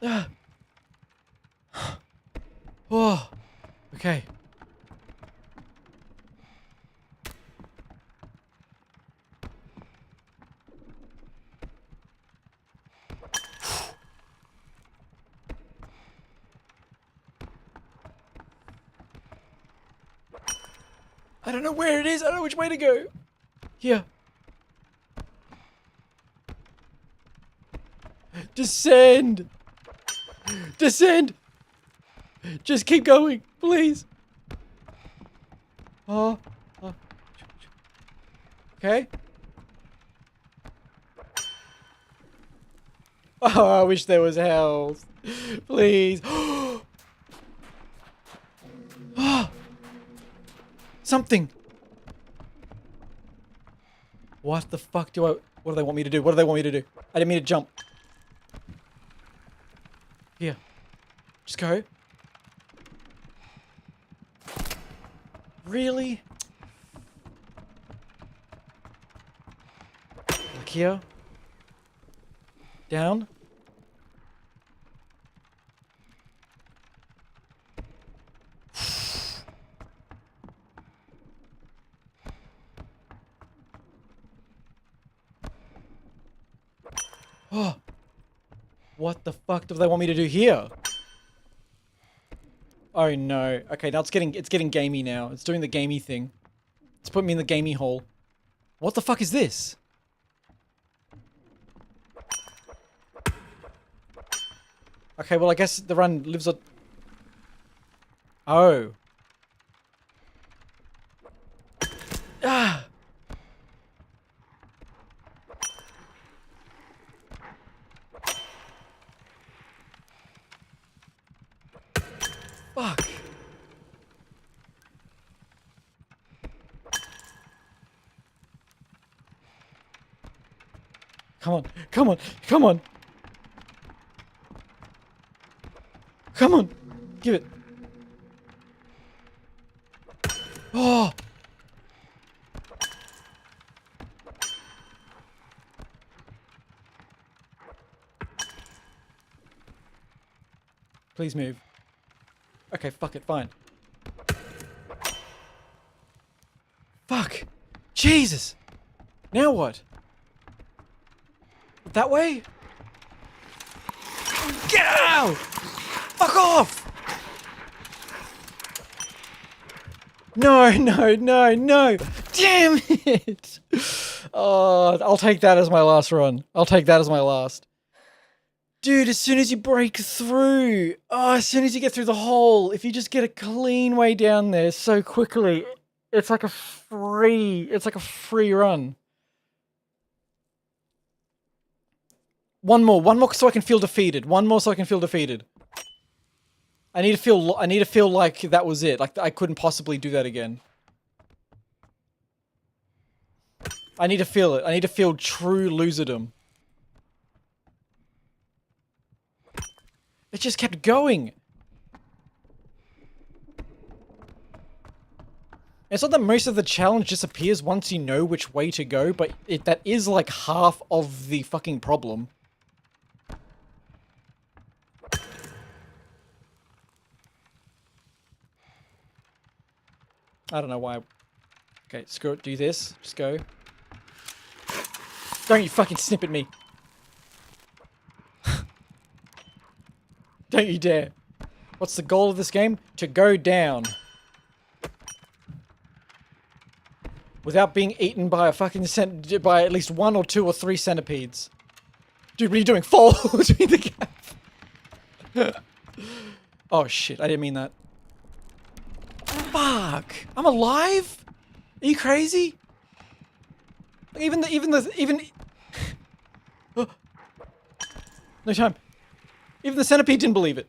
Ah. Oh. Okay. I don't know where it is. I don't know which way to go. Here. Descend. Descend. Just keep going, please. Oh. Oh. Okay. Oh, I wish there was health. Please. Something. What the fuck do I... What do they want me to do? What do they want me to do? I didn't mean to jump. Here. Just go. Really? Like here. Down. Oh. What the fuck do they want me to do here? Oh no. Okay, now it's getting gamey now. It's doing the gamey thing. It's putting me in the gamey hole. What the fuck is this? Okay, well I guess the run lives on... Oh. Ah! Fuck. Come on, come on, come on! Come on! Give it! Oh! Please move. Okay, fuck it, fine. Fuck! Jesus! Now what? That way? Get out! Fuck off! No, no, no, no! Damn it! Oh, I'll take that as my last run. I'll take that as my last. Dude, as soon as you break through, as soon as you get through the hole, if you just get a clean way down there so quickly, it's like a free run. One more so I can feel defeated. One more so I can feel defeated. I need to feel like that was it. Like I couldn't possibly do that again. I need to feel it. I need to feel true loserdom. It just kept going. It's not that most of the challenge disappears once you know which way to go, but that is like half of the fucking problem. I don't know why. Okay, screw it. Do this. Just go. Don't you fucking snip at me. Don't you dare. What's the goal of this game? To go down. Without being eaten by a fucking by at least 1 or 2 or 3 centipedes. Dude, what are you doing? Fall between the gap. Oh shit, I didn't mean that. Fuck! I'm alive? Are you crazy? Even no time. Even the centipede didn't believe it.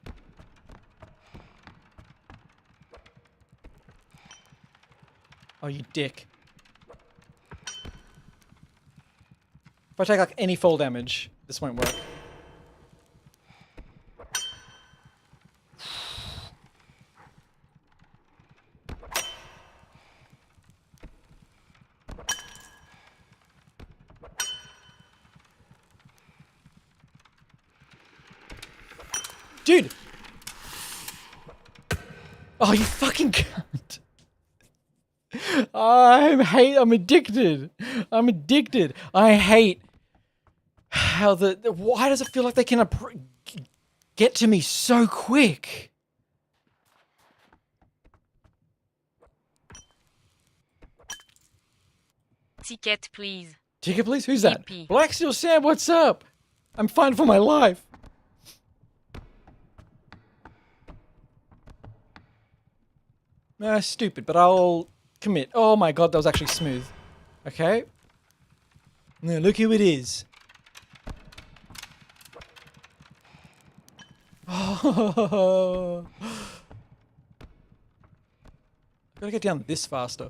Oh, you dick. If I take like any fall damage, this won't work. Dude! Oh, you fucking cunt. I'm addicted. I'm addicted. I hate how why does it feel like they can get to me so quick? Ticket, please. Ticket, please? Who's that? Yippee. Black Steel Sam, what's up? I'm fine for my life. Stupid, but I'll commit. Oh my god, that was actually smooth. Okay. Now look who it is. Oh. Gotta get down this faster.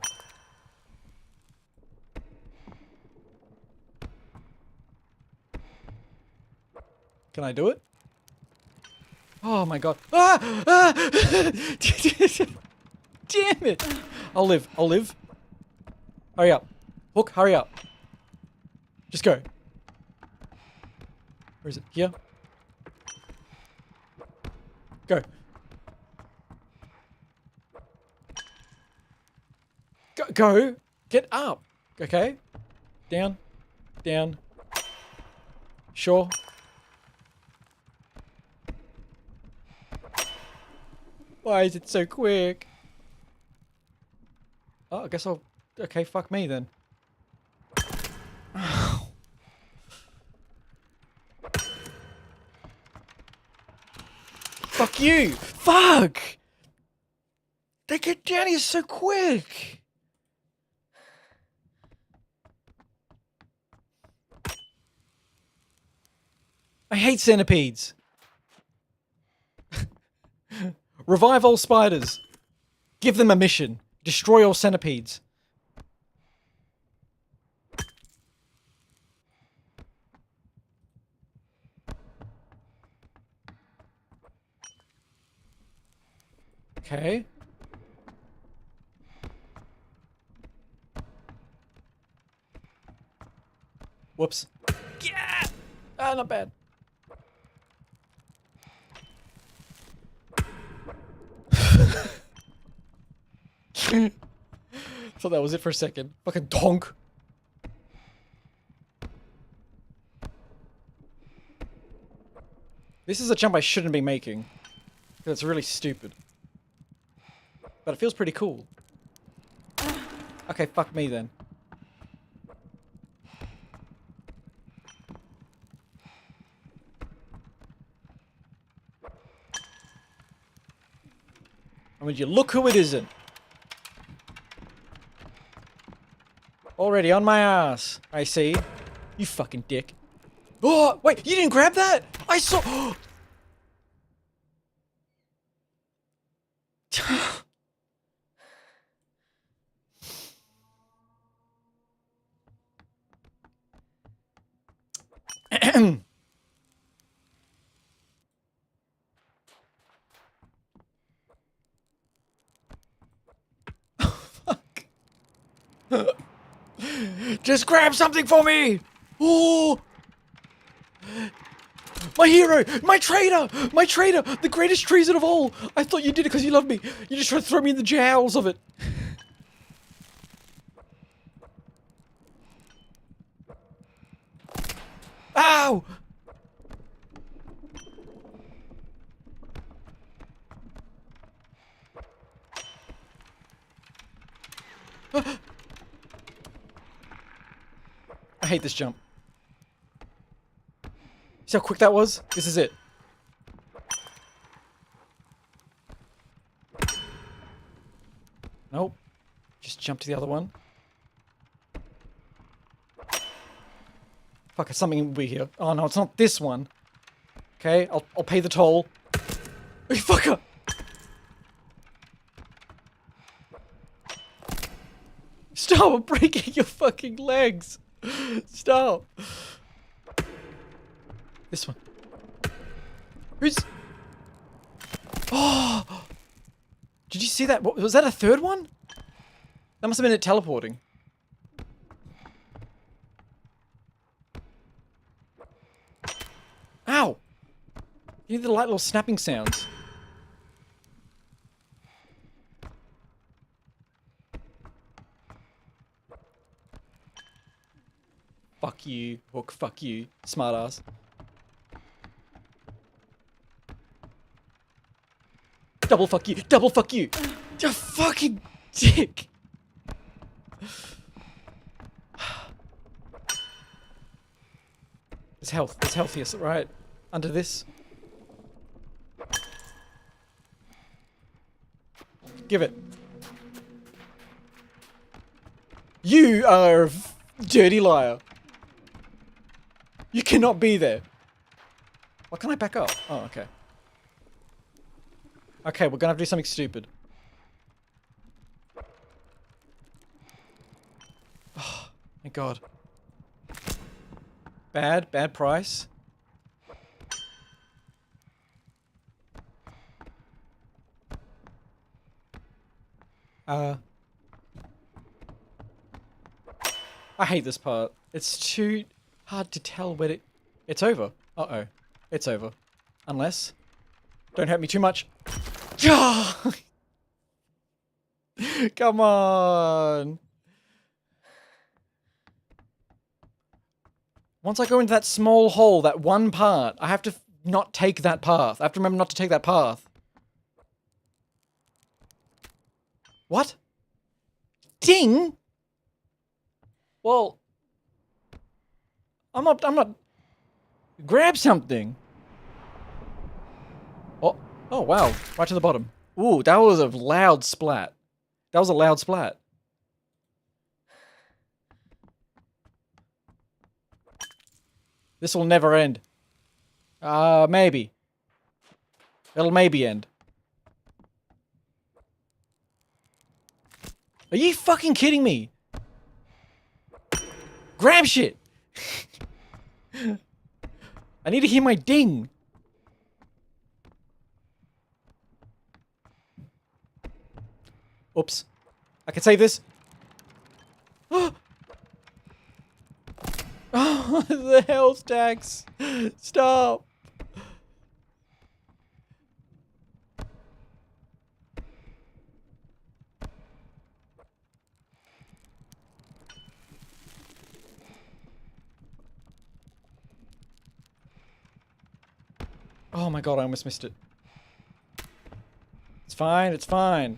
Can I do it? Oh my god. Ah! Ah! Damn it! I'll live. I'll live. Hurry up. Hook, hurry up. Just go. Where is it? Here? Go. Go. Get up. Okay. Down. Down. Sure. Why is it so quick? Oh, I guess I'll... Okay, fuck me then. Fuck you! Fuck! They get down here so quick! I hate centipedes. Revive all spiders. Give them a mission. Destroy all centipedes. Okay. Whoops. Yeah! Ah, not bad. Thought that was it for a second. Fucking donk. This is a jump I shouldn't be making. It's really stupid. But it feels pretty cool. Okay, fuck me then. And would you look who it isn't? Already on my ass. I see. You fucking dick. Oh, wait, you didn't grab that? I saw... Fuck. Just grab something for me! Oh! My hero! My traitor! My traitor! The greatest treason of all! I thought you did it because you love me. You just tried to throw me in the jowls of it. Ow! I hate this jump. See how quick that was? This is it. Nope. Just jump to the other one. Fuck, something will be here. Oh no, it's not this one. Okay, I'll pay the toll. You fucker! Stop, I'm breaking your fucking legs! Stop! This one. Who's... Oh! Did you see that? What, was that a third one? That must have been it teleporting. Ow! You need the light little snapping sounds. Fuck you, Hook. Fuck you, smartass. Double fuck you. Double fuck you. You fucking dick. There's health. There's health here, right? Under this. Give it. You are a dirty liar. You cannot be there. Why can't I back up? Oh, okay. Okay, we're gonna have to do something stupid. Oh, thank God. Bad price. I hate this part. It's too hard to tell when it's over. Uh-oh. It's over. Unless... Don't hurt me too much. Come on. Once I go into that small hole, that one part, I have to not take that path. I have to remember not to take that path. What? Ding? Well, I'm not... Grab something. Oh, wow. Right to the bottom. Ooh, that was a loud splat. That was a loud splat. This will never end. Maybe. It'll maybe end. Are you fucking kidding me? Grab shit! I need to hear my ding. Oops. I can save this. Oh, the hell stacks. Stop. Oh my God, I almost missed it. It's fine, it's fine.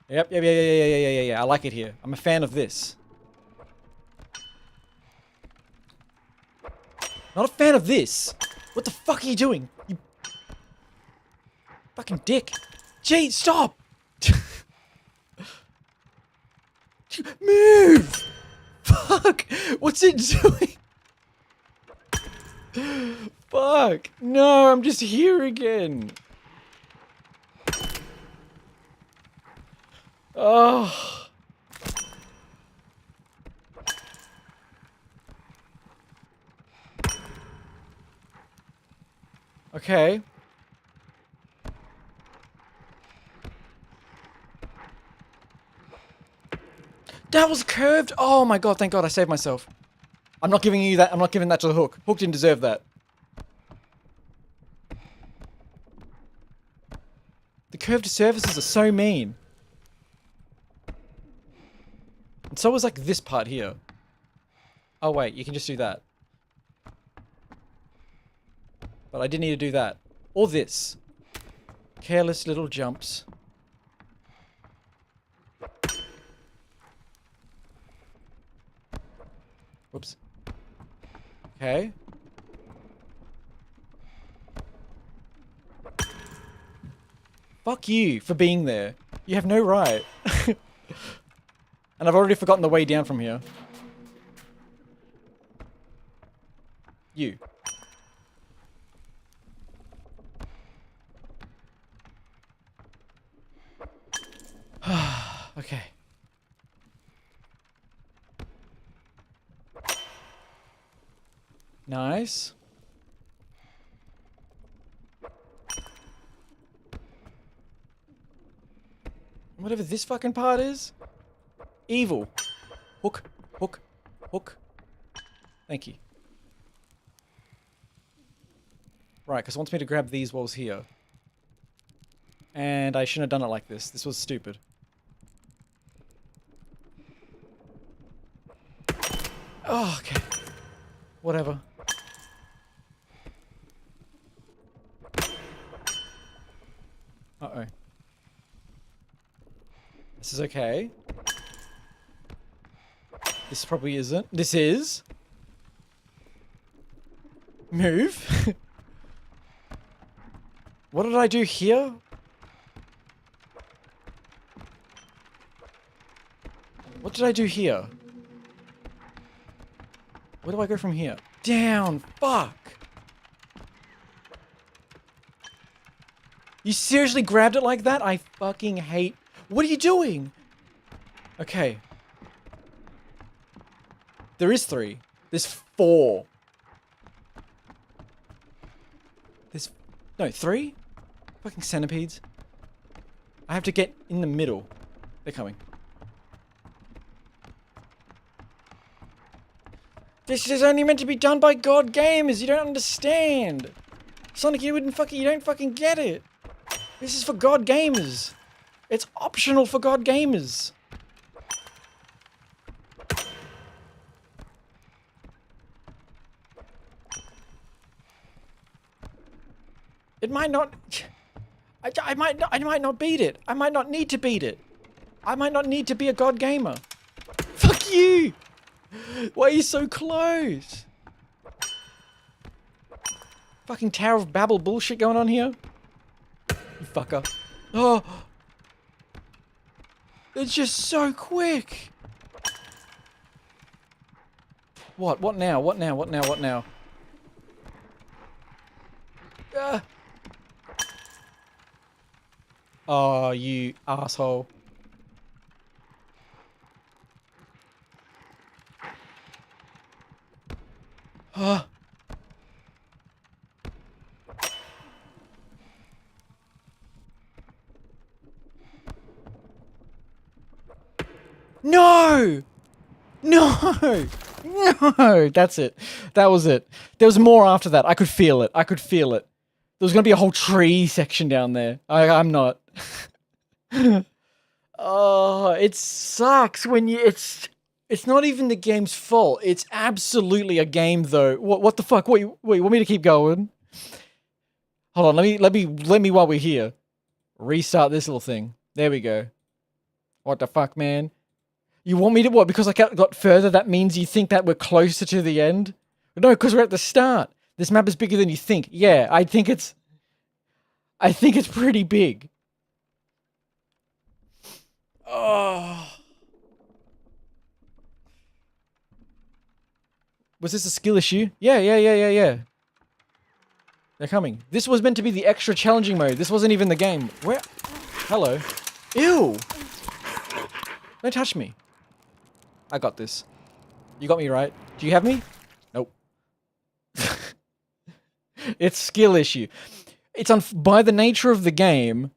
Yep. I like it here. I'm a fan of this. Not a fan of this. What the fuck are you doing? You fucking dick. Gee, stop! Move! Fuck! What's it doing? Fuck! No, I'm just here again. Oh. Okay. That was curved. Oh my God, thank God I saved myself. I'm not giving you that. I'm not giving that to the Hook. Hook didn't deserve that. The curved surfaces are so mean. And so was like this part here. Oh wait, you can just do that. But I didn't need to do that. Or this. Careless little jumps. Whoops. Okay. Fuck you for being there. You have no right. And I've already forgotten the way down from here. You. Okay. Nice. Whatever this fucking part is. Evil. Hook, hook, hook. Thank you. Right, because it wants me to grab these walls here. And I shouldn't have done it like this. This was stupid. Oh, okay. Whatever. Uh-oh. This is okay. This probably isn't. This is. Move. What did I do here? What did I do here? Where do I go from here? Down! Fuck! You seriously grabbed it like that? I fucking hate... What are you doing? Okay. There is 3. There's 4. There's... No, 3? Fucking centipedes. I have to get in the middle. They're coming. This is only meant to be done by God gamers. You don't understand. Sonic, you don't fucking get it. This is for God gamers. It's optional for God gamers. It might not... I might not beat it. I might not need to beat it. I might not need to be a God gamer. Fuck you! Why are you so close? Fucking Tower of Babel bullshit going on here. You fucker. Oh! It's just so quick! What? What now? What now? What now? What now? Oh, you asshole. Oh. No! No! No! That's it. That was it. There was more after that. I could feel it. I could feel it. There was going to be a whole tree section down there. I'm not. Oh, it sucks when you... It's not even the game's fault. It's absolutely a game, though. What the fuck? Wait, you want me to keep going? Hold on, let me while we're here. Restart this little thing. There we go. What the fuck, man? You want me to what? Because I got further, that means you think that we're closer to the end? No, because we're at the start. This map is bigger than you think. Yeah, I think it's pretty big. Oh. Was this a skill issue? Yeah. They're coming. This was meant to be the extra challenging mode. This wasn't even the game. Where? Hello. Ew. Don't touch me. I got this. You got me right. Do you have me? Nope. It's skill issue. It's by the nature of the game.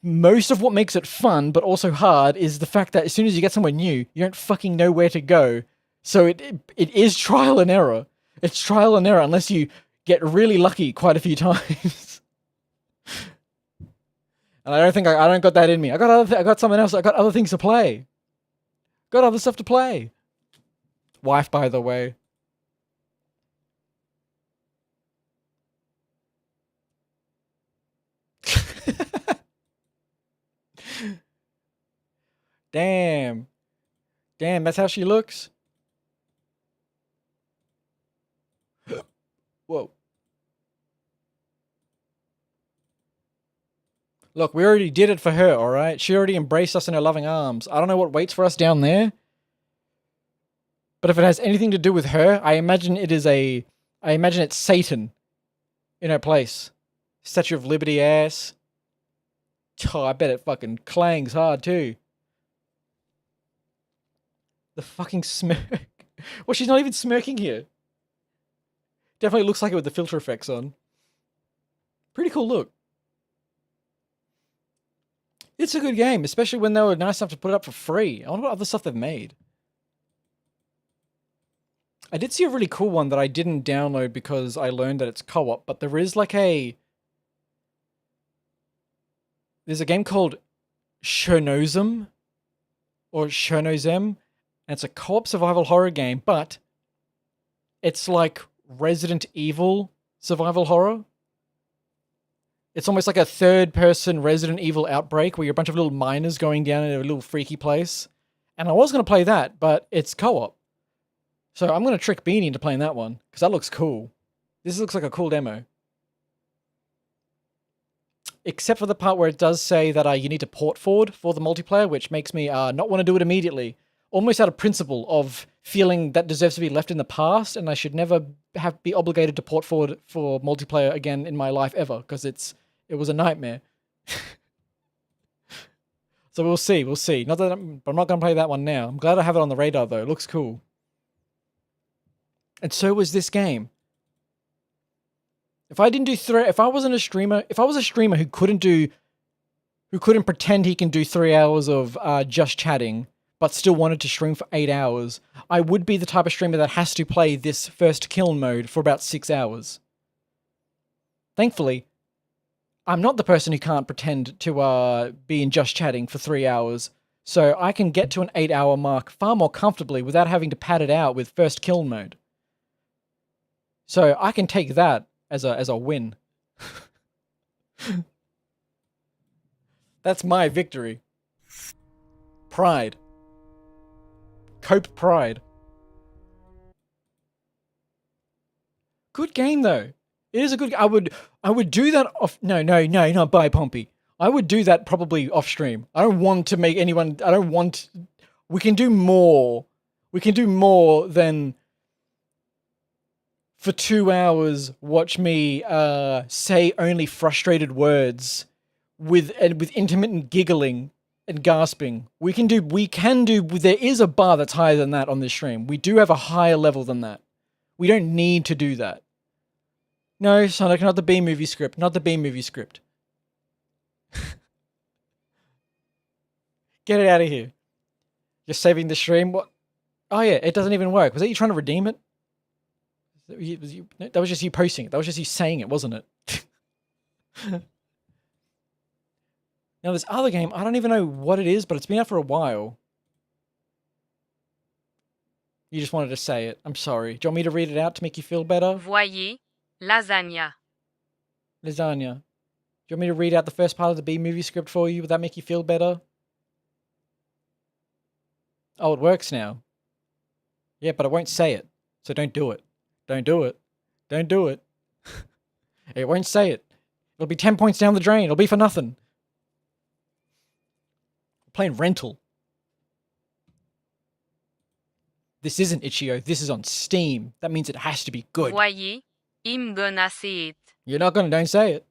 Most of what makes it fun, but also hard, is the fact that as soon as you get somewhere new, you don't fucking know where to go. So it is trial and error. It's trial and error unless you get really lucky quite a few times. And I don't got that in me. I got something else. I got other things to play. Got other stuff to play. Wife, by the way. Damn. Damn, that's how she looks? Whoa. Look, we already did it for her, alright? She already embraced us in her loving arms. I don't know what waits for us down there. But if it has anything to do with her, I imagine it's Satan in her place. Statue of Liberty ass. Oh, I bet it fucking clangs hard too. The fucking smirk. Well, she's not even smirking here. Definitely looks like it with the filter effects on. Pretty cool look. It's a good game, especially when they were nice enough to put it up for free. I wonder what other stuff they've made. I did see a really cool one that I didn't download because I learned that it's co-op, but there is like a... There's a game called Chernozem, or Chernozem, and it's a co-op survival horror game, but it's like Resident Evil survival horror. It's almost like a third-person Resident Evil Outbreak where you're a bunch of little miners going down in a little freaky place. And I was going to play that, but it's co-op. So I'm going to trick Beanie into playing that one, because that looks cool. This looks like a cool demo. Except for the part where it does say that you need to port forward for the multiplayer, which makes me not want to do it immediately. Almost out of principle of feeling that deserves to be left in the past, and I should never be obligated to port forward for multiplayer again in my life ever, because it was a nightmare. So we'll see. Not that I'm not going to play that one now. I'm glad I have it on the radar though. It looks cool. And so was this game. If I didn't do if I wasn't a streamer, if I was a streamer who couldn't pretend he can do 3 hours of just chatting, but still wanted to stream for 8 hours, I would be the type of streamer that has to play this first kill mode for about 6 hours. Thankfully, I'm not the person who can't pretend to be in just chatting for 3 hours, so I can get to an 8-hour mark far more comfortably without having to pad it out with first kill mode. So I can take that as a win. That's my victory. Pride. Cope pride. Good game though. It is a good. I would do that off. No, not by Pompi. I would do that probably off stream. I don't want to make anyone. I don't want. We can do more. We can do more than for 2 hours watch me say only frustrated words with intermittent giggling and gasping. We can do. There is a bar that's higher than that on this stream. We do have a higher level than that. We don't need to do that. No, Sonic, not the B-movie script. Not the B-movie script. Get it out of here. You're saving the stream? What? Oh yeah, it doesn't even work. Was that you trying to redeem it? That was just you posting it. That was just you saying it, wasn't it? Now this other game, I don't even know what it is, but it's been out for a while. You just wanted to say it. I'm sorry. Do you want me to read it out to make you feel better? Voyez, lasagna. Lasagna. Do you want me to read out the first part of the B-movie script for you? Would that make you feel better? Oh, it works now. Yeah, but I won't say it. So don't do it. Don't do it. Don't do it. It won't say it. It'll be 10 points down the drain. It'll be for nothing. We're playing Rental. This isn't Itch.io. This is on Steam. That means it has to be good. Voyez, I'm gonna say it. You're not gonna. Don't say it.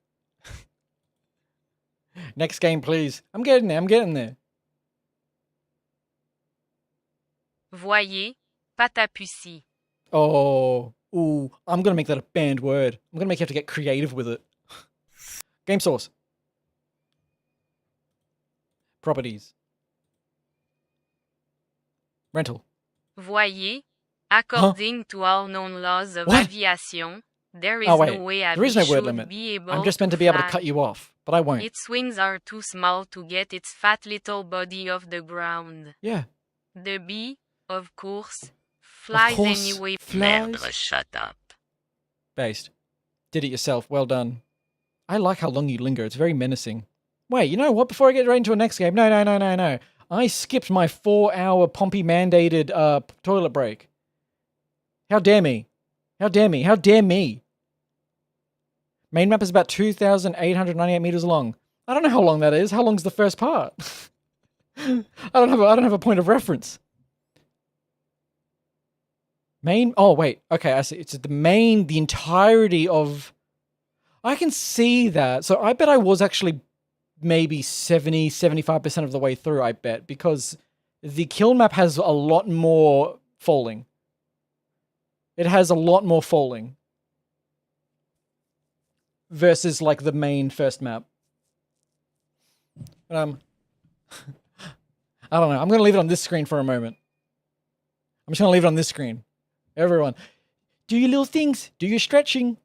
Next game, please. I'm getting there. I'm getting there. Voyez, patapussy. Oh. Ooh. I'm gonna make that a banned word. I'm gonna make you have to get creative with it. Game source. Properties. Rental. Voyez, according to all known laws of What? aviation, there is Oh wait, no way a there is no bee word should limit. be able I'm just meant to be able to fly. cut you off, but I won't. Its wings are too small to get its fat little body off the ground. Yeah. The bee, of course, flies course, anyway. flies. Merde, shut up. Based. Did it yourself. Well done. I like how long you linger. It's very menacing. Wait, you know what? Before I get right into the next game, no. I skipped my 4-hour Pompi mandated toilet break. How dare me? How dare me? How dare me? Main map is about 2,898 meters long. I don't know how long that is. How long's the first part? I don't have a point of reference. Main. Oh wait. Okay, I see. It's the entirety of. I can see that. So I bet I was actually maybe 75% of the way through. I bet because the kill map has a lot more falling. It has a lot more falling versus like the main first map. I don't know. I'm going to leave it on this screen for a moment. I'm just going to leave it on this screen. Everyone, do your little things. Do your stretching.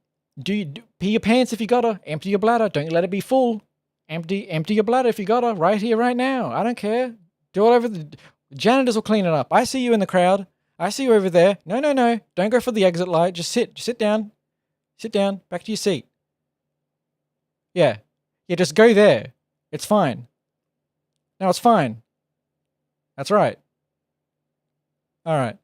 Pee your pants if you gotta. Empty your bladder. Don't let it be full. Empty your bladder if you gotta. Right here, right now. I don't care. Do it over the... Janitors will clean it up. I see you in the crowd. I see you over there. No. Don't go for the exit light. Just sit. Just sit down. Sit down. Back to your seat. Yeah. Yeah, just go there. It's fine. No, it's fine. That's right. All right.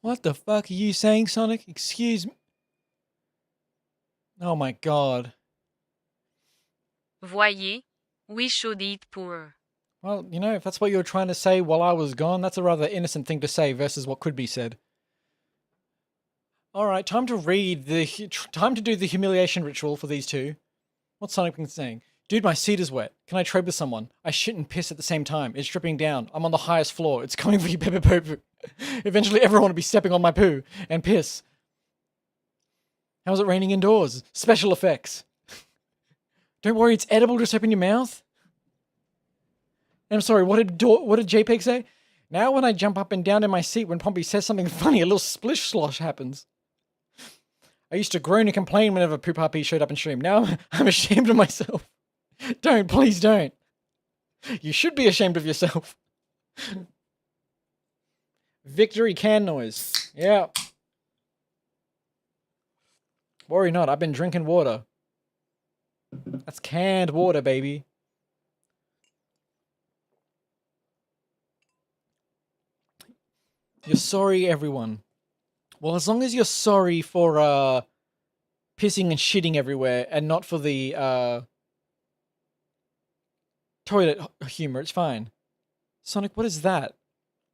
What the fuck are you saying, Sonic? Excuse me. Oh my god. Voyez, we should eat poor. Well, you know, if that's what you were trying to say while I was gone, that's a rather innocent thing to say versus what could be said. All right, time to time to do the humiliation ritual for these two. What's Sonic been saying? Dude, my seat is wet. Can I trade with someone? I shit and piss at the same time. It's dripping down. I'm on the highest floor. It's coming for you, Pepe Popu. Eventually, everyone will be stepping on my poo and piss. How's it raining indoors? Special effects. Don't worry, it's edible. Just open your mouth. And I'm sorry, what did JPEG say? Now when I jump up and down in my seat when Pompi says something funny, a little splish slosh happens. I used to groan and complain whenever Poop Happy showed up in stream. Now I'm ashamed of myself. Don't, please don't. You should be ashamed of yourself. Victory can noise. Yeah. Worry not, I've been drinking water. That's canned water, baby. You're sorry, everyone. Well, as long as you're sorry for, pissing and shitting everywhere and not for the, toilet humor, it's fine. Sonic, what is that?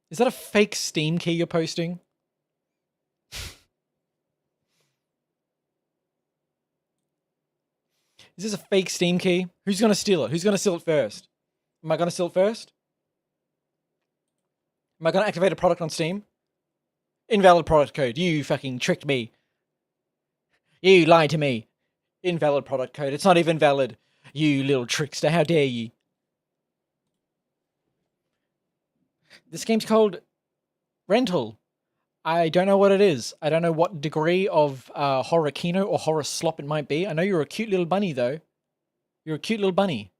Is that a fake Steam key you're posting? Is this a fake Steam key? Who's gonna steal it? Who's gonna steal it first? Am I gonna steal it first? Am I gonna activate a product on Steam? Invalid product code. You fucking tricked me. You lied to me. Invalid product code. It's not even valid. You little trickster. How dare you? This game's called Rental. I don't know what it is. I don't know what degree of horror kino or horror slop it might be. I know you're a cute little bunny, though. You're a cute little bunny.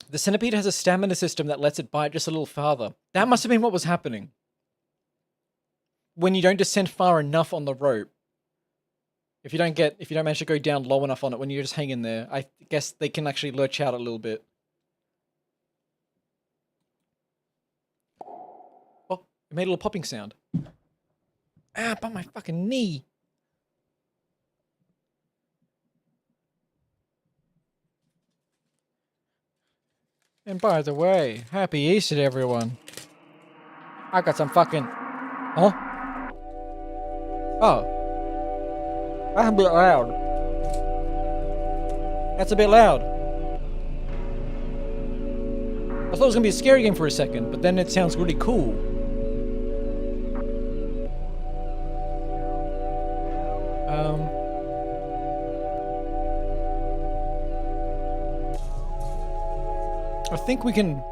The centipede has a stamina system that lets it bite just a little farther. That must have been what was happening. When you don't descend far enough on the rope. If you don't manage to go down low enough on it when you're just hanging there, I guess they can actually lurch out a little bit. It made a little popping sound. Ah, by my fucking knee. And by the way, happy Easter to everyone. I got some fucking... Huh? Oh. That's a bit loud. That's a bit loud. I thought it was gonna be a scary game for a second, but then it sounds really cool. I think we can...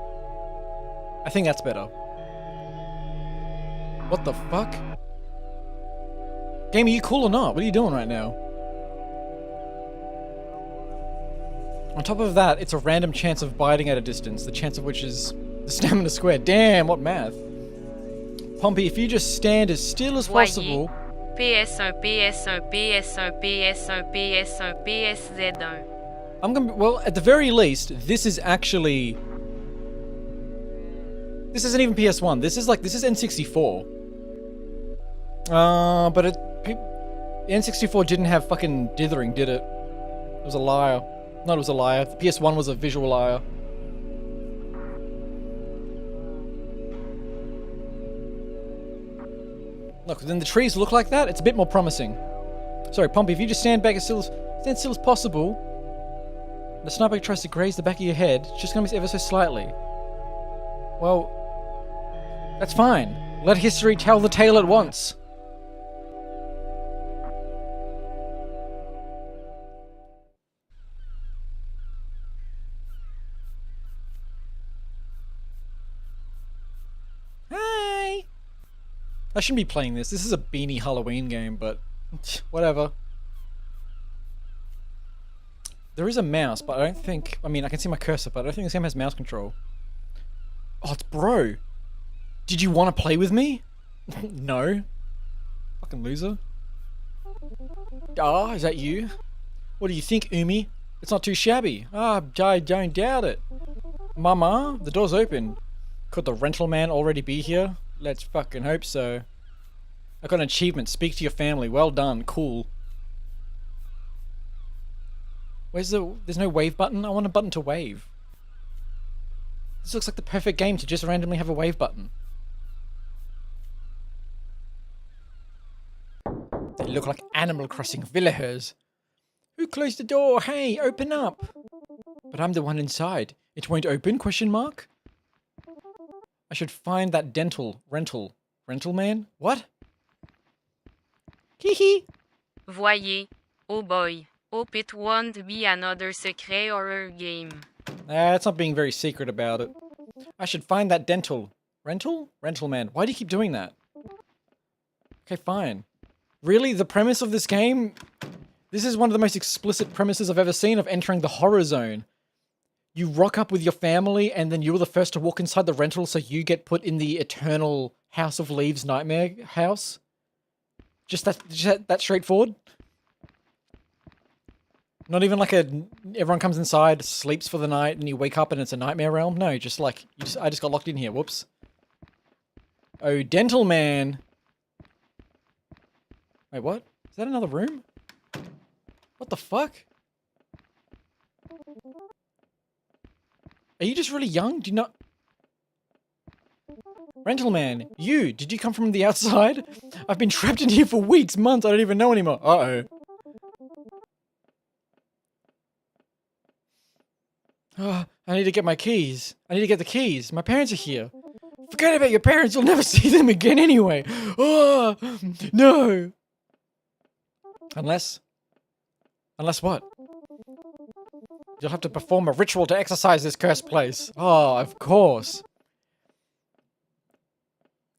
I think that's better. What the fuck? Game, are you cool or not? What are you doing right now? On top of that, it's a random chance of biting at a distance, the chance of which is the stamina squared. Damn, what math? Pompi, if you just stand as still as possible... PS1, PS1, PS1, PS1, PS1, PSZ1. I'm gonna... Well, at the very least, this is actually... This isn't even PS1. This is N64. But N64 didn't have fucking dithering, did it? It was a liar. No, it was a liar. The PS1 was a visual liar. Look, then the trees look like that. It's a bit more promising. Sorry, Pompi, if you just stand still as possible, the sniper tries to graze the back of your head. It's just gonna miss ever so slightly. Well, that's fine. Let history tell the tale at once. Hi! I shouldn't be playing this. This is a beanie Halloween game, but whatever. There is a mouse, but I don't think... I mean, I can see my cursor, but I don't think this game has mouse control. Oh, it's bro. Did you want to play with me? No. Fucking loser. Ah, is that you? What do you think, Umi? It's not too shabby. Ah, I don't doubt it. Mama, the door's open. Could the rental man already be here? Let's fucking hope so. I got an achievement. Speak to your family. Well done. Cool. There's no wave button? I want a button to wave. This looks like the perfect game to just randomly have a wave button. They look like Animal Crossing villagers. Who closed the door? Hey, open up! But I'm the one inside. It won't open? Question mark? I should find that rental man? What? Hee hee! Voyez. Oh boy. Hope it won't be another secret horror game. It's not being very secret about it. I should find that rental man. Why do you keep doing that? Okay, fine. Really? The premise of this game? This is one of the most explicit premises I've ever seen of entering the horror zone. You rock up with your family and then you're the first to walk inside the rental so you get put in the eternal House of Leaves nightmare house? Just that straightforward? Not even like everyone comes inside, sleeps for the night, and you wake up and it's a nightmare realm? No, just like, I just got locked in here, whoops. Oh, dental man. Wait, what? Is that another room? What the fuck? Are you just really young? Do you not... Rental man, did you come from the outside? I've been trapped in here for weeks, months, I don't even know anymore. Uh-oh. Oh, I need to get my keys. I need to get the keys. My parents are here. Forget about your parents. You'll never see them again anyway. Oh, no. Unless what? You'll have to perform a ritual to exorcise this cursed place. Oh, of course.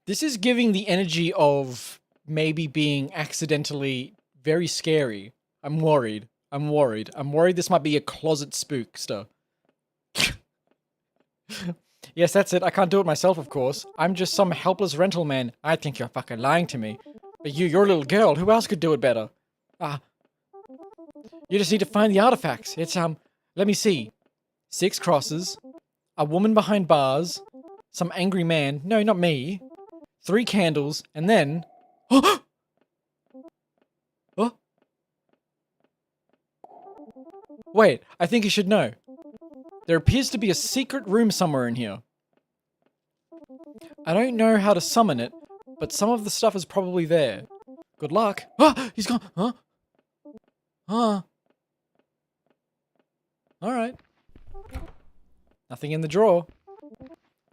This is giving the energy of maybe being accidentally very scary. I'm worried. I'm worried this might be a closet spookster. Yes, that's it. I can't do it myself, of course. I'm just some helpless rental man. I think you're fucking lying to me. But you're a little girl. Who else could do it better? You just need to find the artifacts. It's, let me see. 6 crosses. A woman behind bars. Some angry man. No, not me. 3 candles, and then... Oh! Oh! Wait, I think you should know. There appears to be a secret room somewhere in here. I don't know how to summon it, but some of the stuff is probably there. Good luck. Ah! He's gone! Huh? Huh? Alright. Nothing in the drawer.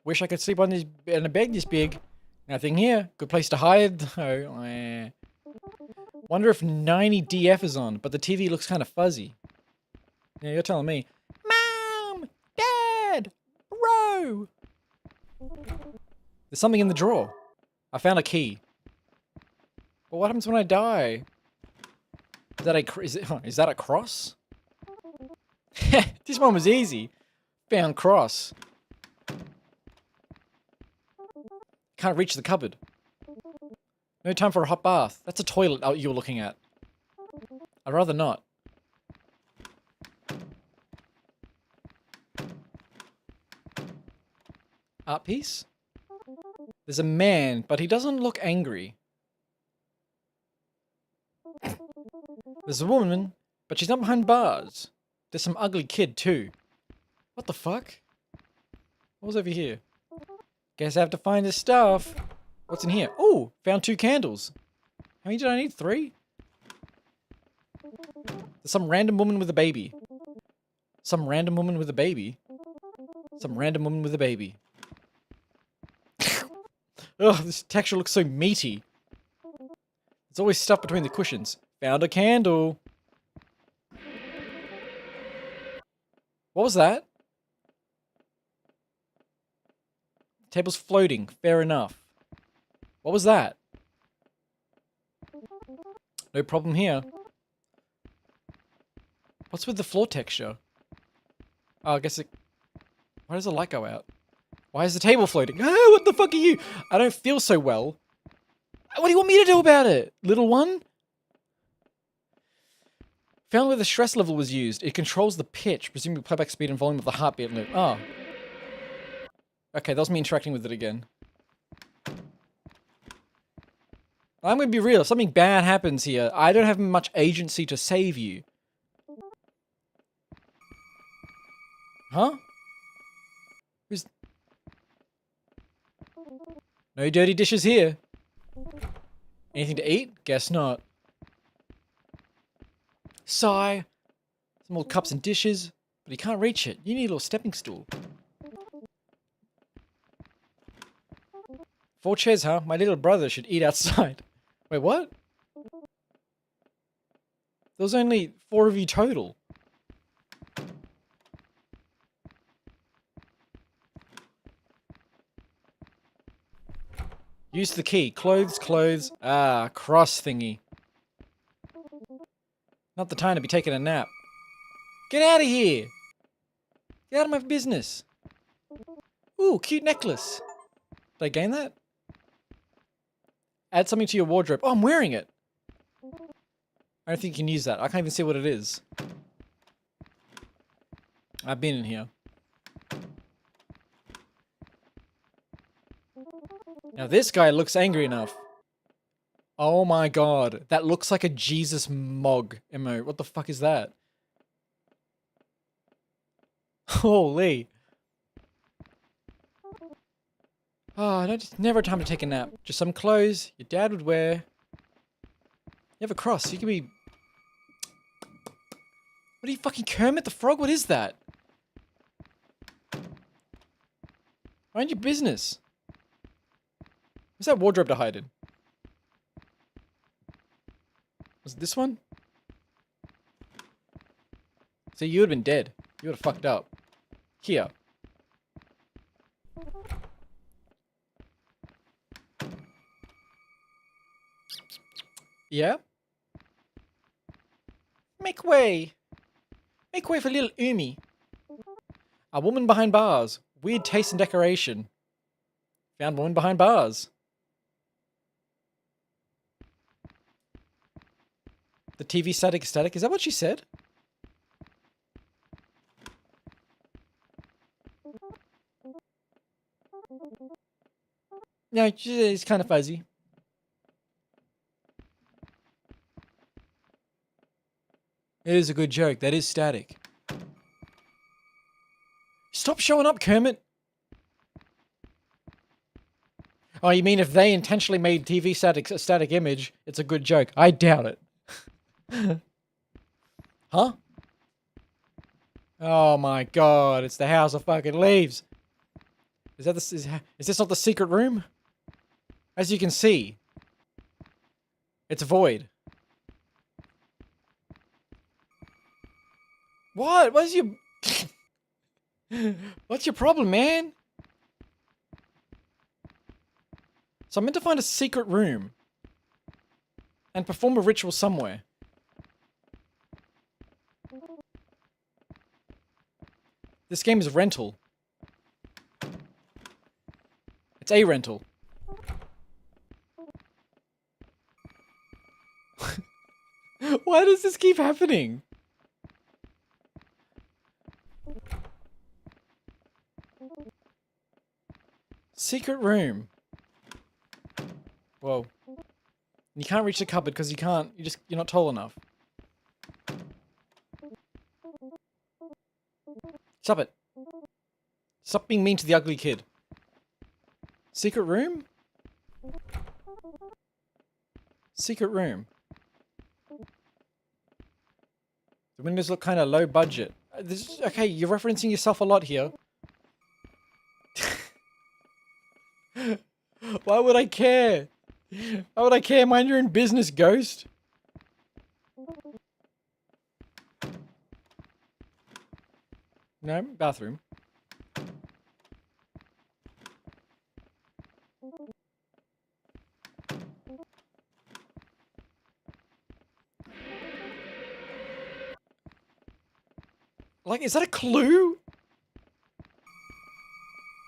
Wish I could sleep on this in a bed this big. Nothing here. Good place to hide. Oh, wonder if 90DF is on, but the TV looks kind of fuzzy. Yeah, you're telling me. Mom! Dad! Bro! There's something in the drawer. I found a key. But what happens when I die? Is that a cross? This one was easy. Found cross. Can't reach the cupboard. No time for a hot bath. That's a toilet you were looking at. I'd rather not. Art piece? There's a man, but he doesn't look angry. There's a woman, but she's not behind bars. There's some ugly kid too. What the fuck? What was over here? Guess I have to find his stuff. What's in here? Oh, found 2 candles. How many did I need? 3? There's some random woman with a baby. Some random woman with a baby. Some random woman with a baby. Ugh, this texture looks so meaty. There's always stuff between the cushions. Found a candle. What was that? Table's floating. Fair enough. What was that? No problem here. What's with the floor texture? Oh, I guess it... Why does the light go out? Why is the table floating? Ah, what the fuck are you? I don't feel so well. What do you want me to do about it, little one? Found where the stress level was used. It controls the pitch, presumably playback speed and volume of the heartbeat loop. Oh. Okay, that was me interacting with it again. I'm gonna be real. If something bad happens here, I don't have much agency to save you. Huh? Who's... No dirty dishes here. Anything to eat? Guess not. Sigh. Some old cups and dishes, but he can't reach it. You need a little stepping stool. 4 chairs, huh? My little brother should eat outside. Wait, what? There was only 4 of you total. Use the key. Clothes, clothes. Ah, cross thingy. Not the time to be taking a nap. Get out of here! Get out of my business. Ooh, cute necklace. Did I gain that? Add something to your wardrobe. Oh, I'm wearing it. I don't think you can use that. I can't even see what it is. I've been in here. Now this guy looks angry enough. Oh my god. That looks like a Jesus Mog emote. What the fuck is that? Holy. Oh, never time to take a nap. Just some clothes your dad would wear. You have a cross. You can be... What are you, fucking Kermit the Frog? What is that? Mind your business. What's that wardrobe to hide in? Was it this one? So you would have been dead. You would have fucked up. Here. Yeah? Make way! Make way for little Umi. A woman behind bars. Weird taste and decoration. Found woman behind bars. The TV static is static. Is that what she said? No, it's kind of fuzzy. It is a good joke. That is static. Stop showing up, Kermit. Oh, you mean if they intentionally made TV a static image, it's a good joke? I doubt it. Huh? Oh my god, it's the House of fucking Leaves. Is this not the secret room? As you can see, it's void. What? What's your... What's your problem, man? So I'm meant to find a secret room and perform a ritual somewhere. This game is rental. It's a rental. Why does this keep happening? Secret room. Whoa. You can't reach the cupboard because you're not tall enough. Stop it. Stop being mean to the ugly kid. Secret room? Secret room. The windows look kind of low budget. Okay, you're referencing yourself a lot here. Why would I care? Why would I care? Mind your own business, ghost. No, bathroom. Like, is that a clue?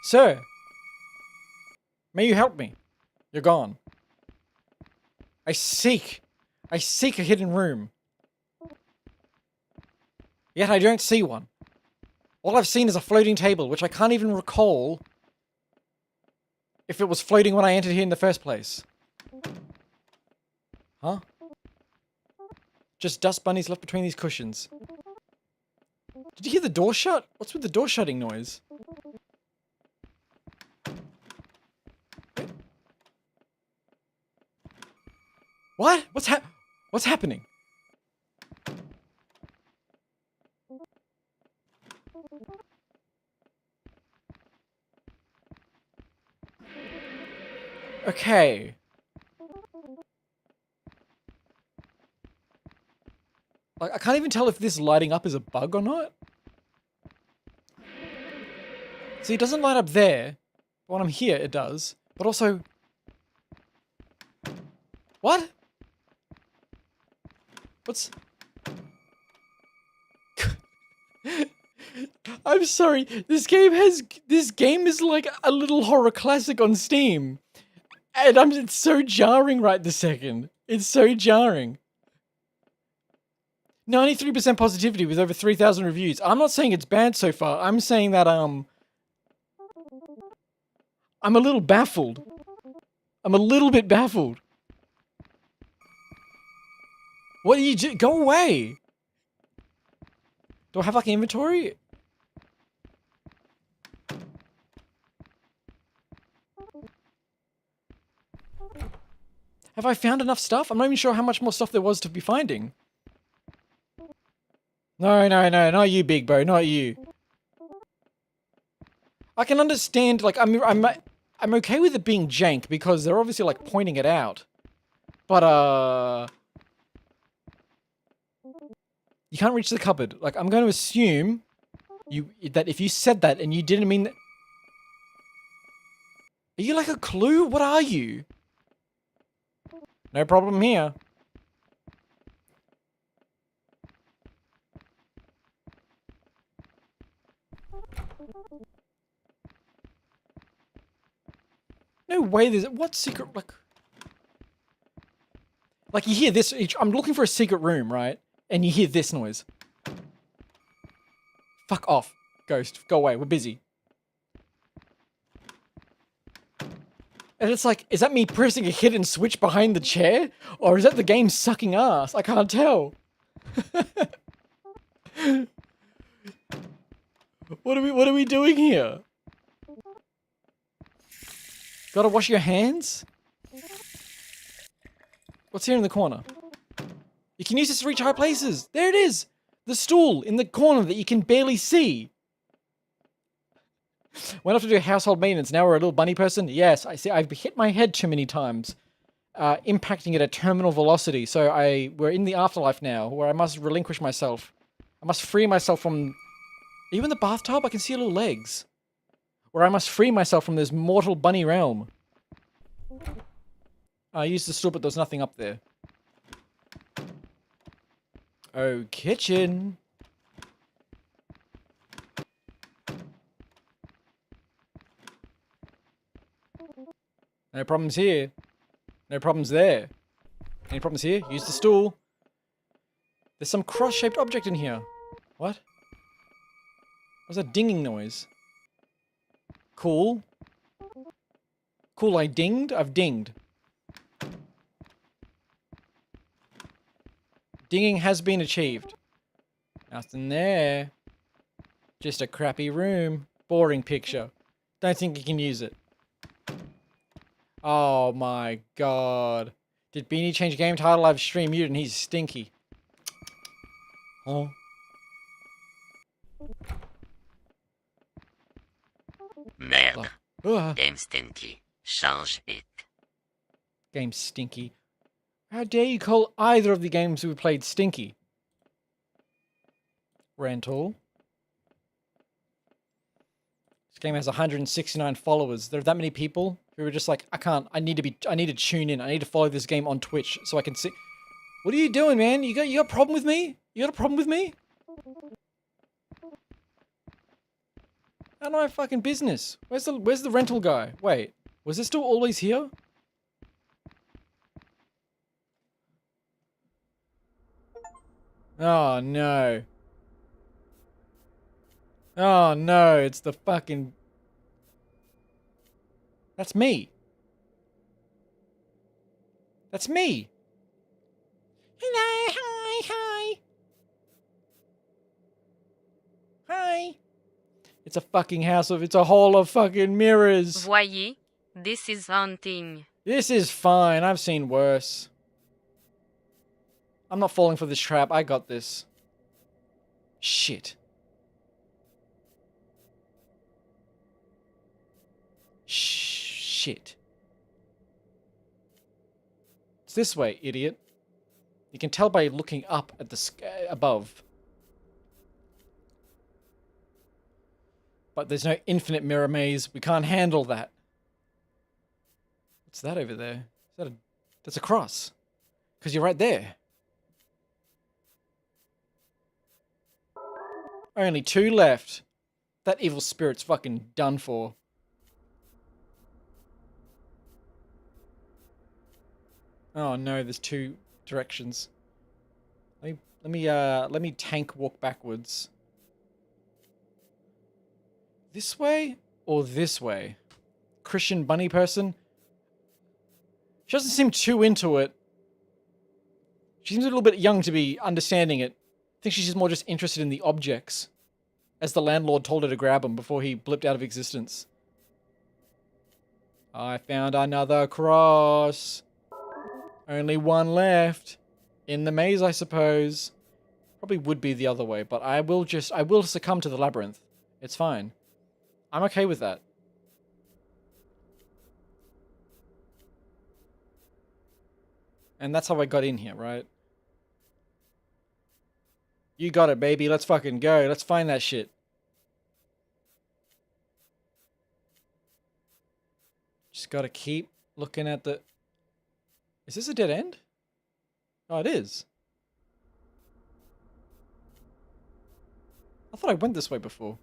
Sir, may you help me? You're gone. I seek a hidden room. Yet I don't see one. All I've seen is a floating table, which I can't even recall if it was floating when I entered here in the first place. Huh? Just dust bunnies left between these cushions. Did you hear the door shut? What's with the door shutting noise? What? What's happening? Okay. Like, I can't even tell if this lighting up is a bug or not. See, it doesn't light up there. But when I'm here, it does. But also... What? What's... I'm sorry. This game is like a little horror classic on Steam. And it's so jarring right this second. It's so jarring. 93% positivity with over 3,000 reviews. I'm not saying it's bad so far. I'm saying that, I'm a little baffled. I'm a little bit baffled. What do you do? Go away! Do I have, like, an inventory? Have I found enough stuff? I'm not even sure how much more stuff there was to be finding. No, not you, Big Bro, not you. I can understand, like, I'm okay with it being jank because they're obviously, like, pointing it out. But, you can't reach the cupboard. Like, I'm going to assume that if you said that and you didn't mean that... Are you like a clue? What are you? No problem here. No way there's... What secret... Like, you hear this... I'm looking for a secret room, right? And you hear this noise. Fuck off, ghost. Go away. We're busy. And it's like, is that me pressing a hidden switch behind the chair? Or is that the game sucking ass? I can't tell. What are we doing here? Gotta wash your hands? What's here in the corner? You can use this to reach high places. There it is. The stool in the corner that you can barely see. Went off to do household maintenance. Now we're a little bunny person. Yes, I see. I've hit my head too many times, impacting at a terminal velocity. So we're in the afterlife now, where I must relinquish myself. I must free myself from. Are you in the bathtub? I can see your little legs. Where I must free myself from this mortal bunny realm. I used the stool, but there was nothing up there. Oh, kitchen. No problems here. No problems there. Any problems here? Use the stool. There's some cross-shaped object in here. What? What's that dinging noise? Cool. Cool, I dinged? I've dinged. Dinging has been achieved. Nothing there. Just a crappy room. Boring picture. Don't think you can use it. Oh my god. Did Beanie change game title? I've stream muted and he's stinky. Oh. Merde. Ugh. Game stinky. Change it. Game stinky. How dare you call either of the games we played stinky? Rental. This game has 169 followers. There are that many people who are just like, I need to tune in. I need to follow this game on Twitch so I can see. What are you doing, man? You got a problem with me? You got a problem with me? None of my fucking business. Where's the rental guy? Wait, was it still always here? Oh no. Oh no, it's the fucking... That's me. That's me. Hello, hi. Hi. It's a fucking house of... It's a hall of fucking mirrors. Voyez, this is haunting. This is fine. I've seen worse. I'm not falling for this trap. I got this. Shit. Shit. It's this way, idiot. You can tell by looking up at the above. But there's no infinite mirror maze. We can't handle that. What's that over there? Is that that's a cross. Because you're right there. Only 2 left. That evil spirit's fucking done for. Oh no, there's 2 directions. Let me tank walk backwards. This way or this way? Christian bunny person? She doesn't seem too into it. She seems a little bit young to be understanding it. I think she's just more just interested in the objects. As the landlord told her to grab them before he blipped out of existence. I found another cross. Only 1 left. In the maze, I suppose. Probably would be the other way, but I will succumb to the labyrinth. It's fine. I'm okay with that. And that's how I got in here, right? You got it, baby. Let's fucking go. Let's find that shit. Just gotta keep looking at the... Is this a dead end? Oh, it is. I thought I went this way before.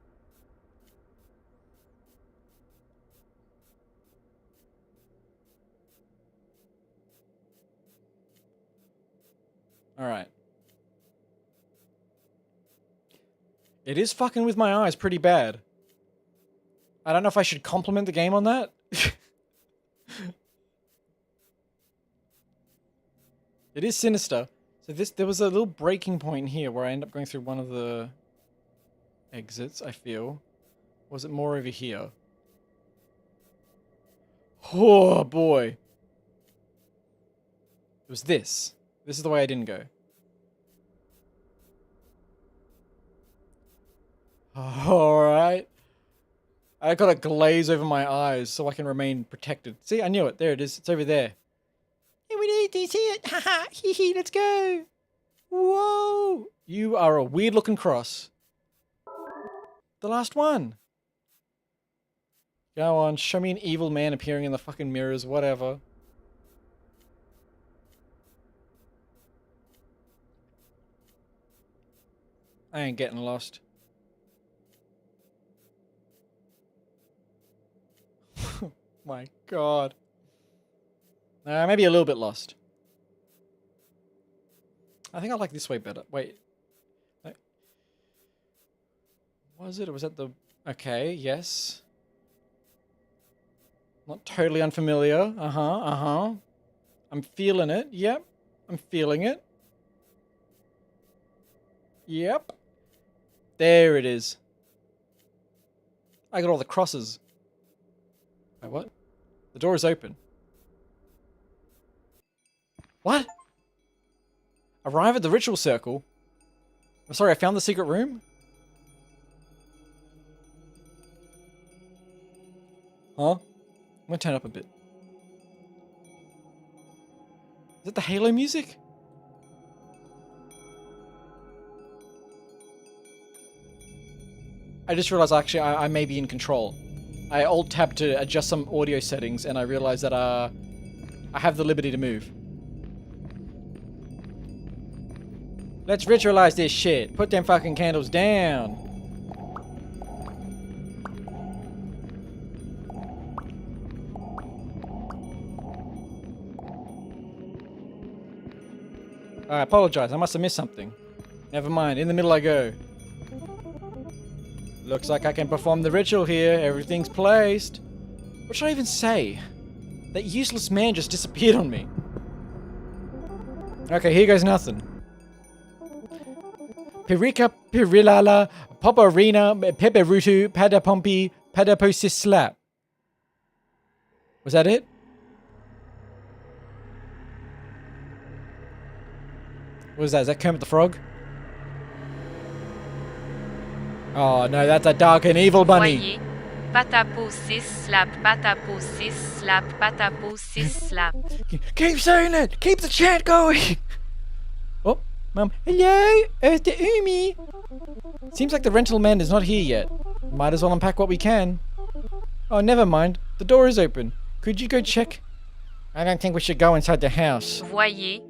Alright. It is fucking with my eyes pretty bad. I don't know if I should compliment the game on that. It is sinister. So there was a little breaking point here where I end up going through one of the exits, I feel. Or was it more over here? Oh boy. It was this. This is the way I didn't go. Alright. I got a glaze over my eyes so I can remain protected. See, I knew it. There it is. It's over there. Hey, we need to see it. Haha, hee hee, let's go. Whoa. You are a weird looking cross. The last one. Go on, show me an evil man appearing in the fucking mirrors, whatever. I ain't getting lost. My god. Maybe a little bit lost. I think I like this way better. Wait. Was it? Or was that the... Okay, yes. Not totally unfamiliar. I'm feeling it. Yep. I'm feeling it. Yep. There it is. I got all the crosses. Wait, what? The door is open. What? Arrive at the ritual circle? I'm sorry, I found the secret room? Huh? I'm gonna turn it up a bit. Is it the Halo music? I just realized actually I may be in control. I alt-tabbed to adjust some audio settings and I realized that I have the liberty to move. Let's ritualize this shit. Put them fucking candles down. I apologize. I must have missed something. Never mind. In the middle I go. Looks like I can perform the ritual here. Everything's placed. What should I even say? That useless man just disappeared on me. Okay, here goes nothing. Pirika, Pirilala, Poparina, Peperutu, Pada Pompi, Pada Posis Slap. Was that it? What was that? Is that Kermit the Frog? Oh no, that's a dark and evil bunny. Voyez. Patapo 6 slap, patapo 6 slap, patapo 6 slap. Keep saying it! Keep the chant going! Oh, Mum. Hello? Earth to Umi! Seems like the rental man is not here yet. Might as well unpack what we can. Oh, never mind. The door is open. Could you go check? I don't think we should go inside the house. Voyez.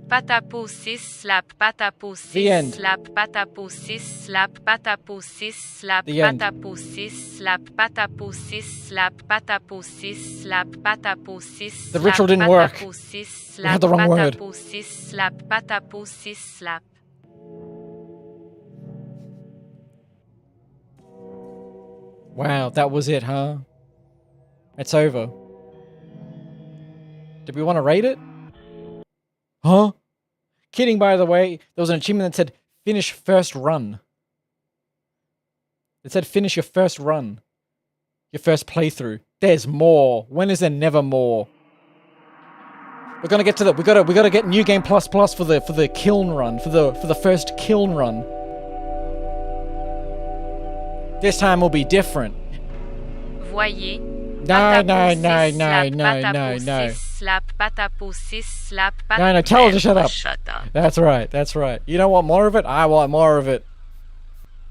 Patapo 6 slap, patapo 6 The end. slap, patapo 6 slap, patapo 6 slap, The end. patapo 6 slap, patapo 6 slap, patapo 6 slap, patapo 6 slap. The ritual didn't work. Patapo 6 We had the wrong word. Patapo 6 slap, patapo 6 slap. Wow, that was it, huh? It's over. Did we want to rate it? Huh? Kidding, by the way. There was an achievement that said, finish first run. It said, finish your first run. Your first playthrough. There's more. When is there never more? We're gonna get to the, we gotta get New Game Plus Plus for the kiln run, for the first kiln run. This time will be different. Voyez. No, no, Patapo no, 6 no, slap, no, patapo no. 6 slap, patapo 6 slap, No, no, tell her to shut up. Shut up. That's right, that's right. You don't want more of it? I want more of it.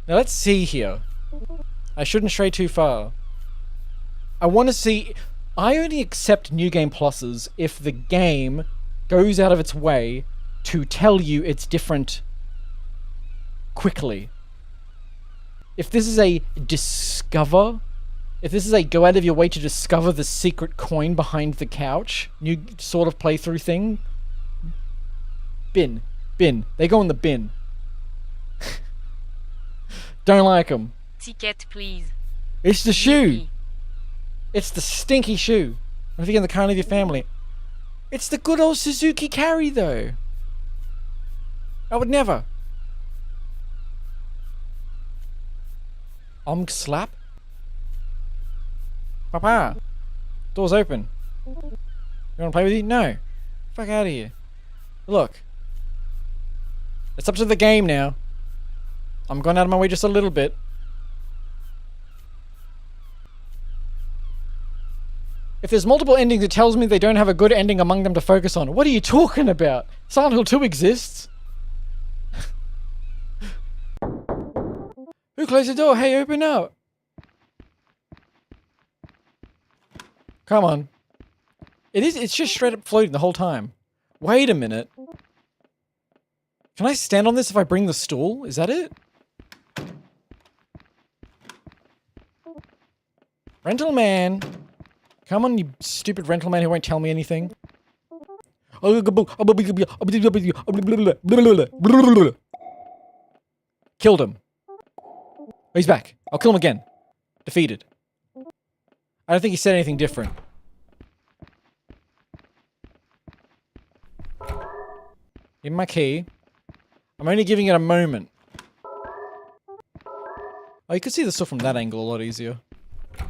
Now let's see here. I shouldn't stray too far. I want to see... I only accept New Game Pluses if the game goes out of its way to tell you it's different quickly. If this is a discover... If this is a go out of your way to discover the secret coin behind the couch, new sort of playthrough thing, bin. They go in the bin. Don't like them. Ticket, please. It's the shoe. It's the stinky shoe. I'm thinking the kind of your family. It's the good old Suzuki Carry, though. I would never. Slap? Papa! Door's open. You wanna play with you? No. Fuck out of here. Look. It's up to the game now. I'm going out of my way just a little bit. If there's multiple endings, it tells me they don't have a good ending among them to focus on. What are you talking about? Silent Hill 2 exists. Who closed the door? Hey, open up. Come on. It's just straight up floating the whole time. Wait a minute. Can I stand on this if I bring the stool? Is that it? Rental man. Come on, you stupid rental man who won't tell me anything. Killed him. Oh, he's back. I'll kill him again. Defeated. I don't think he said anything different. Give me my key. I'm only giving it a moment. Oh, you could see the stuff from that angle a lot easier. If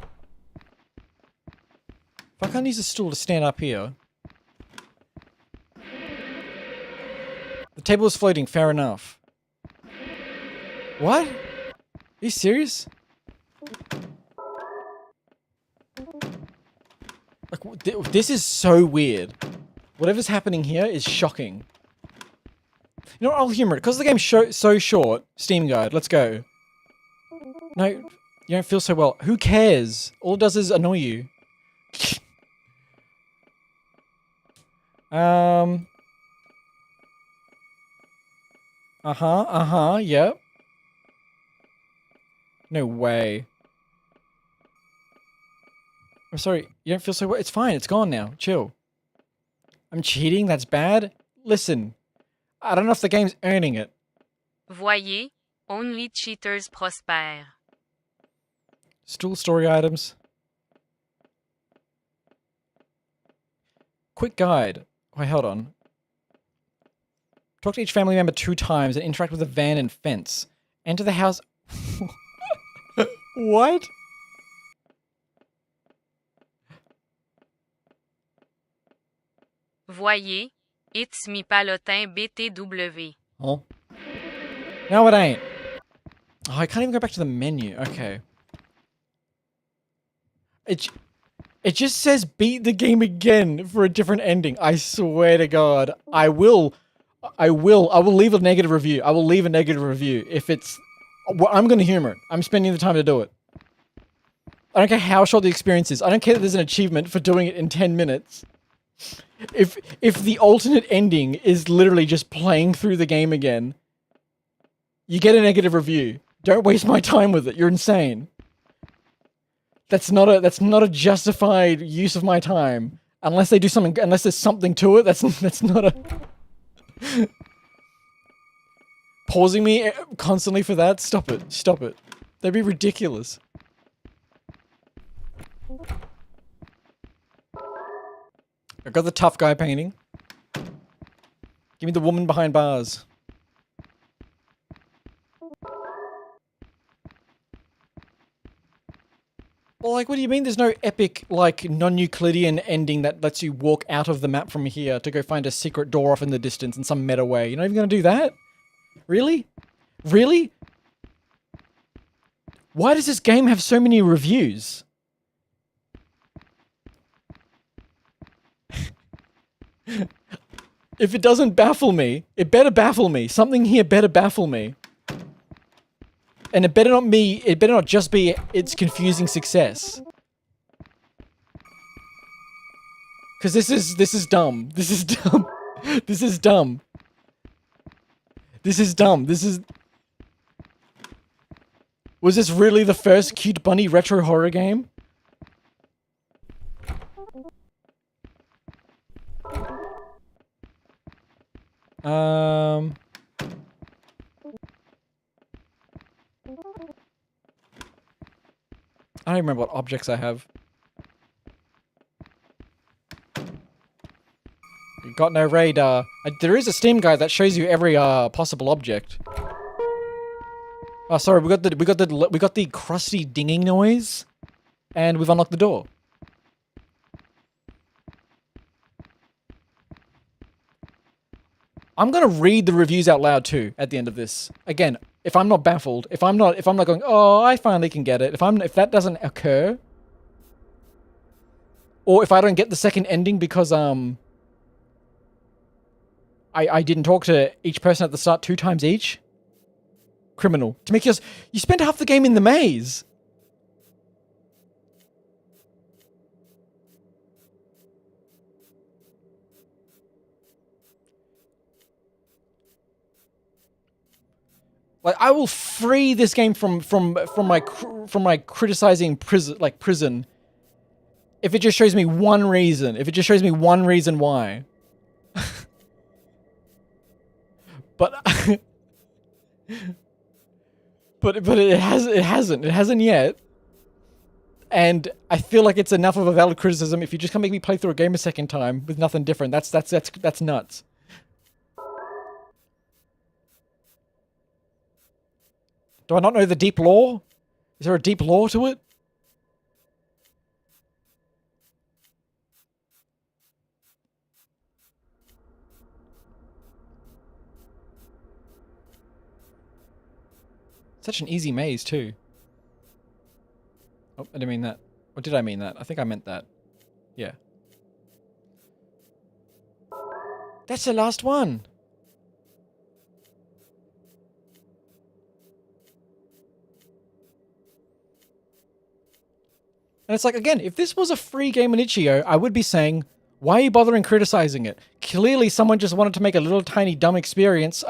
I can't use a stool to stand up here. The table is floating, fair enough. What? Are you serious? Like, this is so weird. Whatever's happening here is shocking. You know what, I'll humor it. Because the game's so short, Steam Guide, let's go. No, you don't feel so well. Who cares? All it does is annoy you. Yep. No way. I'm sorry, you don't feel so well? It's fine, it's gone now. Chill. I'm cheating? That's bad? Listen, I don't know if the game's earning it. Voyez, only cheaters prospèrent. Stool story items. Quick guide. Wait, hold on. Talk to each family member 2 times and interact with the van and fence. Enter the house. What? Voyez, it's mi palotin BTW. Oh. No, it ain't. Oh, I can't even go back to the menu. Okay. It just says beat the game again for a different ending. I swear to God. I will leave a negative review. I will leave a negative review if it's... Well, I'm going to humor it. I'm spending the time to do it. I don't care how short the experience is. I don't care that there's an achievement for doing it in 10 minutes. If the alternate ending is literally just playing through the game again, you get a negative review. Don't waste my time with it. You're insane. That's not a justified use of my time. Unless they do something, unless there's something to it, that's not a... Pausing me constantly for that? Stop it. Stop it. That'd be ridiculous. I got the tough guy painting. Give me the woman behind bars. Well, like, what do you mean there's no epic, like, non-Euclidean ending that lets you walk out of the map from here to go find a secret door off in the distance in some meta way? You're not even gonna do that? Really? Really? Why does this game have so many reviews? If it doesn't baffle me, it better baffle me. Something here better baffle me. And it better not just be its confusing success. Cause this is dumb. This is dumb. This is dumb. This is dumb. Was this really the first Cute Bunny retro horror game? I don't remember what objects I have. Got no radar. There is a Steam guide that shows you every possible object. Oh, sorry, we got the crusty dinging noise, and we've unlocked the door. I'm gonna read the reviews out loud too at the end of this. Again, if I'm not baffled, if I'm not going, oh, I finally can get it. If that doesn't occur, or if I don't get the second ending because I didn't talk to each person at the start 2 times each. Criminal. To make you spent half the game in the maze. Like, I will free this game from my criticizing prison. If it just shows me one reason. If it just shows me one reason why. But but it hasn't yet. And I feel like it's enough of a valid criticism if you just can't make me play through a game a second time with nothing different. That's nuts. Do I not know the deep lore? Is there a deep lore to it? Such an easy maze, too. Oh, I didn't mean that. Or did I mean that? I think I meant that. Yeah. That's the last one! And it's like, again, if this was a free game in itch.io, I would be saying, why are you bothering criticizing it? Clearly someone just wanted to make a little tiny dumb experience,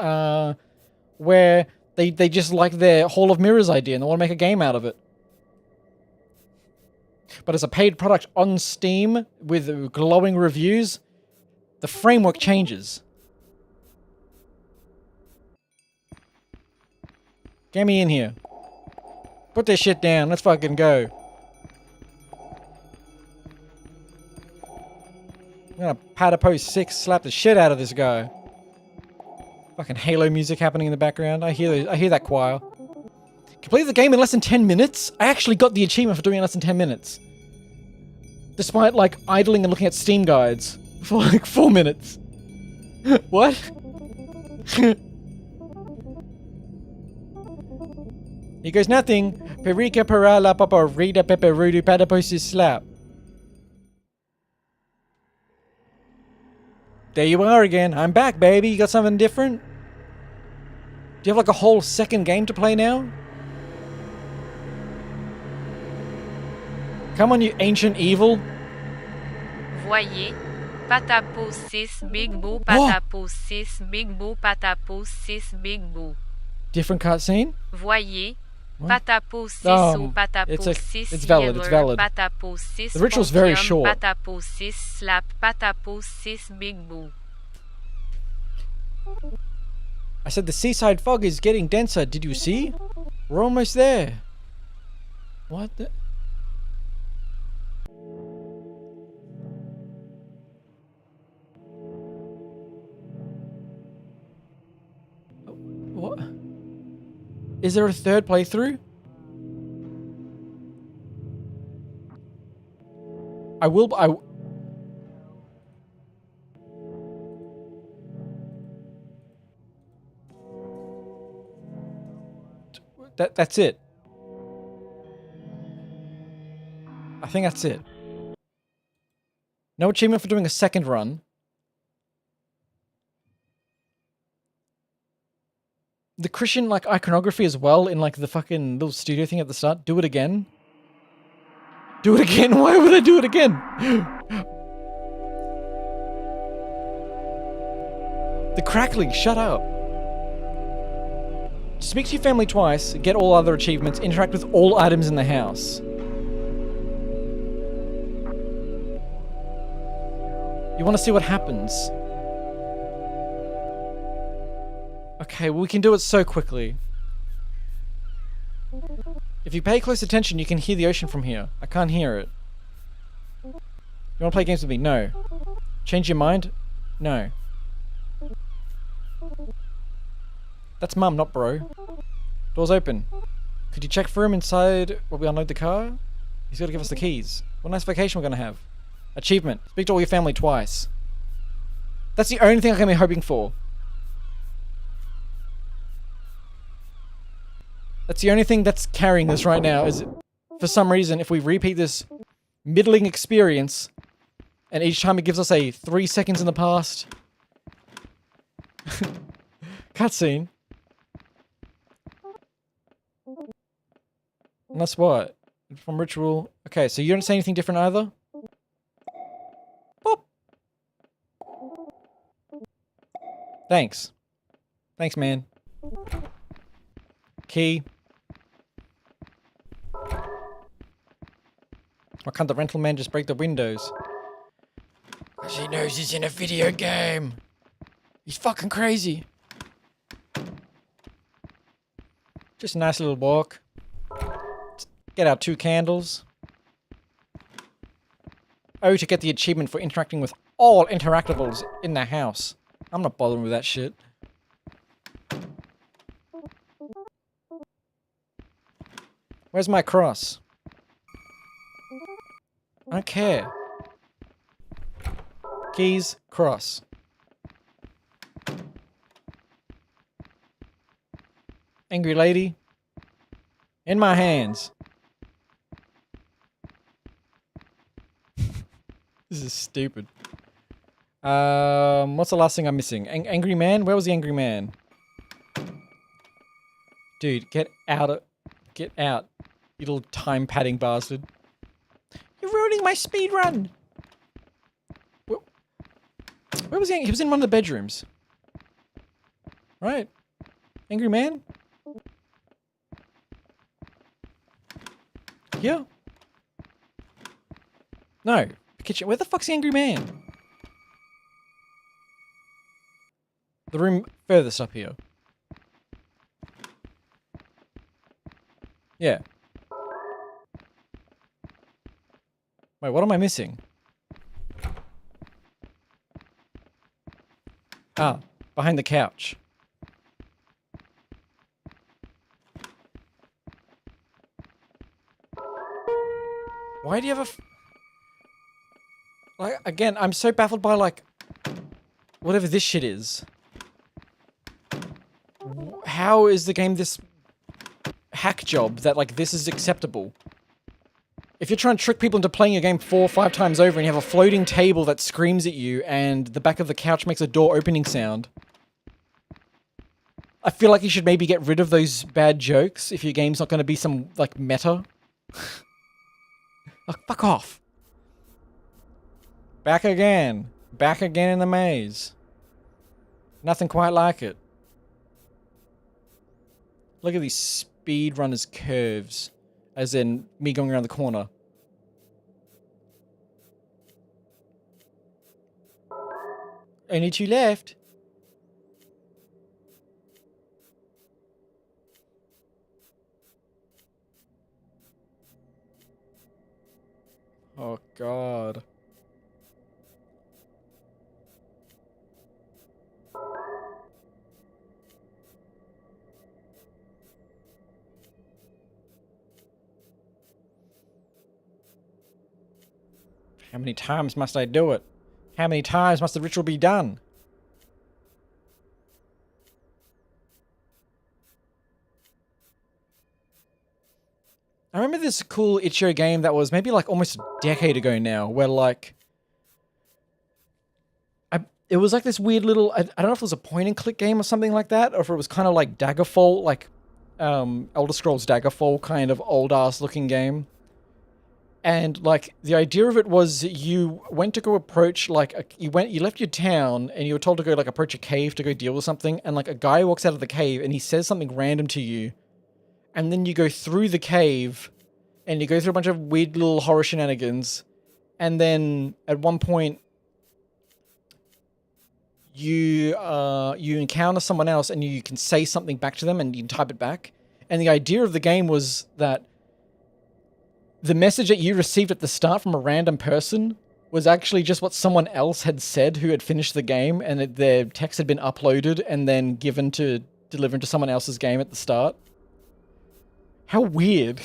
where they just like their Hall of Mirrors idea and they want to make a game out of it. But as a paid product on Steam with glowing reviews, the framework changes. Get me in here. Put this shit down. Let's fucking go. I'm gonna Platypus 6 slap the shit out of this guy. Fucking Halo music happening in the background. I hear that choir. Complete the game in less than 10 minutes? I actually got the achievement for doing it in less than 10 minutes. Despite, like, idling and looking at Steam guides for, like, 4 minutes. What? He goes, nothing. Perica parala papa rida peperudu padaposis slap. There you are again. I'm back, baby. You got something different? Do you have, like, a whole second game to play now? Come on, you ancient evil. Voyez. Patapou 6 Big Boo, Patapou 6 Big Boo, Patapou 6 Big Boo. Different cutscene? Voyez. What? Patapou 6 ou Patapou 6 it's valid, it's valid. Patapou 6 The ritual's very Pompium, short. Patapou 6 Slap, Patapou 6 Big Boo. I said the seaside fog is getting denser. Did you see? We're almost there. What the? What? Is there a third playthrough? That's it. I think that's it. No achievement for doing a second run. The Christian, like, iconography as well in, like, the fucking little studio thing at the start. Do it again. Do it again? Why would I do it again? The crackling, shut up. Speak to your family twice, get all other achievements, interact with all items in the house. You want to see what happens? Okay, well, we can do it so quickly. If you pay close attention, you can hear the ocean from here. I can't hear it. You want to play games with me? No. Change your mind? No. That's Mum, not bro. Door's open. Could you check for him inside while we unload the car? He's got to give us the keys. What a nice vacation we're going to have. Achievement. Speak to all your family twice. That's the only thing I can be hoping for. That's the only thing that's carrying this right now, is for some reason, if we repeat this middling experience, and each time it gives us a 3 seconds in the past cutscene. And that's what? From ritual. Okay, so you don't say anything different either? Boop. Thanks. Thanks, man. Key. Why can't the rental man just break the windows? Because he knows he's in a video game. He's fucking crazy. Just a nice little walk. Get our 2 candles. Oh, to get the achievement for interacting with all interactables in the house. I'm not bothering with that shit. Where's my cross? I don't care. Keys, cross. Angry lady. In my hands. This is stupid. What's the last thing I'm missing? Angry man? Where was the angry man? Dude, get out. Get out. You little time padding bastard. You're ruining my speed run. Where was he? He was in one of the bedrooms. Right? Angry man? Yeah. No. Kitchen. Where the fuck's the angry man? The room furthest up here. Yeah. Wait, what am I missing? Ah, behind the couch. Why do you have a... Like, again, I'm so baffled by, like, whatever this shit is. How is the game this hack job that, like, this is acceptable? If you're trying to trick people into playing a game 4 or 5 times over and you have a floating table that screams at you and the back of the couch makes a door opening sound, I feel like you should maybe get rid of those bad jokes if your game's not going to be some, like, meta. Like, fuck off. Back again. Back again in the maze. Nothing quite like it. Look at these speedrunners' curves. As in, me going around the corner. Only 2 left. Oh, God. How many times must I do it? How many times must the ritual be done? I remember this cool itch.io game that was maybe like almost a decade ago now, where like... it was like this weird little... I don't know if it was a point and click game or something like that, or if it was kind of like Daggerfall, like Elder Scrolls Daggerfall kind of old ass looking game. And like the idea of it was you went to go approach like you left your town and you were told to go like approach a cave to go deal with something, and like a guy walks out of the cave and he says something random to you, and then you go through the cave and you go through a bunch of weird little horror shenanigans, and then at one point you encounter someone else and you can say something back to them and you can type it back. And the idea of the game was that the message that you received at the start from a random person was actually just what someone else had said who had finished the game, and their text had been uploaded and then given to deliver into someone else's game at the start. How weird.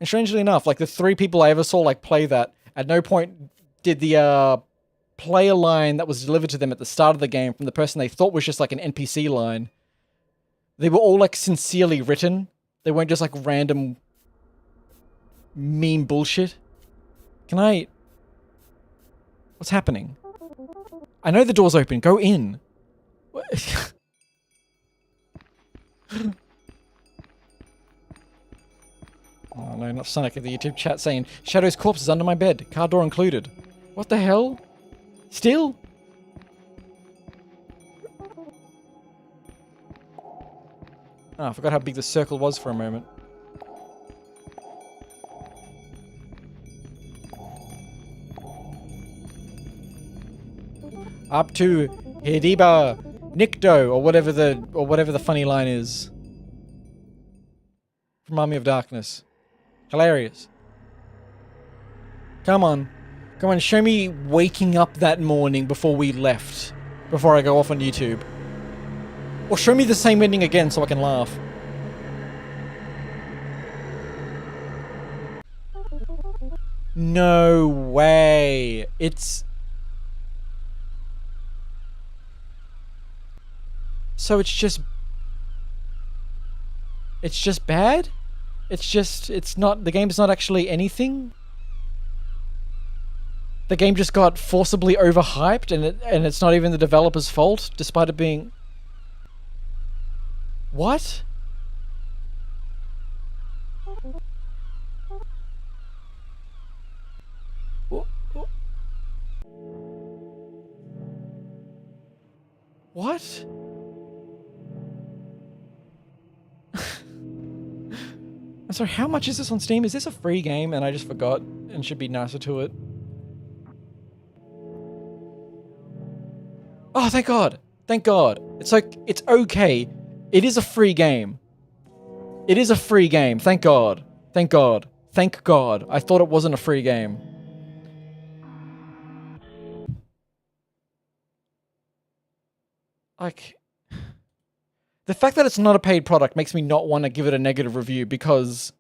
And strangely enough, like the 3 people I ever saw like play that, at no point did the player line that was delivered to them at the start of the game from the person they thought was just like an NPC line. They were all like sincerely written. They weren't just like random meme bullshit. Can I... What's happening? I know the door's open. Go in. Oh no, not Sonic in the YouTube chat saying, Shadow's corpse is under my bed, car door included. What the hell? Still? Oh, I forgot how big the circle was for a moment. Up to Hidiba Nikto, or whatever the funny line is. From Army of Darkness. Hilarious. Come on. Come on, show me waking up that morning before we left. Before I go off on YouTube. Or show me the same ending again so I can laugh. No way. So it's just bad? It's not, the game's not actually anything? The game just got forcibly overhyped and it's not even the developer's fault, despite it being... What? What? I'm sorry, how much is this on Steam? Is this a free game and I just forgot and should be nicer to it? Oh, thank God. Thank God. It's like, it's okay. It is a free game. It is a free game. Thank God. Thank God. Thank God. I thought it wasn't a free game. Like... The fact that it's not a paid product makes me not want to give it a negative review because...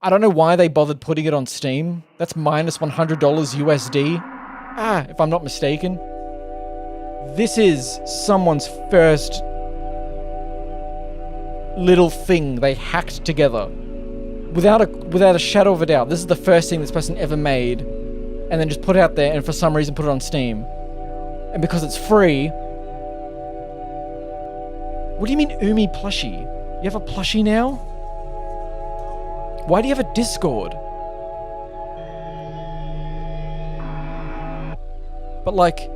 I don't know why they bothered putting it on Steam. That's minus $100 USD. If I'm not mistaken. This is someone's first little thing they hacked together. Without a shadow of a doubt. This is the first thing this person ever made. And then just put it out there and for some reason put it on Steam. And because it's free... What do you mean, Umi plushie? You have a plushie now? Why do you have a Discord? But like...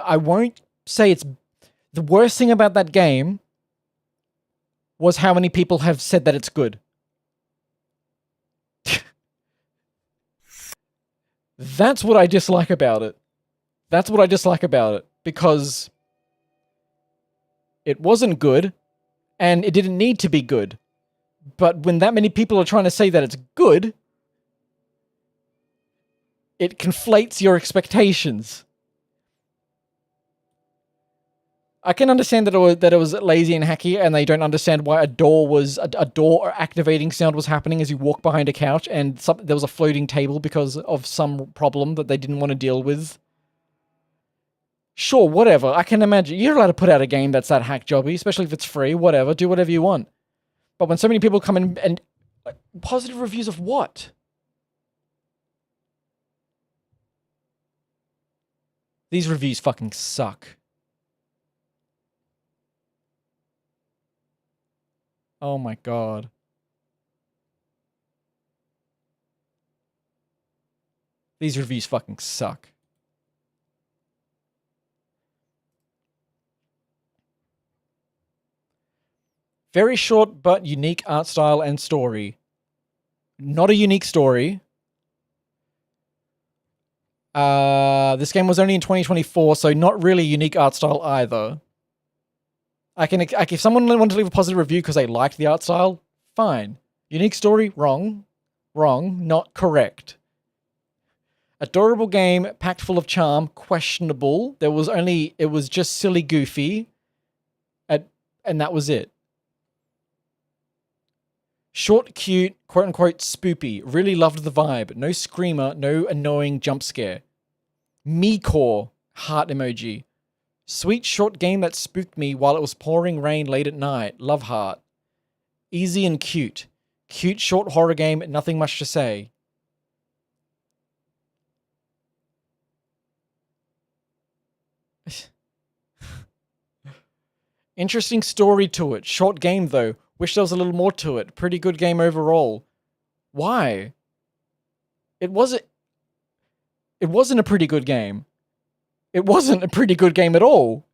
I won't say it's... The worst thing about that game was how many people have said that it's good. That's what I dislike about it. That's what I dislike about it, because it wasn't good, and it didn't need to be good. But when that many people are trying to say that it's good, it conflates your expectations. I can understand that it was lazy and hacky, and they don't understand why a door activating sound was happening as you walk behind a couch, and there was a floating table because of some problem that they didn't want to deal with. Sure, whatever. I can imagine. You're allowed to put out a game that's that hack jobby, especially if it's free, whatever. Do whatever you want. But when so many people come in and... positive reviews of what? These reviews fucking suck. Oh my God. These reviews fucking suck. Very short but unique art style and story. Not a unique story. This game was only in 2024, so not really a unique art style either. If someone wanted to leave a positive review because they liked the art style, fine. Unique story, wrong, not correct. Adorable game, packed full of charm, questionable. It was just silly goofy, and that was it. Short, cute, quote-unquote spoopy. Really loved the vibe. No screamer, no annoying jump scare. Me-core, heart emoji. Sweet short game that spooked me while it was pouring rain late at night. Love heart. Easy and cute. Cute short horror game, nothing much to say. Interesting story to it. Short game though. Wish there was a little more to it. Pretty good game overall. Why? It wasn't a pretty good game. It wasn't a pretty good game at all.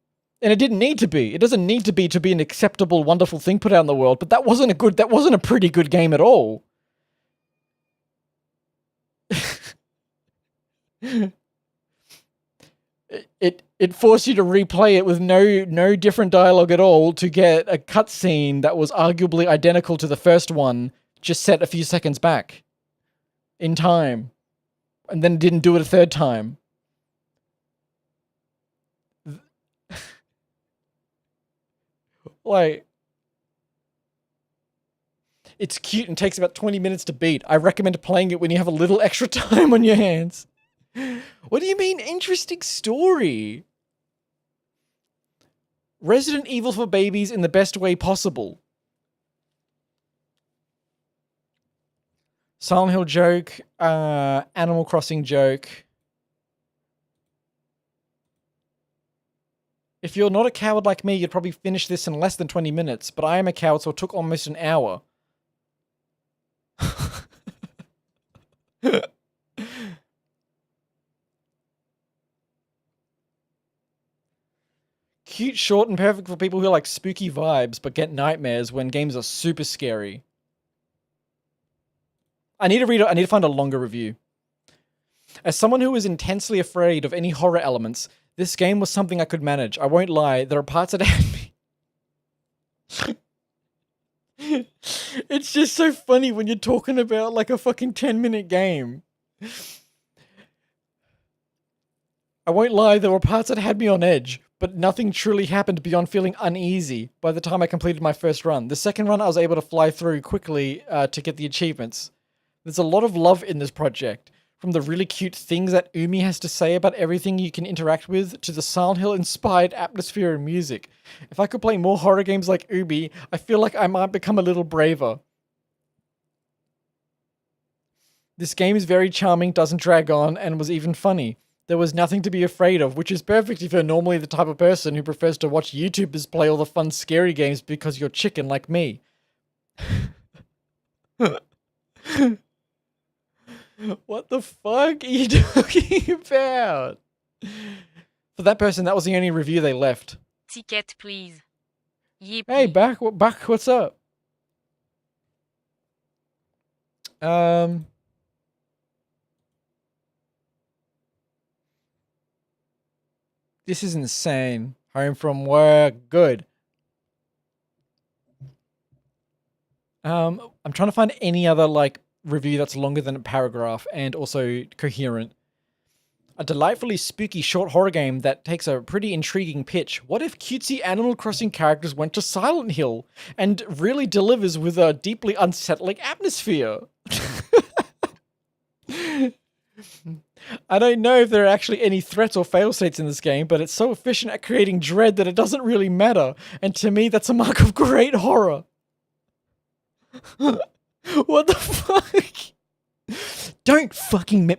And it didn't need to be. It doesn't need to be an acceptable, wonderful thing put out in the world, but that wasn't a pretty good game at all. It forced you to replay it with no different dialogue at all to get a cutscene that was arguably identical to the first one, just set a few seconds back in time, and then didn't do it a third time. Like, it's cute and takes about 20 minutes to beat. I recommend playing it when you have a little extra time on your hands. What do you mean, interesting story? Resident Evil for babies in the best way possible. Silent Hill joke, Animal Crossing joke. If you're not a coward like me, you'd probably finish this in less than 20 minutes, but I am a coward, so it took almost an hour. Cute, short, and perfect for people who like spooky vibes, but get nightmares when games are super scary. I need to find a longer review. As someone who is intensely afraid of any horror elements, this game was something I could manage. I won't lie, there are parts that had me. It's just so funny when you're talking about like a fucking 10-minute game. I won't lie, there were parts that had me on edge, but nothing truly happened beyond feeling uneasy by the time I completed my first run. The second run I was able to fly through quickly to get the achievements. There's a lot of love in this project. From the really cute things that Umi has to say about everything you can interact with, to the Silent Hill-inspired atmosphere and music. If I could play more horror games like Umi, I feel like I might become a little braver. This game is very charming, doesn't drag on, and was even funny. There was nothing to be afraid of, which is perfect if you're normally the type of person who prefers to watch YouTubers play all the fun, scary games because you're chicken like me. What the fuck are you talking about? For that person, that was the only review they left. Ticket, please. Yippee. Hey, back, what's up? This is insane. Home from work, good. I'm trying to find any other, like, review that's longer than a paragraph and also coherent. A delightfully spooky short horror game that takes a pretty intriguing pitch. What if cutesy Animal Crossing characters went to Silent Hill and really delivers with a deeply unsettling atmosphere? I don't know if there are actually any threats or failstates in this game, but it's so efficient at creating dread that it doesn't really matter. And to me, that's a mark of great horror. What the fuck? Don't fucking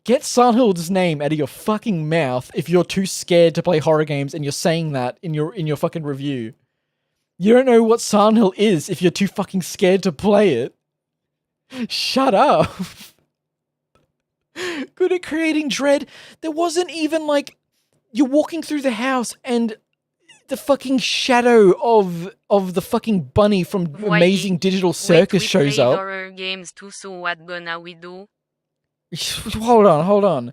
get Silent Hill's name out of your fucking mouth if you're too scared to play horror games and you're saying that in your fucking review. You don't know what Silent Hill is if you're too fucking scared to play it. Shut up. Good at creating dread. There wasn't even like you're walking through the house and the fucking shadow of the fucking bunny from Amazing Digital Circus shows up. Horror games too, so what gonna we do? Hold on.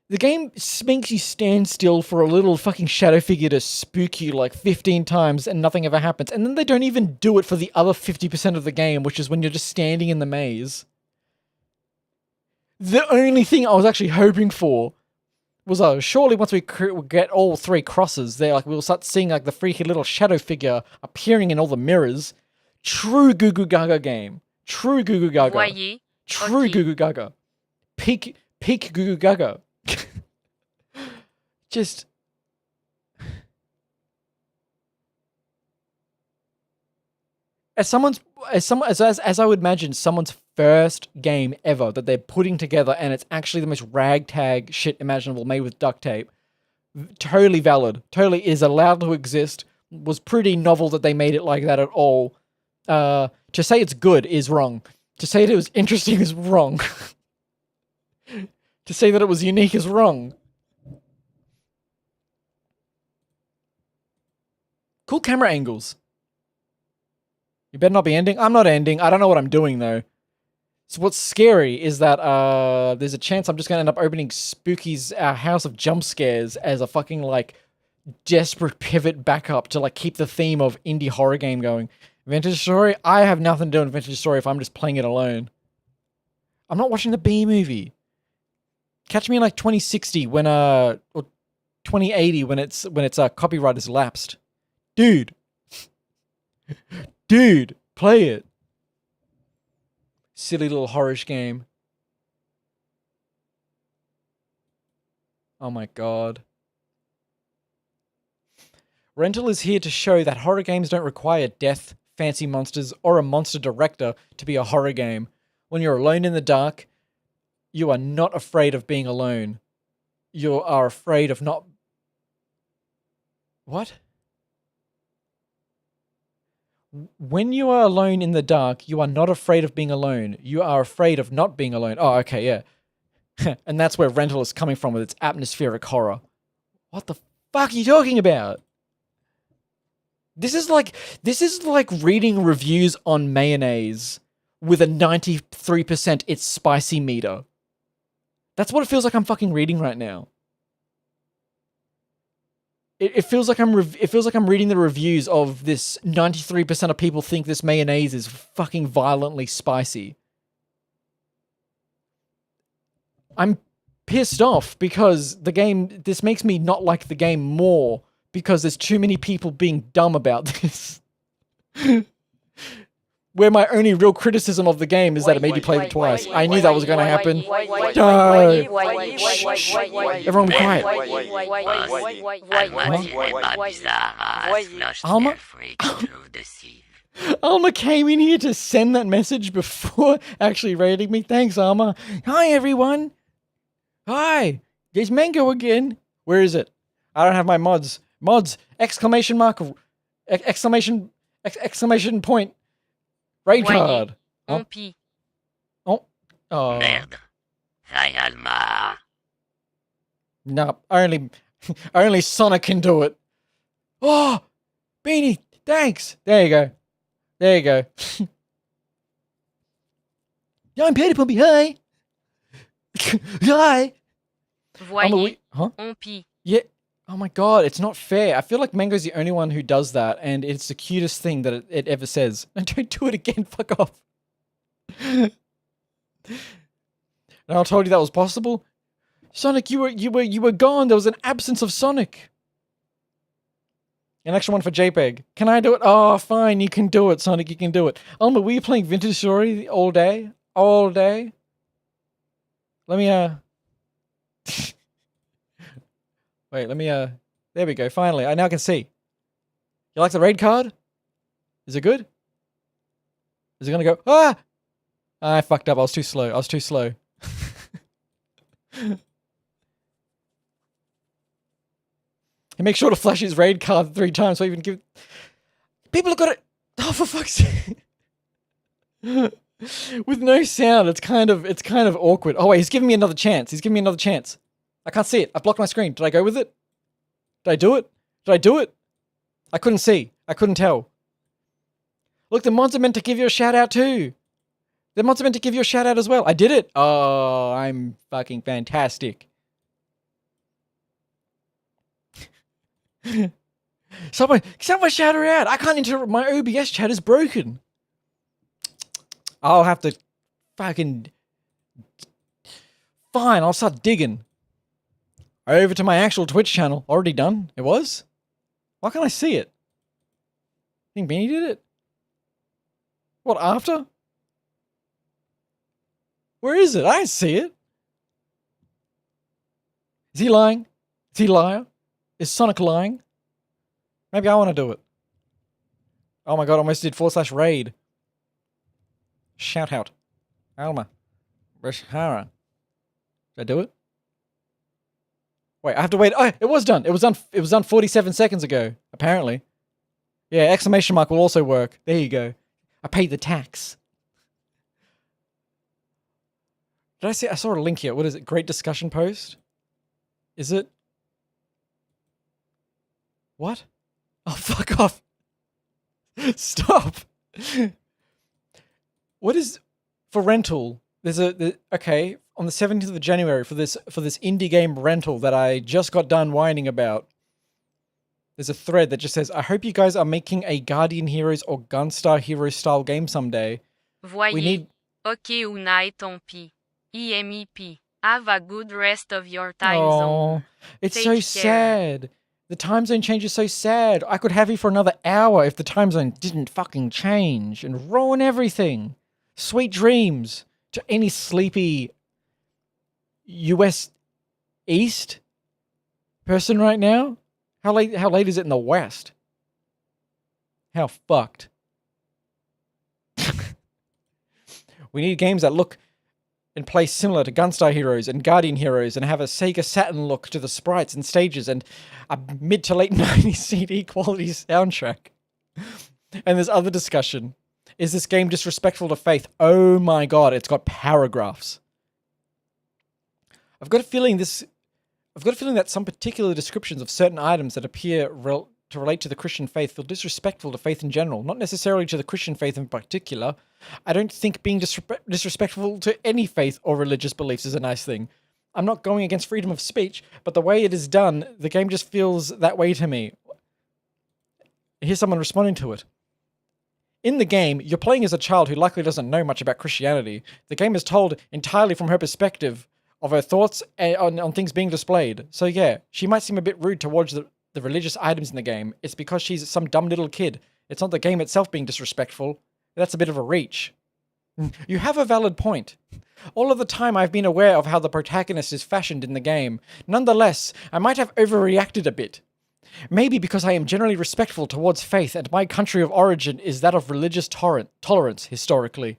The game makes you stand still for a little fucking shadow figure to spook you like 15 times and nothing ever happens. And then they don't even do it for the other 50% of the game, which is when you're just standing in the maze. The only thing I was actually hoping for was, surely once we get all 3 crosses, there, like, we'll start seeing like the freaky little shadow figure appearing in all the mirrors. True Goo Goo Gaga game. True Goo Goo Gaga. Voyez. True Ok. Goo Goo Gaga. Peak Goo Goo Gaga. Just... As I would imagine, someone's first game ever that they're putting together, and it's actually the most ragtag shit imaginable, made with duct tape. Totally valid. Totally is allowed to exist. Was pretty novel that they made it like that at all. To say it's good is wrong. To say that it was interesting is wrong. To say that it was unique is wrong. Cool camera angles. You better not be ending. I'm not ending. I don't know what I'm doing, though. So what's scary is that there's a chance I'm just going to end up opening Spooky's House of Jump Scares as a fucking, like, desperate pivot back up to, like, keep the theme of indie horror game going. Vintage Story? I have nothing to do with Vintage Story if I'm just playing it alone. I'm not watching the B movie. Catch me in, like, 2060 when, or 2080 when its copyright is lapsed. Dude. Dude, play it. Silly little horrorish game. Oh my god. Rental is here to show that horror games don't require death, fancy monsters, or a monster director to be a horror game. When you're alone in the dark, you are not afraid of being alone. You are afraid of not... What? When you are alone in the dark, you are not afraid of being alone. You are afraid of not being alone. Oh, okay, yeah. And that's where Rental is coming from with its atmospheric horror. What the fuck are you talking about? This is like reading reviews on mayonnaise with a 93% it's spicy meter. That's what it feels like I'm fucking reading right now. It feels like I'm reading the reviews of this 93% of people think this mayonnaise is fucking violently spicy. I'm pissed off because this makes me not like the game more because there's too many people being dumb about this. Where my only real criticism of the game is that it made you play it twice. I knew that was going to happen. No. Everyone be quiet. Alma? Alma came in here to send that message before actually rating me. Thanks, Alma. Hi, everyone. Hi. There's Mango again. Where is it? I don't have my mods. Mods! Exclamation mark! Exclamation point! Raid card! Pompi. Oh. Merde. Alma. No, only Sonic can do it. Oh! Beanie! Thanks! There you go. There you go. I'm Peter Pompi, hi! Hi! Voyez. Huh? Pompi. Yeah. Oh my god, it's not fair. I feel like Mango's the only one who does that, and it's the cutest thing that it ever says. And don't do it again, fuck off. And I told you that was possible. Sonic, you were gone. There was an absence of Sonic. An extra one for JPEG. Can I do it? Oh, fine, you can do it, Sonic, you can do it. Alma, were you playing Vintage Story all day? All day? Let me, Wait, let me, there we go, finally. I now can see. You like the raid card? Is it good? Is it gonna go, ah! I fucked up, I was too slow. He makes sure to flash his raid card 3 times so even give... People have got it... Oh, for fuck's sake. With no sound, it's kind of awkward. Oh wait, he's giving me another chance. I can't see it. I blocked my screen. Did I go with it? Did I do it? I couldn't see. I couldn't tell. Look, the mods are meant to give you a shout out too. The mods are meant to give you a shout out as well. I did it. Oh, I'm fucking fantastic. Someone shout her out. I can't enter. My OBS chat is broken. I'll have to fucking... Fine, I'll start digging. Over to my actual Twitch channel. Already done? It was? Why can't I see it? Think Beanie did it? What, after? Where is it? I don't see it. Is he lying? Is he a liar? Is Sonic lying? Maybe I want to do it. Oh my god, I almost did /raid. Shout out. Alma. Rishara. Did I do it? Wait, I have to wait. Oh, it was done. It was done 47 seconds ago, apparently. Yeah, exclamation mark will also work. There you go. I paid the tax. Did I see? I saw a link here. What is it? Great discussion post? Is it? What? Oh, fuck off. Stop. What is for rental? There's okay, on the 17th of January for this indie game rental that I just got done whining about. There's a thread that just says, I hope you guys are making a Guardian Heroes or Gunstar Heroes style game someday. Voyez. We need... Ok unai tompi. IMEP. Have a good rest of your time Oh, zone. it's Take so care. sad. The time zone change is so sad. I could have you for another hour if the time zone didn't fucking change and ruin everything. Sweet dreams to any sleepy US East person right now. How late is it in the West? How fucked. We need games that look and play similar to Gunstar Heroes and Guardian Heroes and have a Sega Saturn look to the sprites and stages and a mid to late 90s CD quality soundtrack. And there's other discussion. Is this game disrespectful to faith? Oh my god, it's got paragraphs. I've got a feeling that some particular descriptions of certain items that appear to relate to the Christian faith feel disrespectful to faith in general, not necessarily to the Christian faith in particular. I don't think being disrespectful to any faith or religious beliefs is a nice thing. I'm not going against freedom of speech, but the way it is done, the game just feels that way to me. Here's someone responding to it. In the game, you're playing as a child who likely doesn't know much about Christianity. The game is told entirely from her perspective of her thoughts on things being displayed. So yeah, she might seem a bit rude towards the religious items in the game. It's because she's some dumb little kid. It's not the game itself being disrespectful. That's a bit of a reach. You have a valid point. All of the time I've been aware of how the protagonist is fashioned in the game. Nonetheless, I might have overreacted a bit. Maybe because I am generally respectful towards faith and my country of origin is that of religious tolerance historically,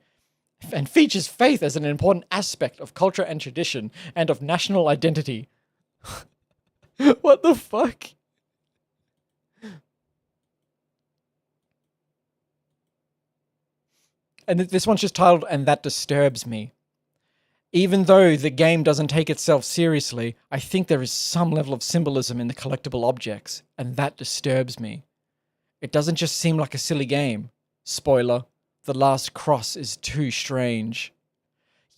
and features faith as an important aspect of culture and tradition and of national identity. What the fuck? And this one's just titled, "And That Disturbs Me." Even though the game doesn't take itself seriously, I think there is some level of symbolism in the collectible objects, and that disturbs me. It doesn't just seem like a silly game. Spoiler, the last cross is too strange.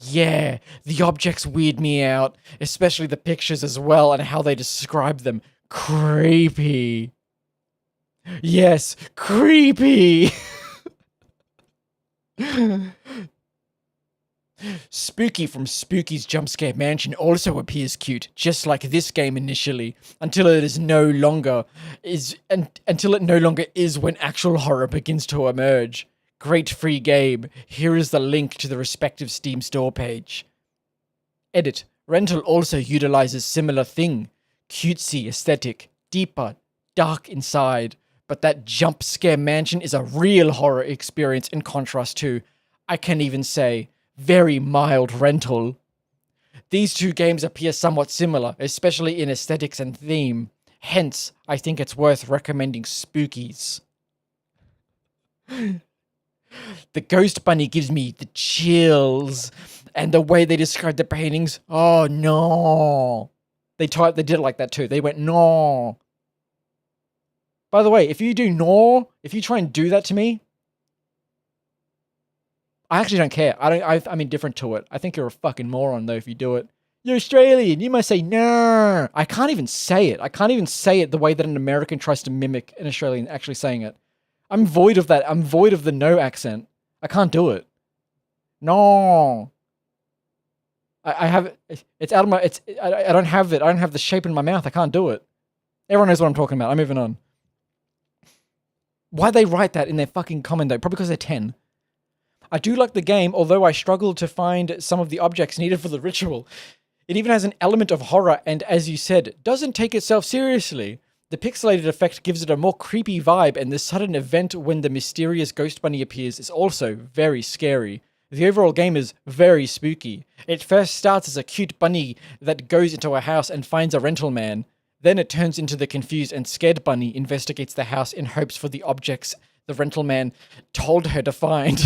Yeah, the objects weird me out, especially the pictures as well and how they describe them. Creepy. Yes, creepy! Spooky from Spooky's Jumpscare Mansion also appears cute, just like this game initially, until it no longer is when actual horror begins to emerge. Great free game. Here is the link to the respective Steam store page. Edit. Rental also utilizes similar thing. Cutesy aesthetic, deeper, dark inside, but that Jumpscare Mansion is a real horror experience in contrast to, I can even say, very mild rental. These two games appear somewhat similar, especially in aesthetics and theme. Hence, I think it's worth recommending Spookies. The Ghost Bunny gives me the chills, and the way they describe the paintings, oh no. They did it like that too. They went no. By the way, if you do no, if you try and do that to me, I actually don't care. I'm indifferent to it. I think you're a fucking moron though if you do it. You're Australian. You must say no. I can't even say it. I can't even say it the way that an American tries to mimic an Australian actually saying it. I'm void of that. I'm void of the no accent. I can't do it. No. I have it's out of my I don't have it. I don't have the shape in my mouth. I can't do it. Everyone knows what I'm talking about. I'm moving on. Why'd they write that in their fucking comment though? Probably because they're 10. I do like the game, although I struggle to find some of the objects needed for the ritual. It even has an element of horror and, as you said, doesn't take itself seriously. The pixelated effect gives it a more creepy vibe, and the sudden event when the mysterious ghost bunny appears is also very scary. The overall game is very spooky. It first starts as a cute bunny that goes into a house and finds a rental man. Then it turns into the confused and scared bunny investigates the house in hopes for the objects the rental man told her to find.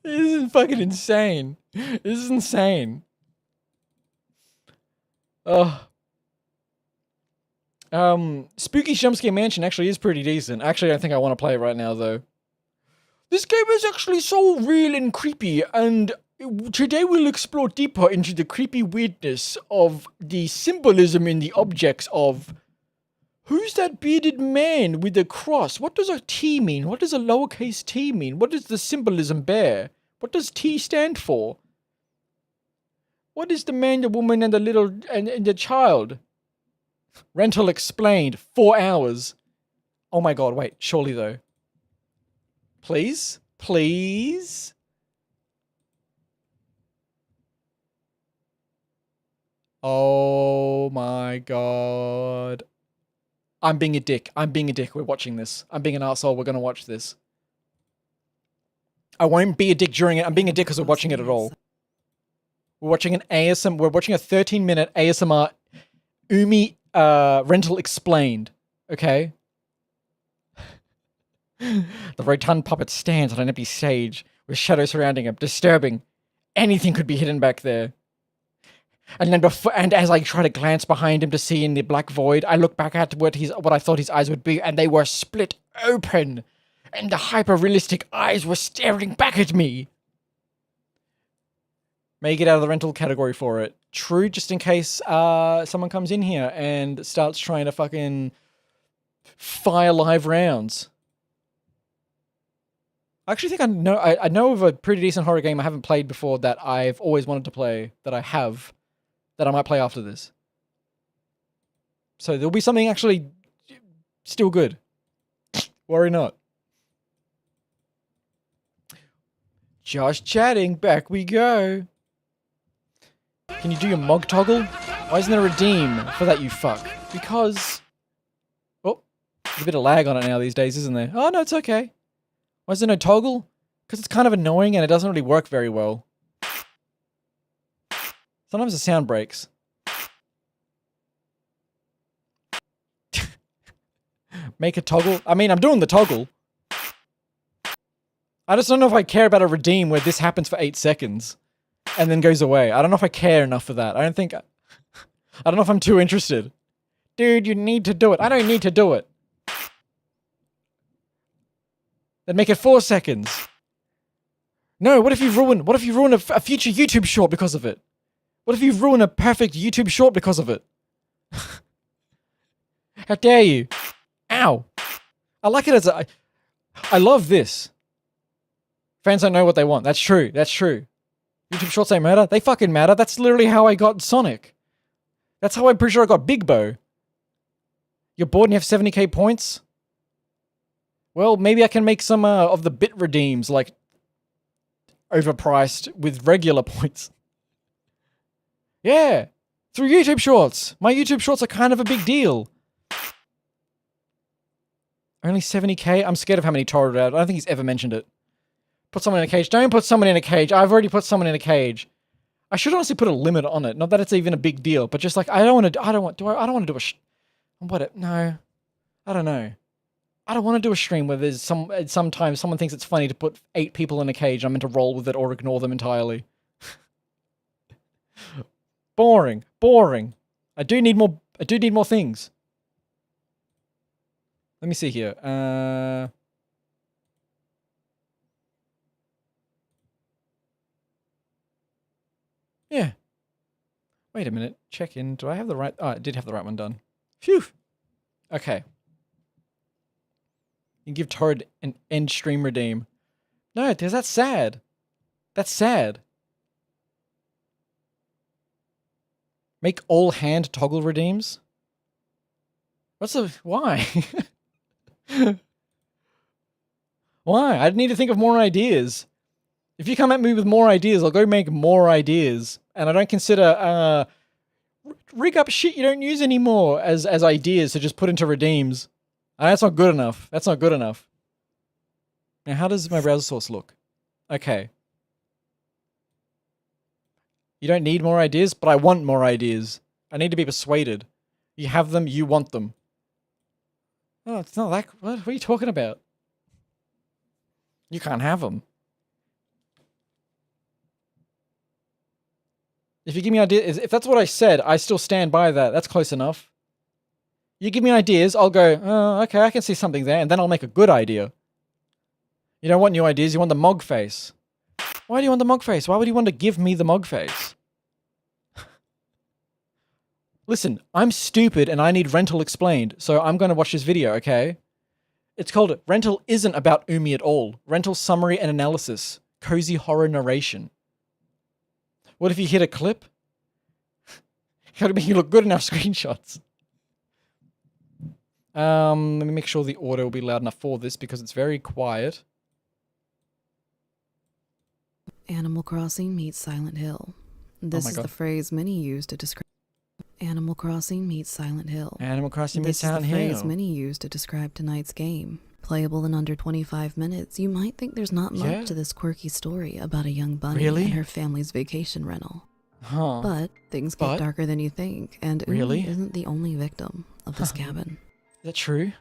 This is fucking insane. This is insane. Oh. Spooky Jumpscare Mansion actually is pretty decent. Actually, I think I want to play it right now, though. This game is actually so real and creepy, and today we'll explore deeper into the creepy weirdness of the symbolism in the objects of... Who's that bearded man with the cross? What does a T mean? What does a lowercase t mean? What does the symbolism bear? What does T stand for? What is the man, the woman, and the little... and the child? Rental explained. 4 hours. Oh my god, wait. Surely, though. Please? Please? Oh my god. I'm being a dick. I'm being a dick. We're watching this. I'm being an arsehole. We're gonna watch this. I won't be a dick during it. I'm being a dick because we're watching it at all. We're watching an ASMR. We're watching a 13-minute ASMR Umi rental explained. Okay? The rotund puppet stands on an empty stage with shadows surrounding him. Disturbing. Anything could be hidden back there. And as I try to glance behind him to see in the black void, I look back at what I thought his eyes would be, and they were split open, and the hyper-realistic eyes were staring back at me. May get out of the rental category for it. True, just in case someone comes in here and starts trying to fucking fire live rounds. I actually think I know of a pretty decent horror game I haven't played before that I've always wanted to play, that I might play after this. So there'll be something actually still good. Worry not. Just chatting, back we go. Can you do your mog toggle? Why isn't there a redeem for that, you fuck? Because... Oh, there's a bit of lag on it now these days, isn't there? Oh, no, it's okay. Why is there no toggle? Because it's kind of annoying and it doesn't really work very well. Sometimes the sound breaks. Make a toggle? I mean, I'm doing the toggle. I just don't know if I care about a redeem where this happens for 8 seconds and then goes away. I don't know if I care enough for that. I don't know if I'm too interested. Dude, you need to do it. I don't need to do it. Then make it 4 seconds. No, what if you ruin a future YouTube short because of it? What if you ruin a perfect YouTube short because of it? How dare you? Ow. I like it as a... I love this. Fans don't know what they want. That's true. That's true. YouTube shorts don't matter. They fucking matter. That's literally how I got Sonic. That's how I'm pretty sure I got Big Bow. You're bored and you have 70k points? Well, maybe I can make some of the bit redeems, like, overpriced with regular points. Yeah, through YouTube Shorts. My YouTube Shorts are kind of a big deal. Only 70k? I'm scared of how many Torrid out. I don't think he's ever mentioned it. Put someone in a cage. Don't put someone in a cage. I've already put someone in a cage. I should honestly put a limit on it. Not that it's even a big deal, but just like, I don't want to do a... No. I don't know. I don't want to do a stream where there's sometimes someone thinks it's funny to put 8 people in a cage. I'm meant to roll with it or ignore them entirely. Boring. Boring. I do need more things. Let me see here. Wait a minute. Check in. Do I have the right... Oh, I did have the right one done. Phew. Okay. You give Torrid an end stream redeem. No, because that's sad. That's sad. Make all hand toggle redeems? What's the... Why? Why? I need to think of more ideas. If you come at me with more ideas, I'll go make more ideas. And I don't consider rig up shit you don't use anymore as ideas to just put into redeems. That's not good enough. That's not good enough. Now, how does my browser source look? Okay. You don't need more ideas, but I want more ideas. I need to be persuaded. You have them, you want them. Oh, it's not that... What are you talking about? You can't have them. If you give me ideas... If that's what I said, I still stand by that. That's close enough. You give me ideas, I'll go, oh, okay, I can see something there, and then I'll make a good idea. You don't want new ideas, you want the mog face. Why do you want the mog face? Why would you want to give me the mog face? Listen, I'm stupid and I need Rental explained, so I'm going to watch this video, okay? It's called Rental Isn't About Umi at All. Rental Summary and Analysis. Cozy Horror Narration. What if you hit a clip? Gotta make you look good in our screenshots. Let me make sure the audio will be loud enough for this because it's very quiet. Animal Crossing meets Silent Hill. This is God. the phrase many use to describe Animal Crossing meets Silent Hill. Animal Crossing meets This is Silent the phrase Hill. many use to describe tonight's game. Playable in under 25 minutes, you might think there's not much to this quirky story about a young bunny Really? and her family's vacation rental. Huh. But things get darker than you think, and Really? Umi isn't the only victim of this cabin. Is that true?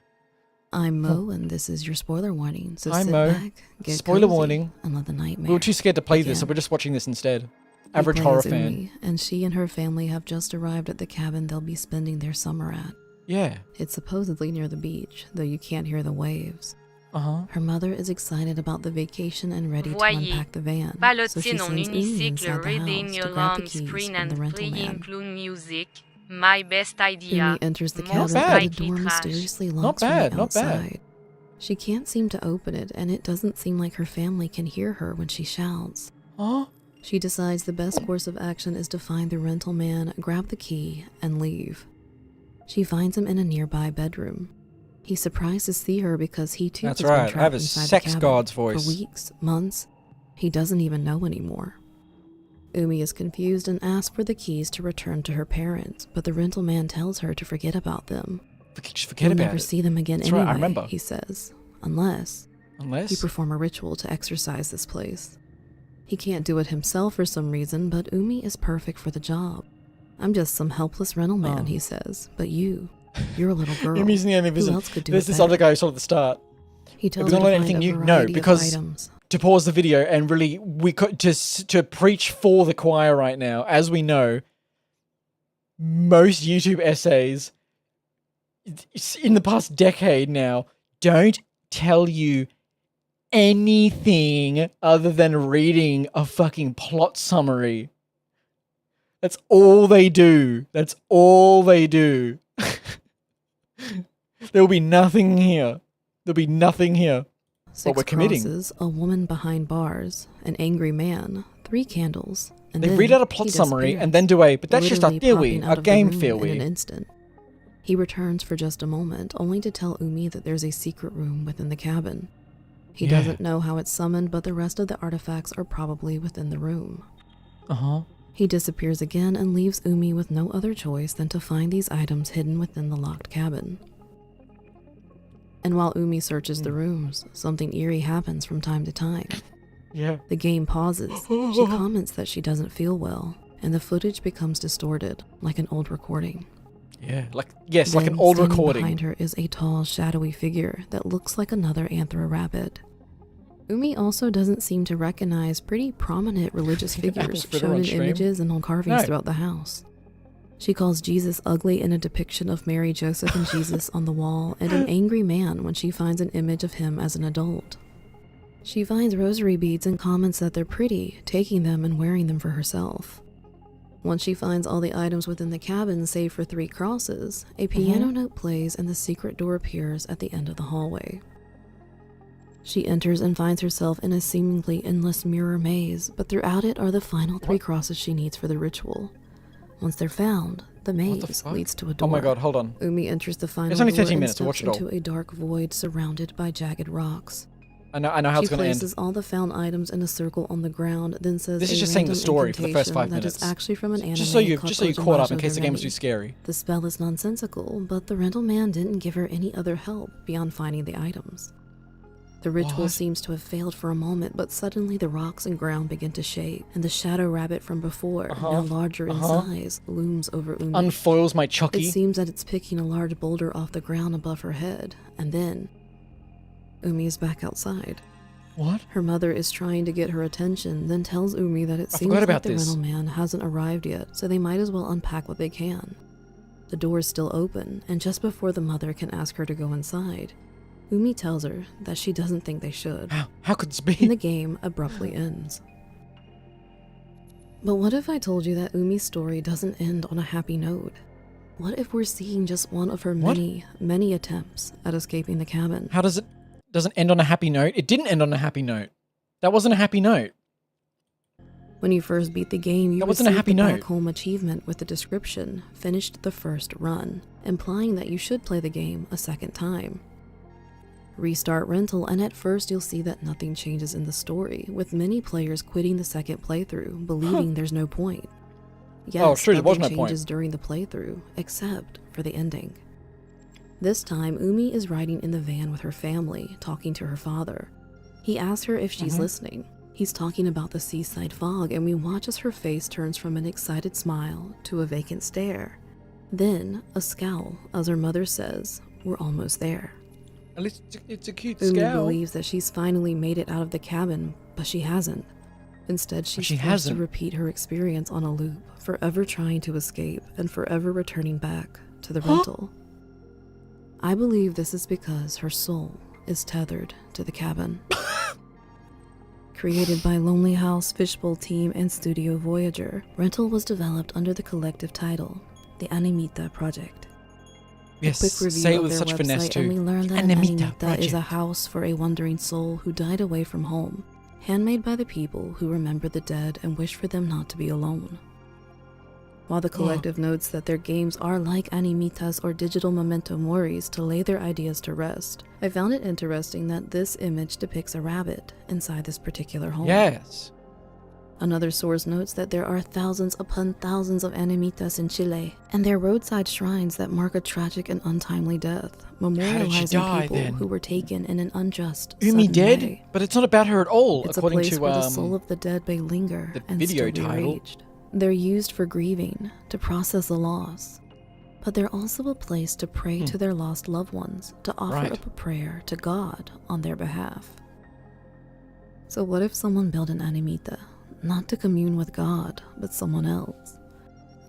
I'm Mo, and this is your spoiler warning. So I'm sit Mo. back, get Spoiler cozy, warning. and let the nightmare. We were too scared to play this, so begin. we're just watching this instead. You Average play horror as fan. Umi, and she and her family have just arrived at the cabin they'll be spending their summer at. Yeah. It's supposedly near the beach, though you can't hear the waves. Uh-huh. Her mother is excited about the vacation and ready to Voyez. unpack the van, so she Ballotine en sends Umi unicycle inside the reading house your to grab the long keys screen from the and rental playing man. clown music. My best idea. Umi enters the Most cabin, bad. and the door likely trash. mysteriously Not locks bad, from the not bad. outside. She can't seem to open it, and it doesn't seem like her family can hear her when she shouts. Huh? She decides the best course of action is to find the rental man, grab the key, and leave. She finds him in a nearby bedroom. He's surprised to see her because he too That's has been right, I trapped have a inside sex the cabin god's voice. for weeks, months. He doesn't even know anymore. Umi is confused and asks for the keys to return to her parents, but the rental man tells her to forget about them. Just forget You'll about never it. see them again That's anyway, right, I remember. he says, unless you Unless... perform a ritual to exorcise this place. He can't do it himself for some reason, but Umi is perfect for the job. I'm just some helpless rental man, he says, but you're a little girl. Umi's the only Who vision. else could do There's it this better? other guy who saw at the start. He tells we her don't to learn find anything a new? No, variety of because items. to pause the video and really, we could just to preach for the choir right now, as we know, most YouTube essays in the past decade now don't tell you anything other than reading a fucking plot summary. That's all they do. That's all they do. There'll be nothing here. There'll be nothing here. Six we're committing. crosses, a woman behind bars, an angry man, 3 candles, and They then read out a plot he summary disappears, and then do a, but that's just a literally theory, popping out a of the game room theory. in an instant. He returns for just a moment, only to tell Umi that there's a secret room within the cabin. He Yeah. doesn't know how it's summoned, but the rest of the artifacts are probably within the room. Uh-huh. He disappears again and leaves Umi with no other choice than to find these items hidden within the locked cabin. And while Umi searches the rooms, something eerie happens from time to time. Yeah. The game pauses. She comments that she doesn't feel well, and the footage becomes distorted, like an old recording. Yeah. Like an Then, old standing recording. behind her is a tall, shadowy figure that looks like another anthro rabbit. Umi also doesn't seem to recognize pretty prominent religious figures Fritter shown on in stream? images and on carvings No. throughout the house. She calls Jesus ugly in a depiction of Mary, Joseph, and Jesus on the wall, and an angry man when she finds an image of him as an adult. She finds rosary beads and comments that they're pretty, taking them and wearing them for herself. Once she finds all the items within the cabin save for 3 crosses, a piano note plays and the secret door appears at the end of the hallway. She enters and finds herself in a seemingly endless mirror maze, but throughout it are the final 3 crosses she needs for the ritual. Once they're found, the maze leads to a door. Oh my god, hold on. Umi enters the final It's only door 13 and minutes to watch steps it all. into a dark void surrounded by jagged rocks. I know how She it's gonna end. places all the found items in a circle on the ground, then says This is a just saying the random story for the first 5 incantation that is minutes. actually from an anime Just so you called caught up in Ojimajo case the game was Doremi. too scary. The spell is nonsensical, but the rental man didn't give her any other help beyond finding the items. The ritual What? seems to have failed for a moment, but suddenly the rocks and ground begin to shake, and the shadow rabbit from before, now larger in size, looms over Umi. Unfoils my It Chucky. seems that it's picking a large boulder off the ground above her head, and then Umi is back outside. What? Her mother is trying to get her attention, then tells Umi that it I seems forgot like about the this. rental man hasn't arrived yet, so they might as well unpack what they can. The door is still open, and just before the mother can ask her to go inside, Umi tells her that she doesn't think they should, How could this and the be? game abruptly ends. But what if I told you that Umi's story doesn't end on a happy note? What if we're seeing just one of her What? many attempts at escaping the cabin? How does it doesn't end on a happy note? It didn't end on a happy note. That wasn't a happy note. When you first beat the game, you That wasn't a received happy the note. back home achievement with the description, finished the first run, implying that you should play the game a second time. Restart rental, and at first you'll see that nothing changes in the story, with many players quitting the second playthrough, believing there's no point. Yes, Oh, true, there was nothing no point. changes during the playthrough, except for the ending. This time, Umi is riding in the van with her family, talking to her father. He asks her if she's listening. He's talking about the seaside fog, and we watch as her face turns from an excited smile to a vacant stare. Then, a scowl, as her mother says, "We're almost there." At least it's a cute Umi scowl. believes that she's finally made it out of the cabin, but she hasn't. Instead, she's she forced hasn't. to repeat her experience on a loop, forever trying to escape and forever returning back to the rental. I believe this is because her soul is tethered to the cabin. Created by Lonely House, Fishbowl Team, and Studio Voyager, Rental was developed under the collective title, the Animita Project. Yes, Quick review say it of with their such finesse website, and we too. learned that Animita an Animita is Project. a house for a wandering soul who died away from home, handmade by the people who remember the dead and wish for them not to be alone. While the collective notes that their games are like Animitas or digital memento moris to lay their ideas to rest, I found it interesting that this image depicts a rabbit inside this particular home. Yes. Another source notes that there are thousands upon thousands of Animitas in Chile, and their roadside shrines that mark a tragic and untimely death, memorializing die, people then? who were taken in an unjust, Umi sudden dead? way. But it's not about her at all, It's a according place to where the soul of the dead may linger the and video still be title. raged. They're used for grieving, to process the loss, but they're also a place to pray to their lost loved ones, to offer Right. up a prayer to God on their behalf. So what if someone built an Animita, not to commune with God, but someone else?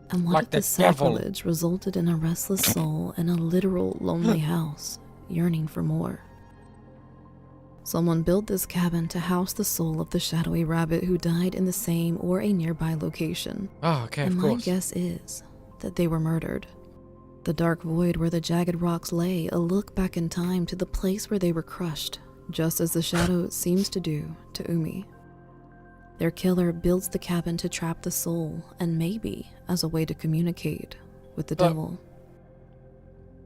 And what Like if the the devil. sacrilege resulted in a restless soul in a literal lonely house, yearning for more? Someone built this cabin to house the soul of the shadowy rabbit who died in the same or a nearby location. Oh, okay, And of my course. guess is that they were murdered. The dark void where the jagged rocks lay, a look back in time to the place where they were crushed, just as the shadow seems to do to Umi. Their killer builds the cabin to trap the soul, and maybe as a way to communicate with the But- devil.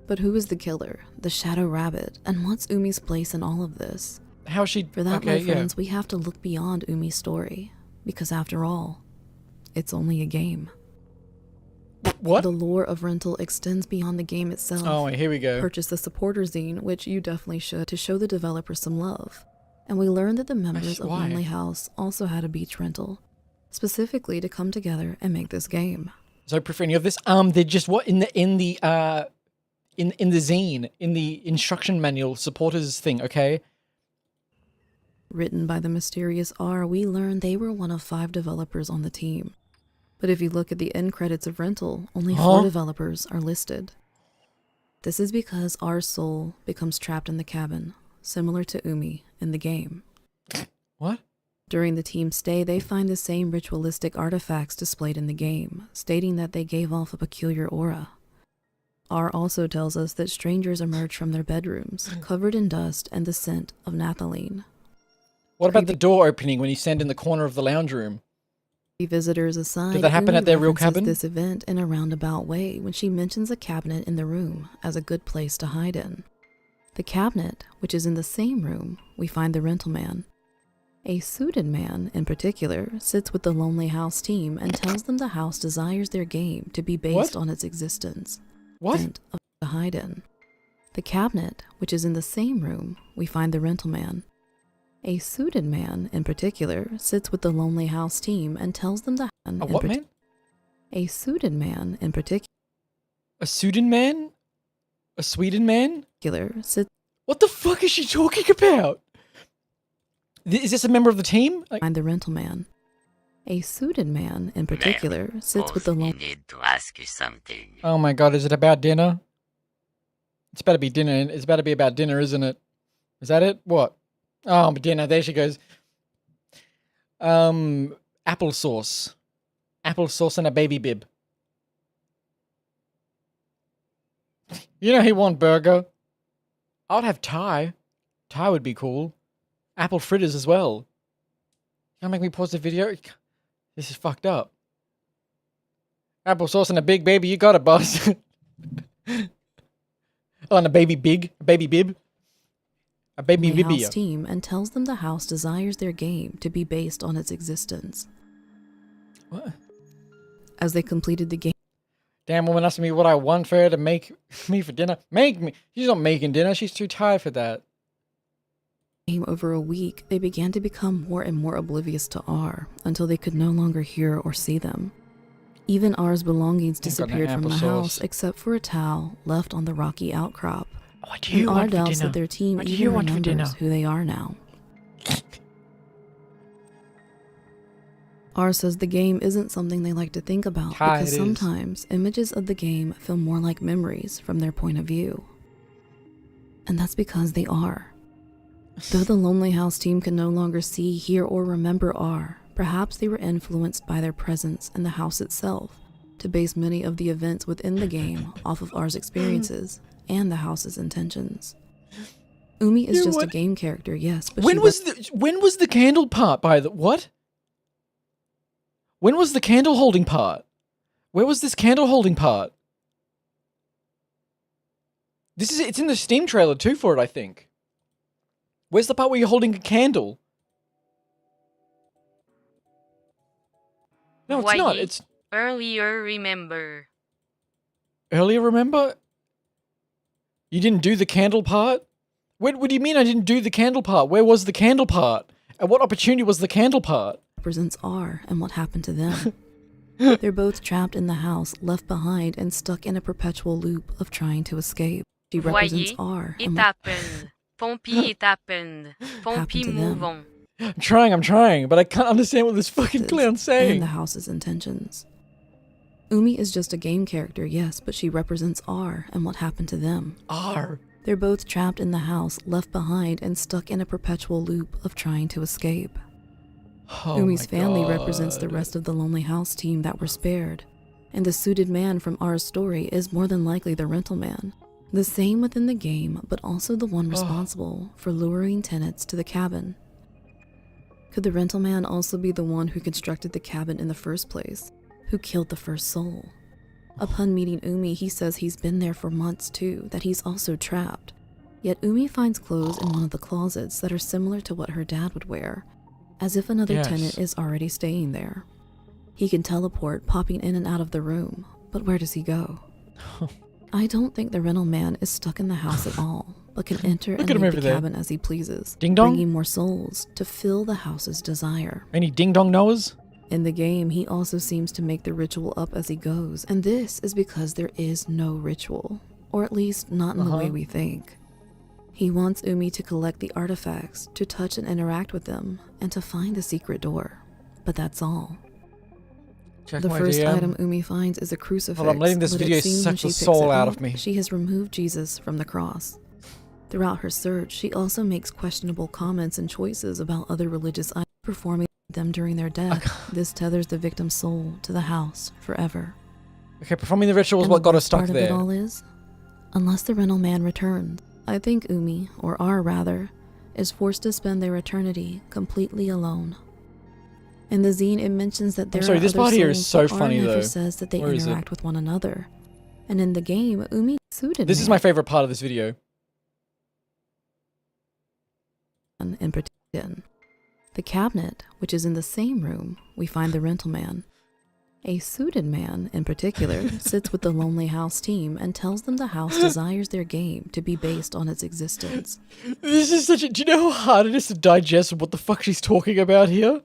But who is the killer, the shadow rabbit, and what's Umi's place in all of this? How she For that, okay, my friends, we have to look beyond Umi's story, because after all, it's only a game. yeah. What? The lore of Rental extends beyond the game itself. Oh, wait, here we go. Purchase the supporter zine, which you definitely should, to show the developers some love. And we learned that the members of why? Lonely House also had a beach rental, specifically to come together and make this game. So for any of this, they're just what in the zine, in the instruction manual supporters thing, okay? Written by the mysterious R, we learned they were one of 5 developers on the team. But if you look at the end credits of Rental, only 4 developers are listed. This is because our soul becomes trapped in the cabin, similar to Umi in the game. What? During the team's stay, they find the same ritualistic artifacts displayed in the game, stating that they gave off a peculiar aura. R also tells us that strangers emerge from their bedrooms, covered in dust and the scent of naphthalene. What about the door opening when you stand in the corner of the lounge room? Visitors aside, Did that happen Umi at their real references cabin? this event in a roundabout way when she mentions a cabinet in the room as a good place to hide in. The cabinet, which is in the same room, we find the rental man. A suited man, in particular, sits with the Lonely House team and tells them the house desires their game to be based on its existence. What? Of to hide in. The cabinet, which is in the same room, we find the rental man. A suited man, in particular, sits with the Lonely House team and tells them the A what man? A suited man, in particular. A Sweden man? A Sweden man? Sits. What the fuck is she talking about? Is this a member of the team? Find the rental man. A suited man, in particular, sits with the I need to ask you something. Oh my god, is it about dinner? It's about to be dinner. It's about to be about dinner, isn't it? Is that it? What? Oh, dinner. There she goes. Applesauce. Applesauce and a baby bib. You know he want burger. I'd have Thai. Thai would be cool. Apple fritters as well. Can't make me pause the video. This is fucked up. Applesauce and a big baby. You got it, boss. Oh, and a baby big. A baby bib. A baby House bibia. team and tells them the house desires their game to be based on its existence. What? As they completed the game, Damn woman asking me what I want for her to make me for dinner. Make me. She's not making dinner. She's too tired for that. over a week, they began to become more and more oblivious to R until they could no longer hear or see them. Even R's belongings disappeared from the house except for a towel left on the rocky outcrop. What do you And R want for doubts dinner? that their team What do even you want for dinner? remembers who they are now. R says the game isn't something they like to think about because sometimes images of the game feel more like memories from their point of view. And that's because they are. Though the Lonely House team can no longer see, hear, or remember R, perhaps they were influenced by their presence in the house itself to base many of the events within the game off of R's experiences and the house's intentions. Umi is just a game character, yes, but when was the candle part by the what? When was the candle holding part? Where was this candle holding part? It's in the Steam trailer too for it, I think. Where's the part where you're holding a candle? No, it's not. It's earlier remember. Earlier remember? You didn't do the candle part? What do you mean I didn't do the candle part? Where was the candle part? At what opportunity was the candle part? Represents R and what happened to them. They're both trapped in the house, left behind and stuck in a perpetual loop of trying to escape. She represents R It and what happened. Pompi, it happened. Pompi, to move them. on. I'm trying, but I can't understand what this fucking clown's saying. and the house's intentions. Umi is just a game character, yes, but she represents R and what happened to them. R. They're both trapped in the house, left behind and stuck in a perpetual loop of trying to escape. Oh Umi's my family God. represents the rest of the Lonely House team that were spared, and the suited man from R's story is more than likely the rental man. The same within the game, but also the one responsible for luring tenants to the cabin. Could the rental man also be the one who constructed the cabin in the first place, who killed the first soul? Upon meeting Umi, he says he's been there for months too, that he's also trapped. Yet Umi finds clothes in one of the closets that are similar to what her dad would wear, as if another tenant is already staying there. He can teleport, popping in and out of the room, but where does he go? I don't think the rental man is stuck in the house at all, but can enter and leave the cabin as he pleases, Ding dong? bringing more souls to fill the house's desire. Any ding dong knowers? In the game, he also seems to make the ritual up as he goes, and this is because there is no ritual, or at least not in the way we think. He wants Umi to collect the artifacts, to touch and interact with them, and to find the secret door. But that's all. The first item Umi finds is a crucifix. Hold on, I'm letting this but it video seems suck when she the picks soul it out up, of me. She has removed Jesus from the cross. Throughout her search, she also makes questionable comments and choices about other religious items performing them during their death. This tethers the victim's soul to the house forever. Okay, performing the ritual is And what the got us worst stuck part of there. it all is, unless the rental man returns, I think Umi, or R rather, is forced to spend their eternity completely alone. In the zine, it mentions that there sorry, are this other part here is souls, so but R funny, never though. says that they Where is it? interact with one another. And in the game, Umi suited This is my favorite part of this video. in particular. The cabinet, which is in the same room, we find the rental man. A suited man, in particular, sits with the Lonely House team and tells them the house desires their game to be based on its existence. This is such a... Do you know how hard it is to digest what the fuck she's talking about here?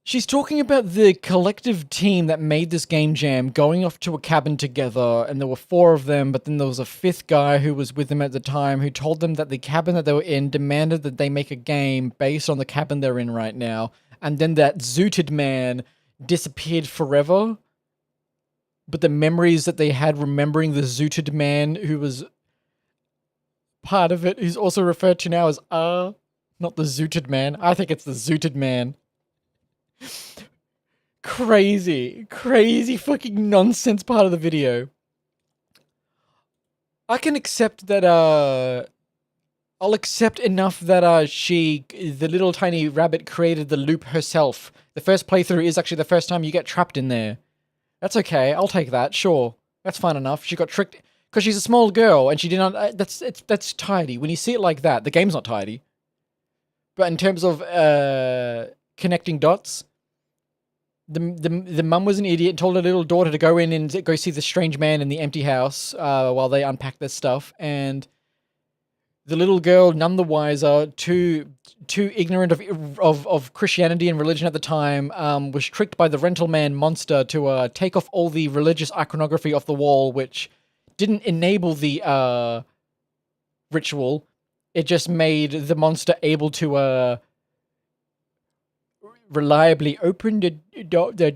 She's talking about the collective team that made this game jam going off to a cabin together, and there were 4 of them, but then there was a 5th guy who was with them at the time who told them that the cabin that they were in demanded that they make a game based on the cabin they're in right now, and then that zooted man disappeared forever, but the memories that they had remembering the zooted man who was part of it, who's also referred to now as R, not the zooted man. I think it's the zooted man. Crazy fucking nonsense part of the video. I can accept that, I'll accept enough that, the little tiny rabbit created the loop herself. The first playthrough is actually the first time you get trapped in there. That's okay, I'll take that, sure. That's fine enough. She got tricked, because she's a small girl, and she did not, that's tidy. When you see it like that, the game's not tidy. But in terms of, connecting dots, the mum was an idiot and told her little daughter to go in and go see the strange man in the empty house while they unpack their stuff, and the little girl, none the wiser, too ignorant of Christianity and religion at the time, was tricked by the rental man monster to take off all the religious iconography off the wall, which didn't enable the ritual. It just made the monster able to reliably open the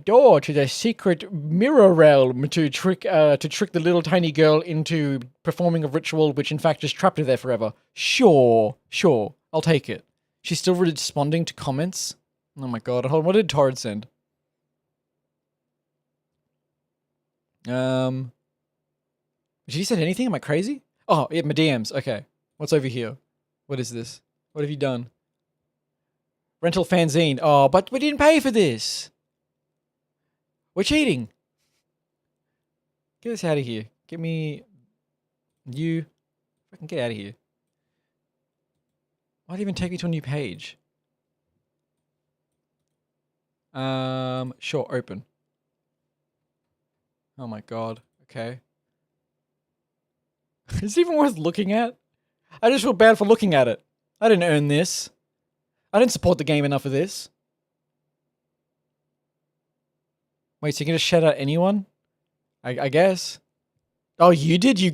door to the secret mirror realm to trick the little tiny girl into performing a ritual, which in fact just trapped her there forever. Sure, I'll take it. She's still responding to comments. Oh my god, hold on, what did Torrid send? Did he send anything? Am I crazy? Oh, yeah, my DMs. Okay, what's over here? What is this? What have you done? Rental fanzine. Oh, but we didn't pay for this. We're cheating. Get us out of here. Get me... You... Fucking get out of here. Why'd it even take me to a new page? Sure, open. Oh my god. Okay. Is it even worth looking at? I just feel bad for looking at it. I didn't earn this. I didn't support the game enough for this. Wait, so you can just shout out anyone? I guess. Oh, you did? You...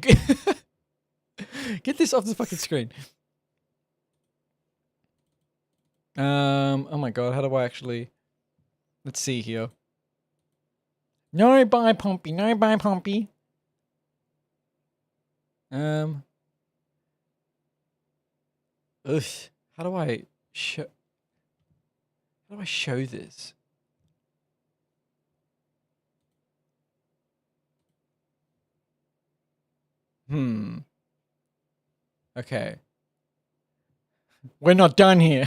Get this off the fucking screen. Oh my god, how do I actually... Let's see here. No, bye, Pompi. No, bye, Pompi. Ugh. How do I show... How do I show this? Okay. We're not done here.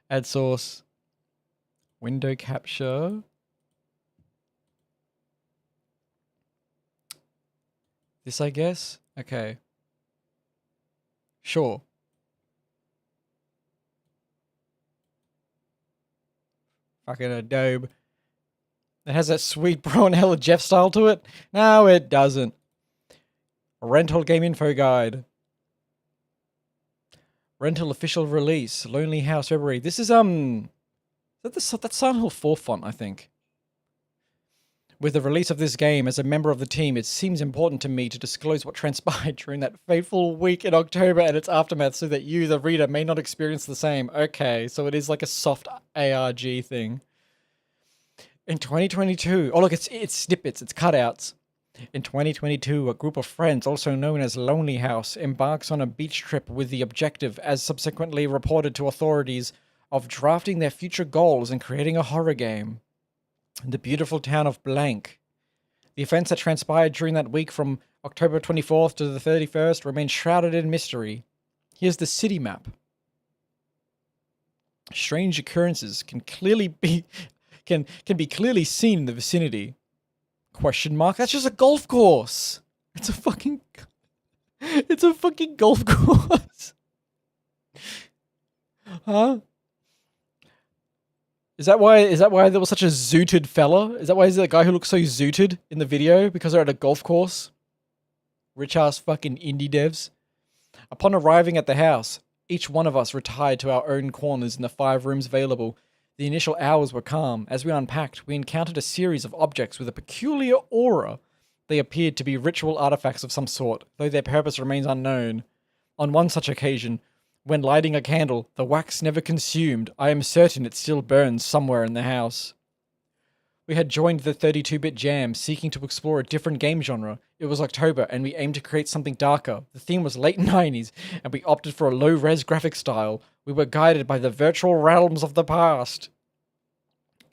Add source. Window capture. This, I guess? Okay. Sure. Fucking Adobe. It has that sweet Bro and Hella Jeff style to it? No, it doesn't. Rental game info guide. Rental official release. Lonely House February. This is that's Silent Hill 4 font, I think. With the release of this game, as a member of the team, it seems important to me to disclose what transpired during that fateful week in October and its aftermath so that you, the reader, may not experience the same. Okay, so it is like a soft ARG thing. In 2022... Oh, look, it's snippets, it's cutouts. In 2022, a group of friends, also known as Lonely House, embarks on a beach trip with the objective, as subsequently reported to authorities, of drafting their future goals and creating a horror game. The beautiful town of Blank. The events that transpired during that week from October 24th to the 31st remain shrouded in mystery. Here's the city map. Strange occurrences can be clearly seen in the vicinity. Question mark? That's just a golf course. It's a fucking golf course. Huh? Is that why there was such a zooted fella? Is that why is the guy who looks so zooted in the video? Because they're at a golf course? Rich ass fucking indie devs. Upon arriving at the house, each one of us retired to our own corners in the 5 rooms available. The initial hours were calm. As we unpacked, we encountered a series of objects with a peculiar aura. They appeared to be ritual artifacts of some sort, though their purpose remains unknown. On one such occasion, when lighting a candle, the wax never consumed. I am certain it still burns somewhere in the house. We had joined the 32-bit jam, seeking to explore a different game genre. It was October, and we aimed to create something darker. The theme was late 90s, and we opted for a low-res graphic style. We were guided by the virtual realms of the past.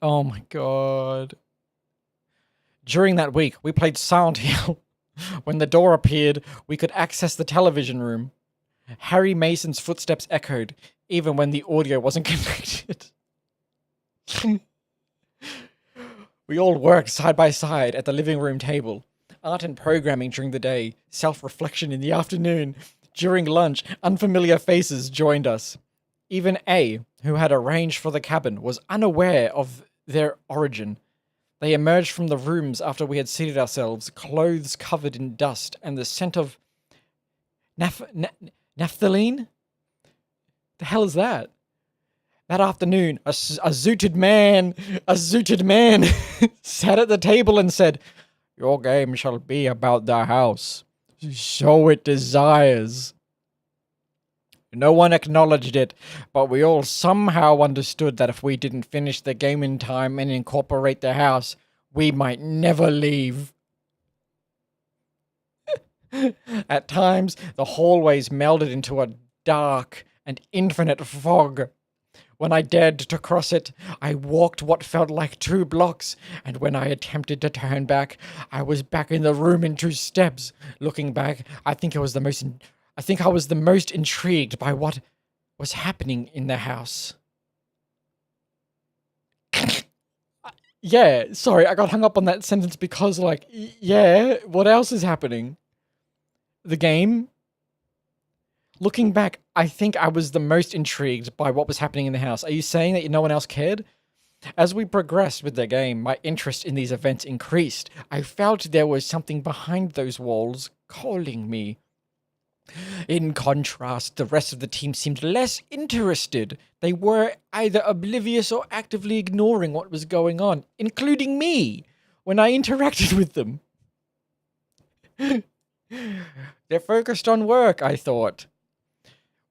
Oh my god. During that week, we played Silent Hill. When the door appeared, we could access the television room. Harry Mason's footsteps echoed, even when the audio wasn't connected. We all worked side by side at the living room table. Art and programming during the day, self-reflection in the afternoon. During lunch, unfamiliar faces joined us. Even A, who had arranged for the cabin, was unaware of their origin. They emerged from the rooms after we had seated ourselves, clothes covered in dust and the scent of naphthalene? The hell is that? That afternoon, a zooted man sat at the table and said, "Your game shall be about the house. So it desires." No one acknowledged it, but we all somehow understood that if we didn't finish the game in time and incorporate the house, we might never leave. At times, the hallways melded into a dark and infinite fog. When I dared to cross it, I walked what felt like 2 blocks, and when I attempted to turn back, I was back in the room in 2 steps. Looking back, I think I was the most intrigued by what was happening in the house. Yeah, sorry, I got hung up on that sentence because, like, yeah, what else is happening? The game? Looking back, I think I was the most intrigued by what was happening in the house. Are you saying that no one else cared? As we progressed with the game, my interest in these events increased. I felt there was something behind those walls calling me. In contrast, the rest of the team seemed less interested. They were either oblivious or actively ignoring what was going on, including me, when I interacted with them. They're focused on work, I thought.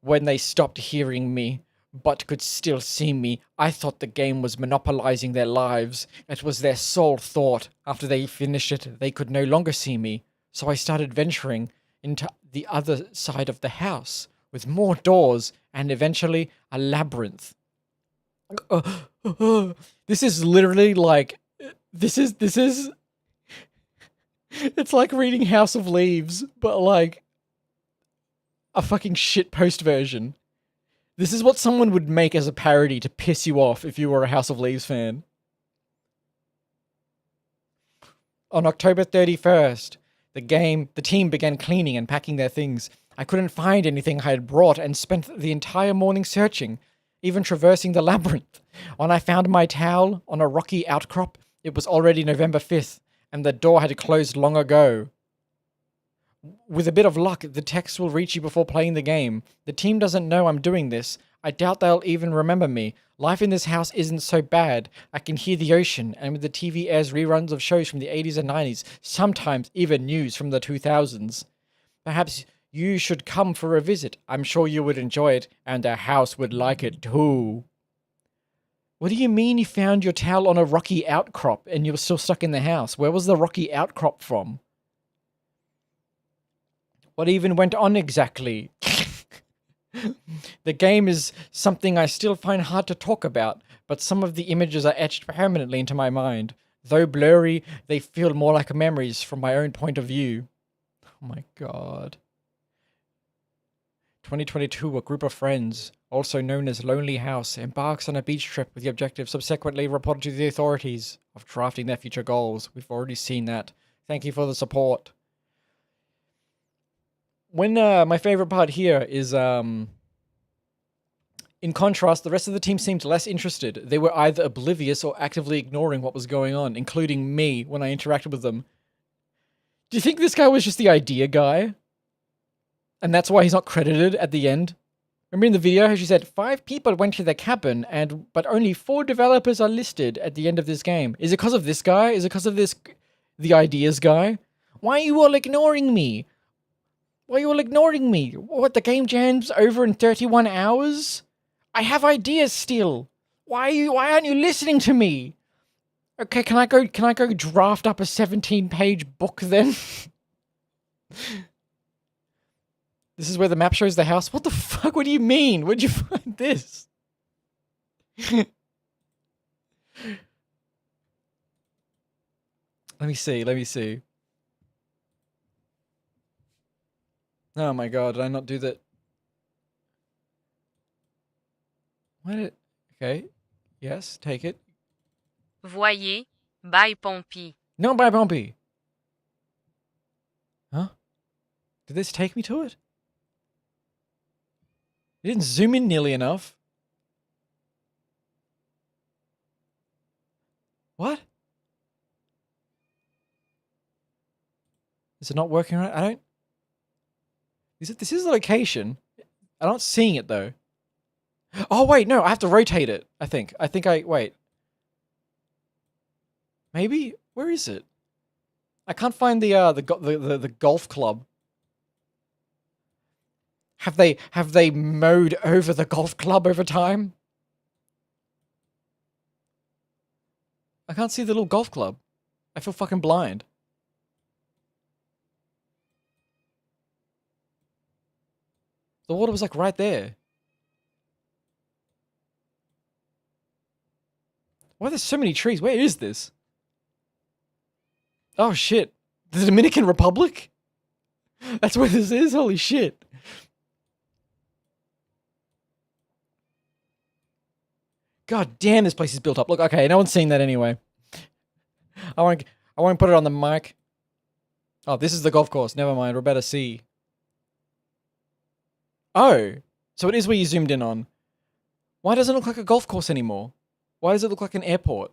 When they stopped hearing me, but could still see me, I thought the game was monopolizing their lives. It was their sole thought. After they finished it, they could no longer see me, so I started venturing into the other side of the house, with more doors, and eventually a labyrinth. This is literally like... This is... It's like reading House of Leaves, but like... a fucking shitpost version. This is what someone would make as a parody to piss you off if you were a House of Leaves fan. On October 31st, the team began cleaning and packing their things. I couldn't find anything I had brought and spent the entire morning searching, even traversing the labyrinth. When I found my towel on a rocky outcrop, it was already November 5th, and the door had closed long ago. With a bit of luck, the text will reach you before playing the game. The team doesn't know I'm doing this. I doubt they'll even remember me. Life in this house isn't so bad. I can hear the ocean, and with the TV airs reruns of shows from the 80s and 90s, sometimes even news from the 2000s. Perhaps you should come for a visit. I'm sure you would enjoy it, and the house would like it too. What do you mean you found your towel on a rocky outcrop and you were still stuck in the house? Where was the rocky outcrop from? What even went on exactly? The game is something I still find hard to talk about, but some of the images are etched permanently into my mind. Though blurry, they feel more like memories from my own point of view. Oh my god. 2022, a group of friends, also known as Lonely House, embarks on a beach trip with the objective subsequently reported to the authorities of drafting their future goals. We've already seen that. Thank you for the support. When my favorite part here is in contrast, the rest of the team seemed less interested. They were either oblivious or actively ignoring what was going on, including me when I interacted with them. Do you think this guy was just the idea guy? And that's why he's not credited at the end? Remember in the video how she said 5 people went to the cabin but only 4 developers are listed at the end of this game. Is it because of this guy? Is it because of the ideas guy? Why are you all ignoring me? Why are you all ignoring me? What, the game jams over in 31 hours? I have ideas still. Why aren't you listening to me? Okay, can I go draft up a 17-page book then? This is where the map shows the house. What the fuck? What do you mean? Where'd you find this? Let me see. Oh my god, did I not do that? Okay. Yes, take it. Voyez, by Pompi. No, by Pompi. Huh? Did this take me to it? It didn't zoom in nearly enough. What? Is it not working right? I don't... This is the location. I'm not seeing it though. Oh wait, no, I have to rotate it, I think. Wait. Maybe? Where is it? I can't find the golf club. Have they mowed over the golf club over time? I can't see the little golf club. I feel fucking blind. The water was like right there. Why are there so many trees? Where is this? Oh shit. The Dominican Republic? That's where this is? Holy shit. God damn, this place is built up. Look, okay, no one's seeing that anyway. I won't put it on the mic. Oh, this is the golf course. Never mind, we're better see. Oh, so it is where you zoomed in on. Why doesn't it look like a golf course anymore? Why does it look like an airport?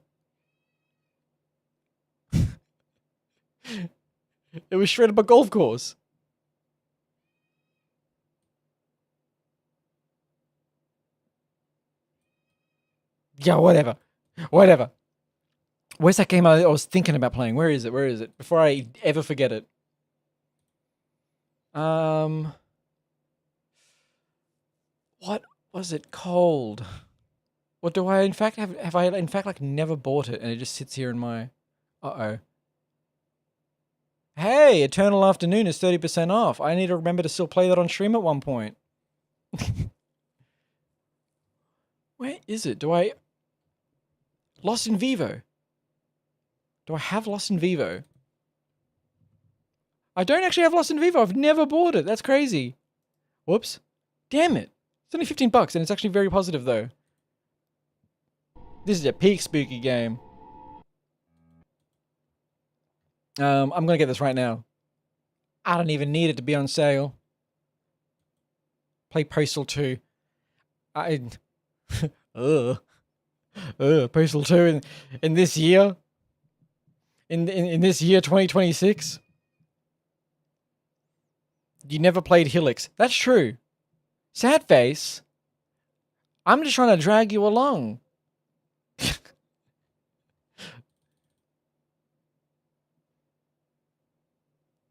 It was straight up a golf course. Yeah, whatever. Whatever. Where's that game I was thinking about playing? Where is it? Before I ever forget it. What was it called? Or do I in fact have I in fact like never bought it and it just sits here in my... Uh-oh. Hey, Eternal Afternoon is 30% off. I need to remember to still play that on stream at one point. Where is it? Do I... Lost in Vivo. Do I have Lost in Vivo? I don't actually have Lost in Vivo. I've never bought it. That's crazy. Whoops. Damn it. It's only 15 bucks and it's actually very positive though. This is a peak spooky game. I'm gonna get this right now. I don't even need it to be on sale. Play Postal 2. Postal 2 in this year? In this year, 2026? You never played Helix. That's true. Sad face. I'm just trying to drag you along.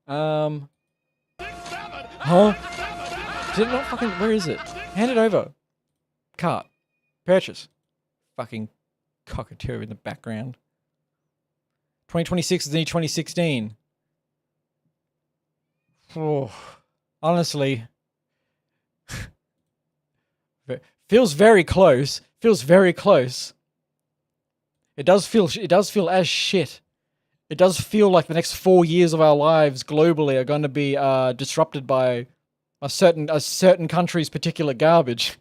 Huh? Did it not fucking... Where is it? Hand it over. Cart. Purchase. Fucking cockatoo in the background. 2026 is the new 2016. Oh. Honestly. Feels very close. Feels very close. It does feel as shit. It does feel like the next 4 years of our lives globally are going to be disrupted by a certain country's particular garbage.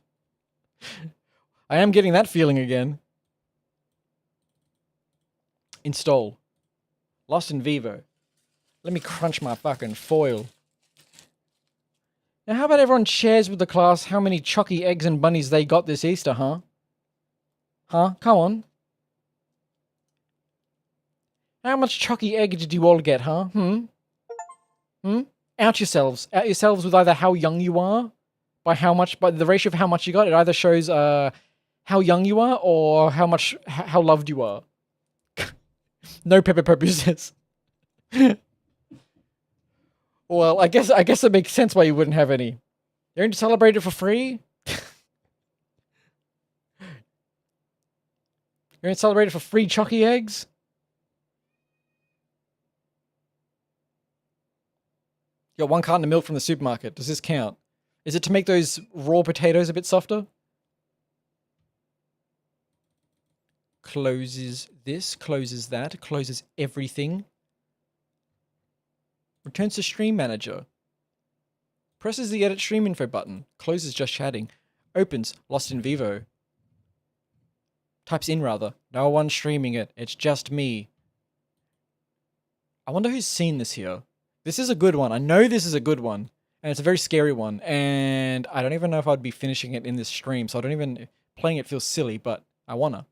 I am getting that feeling again. Install. Lost in Vivo. Let me crunch my fucking foil. Now, how about everyone shares with the class how many chocky eggs and bunnies they got this Easter, huh? Huh? Come on. How much chocky egg did you all get, huh? Out yourselves. Out yourselves with either how young you are, by the ratio of how much you got. It either shows how young you are or how loved you are. No pepper purposes. Well, I guess it makes sense why you wouldn't have any. You're going to celebrate it for free? You're going to celebrate it for free chocky eggs? You got 1 carton of milk from the supermarket. Does this count? Is it to make those raw potatoes a bit softer? Closes this, closes that, closes everything. Returns to Stream Manager. Presses the Edit Stream Info button. Closes Just Chatting. Opens Lost in Vivo. Types in rather. No one's streaming it. It's just me. I wonder who's seen this here. This is a good one. I know this is a good one. And it's a very scary one. And I don't even know if I'd be finishing it in this stream. So I don't even... Playing it feels silly, but I wanna.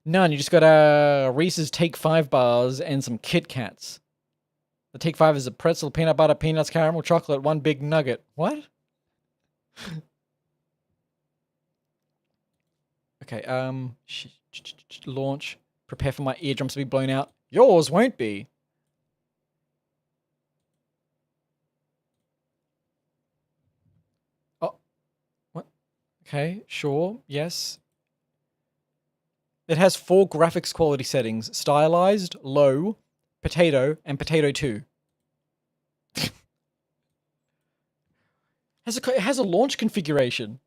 None. You just got Reese's Take 5 bars and some Kit Kats. The Take 5 is a pretzel, peanut butter, peanuts, caramel, chocolate, 1 big nugget. What? Okay, launch. Prepare for my eardrums to be blown out. Yours won't be. Oh. What? Okay, sure. Yes. It has 4 graphics quality settings. Stylized, low, potato, and potato 2. It has a launch configuration.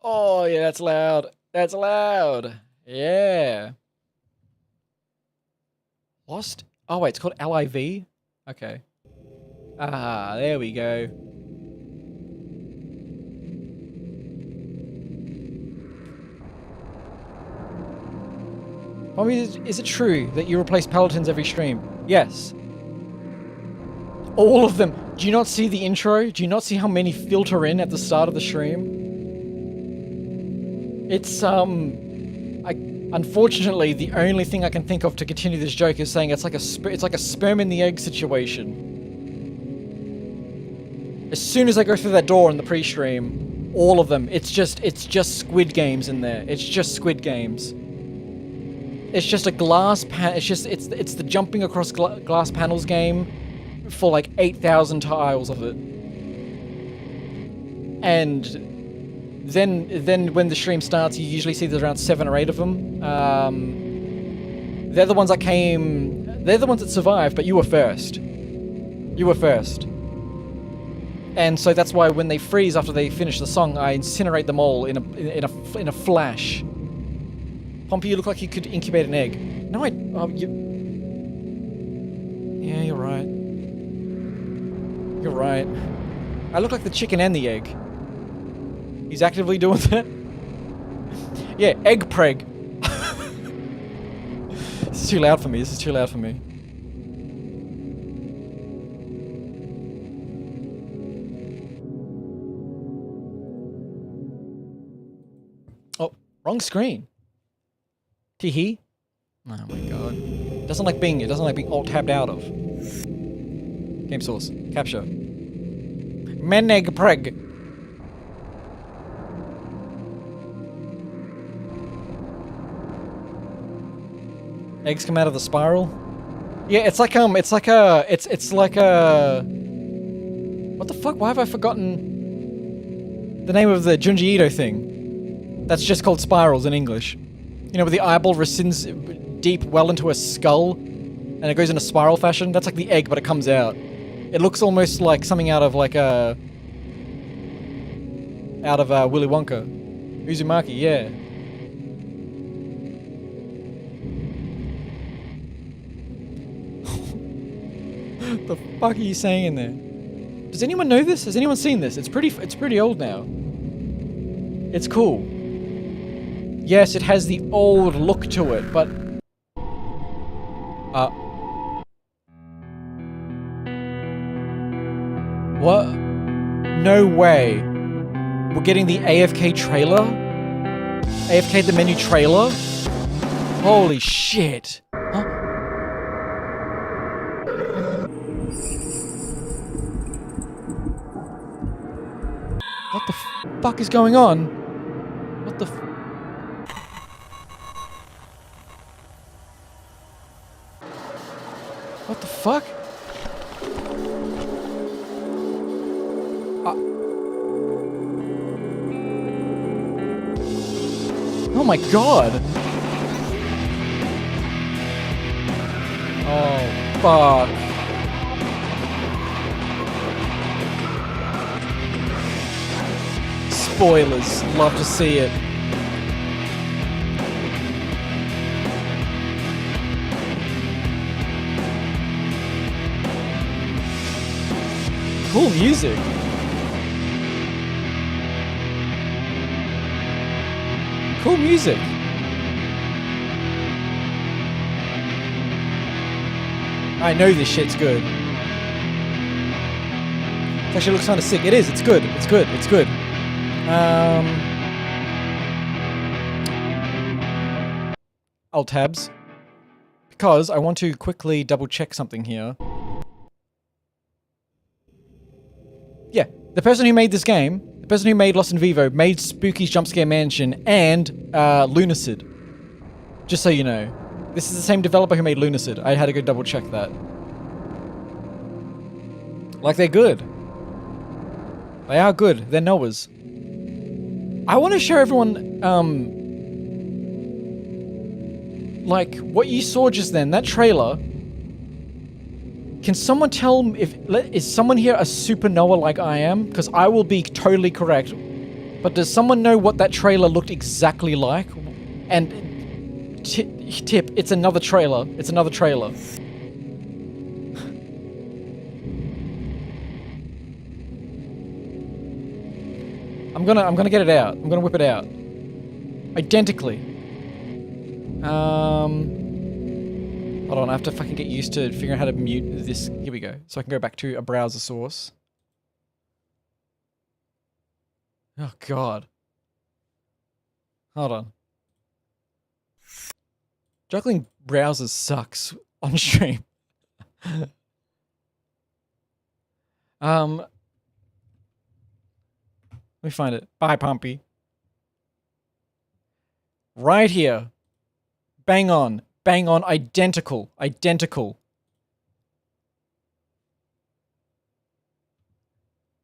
Oh, yeah, that's loud. That's loud. Yeah. Lost? Oh, wait, it's called LIV? Okay. Ah, there we go. Mommy, is it true that you replace Paladins every stream? Yes. All of them. Do you not see the intro? Do you not see how many filter in at the start of the stream? It's, unfortunately, the only thing I can think of to continue this joke is saying it's like a sperm in the egg situation. As soon as I go through that door in the pre-stream, all of them, it's just Squid Games in there. It's just Squid Games. It's just a glass it's the jumping across glass panels game for like 8,000 tiles of it. And then when the stream starts, you usually see there's around 7 or 8 of them. They're the ones that survived, but you were first. You were first. And so that's why when they freeze after they finish the song, I incinerate them all in a flash. Pompi, you look like you could incubate an egg. No, yeah, you're right. You're right. I look like the chicken and the egg. He's actively doing that? Yeah, egg preg. This is too loud for me. This is too loud for me. Oh, wrong screen. Teehee. Oh my god. It doesn't like being alt-tabbed out of. Game source. Capture. Meneg preg. Eggs come out of the spiral. Yeah, it's like a what the fuck? Why have I forgotten the name of the Junji Ito thing? That's just called spirals in English. You know, where the eyeball rescinds deep well into a skull, and and it goes in a spiral fashion. That's like the egg, but it comes out. It looks almost like something out of like Willy Wonka. Uzumaki, yeah. The fuck are you saying in there? Does anyone know this? Has anyone seen this? It's pretty old now. It's cool. Yes, it has the old look to it, but what? No way. We're getting the AFK trailer? AFK the menu trailer? Holy shit. Huh? What the fuck is going on? What the What the fuck? Oh my god! Oh, fuck. Spoilers. Love to see it. Cool music. Cool music. I know this shit's good. It actually looks kind of sick. It is. It's good. It's good. It's good. Alt tabs. Because I want to quickly double check something here. Yeah, the person who made this game, the person who made Lost in Vivo, made Spooky's Jumpscare Mansion and Lunacid. Just so you know. This is the same developer who made Lunacid. I had to go double check that. Like, they're good. They are good. They're knowers. I want to show everyone, like, what you saw just then, that trailer. Can someone tell me is someone here a super knower like I am? Because I will be totally correct. But does someone know what that trailer looked exactly like? And tip, it's another trailer. It's another trailer. I'm gonna get it out. I'm gonna whip it out. Identically. Hold on, I have to fucking get used to figuring out how to mute this. Here we go. So I can go back to a browser source. Oh god. Hold on. Juggling browsers sucks on stream. Let me find it. Bye, Pompi. Right here. Bang on. Bang on. Identical. Identical.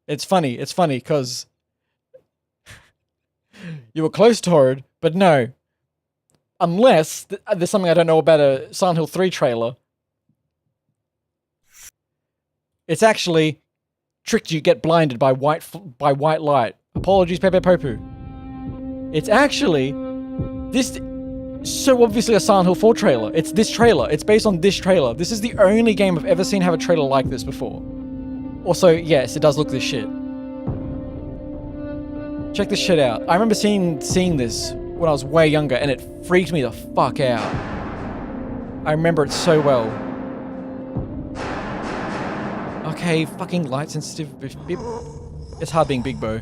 It's funny. It's funny, because you were close, Torrid, but no. Unless there's something I don't know about a Silent Hill 3 trailer. It's actually tricked you get blinded by white light. Apologies, Pepe Popu. It's actually this so obviously a Silent Hill 4 trailer. It's this trailer. It's based on this trailer. This is the only game I've ever seen have a trailer like this before. Also, yes, it does look this shit. Check this shit out. I remember seeing this when I was way younger, and it freaked me the fuck out. I remember it so well. Okay, fucking light sensitive. It's hard being Big Bo.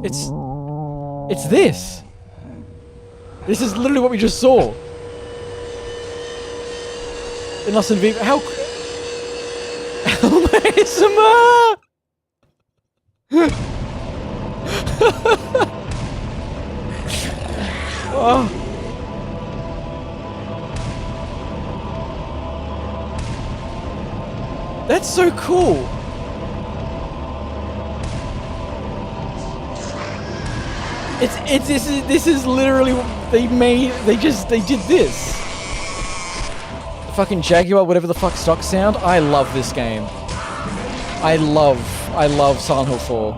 It's this. This is literally what we just saw. In Lost in Vivo. How ASMR! Oh. That's so cool. This is literally they did this. The fucking Jaguar, whatever the fuck stock sound. I love this game. I love Silent Hill 4.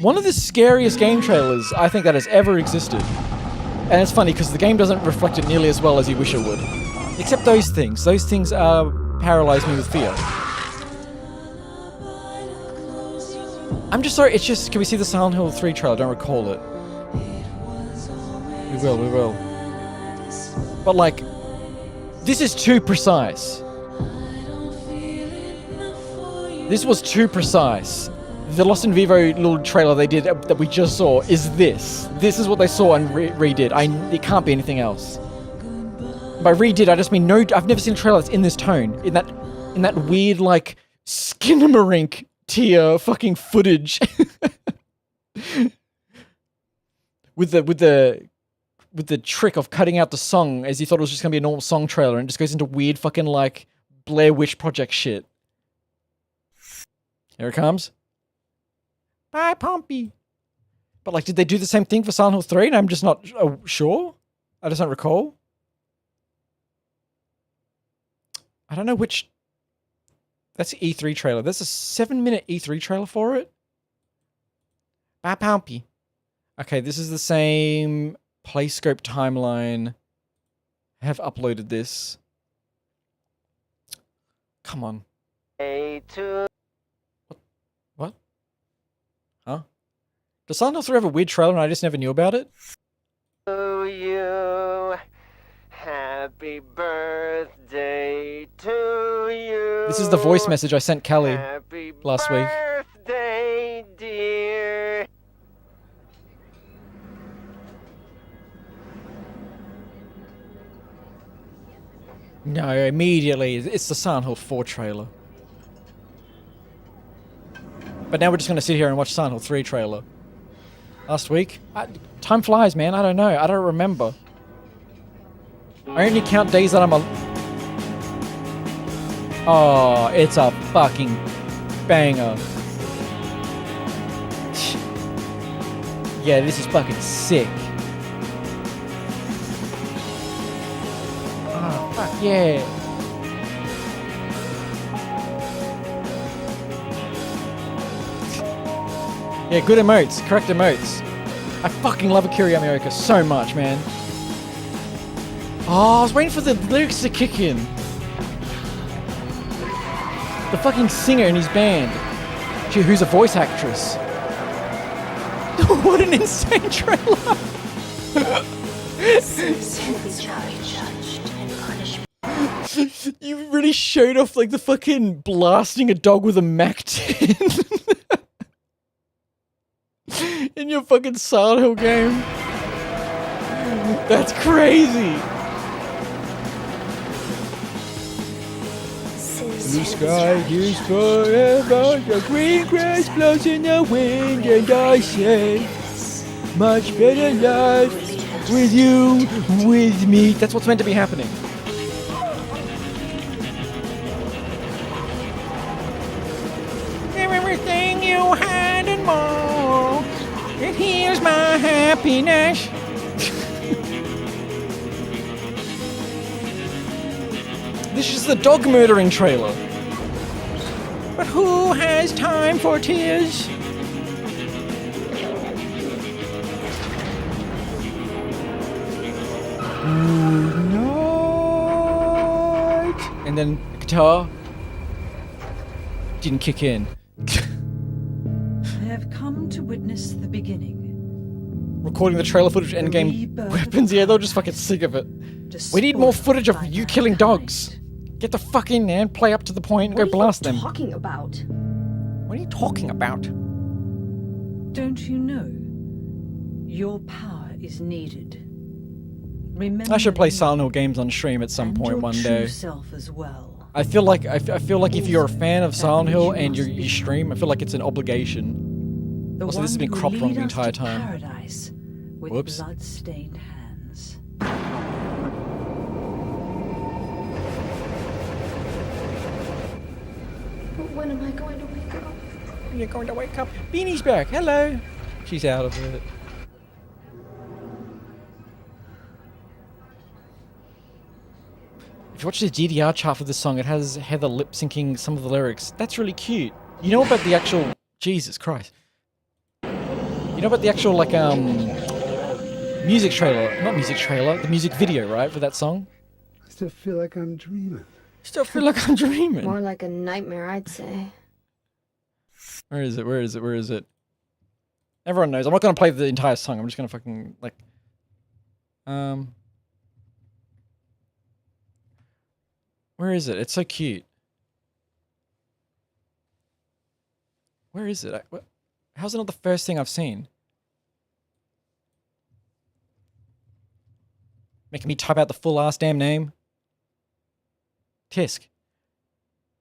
One of the scariest game trailers I think that has ever existed. And it's funny because the game doesn't reflect it nearly as well as you wish it would. Except those things. Those things paralyze me with fear. I'm just sorry, it's just, can we see the Silent Hill 3 trailer? I don't recall it. We will. But like, this is too precise. This was too precise. The Lost in Vivo little trailer they did that we just saw is this. This is what they saw and redid. It can't be anything else. By redid, I just mean no. I've never seen a trailer that's in this tone, in that weird like Skinamarink tier fucking footage. with the trick of cutting out the song as you thought it was just gonna be a normal song trailer, and it just goes into weird fucking like Blair Witch Project shit. Here it comes. Bye, Pompi. But like, did they do the same thing for Silent Hill 3? And I'm just not sure. I just don't recall. I don't know which. That's the E3 trailer. There's a 7-minute E3 trailer for it. Bye, Pompi. Okay, this is the same PlayScope timeline. I have uploaded this. Come on. What? Huh? Does Silent Hill 3 have a weird trailer and I just never knew about it? To you, happy birthday to you. This is the voice message I sent Callie Happy last week. birthday, dear. No, immediately. It's the Silent Hill 4 trailer. But now we're just going to sit here and watch Silent Hill 3 trailer. Last week? Time flies, man. I don't know. I don't remember. I only count days that I'm Oh, it's a fucking banger. Yeah, this is fucking sick. Oh, fuck yeah. Yeah, good emotes. Correct emotes. I fucking love Akira Yamaoka so much, man. Oh, I was waiting for the lyrics to kick in. The fucking singer in his band. Gee, who's a voice actress. What an insane trailer. You really showed off like the fucking blasting a dog with a Mac 10 in your fucking Silent Hill game. That's crazy. Blue sky is forever, the green grass blows in the wind, and I say, much better life with you, with me. That's what's meant to be happening. Everything you had and more, and here's my happiness. This is the dog murdering trailer. But who has time for tears? Good night. And then the guitar didn't kick in. I have come to witness the beginning. Recording the trailer footage of endgame weapons. Yeah, they'll just fucking sick of it. We need more footage of you killing dogs. Get the fuck in there and play up to the point and go blast them. What are you talking about? What are you talking about? Don't you know? Your power is needed. Remember I should play me Silent Hill games on stream at some and point your one true day. self as well. I feel like if you're a fan of Silent Hill and you stream, I feel like it's an obligation. The Also, this has one been who cropped wrong lead the us entire to time. Paradise with Whoops. blood-stained hands. But When am I going to wake up? You're going to wake up. Beanie's back. Hello. She's out of it. If you watch the DDR chart for this song, it has Heather lip syncing some of the lyrics. That's really cute. You know about the actual... Jesus Christ. You know about the actual, like, music trailer? Not music trailer, the music video, right, for that song? I still feel like I'm dreaming. Still feel like I'm dreaming. More like a nightmare, I'd say. Where is it? Where is it? Where is it? Everyone knows. I'm not going to play the entire song. I'm just going to fucking, like... Where is it? It's so cute. Where is it? How's it not the first thing I've seen? Making me type out the full ass damn name. Tisk.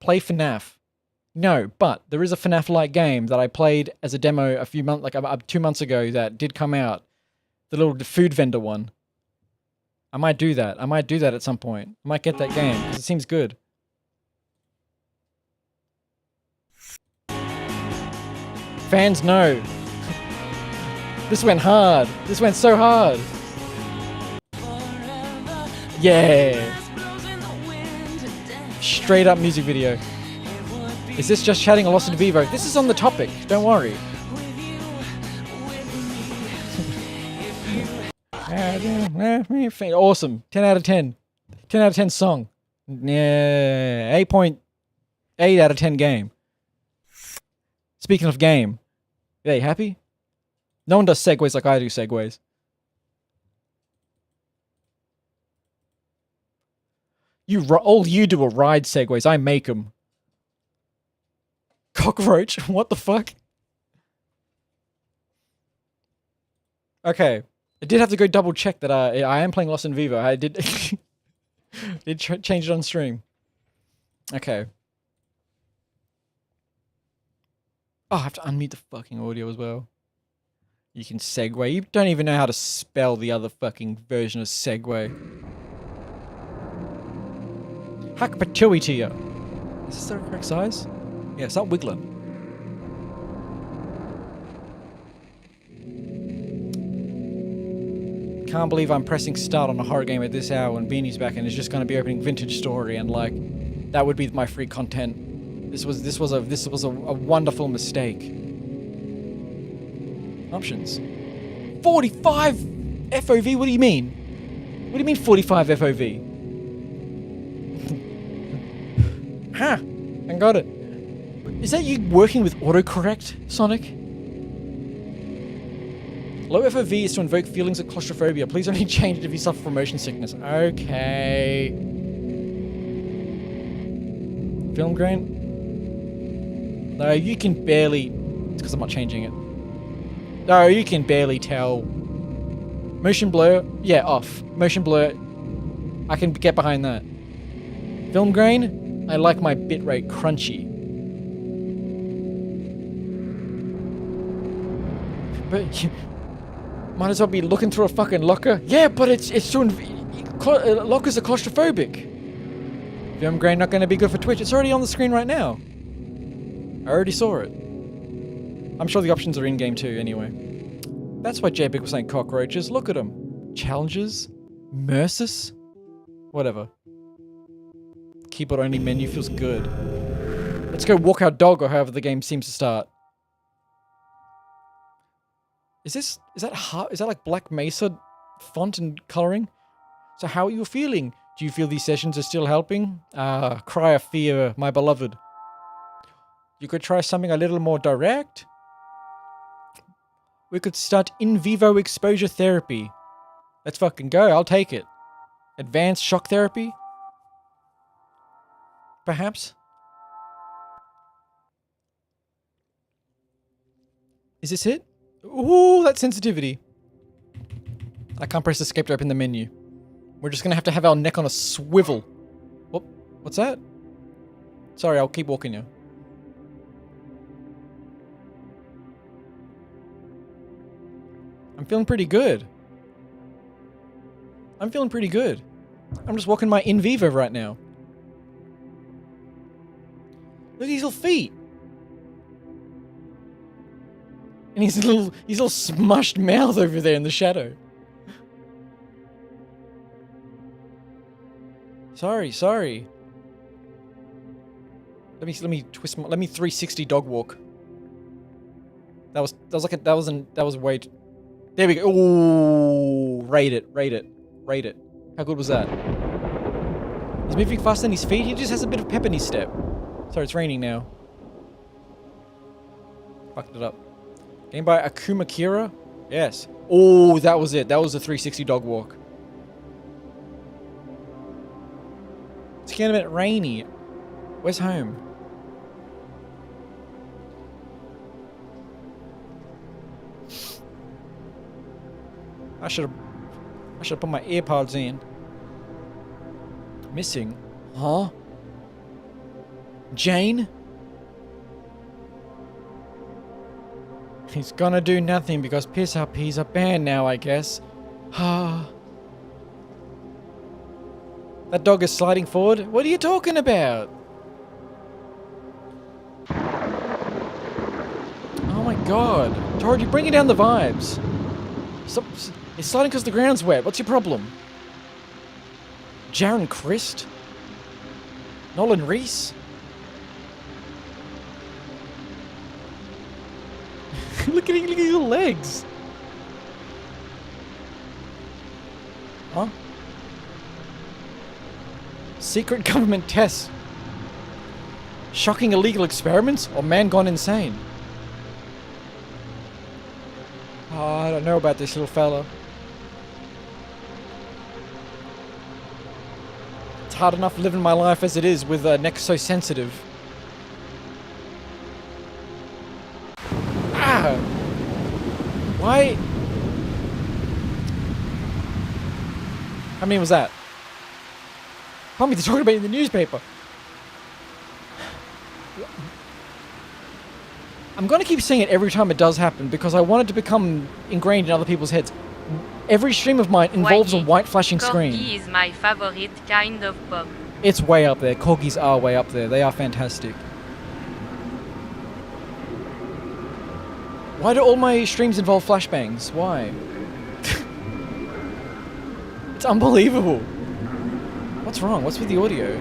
Play FNAF. No, but there is a FNAF-like game that I played as a demo a few months, like 2 months ago, that did come out. The little food vendor one. I might do that. I might do that at some point. I might get that game because it seems good. Fans know. This went hard. This went so hard. Yeah. Straight up music video. Is this just chatting or Lost in Vivo? This is on the topic. Don't worry. Awesome. 10 out of 10. 10 out of 10 song. Yeah. 8.8 out of 10 game. Speaking of game. Yeah, you happy? No one does segues like I do segues. All you do are ride segues. I make them. Cockroach? What the fuck? Okay. I did have to go double check that I am playing Lost in Vivo. I did change it on stream. Okay. Oh, I have to unmute the fucking audio as well. You can segue. You don't even know how to spell the other fucking version of segue. Hakapatui to you. Is this the correct size? Yeah, start wiggling. Can't believe I'm pressing start on a horror game at this hour when Beanie's back and it's just going to be opening Vintage Story and like that would be my free content. This was a wonderful mistake. Options. 45 FOV. What do you mean? What do you mean 45 FOV? Ha! I got it. Is that you working with autocorrect, Sonic? Low FOV is to invoke feelings of claustrophobia. Please only change it if you suffer from motion sickness. Okay. Film grain? No, you can barely... It's because I'm not changing it. No, you can barely tell. Motion blur? Yeah, off. Motion blur. I can get behind that. Film grain? I like my bitrate crunchy. But you might as well be looking through a fucking locker. Yeah, but it's so... lockers are claustrophobic. Film grain not going to be good for Twitch. It's already on the screen right now. I already saw it. I'm sure the options are in-game too, anyway. That's why JBig was saying cockroaches. Look at them. Challenges? Mercis? Whatever. Keyboard-only menu feels good. Let's go walk our dog, or however the game seems to start. Is that like Black Mesa font and coloring? So how are you feeling? Do you feel these sessions are still helping? Ah, cry of fear, my beloved. You could try something a little more direct. We could start in vivo exposure therapy. Let's fucking go, I'll take it. Advanced shock therapy? Perhaps? Is this it? Ooh, that sensitivity. I can't press escape to open the menu. We're just gonna have to have our neck on a swivel. What's that? Sorry, I'll keep walking you. I'm feeling pretty good. I'm feeling pretty good. I'm just walking my in vivo right now. Look at his little feet. And his little smushed mouth over there in the shadow. Sorry. Let me twist my, let me 360 dog walk. That was way too, there we go. Ooh, rate it. How good was that? He's moving faster than his feet. He just has a bit of pep in his step. Sorry, it's raining now. Fucked it up. Game by Akuma Kira? Yes. Oh, that was it. That was the 360 dog walk. It's getting a bit rainy. Where's home? I should have put my earpods in. Missing? Huh? Jane? He's gonna do nothing because Piss Up, he's a band now, I guess. That dog is sliding forward? What are you talking about? Oh my god. Torrid, you're bringing down the vibes. Stop. It's sliding because the ground's wet. What's your problem? Jaron Christ? Nolan Reese? look at his little legs. Huh? Secret government tests. Shocking illegal experiments or man gone insane? Oh, I don't know about this little fella. It's hard enough living my life as it is with a neck so sensitive. Ah! Why? How many was that? Pompi, they're talking about it in the newspaper. I'm gonna keep saying it every time it does happen because I want it to become ingrained in other people's heads. Every stream of mine involves a white flashing screen. Corgi is my favorite kind of pop. It's way up there. Corgis are way up there. They are fantastic. Why do all my streams involve flashbangs? Why? It's unbelievable. What's wrong? What's with the audio?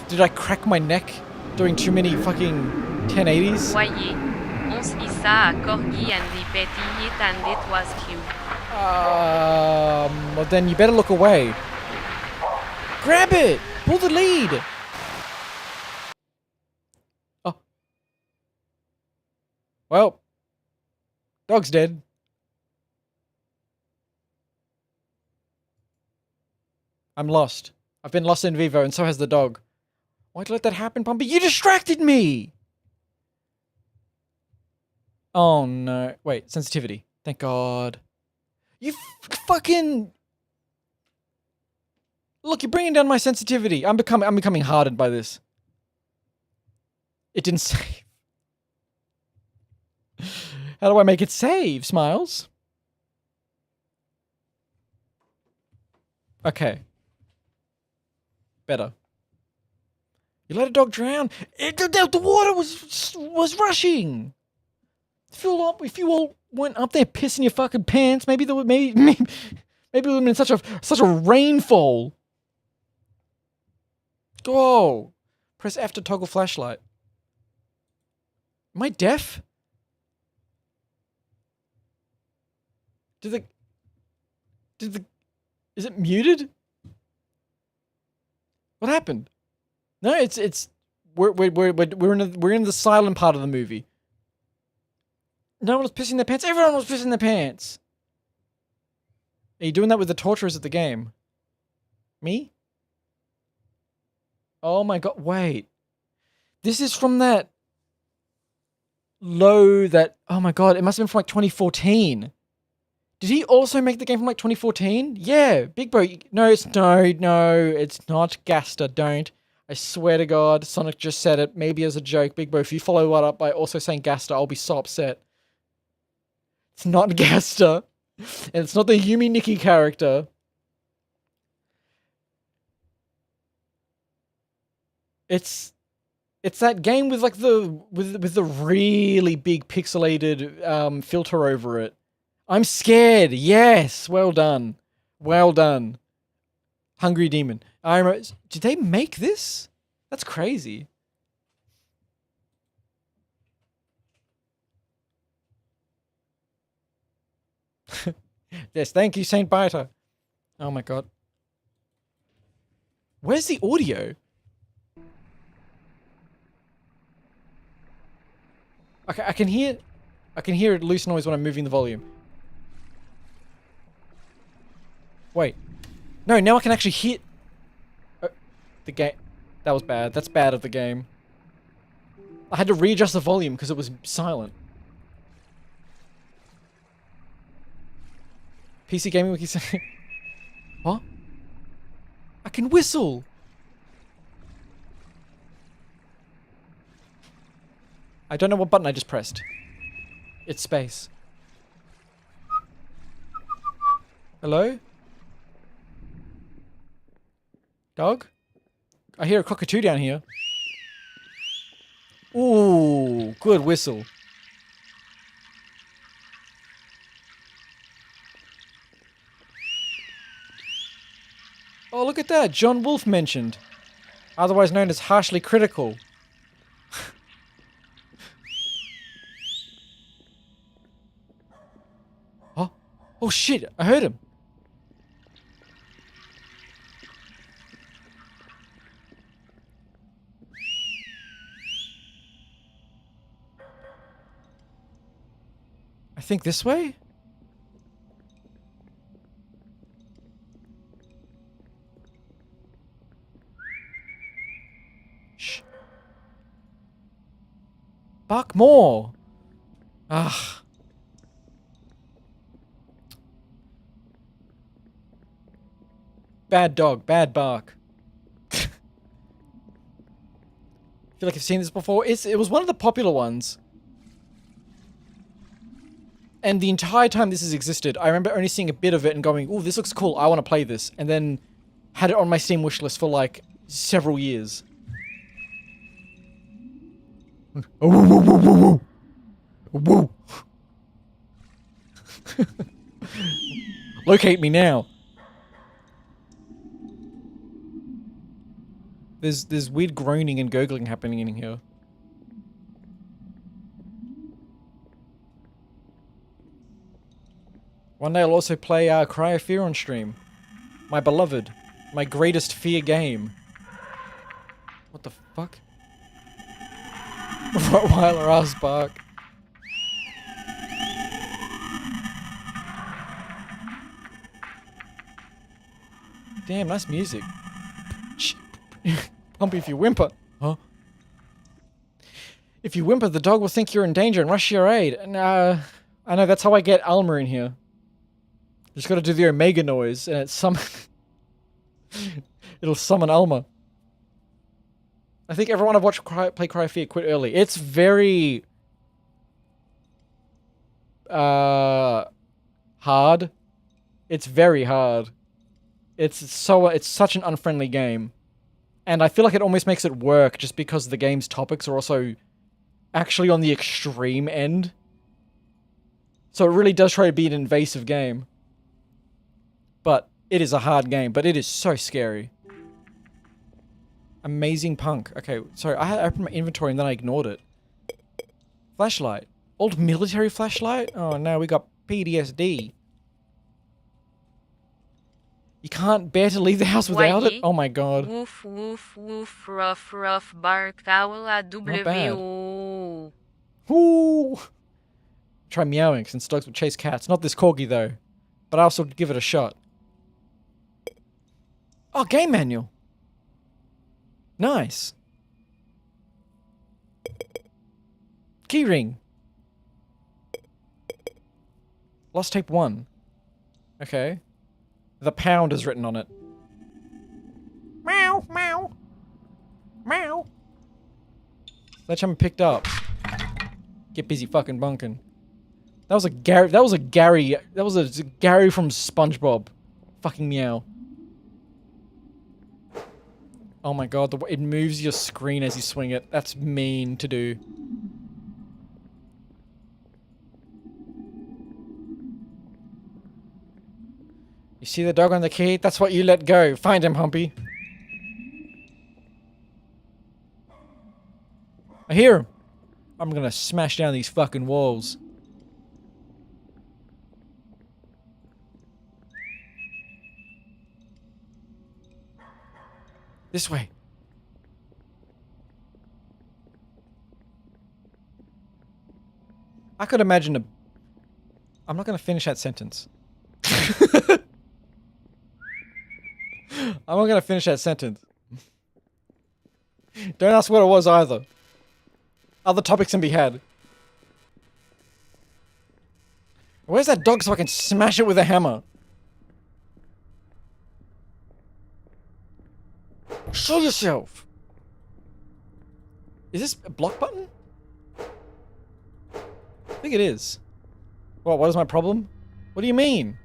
Did I crack my neck doing too many fucking 1080s? Voyez, on se hissa à Corgi and repeated it and it was cute. Well then you better look away. Grab it! Pull the lead! Oh. Well. Dog's dead. I'm lost. I've been lost in vivo and so has the dog. Why'd you let that happen, Pompi? You distracted me! Oh no. Wait, sensitivity. Thank God. You fucking... Look, you're bringing down my sensitivity. I'm becoming hardened by this. It didn't save. How do I make it save, Smiles? Okay. Better. You let a dog drown. The water was rushing. If you all weren't up there pissing your fucking pants, maybe there would maybe it would have been such a rainfall. Go. Press F to toggle flashlight. Am I deaf? Is it muted? What happened? No, we're in the silent part of the movie. No one was pissing their pants. Everyone was pissing their pants. Are you doing that with the torturers at the game? Me? Oh my god, wait. This is from that oh my god, it must have been from like 2014. Did he also make the game from like 2014? Yeah, Big Bro. No, it's not Gaster. Don't. I swear to God, Sonic just said it. Maybe as a joke. Big Bro, if you follow that up by also saying Gaster, I'll be so upset. It's not Gaster. And it's not the Yumi Nikki character. It's that game with like with the really big pixelated filter over it. I'm scared. Yes, well done, well done. Hungry Demon. I remember. Did they make this? That's crazy. Yes, thank you, Saint Biter. Oh my god. Where's the audio? Okay, I can hear loose noise when I'm moving the volume. Wait. No, now I can actually hear the game. That was bad. That's bad of the game. I had to readjust the volume because it was silent. PC Gaming Wiki saying, what? I can whistle! I don't know what button I just pressed. It's space. Hello? Dog? I hear a cockatoo down here. Ooh, good whistle. Oh, look at that. John Wolfe mentioned. Otherwise known as harshly critical. Oh. Oh shit, I heard him. I think this way? Shh. Bark more. Ah. Bad dog, bad bark. I feel like I've seen this before. It was one of the popular ones. And the entire time this has existed, I remember only seeing a bit of it and going, ooh, this looks cool, I want to play this. And then had it on my Steam wishlist for like several years. Oh, woo, woo, woo, woo, woo. Locate me now. There's weird groaning and gurgling happening in here. One day I'll also play Cry of Fear on stream. My beloved. My greatest fear game. What the fuck? Rottweiler ass bark. Damn, nice music. Pompi, if you whimper. Huh? If you whimper, the dog will think you're in danger and rush your aid. And, I know, that's how I get Alma in here. Just gotta do the Omega noise, and it'll summon Alma. I think everyone I've watched play Cry of Fear quit early. It's very... hard. It's very hard. It's such an unfriendly game. And I feel like it almost makes it work just because the game's topics are also actually on the extreme end. So it really does try to be an invasive game. But it is a hard game, but it is so scary. Amazing punk. Okay, sorry, I opened my inventory and then I ignored it. Flashlight. Old military flashlight? Oh no, we got PTSD. You can't bear to leave the house without it? Oh my god. Woof, woof, woof, rough, rough, bark, owl, W-O. Ooh. Try meowing since dogs would chase cats. Not this corgi though. But I also would give it a shot. Oh, game manual. Nice. Keyring. Lost tape 1. Okay. The pound is written on it. Meow, meow. Meow. Sledgehammer picked up. Get busy fucking bunking. That was a Gary from SpongeBob. Fucking meow. Oh my god, it moves your screen as you swing it. That's mean to do. You see the dog on the key? That's what you let go. Find him, Pompi. I hear him. I'm gonna smash down these fucking walls. This way. I could imagine I'm not gonna finish that sentence. I'm not gonna finish that sentence. Don't ask what it was either. Other topics can be had. Where's that dog so I can smash it with a hammer? Show yourself! Is this a block button? I think it is. What is my problem? What do you mean?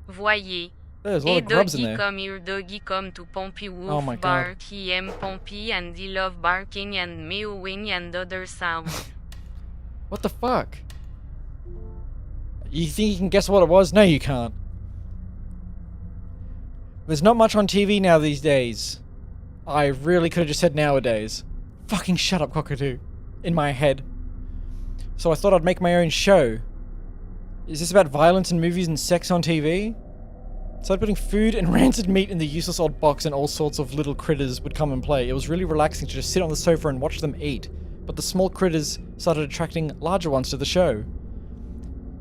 Voyez. There's a lot Et of grubs in doggy there. come here, doggy come to Pompi Oh wolf my God. bark. He am Pompi and he love barking and meowing and other sound. What the fuck? You think you can guess what it was? No, you can't. There's not much on TV now these days. I really could have just said nowadays. Fucking shut up, cockatoo. In my head. So I thought I'd make my own show. Is this about violence and movies and sex on TV? Started putting food and rancid meat in the useless old box and all sorts of little critters would come and play. It was really relaxing to just sit on the sofa and watch them eat. But the small critters started attracting larger ones to the show.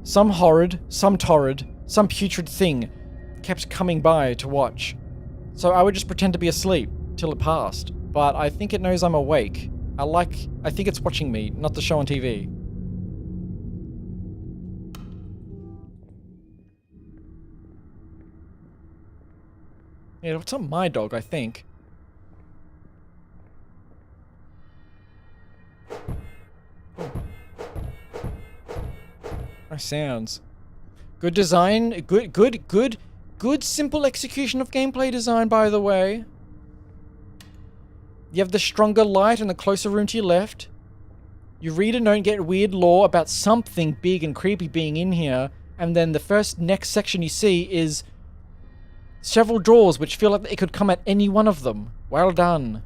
Some horrid, some torrid, some putrid thing kept coming by to watch. So I would just pretend to be asleep till it passed. But I think it knows I'm awake. I think it's watching me, not the show on TV. Yeah, it's not my dog, I think. Oh. Nice sounds. Good design, good simple execution of gameplay design, by the way. You have the stronger light and the closer room to your left. You read and don't get weird lore about something big and creepy being in here, and then the next section you see is several drawers which feel like it could come at any one of them. Well done.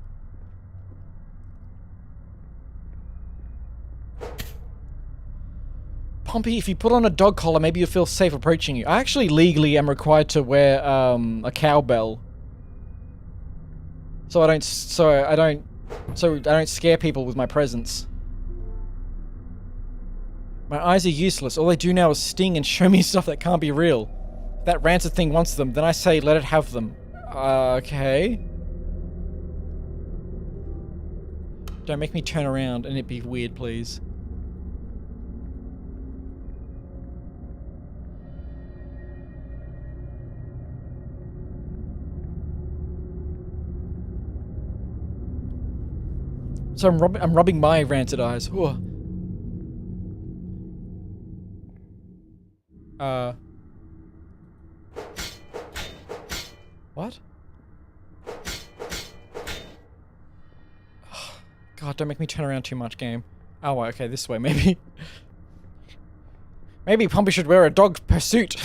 Pompi, if you put on a dog collar, maybe you'll feel safe approaching you. I actually legally am required to wear a cowbell, so I don't scare people with my presence. My eyes are useless. All they do now is sting and show me stuff that can't be real. If that rancid thing wants them, then I say let it have them. Okay. Don't make me turn around and it be weird, please. So I'm rubbing my rancid eyes. Ooh. What? God, don't make me turn around too much, game. Oh, okay, this way, maybe. Maybe Pompi should wear a dog pursuit.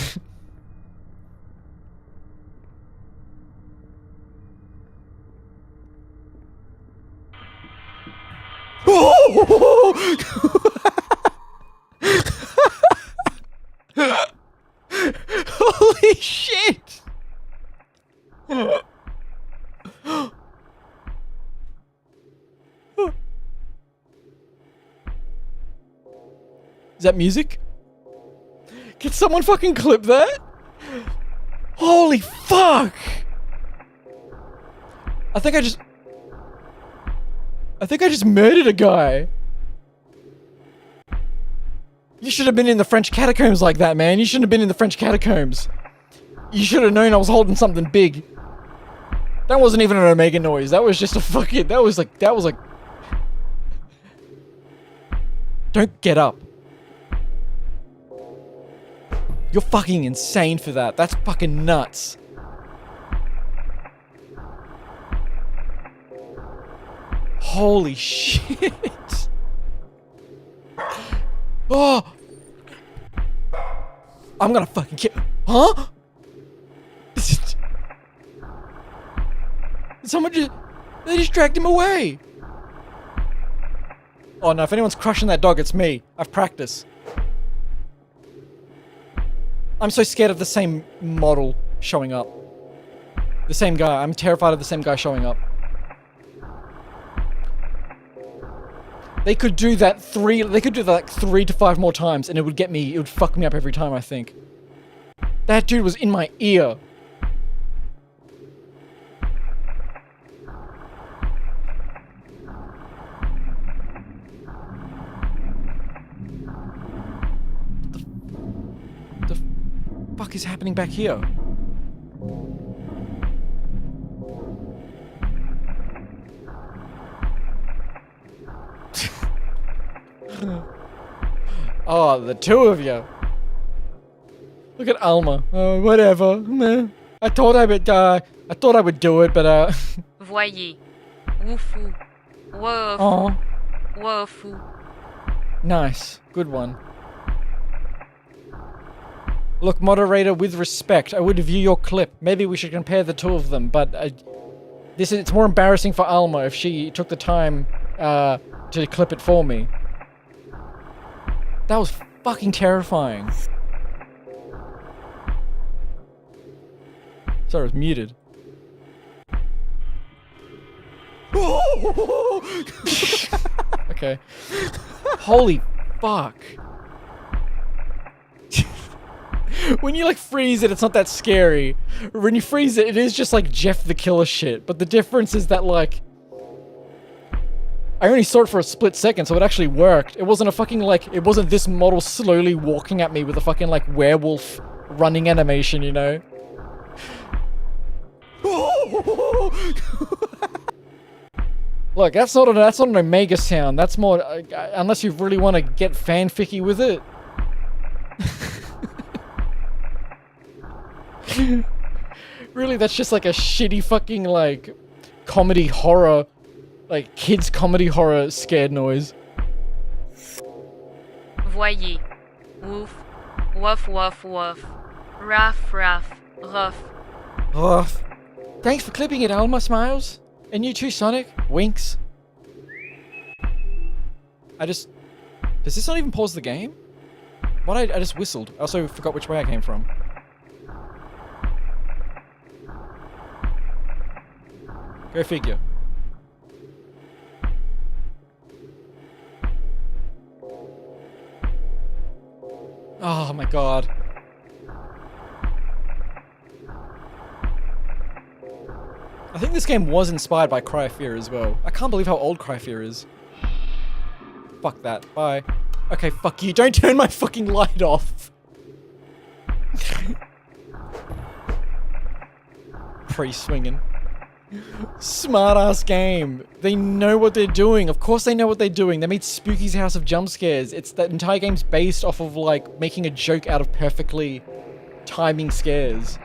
Holy shit! Is that music? Can someone fucking clip that? Holy fuck! I think I just murdered a guy. You should have been in the French catacombs like that, man. You shouldn't have been in the French catacombs. You should have known I was holding something big. That wasn't even an Omega noise. That was just a fucking... That was like... Don't get up. You're fucking insane for that. That's fucking nuts. Holy shit. Oh! I'm gonna fucking kill. Huh? Someone just. They just dragged him away. Oh no, if anyone's crushing that dog, it's me. I've practiced. I'm so scared of the same model showing up. The same guy. I'm terrified of the same guy showing up. They could do that like 3 to 5 more times and it would get me, it would fuck me up every time, I think. That dude was in my ear. The fuck is happening back here? Oh, the two of you. Look at Alma. Oh, whatever. Meh. I thought I would do it, but Voyez. Woufou. Wouf. Oh. Woufou. Nice. Good one. Look, moderator, with respect, I would view your clip. Maybe we should compare the two of them, but it's more embarrassing for Alma if she took the time to clip it for me. That was fucking terrifying. Sorry, I was muted. Okay. Holy fuck. When you like freeze it, it's not that scary. When you freeze it, it is just like Jeff the Killer shit. But the difference is that like I only saw it for a split second, so it actually worked. It wasn't a fucking like, it wasn't this model slowly walking at me with a fucking like werewolf running animation, you know? Look, that's not an Omega sound. That's more, unless you really want to get fanficky with it. Really, that's just like a shitty fucking like comedy horror. Like, kids' comedy horror scared noise. Voyez. Wouf. Woof woof woof. Ruff ruff. Ruff. Ruff. Thanks for clipping it, Alma Smiles. And you too, Sonic. Winks. Does this not even pause the game? I just whistled. I also forgot which way I came from. Go figure. Oh my god. I think this game was inspired by Cry of Fear as well. I can't believe how old Cry of Fear is. Fuck that. Bye. Okay, fuck you. Don't turn my fucking light off. Pre-swinging. Smart ass game. They know what they're doing. Of course they know what they're doing. They made Spooky's House of Jump Scares. It's that entire game's based off of like making a joke out of perfectly timing scares.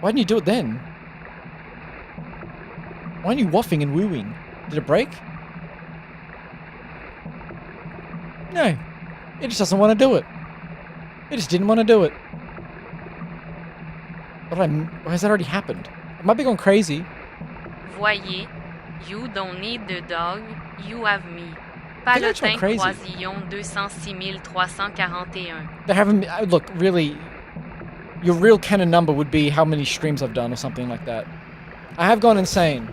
Why didn't you do it then? Why aren't you waffing and wooing? Did it break? No. It just doesn't want to do it. It just didn't want to do it. Why has that already happened? I might be going crazy. Voyez. You don't need the dog. You have me. Palotin Croisillon 206 341. They haven't. Look, really. Your real canon number would be how many streams I've done or something like that. I have gone insane.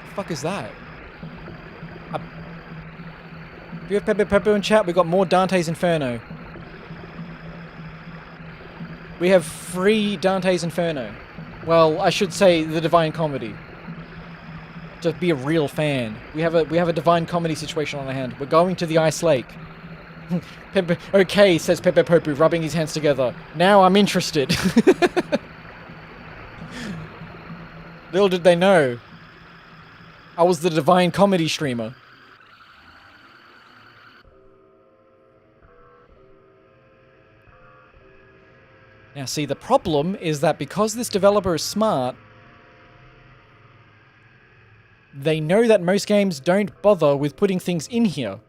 What the fuck is that? Do you have Pepe Pepe in chat? We got more Dante's Inferno. We have free Dante's Inferno. Well, I should say the Divine Comedy. To be a real fan. We have a Divine Comedy situation on our hand. We're going to the Ice Lake. Pepe, okay, says Pepe Popu, rubbing his hands together. Now I'm interested. Little did they know. I was the Divine Comedy streamer. Now, see, the problem is that because this developer is smart, they know that most games don't bother with putting things in here.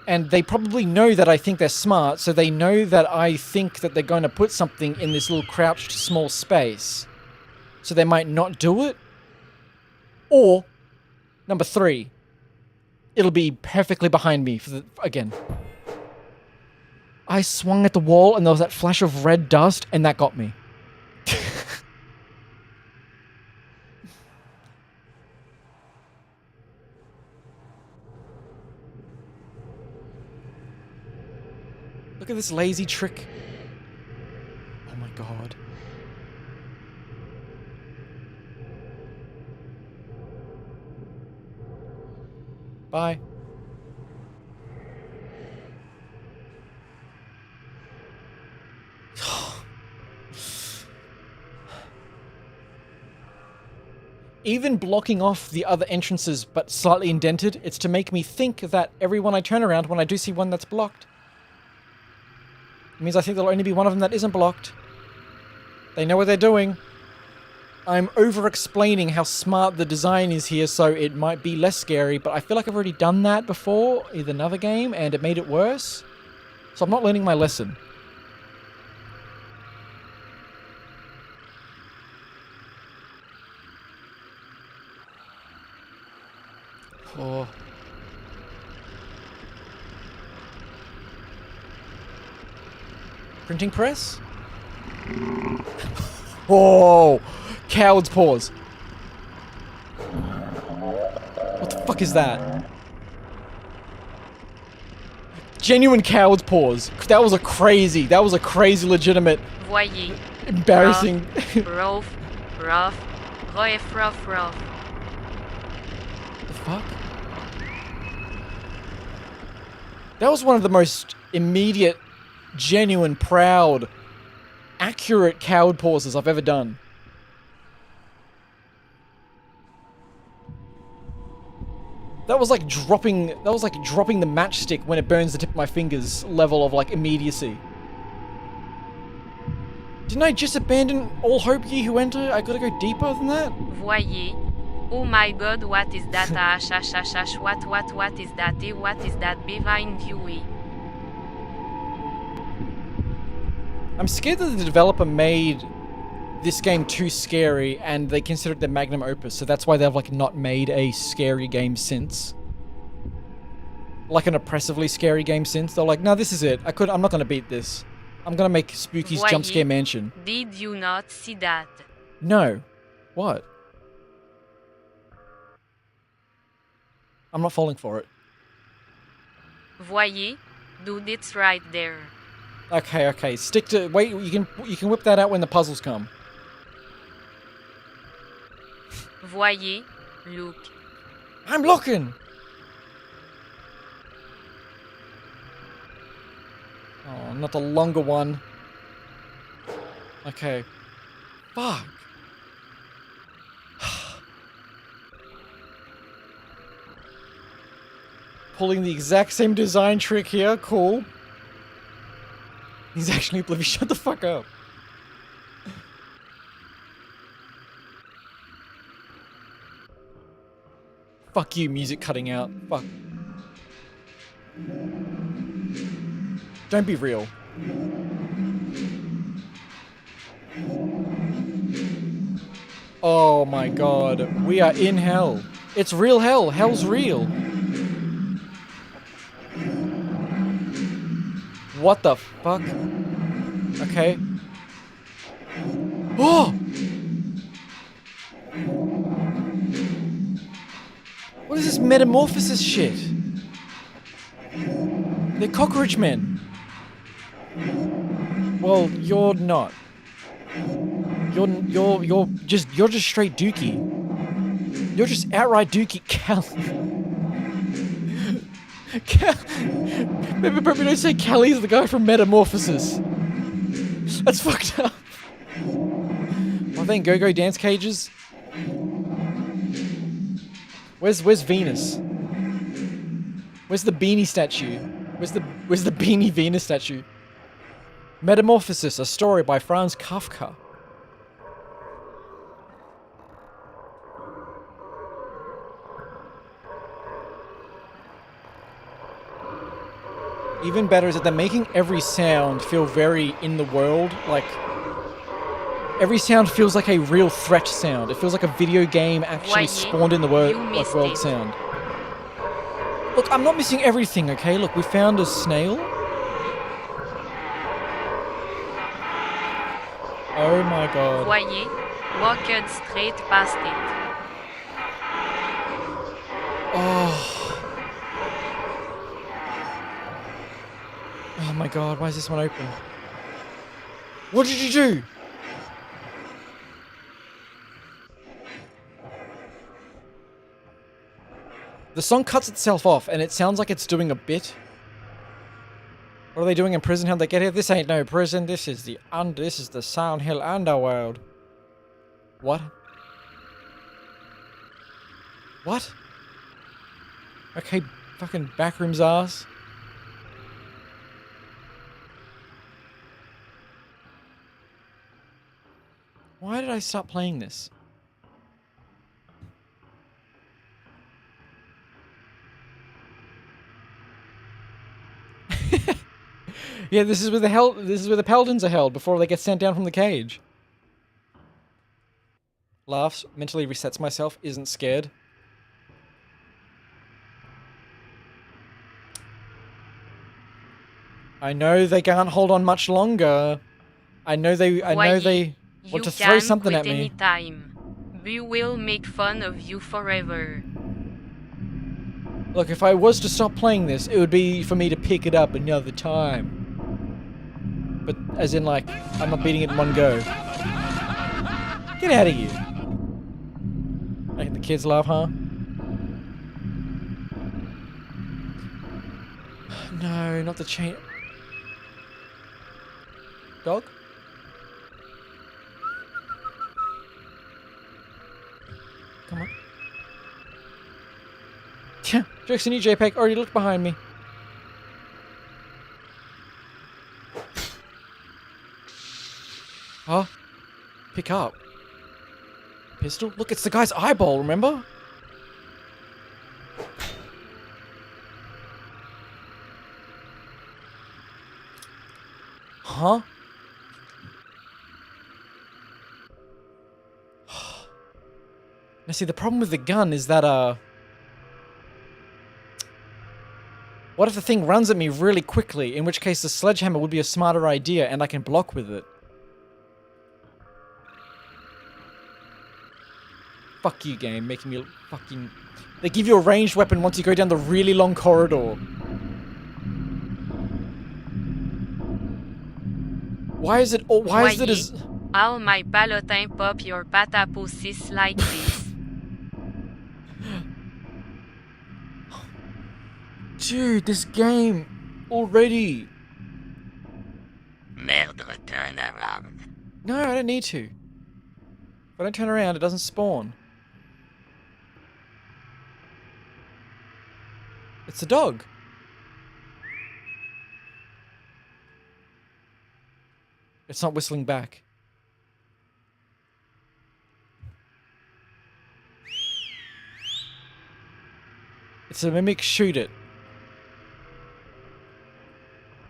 And they probably know that I think they're smart, so they know that I think that they're going to put something in this little crouched small space. So they might not do it. Or, number 3, it'll be perfectly behind me for again. I swung at the wall and there was that flash of red dust and that got me. Look at this lazy trick. Oh my god. Bye. Even blocking off the other entrances but slightly indented, it's to make me think that every one I turn around when I do see one that's blocked. It means I think there'll only be one of them that isn't blocked. They know what they're doing. I'm over-explaining how smart the design is here, so it might be less scary, but I feel like I've already done that before in another game, and it made it worse. So I'm not learning my lesson. Oh. Printing press? Oh! Coward's paws. What the fuck is that? Genuine coward's paws. That was a crazy legitimate, Voyez. embarrassing. Rough. Rough. The fuck? That was one of the most immediate, genuine, proud, accurate coward pauses I've ever done. That was like dropping the matchstick when it burns the tip of my fingers level of like immediacy. Didn't I just abandon all hope, ye who enter? I gotta go deeper than that? Voyez. Oh my god, what is that? What is that? What is that behind you? I'm scared that the developer made this game too scary and they consider it their magnum opus, so that's why they've like not made a scary game since. Like an oppressively scary game since. They're like, no, this is it. I'm not gonna beat this. I'm gonna make Spooky's Voyez. Jump Scare Mansion. Did you not see that? No. What? I'm not falling for it. Voyez. Dude, it's right there. Okay. Stick to... Wait, you can whip that out when the puzzles come. Voyez. Look. I'm looking! Oh, not the longer one. Okay. Fuck. Pulling the exact same design trick here. Cool. He's actually oblivious. Shut the fuck up. Fuck you, music cutting out. Fuck. Don't be real. Oh my god. We are in hell. It's real hell. Hell's real. What the fuck? Okay. Oh! What is this metamorphosis shit? They're cockroach men. Well, you're not. You're just straight dookie. You're just outright dookie. Maybe don't say Callie's the guy from Metamorphosis. That's fucked up. Are they in go-go dance cages? Where's Venus? Where's the beanie statue? Where's the beanie Venus statue? Metamorphosis, a story by Franz Kafka. Even better is that they're making every sound feel very in the world. Like, every sound feels like a real threat sound. It feels like a video game actually Voyez, spawned in the world, you like missed world it. sound. Look, I'm not missing everything, okay? Look, we found a snail. Oh my god. Voyez, walked straight past it. Oh. Oh my god, why is this one open? What did you do? The song cuts itself off and it sounds like it's doing a bit. What are they doing in prison? How'd they get here? This ain't no prison. This is the Sound Hill underworld. What? What? Okay, fucking backrooms ass. Why did I start playing this? Yeah, this is where the paladins are held before they get sent down from the cage. Laughs, mentally resets myself, isn't scared. I know they can't hold on much longer. I know they You want to throw can something quit at me. anytime. We will make fun of you forever. Look, if I was to stop playing this, it would be for me to pick it up another time. But as in, like, I'm not beating it in one go. Get out of here. Making the kids laugh, huh? No, not the chain. Dog? Come on. Yeah, joke's on you, JPEG. Already looked behind me. Huh? Pick up. Pistol? Look, it's the guy's eyeball, remember? Huh? Now see, the problem with the gun is that, what if the thing runs at me really quickly, in which case the sledgehammer would be a smarter idea and I can block with it. Fuck you, game, making me fucking... They give you a ranged weapon once you go down the really long corridor. Why is it... Oh, why is it as... All my palotin pop your pataposis like this. Dude, this game... Already... Merde, turn around. No, I don't need to. If I don't turn around, it doesn't spawn. It's a dog. It's not whistling back. It's a mimic. Shoot it.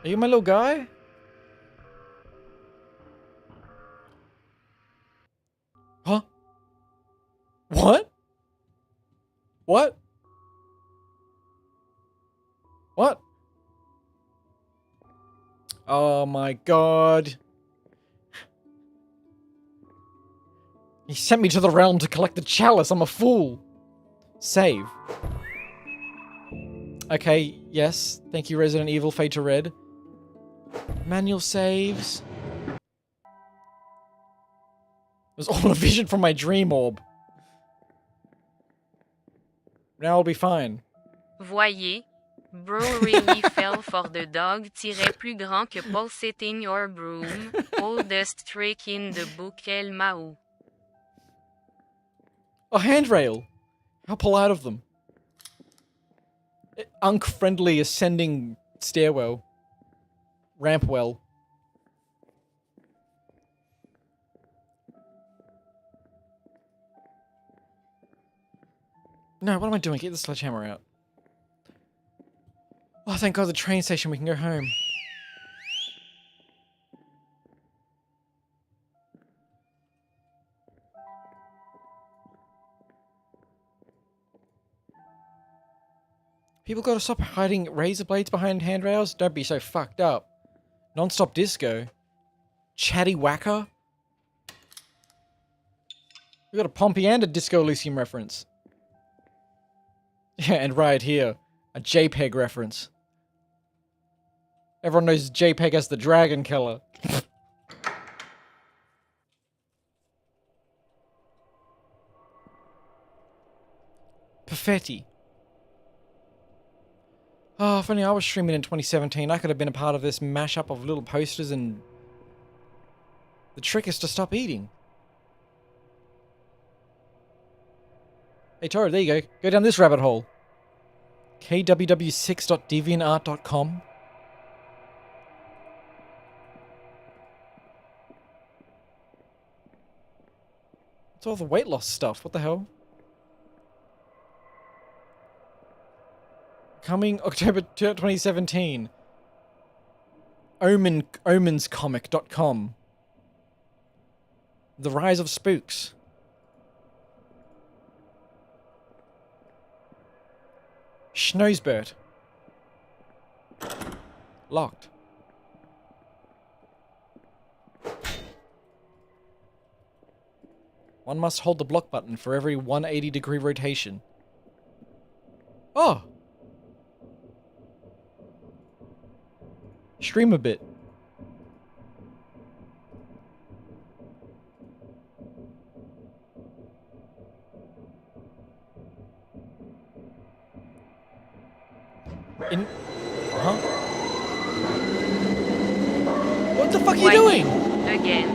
Are you my little guy? Huh? What? What? What? Oh my god. He sent me to the realm to collect the chalice. I'm a fool. Save. Okay, yes. Thank you, Resident Evil Fade to Red. Manual saves. It was all a vision from my dream orb. Now I'll be fine. Voyez, bro really fell for the dog plus grand que pulsating your broom, oldest trick in the book El Mao. A handrail! How polite of them. Unk-friendly ascending stairwell. Rampwell. No, what am I doing? Get the sledgehammer out. Oh, thank God, the train station. We can go home. People gotta stop hiding razor blades behind handrails. Don't be so fucked up. Non-stop disco. Chatty whacker. We got a Pompi and a Disco Elysium reference. Yeah, and right here, a JPEG reference. Everyone knows JPEG as the dragon killer. Perfetti. Oh, if only I was streaming in 2017, I could have been a part of this mashup of little posters and... The trick is to stop eating. Hey Toro, there you go. Go down this rabbit hole. kww6.deviantart.com. It's all the weight loss stuff. What the hell? Coming October 2017. Omenscomic.com. The Rise of Spooks. Schnoesbert. Locked. One must hold the block button for every 180-degree rotation. Oh! Stream a bit. Huh? What the fuck are you doing? Again.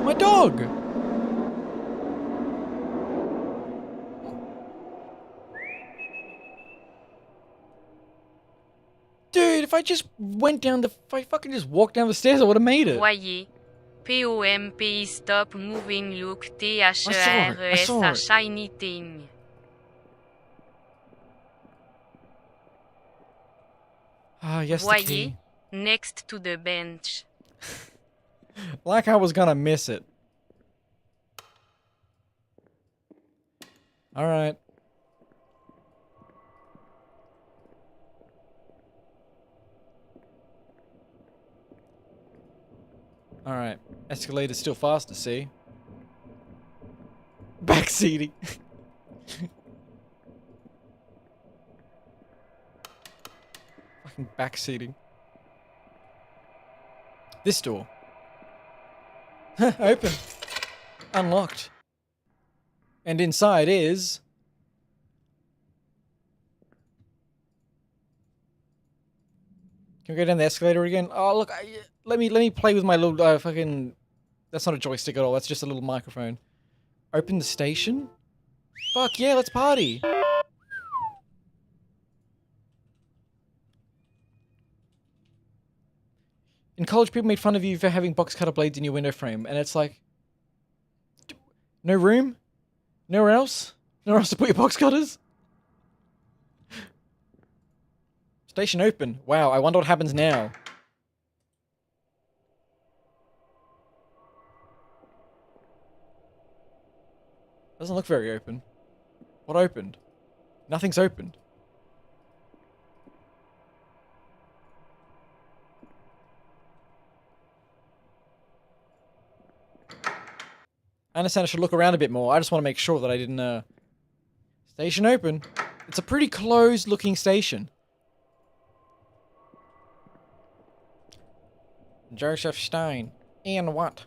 My dog! Dude, if I just went down the... If I fucking just walked down the stairs, I would have made it. Voyez. Pompi stop moving look I saw THERES it. shiny thing. Ah, yes, the Voyez. key. Next to the bench. Like I was gonna miss it. Alright. Alright. Escalator's still faster, see? Backseating. Fucking backseating. This door. Open. Unlocked. And inside is... Can we go down the escalator again? Oh, look, let me play with my little fucking... That's not a joystick at all, that's just a little microphone. Open the station? Fuck yeah, let's party! In college, people made fun of you for having box cutter blades in your window frame, and it's like... No room? Nowhere else? Nowhere else to put your box cutters? Station open. Wow, I wonder what happens now. Doesn't look very open. What opened? Nothing's opened. I understand I should look around a bit more. I just want to make sure that I didn't, Station open. It's a pretty closed looking station. Joseph Stein. And what?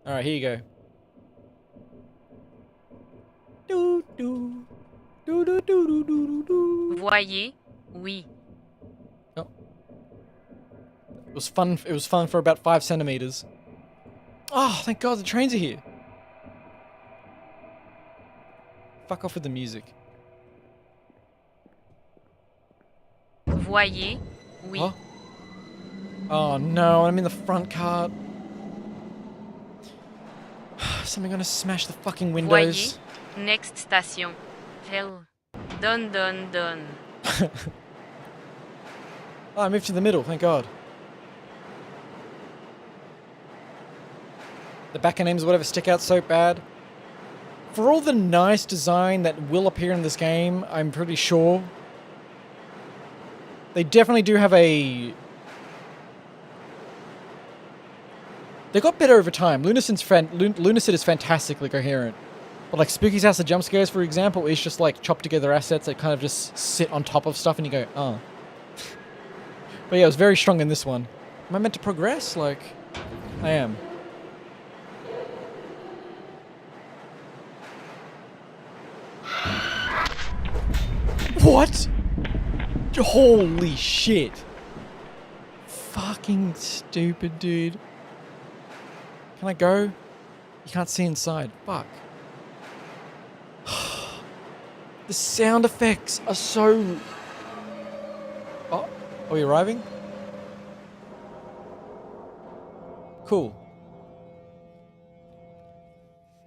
Alright, here you go. Do do. Do do do do do do. Voyez. Oui. Oh. It was fun for about 5 centimeters. Oh, thank God the trains are here. Fuck off with the music. Voyez. Oui. Huh? Oh no, I'm in the front cart. something gonna smash the fucking Voyez, windows. next station. Hell. Dun dun dun. Oh, I moved to the middle, thank God. The back names or whatever stick out so bad. For all the nice design that will appear in this game, I'm pretty sure they definitely do have a... They got better over time. Lunacid is fantastically coherent. But like Spooky's House of Jump Scares, for example, is just like chopped together assets that kind of just sit on top of stuff and you go, oh. But yeah, it was very strong in this one. Am I meant to progress? Like, I am. What? Holy shit. Fucking stupid, dude. Can I go? You can't see inside. Fuck. The sound effects are so... Oh, are we arriving? Cool.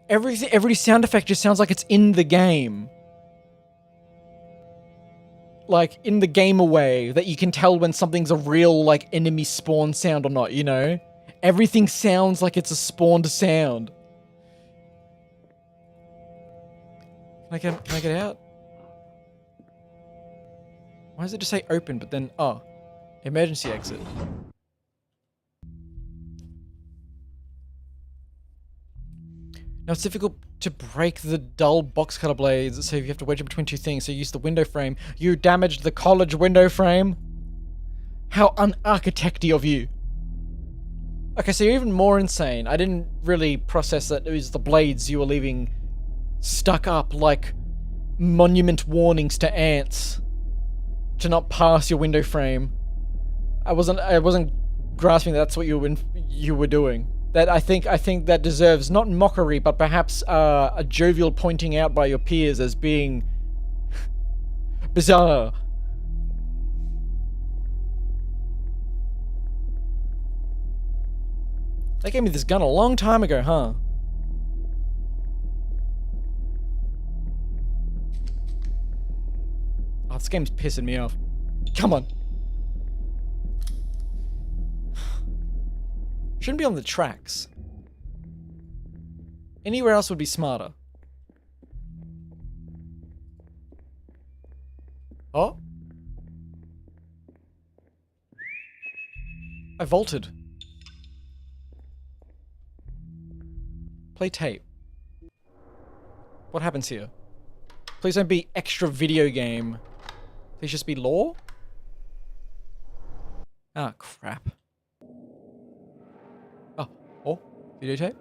Every sound effect just sounds like it's in the game. Like, in the game away, that you can tell when something's a real, like, enemy spawn sound or not, you know? Everything sounds like it's a spawned sound. Can I get out? Why does it just say open, but then, oh, emergency exit. Now it's difficult to break the dull box cutter blades, so you have to wedge in between two things. So you use the window frame. You damaged the college window frame. How un-architecty of you. Okay, so you're even more insane. I didn't really process that it was the blades you were leaving stuck up like monument warnings to ants to not pass your window frame. I wasn't grasping that's what you were doing. That I think that deserves not mockery, but perhaps a jovial pointing out by your peers as being bizarre. They gave me this gun a long time ago, huh? Oh, this game's pissing me off. Come on. Shouldn't be on the tracks. Anywhere else would be smarter. Oh? I vaulted. Play tape. What happens here? Please don't be extra video game. Please just be lore? Ah, crap. Oh, videotape?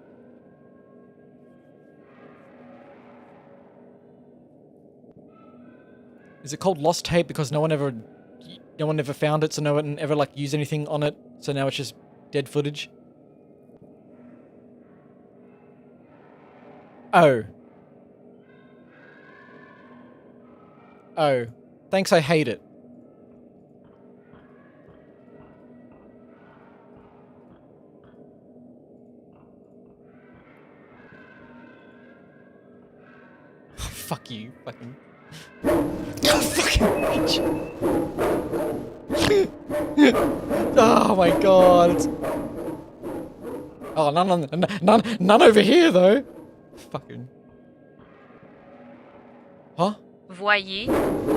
Is it called lost tape because no one ever found it, so no one ever like used anything on it, so now it's just dead footage? Oh. Oh. Thanks, I hate it. Fuck you, fucking... fucking bitch! Oh my god! Oh, none over here though! Fucking... Huh? Voyez,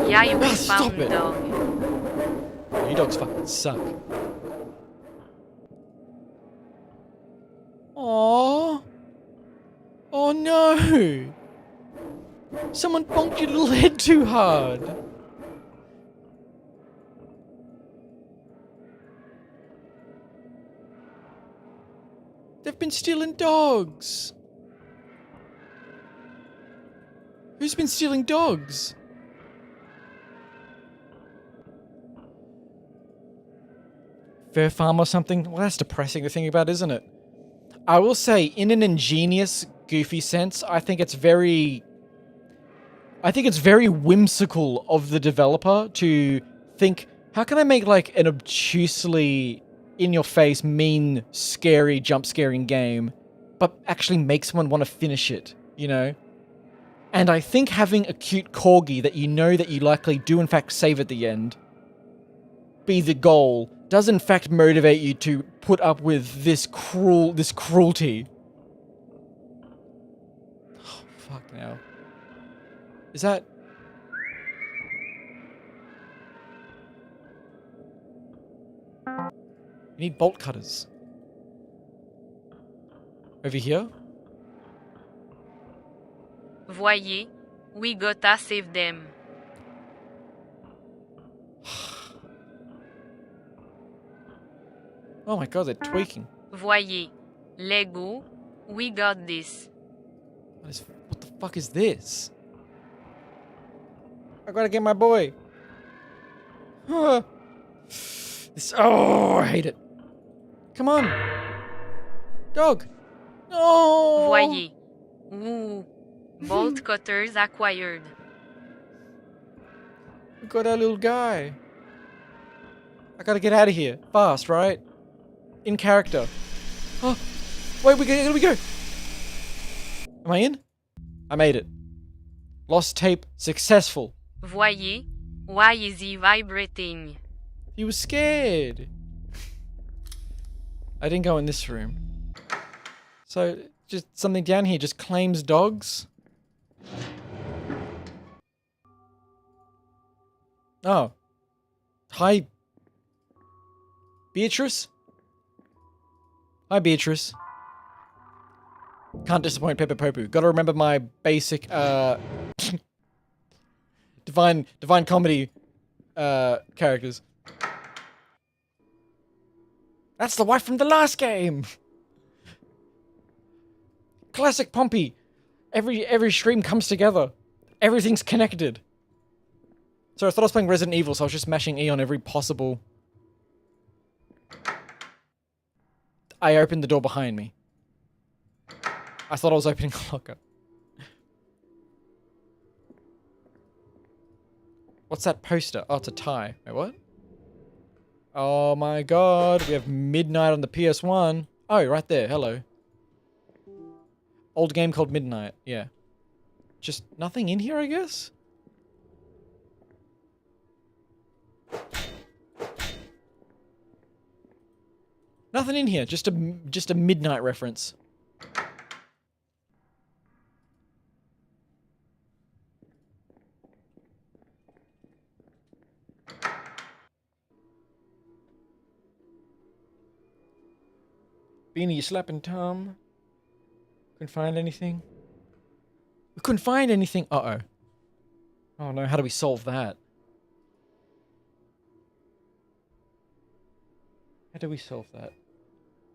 yay we stop found it. dog. You dogs fucking suck. Aww. Oh no! Someone bonked your little head too hard. They've been stealing dogs. Who's been stealing dogs? Fair Farm or something? Well, that's depressing to think about, isn't it? I will say, in an ingenious, goofy sense, I think it's very whimsical of the developer to think, how can I make like an obtusely in-your-face, mean, scary, jump-scaring game, but actually make someone want to finish it, you know? And I think having a cute corgi that you know that you likely do in fact save at the end be the goal does in fact motivate you to put up with this cruelty. Oh, fuck now. Is that... You need bolt cutters. Over here? Voyez, we gotta save them. Oh my god, they're tweaking. Voyez, Lego, we got this. What the fuck is this? I gotta get my boy. Oh, I hate it. Come on. Dog. No. Voyez. Ooh. Bolt cutters acquired. We got our little guy. I gotta get out of here. Fast, right? In character. Oh, wait, here we go. Am I in? I made it. Lost tape successful. Voyez, why is he vibrating? He was scared. I didn't go in this room. So, just something down here just claims dogs. Oh. Hi. Beatrice? Hi, Beatrice. Can't disappoint Pepper Popu. Gotta remember my basic, divine comedy, characters. That's the wife from the last game! Classic Pompi. Every stream comes together. Everything's connected. So I thought I was playing Resident Evil, so I was just mashing E on every possible... I opened the door behind me. I thought I was opening a locker. What's that poster? Oh, it's a tie. Wait, what? Oh my god, we have Midnight on the PS1. Oh, right there, hello. Old game called Midnight, yeah. Just nothing in here, I guess? Nothing in here, just a Midnight reference. Beanie, you slapping Tom? Couldn't find anything? We couldn't find anything? Uh-oh. Oh no, how do we solve that? How do we solve that?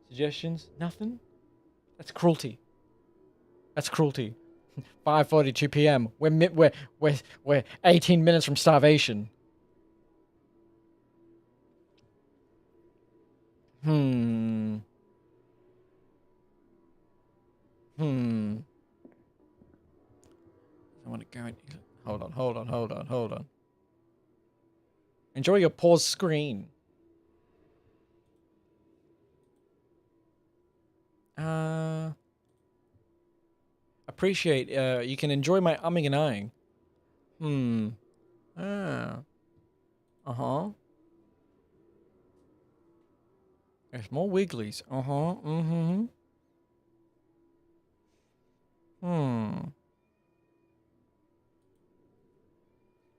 Suggestions? Nothing? That's cruelty. That's cruelty. 5:42 p.m. We're 18 minutes from starvation. I want to go in. Hold on. Enjoy your pause screen. Appreciate, you can enjoy my umming and ahhing. Uh-huh. There's more wigglies.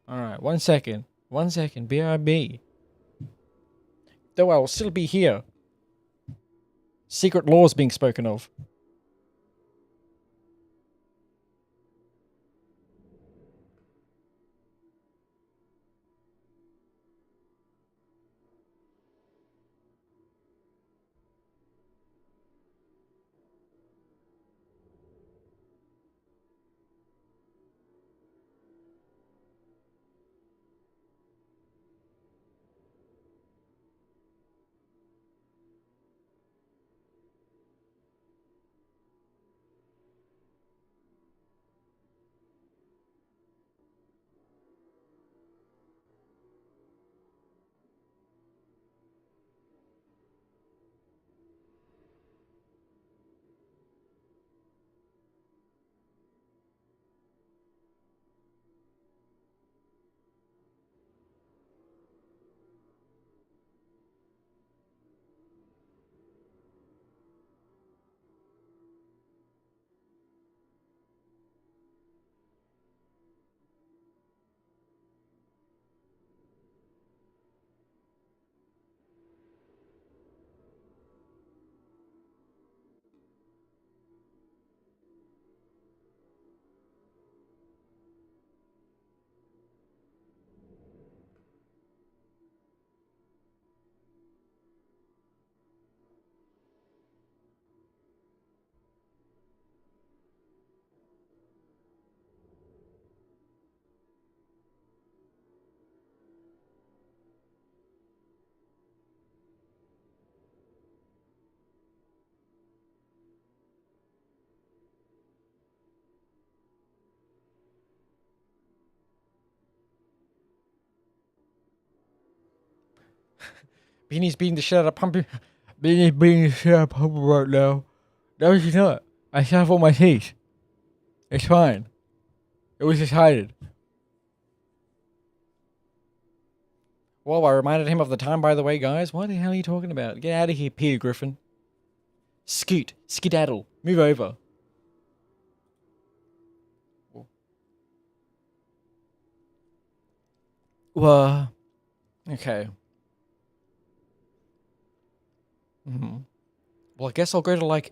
Alright, 1 second. 1 second, BRB. Though I will still be here. Secret laws being spoken of. Beanie's beating the shit out of Pompi. Beanie's beating the shit out of Pompi right now. No, she's not. I still have all my teeth. It's fine. It was decided. Whoa, I reminded him of the time, by the way, guys. What the hell are you talking about? Get out of here, Peter Griffin. Scoot. Skedaddle. Move over. Well, okay. Well, I guess I'll go to like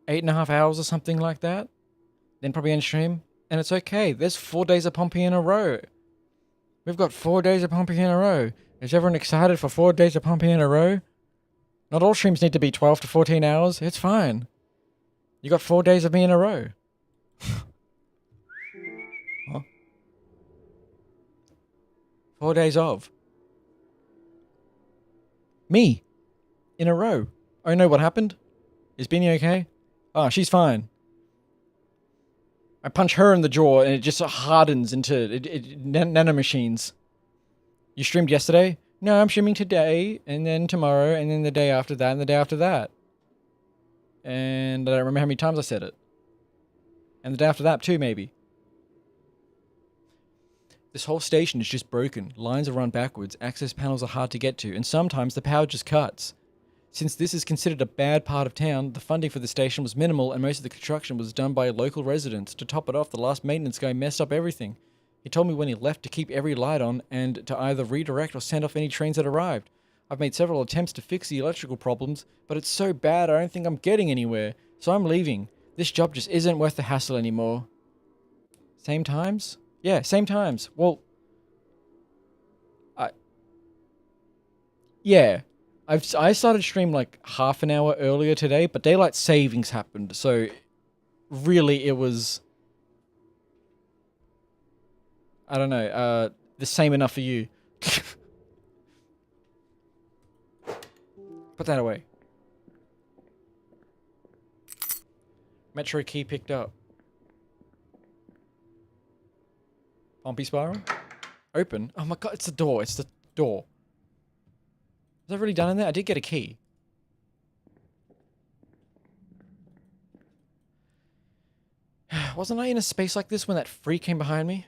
8.5 hours or something like that. Then probably end stream. And it's okay. There's 4 days of Pompi in a row. We've got 4 days of Pompi in a row. Is everyone excited for 4 days of Pompi in a row? Not all streams need to be 12 to 14 hours. It's fine. You got 4 days of me in a row. Huh? 4 days of me in a row. Oh no, what happened? Is Beanie okay? Oh, she's fine. I punch her in the jaw and it just hardens into nanomachines. You streamed yesterday? No, I'm streaming today, and then tomorrow, and then the day after that, and the day after that. And I don't remember how many times I said it. And the day after that too, maybe. This whole station is just broken. Lines are run backwards, access panels are hard to get to, and sometimes the power just cuts. Since this is considered a bad part of town, the funding for the station was minimal and most of the construction was done by local residents. To top it off, the last maintenance guy messed up everything. He told me when he left to keep every light on and to either redirect or send off any trains that arrived. I've made several attempts to fix the electrical problems, but it's so bad I don't think I'm getting anywhere. So I'm leaving. This job just isn't worth the hassle anymore. Same times? Yeah, same times. Well, yeah. I started stream like half an hour earlier today, but daylight savings happened, so really it was, I don't know, the same enough for you. Put that away. Metro key picked up. Pompi spiral? Open? Oh my god, it's the door, it's the door. Was I really done in there? I did get a key. Wasn't I in a space like this when that freak came behind me?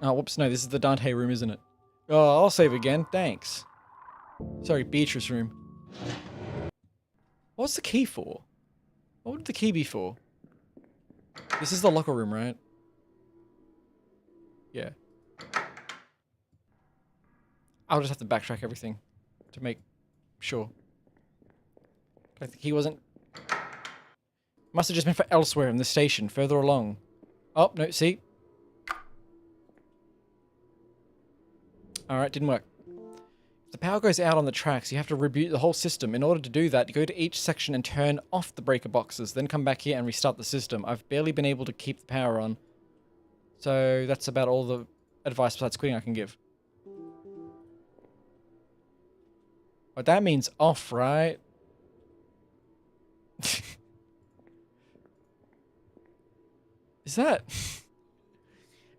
Oh, whoops, no, this is the Dante room, isn't it? Oh, I'll save again, thanks. Sorry, Beatrice room. What's the key for? What would the key be for? This is the locker room, right? Yeah. I'll just have to backtrack everything to make sure. I think he wasn't. Must have just been for elsewhere in the station, further along. Oh, no, see? Alright, didn't work. If the power goes out on the tracks, you have to reboot the whole system. In order to do that, you go to each section and turn off the breaker boxes, then come back here and restart the system. I've barely been able to keep the power on. So that's about all the advice besides quitting I can give. But that means off, right? Is that?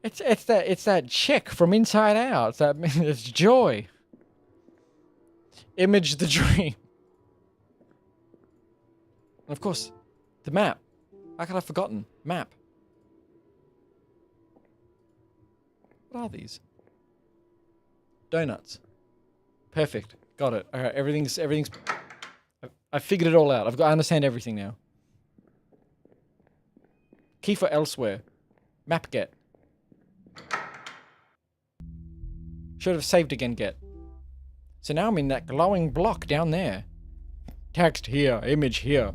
It's that chick from Inside Out. It's Joy. Image the dream. And of course, the map. How could I have forgotten? Map. What are these? Donuts. Perfect. Got it. All right. Everything's. I figured it all out. I understand everything now. Key for elsewhere. Map get. Should have saved again get. So now I'm in that glowing block down there. Text here. Image here.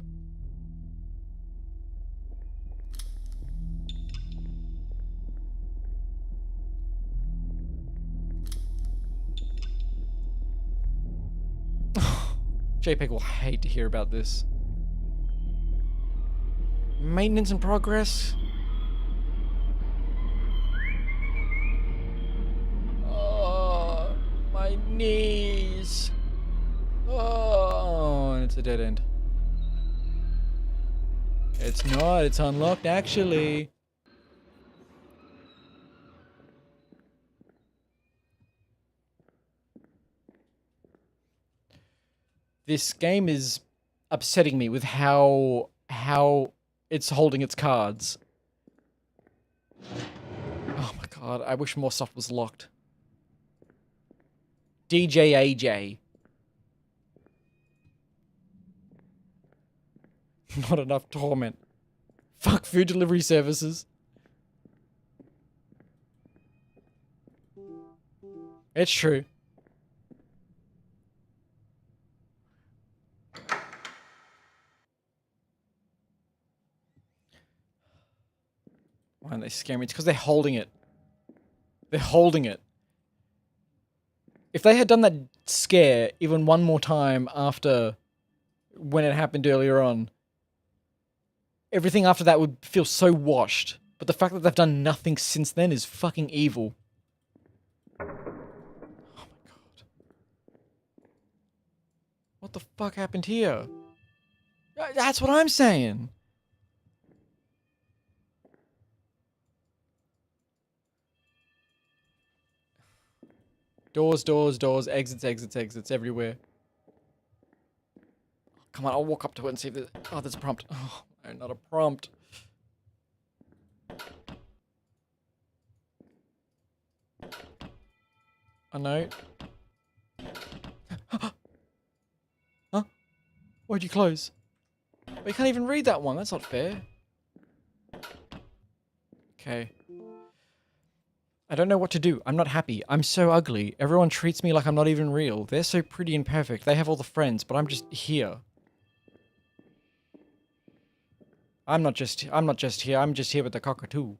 JPEG will hate to hear about this. Maintenance in progress? Oh, my knees. Oh, and it's a dead end. It's not, it's unlocked actually. This game is upsetting me with how it's holding its cards. Oh my god, I wish more stuff was locked. DJ AJ. Not enough torment. Fuck food delivery services. It's true. Why don't they scare me? It's because they're holding it. They're holding it. If they had done that scare even one more time after when it happened earlier on, everything after that would feel so washed. But the fact that they've done nothing since then is fucking evil. Oh my god. What the fuck happened here? That's what I'm saying. Doors, doors, doors, exits, exits, exits everywhere. Come on, I'll walk up to it and see if there's... Oh, there's a prompt. Oh, no, not a prompt. A note. Huh? Why'd you close? Well, you can't even read that one. That's not fair. Okay. I don't know what to do. I'm not happy. I'm so ugly. Everyone treats me like I'm not even real. They're so pretty and perfect. They have all the friends, but I'm just here. I'm not just here. I'm just here with the cockatoo.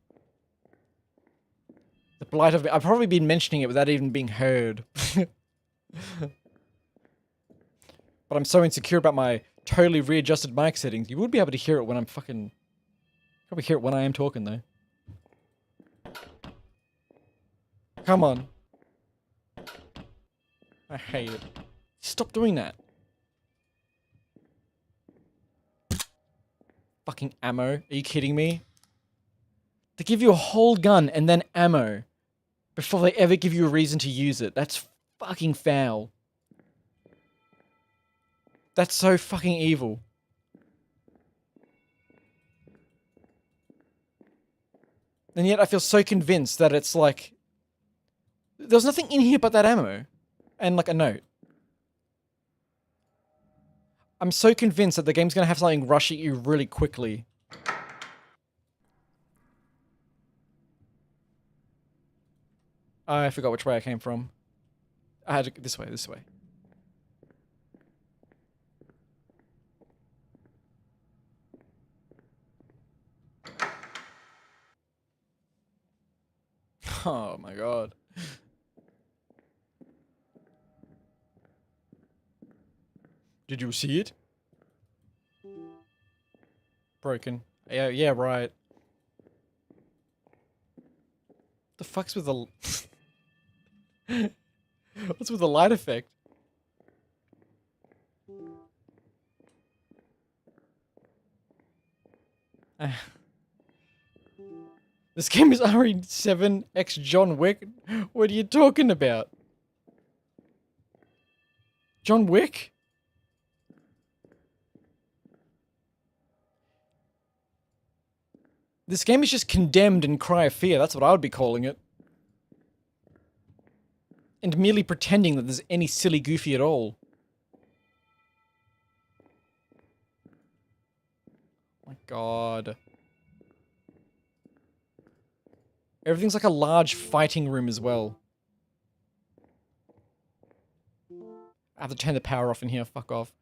The blight of... I've probably been mentioning it without even being heard. But I'm so insecure about my totally readjusted mic settings. You would be able to hear it when I'm fucking... Probably hear it when I am talking, though. Come on. I hate it. Stop doing that. Fucking ammo. Are you kidding me? They give you a whole gun and then ammo before they ever give you a reason to use it. That's fucking foul. That's so fucking evil. And yet I feel so convinced that it's like... There's nothing in here but that ammo. And like a note. I'm so convinced that the game's gonna have something rush at you really quickly. I forgot which way I came from. I had to... This way, this way. Oh my god. Did you see it? Broken. Yeah, yeah, right. The fuck's with the... What's with the light effect? This game is RE7 X John Wick? What are you talking about? John Wick? This game is just Condemned and Cry of Fear. That's what I would be calling it. And merely pretending that there's any silly goofy at all. Oh my god. Everything's like a large fighting room as well. I have to turn the power off in here. Fuck off.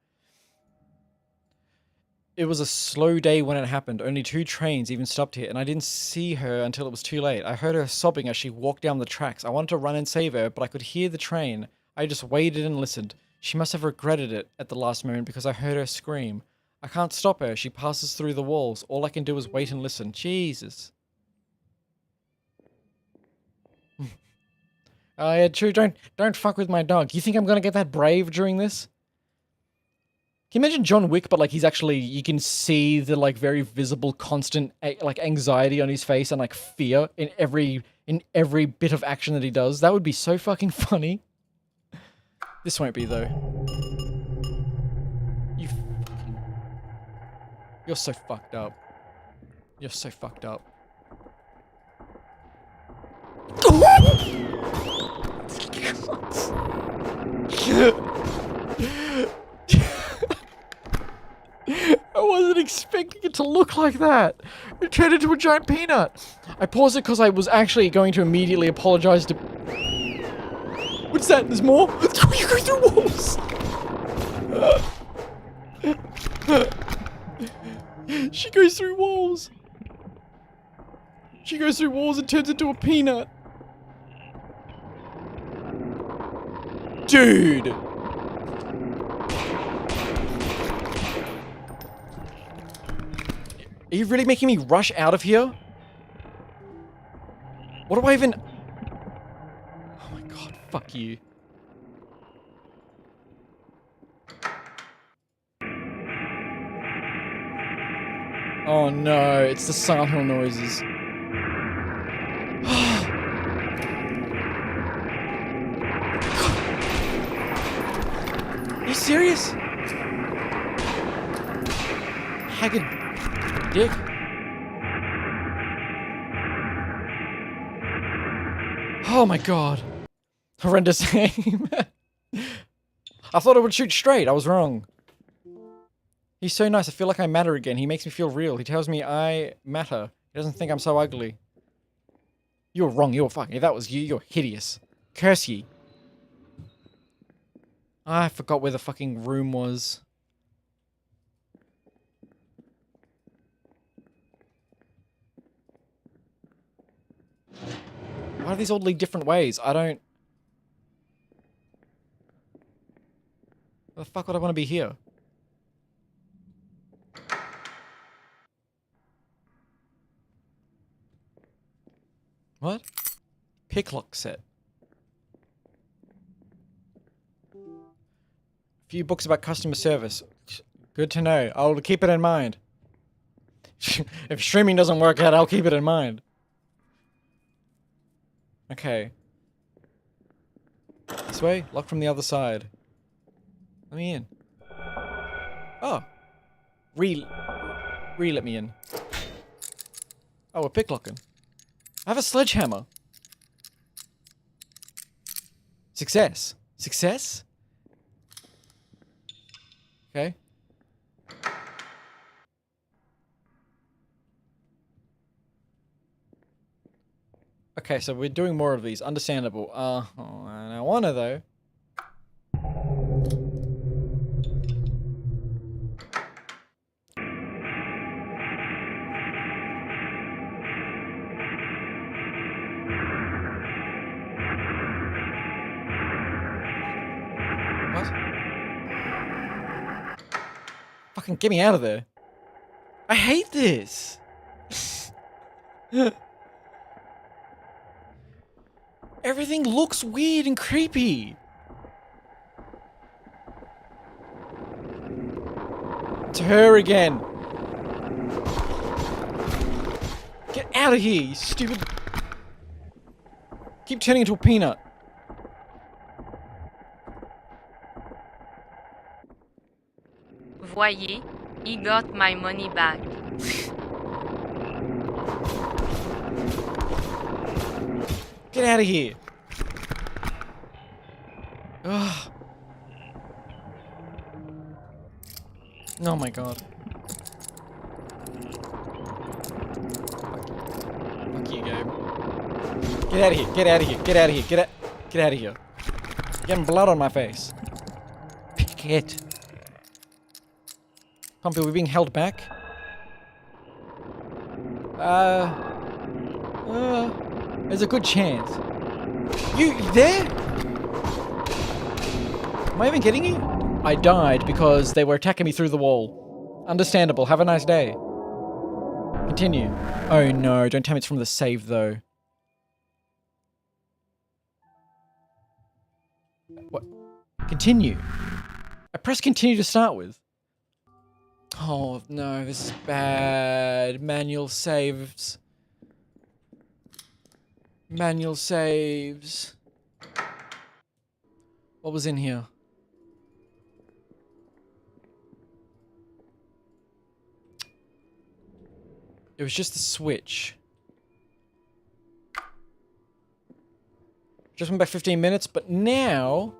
It was a slow day when it happened. Only 2 trains even stopped here, and I didn't see her until it was too late. I heard her sobbing as she walked down the tracks. I wanted to run and save her, but I could hear the train. I just waited and listened. She must have regretted it at the last moment because I heard her scream. I can't stop her. She passes through the walls. All I can do is wait and listen. Jesus. Oh yeah, true. Don't fuck with my dog. You think I'm gonna get that brave during this? Can you imagine John Wick, but like he's actually, you can see the like very visible, constant like anxiety on his face and like fear in every bit of action that he does. That would be so fucking funny. This won't be though. You're so fucked up. You're so fucked up. I wasn't expecting it to look like that. It turned into a giant peanut. I paused it because I was actually going to immediately apologize to... What's that? There's more? You go through walls! She goes through walls. She goes through walls and turns into a peanut. Dude! Are you really making me rush out of here? What do I even... Oh my god, fuck you. Oh no, it's the Silent Hill noises. Are you serious? Haggard dick. Oh my god. Horrendous aim. I thought it would shoot straight. I was wrong. He's so nice. I feel like I matter again. He makes me feel real. He tells me I matter. He doesn't think I'm so ugly. You're wrong. You're fucking... If that was you, you're hideous. Curse ye. I forgot where the fucking room was. Why do these all lead different ways? I don't... Why the fuck would I want to be here? What? Picklock set. Few books about customer service. Good to know. I'll keep it in mind. If streaming doesn't work out, I'll keep it in mind. Okay. This way? Lock from the other side. Let me in. Oh. Let me in. Oh, we're picklocking. I have a sledgehammer. Success. Success? Okay. Okay, so we're doing more of these. Understandable. Oh, and I wanna though. What? Fucking get me out of there. I hate this. Everything looks weird and creepy. It's her again. Get out of here, you stupid. Keep turning into a peanut. Voyez, he got my money back. Get out of here. Ugh. Oh my god. Fuck you, game. Get out of here. Get out of here. Get out of here. Get out of here. You're getting blood on my face. Pick it. Pompi, are we being held back? There's a good chance. You there? Am I even getting you? I died because they were attacking me through the wall. Understandable. Have a nice day. Continue. Oh no, don't tell me it's from the save though. What? Continue. I pressed continue to start with. Oh no, this is bad. Manual saves. Manual saves. What was in here? It was just the switch. Just went back 15 minutes, but now,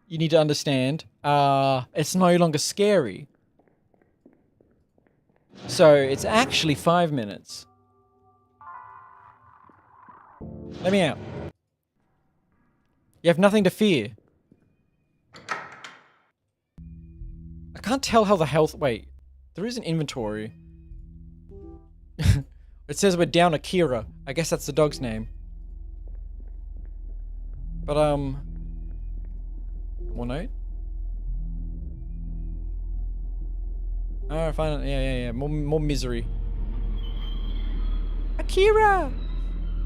you need to understand, it's no longer scary. So, it's actually 5 minutes. Let me out. You have nothing to fear. I can't tell how the health... Wait. There is an inventory. It says we're down Akira. I guess that's the dog's name. But, more note? Oh, fine. Yeah. More misery. Akira!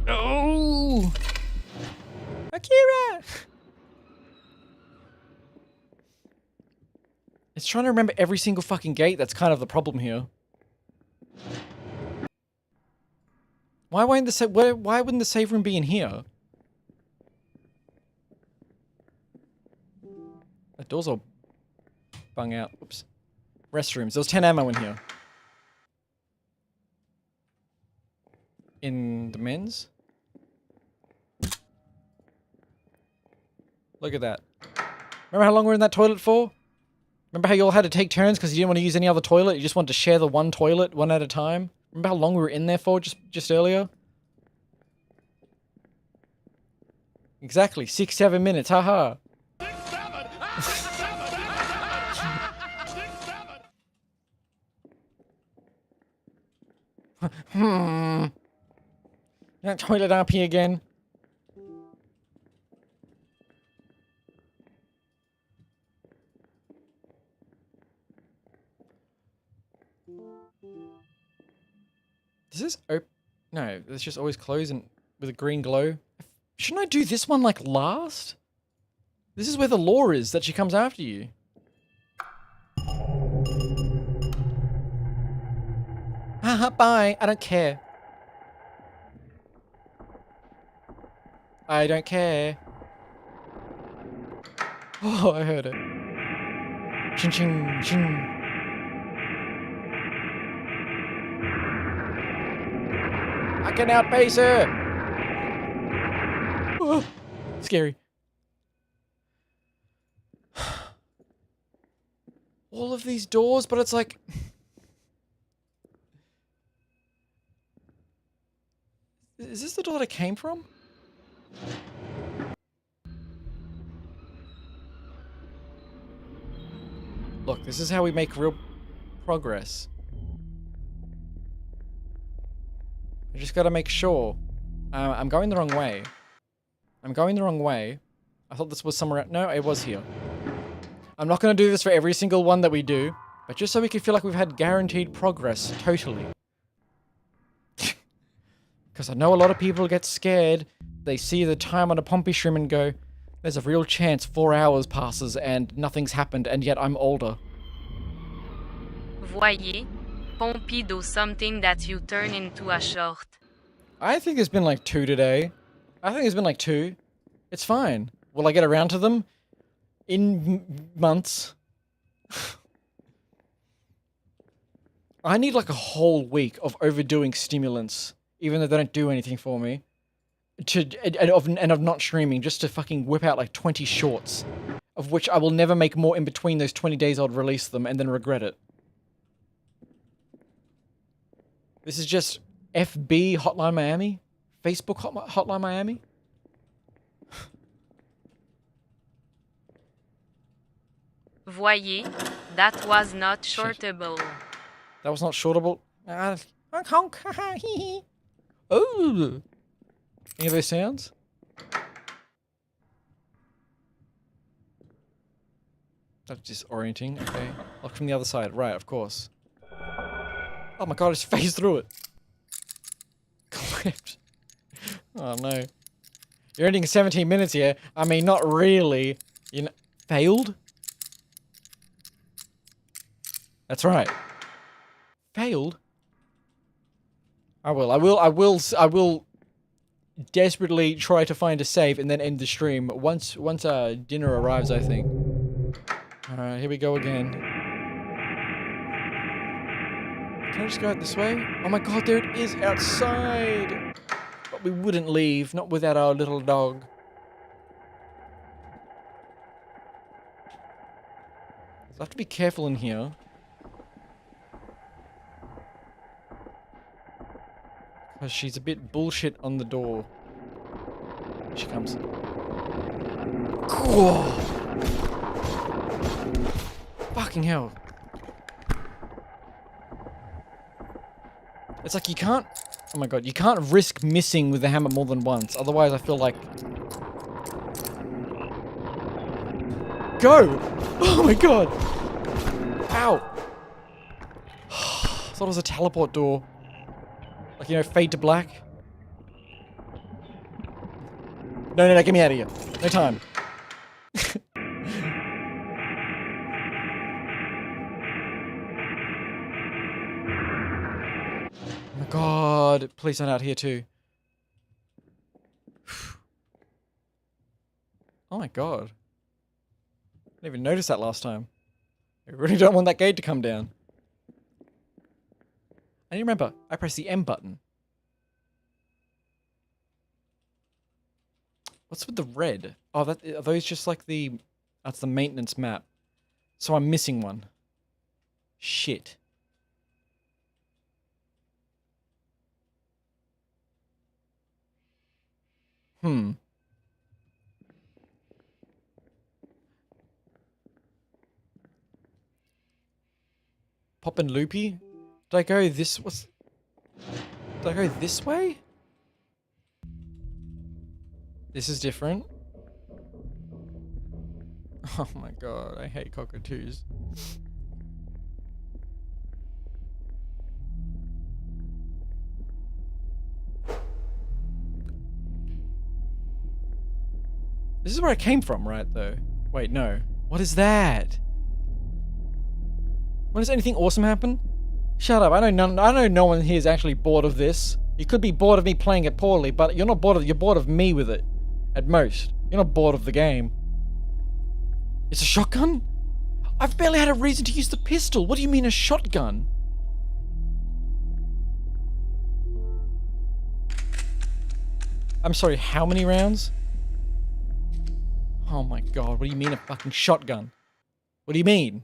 Oh! Akira! It's trying to remember every single fucking gate. That's kind of the problem here. Why wouldn't the save room be in here? The door's all bung out. Oops. Restrooms. There was 10 ammo in here. In the men's? Look at that. Remember how long we were in that toilet for? Remember how you all had to take turns because you didn't want to use any other toilet? You just wanted to share the one toilet, one at a time? Remember how long we were in there for just earlier? Exactly. 6-7 minutes. Haha. That toilet up here again. Does this open? No, it's just always closed and with a green glow. Shouldn't I do this one like last? This is where the lore is that she comes after you. Haha, bye. I don't care. I don't care. Oh, I heard it. Ching ching ching. I can outpace her! Oh, scary. All of these doors, but it's like... Is this the door that I came from? Look, this is how we make real progress. I just gotta make sure. I'm going the wrong way. I'm going the wrong way. I thought this was somewhere... No, it was here. I'm not gonna do this for every single one that we do, but just so we can feel like we've had guaranteed progress, totally. Because I know a lot of people get scared. They see the time on a Pompi stream and go, there's a real chance 4 hours passes and nothing's happened, and yet I'm older. Voyez, Pompi do something that you turn into a short. I think it's been like 2 today. I think it's been like 2. It's fine. Will I get around to them? In months. I need like a whole week of overdoing stimulants, even though they don't do anything for me. And of not streaming, just to fucking whip out like 20 shorts, of which I will never make more in between those 20 days I'll release them and then regret it. This is just FB Hotline Miami? Facebook Hotline Miami? Voyez, that was not shortable. That was not shortable. Oh! Any of those sounds? That's disorienting. Okay. Look from the other side. Right, of course. Oh my god, I just phased through it. Clipped. Oh no. You're ending 17 minutes here. I mean, not really. You know, failed? That's right. Failed? I will desperately try to find a save and then end the stream once dinner arrives, I think. Alright, here we go again. Can I just go out this way? Oh my god, there it is outside! But we wouldn't leave, not without our little dog. So I have to be careful in here. Because she's a bit bullshit on the door. Here she comes. Whoa. Fucking hell. It's like you can't... Oh my god, you can't risk missing with the hammer more than once. Otherwise I feel like... Go! Oh my god! Ow! I thought it was a teleport door. Like, you know, fade to black. No, get me out of here. No time. Oh my god, please not out here too. Oh my god. I didn't even notice that last time. I really don't want that gate to come down. I need to remember, I press the M button. What's with the red? Oh, are those just like the... That's the maintenance map. So I'm missing one. Shit. Pop and loopy? Did I go this... Did I go this way? This is different. Oh my god, I hate cockatoos. This is where I came from, right, though? Wait, no. What is that? When does anything awesome happen? Shut up, I know no one here is actually bored of this. You could be bored of me playing it poorly, but you're not bored of... You're bored of me with it. At most. You're not bored of the game. It's a shotgun? I've barely had a reason to use the pistol. What do you mean a shotgun? I'm sorry, how many rounds? Oh my god, what do you mean a fucking shotgun? What do you mean?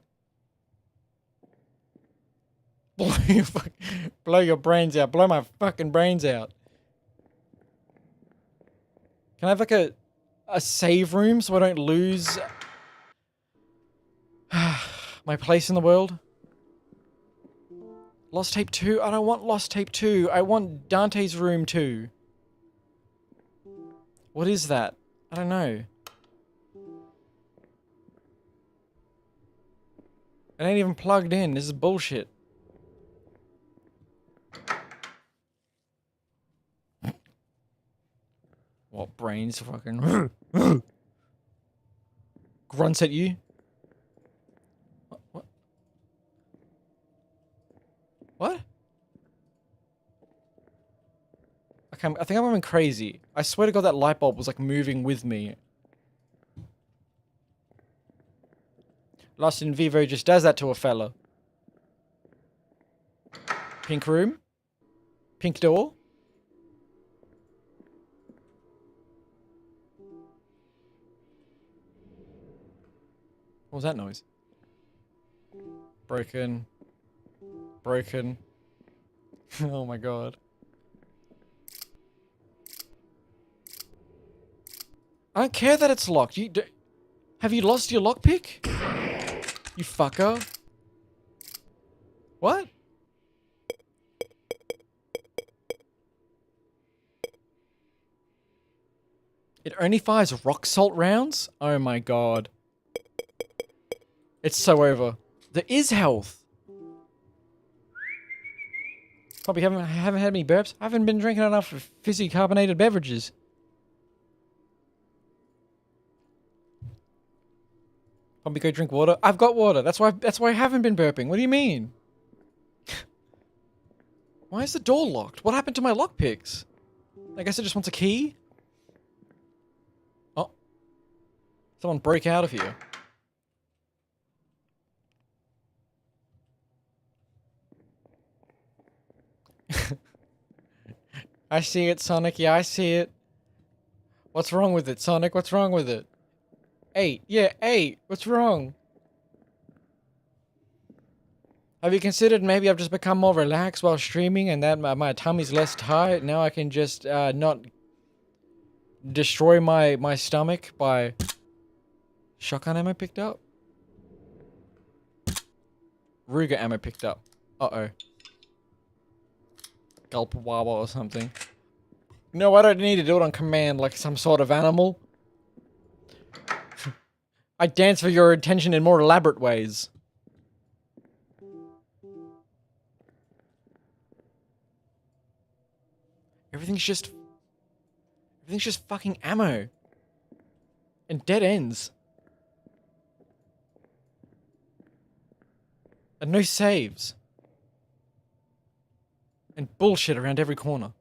Blow your brains out. Blow my fucking brains out. Can I have like a save room so I don't lose my place in the world? Lost Tape 2? I don't want Lost Tape 2. I want Dante's Room 2. What is that? I don't know. It ain't even plugged in. This is bullshit. What brains fucking grunts at you? What? What? Okay, I think I'm going crazy. I swear to God that light bulb was like moving with me. Lost in Vivo just does that to a fella. Pink room? Pink door? What was that noise? Broken. Broken. Oh my god. I don't care that it's locked. Have you lost your lockpick? You fucker. What? It only fires rock salt rounds? Oh my god. It's so over. There is health. Probably haven't had any burps. I haven't been drinking enough fizzy carbonated beverages. Probably go drink water. I've got water. That's why I haven't been burping. What do you mean? Why is the door locked? What happened to my lockpicks? I guess it just wants a key? Oh. Someone broke out of here. I see it, Sonic. Yeah, I see it. What's wrong with it, Sonic? What's wrong with it? 8. Yeah, 8. What's wrong? Have you considered maybe I've just become more relaxed while streaming and that my tummy's less tight? Now I can just not destroy my stomach by... Shotgun ammo picked up? Ruger ammo picked up. Uh-oh. Gulp Wawa or something. No, I don't need to do it on command like some sort of animal. I dance for your attention in more elaborate ways. Everything's just fucking ammo. And dead ends. And no saves. And bullshit around every corner.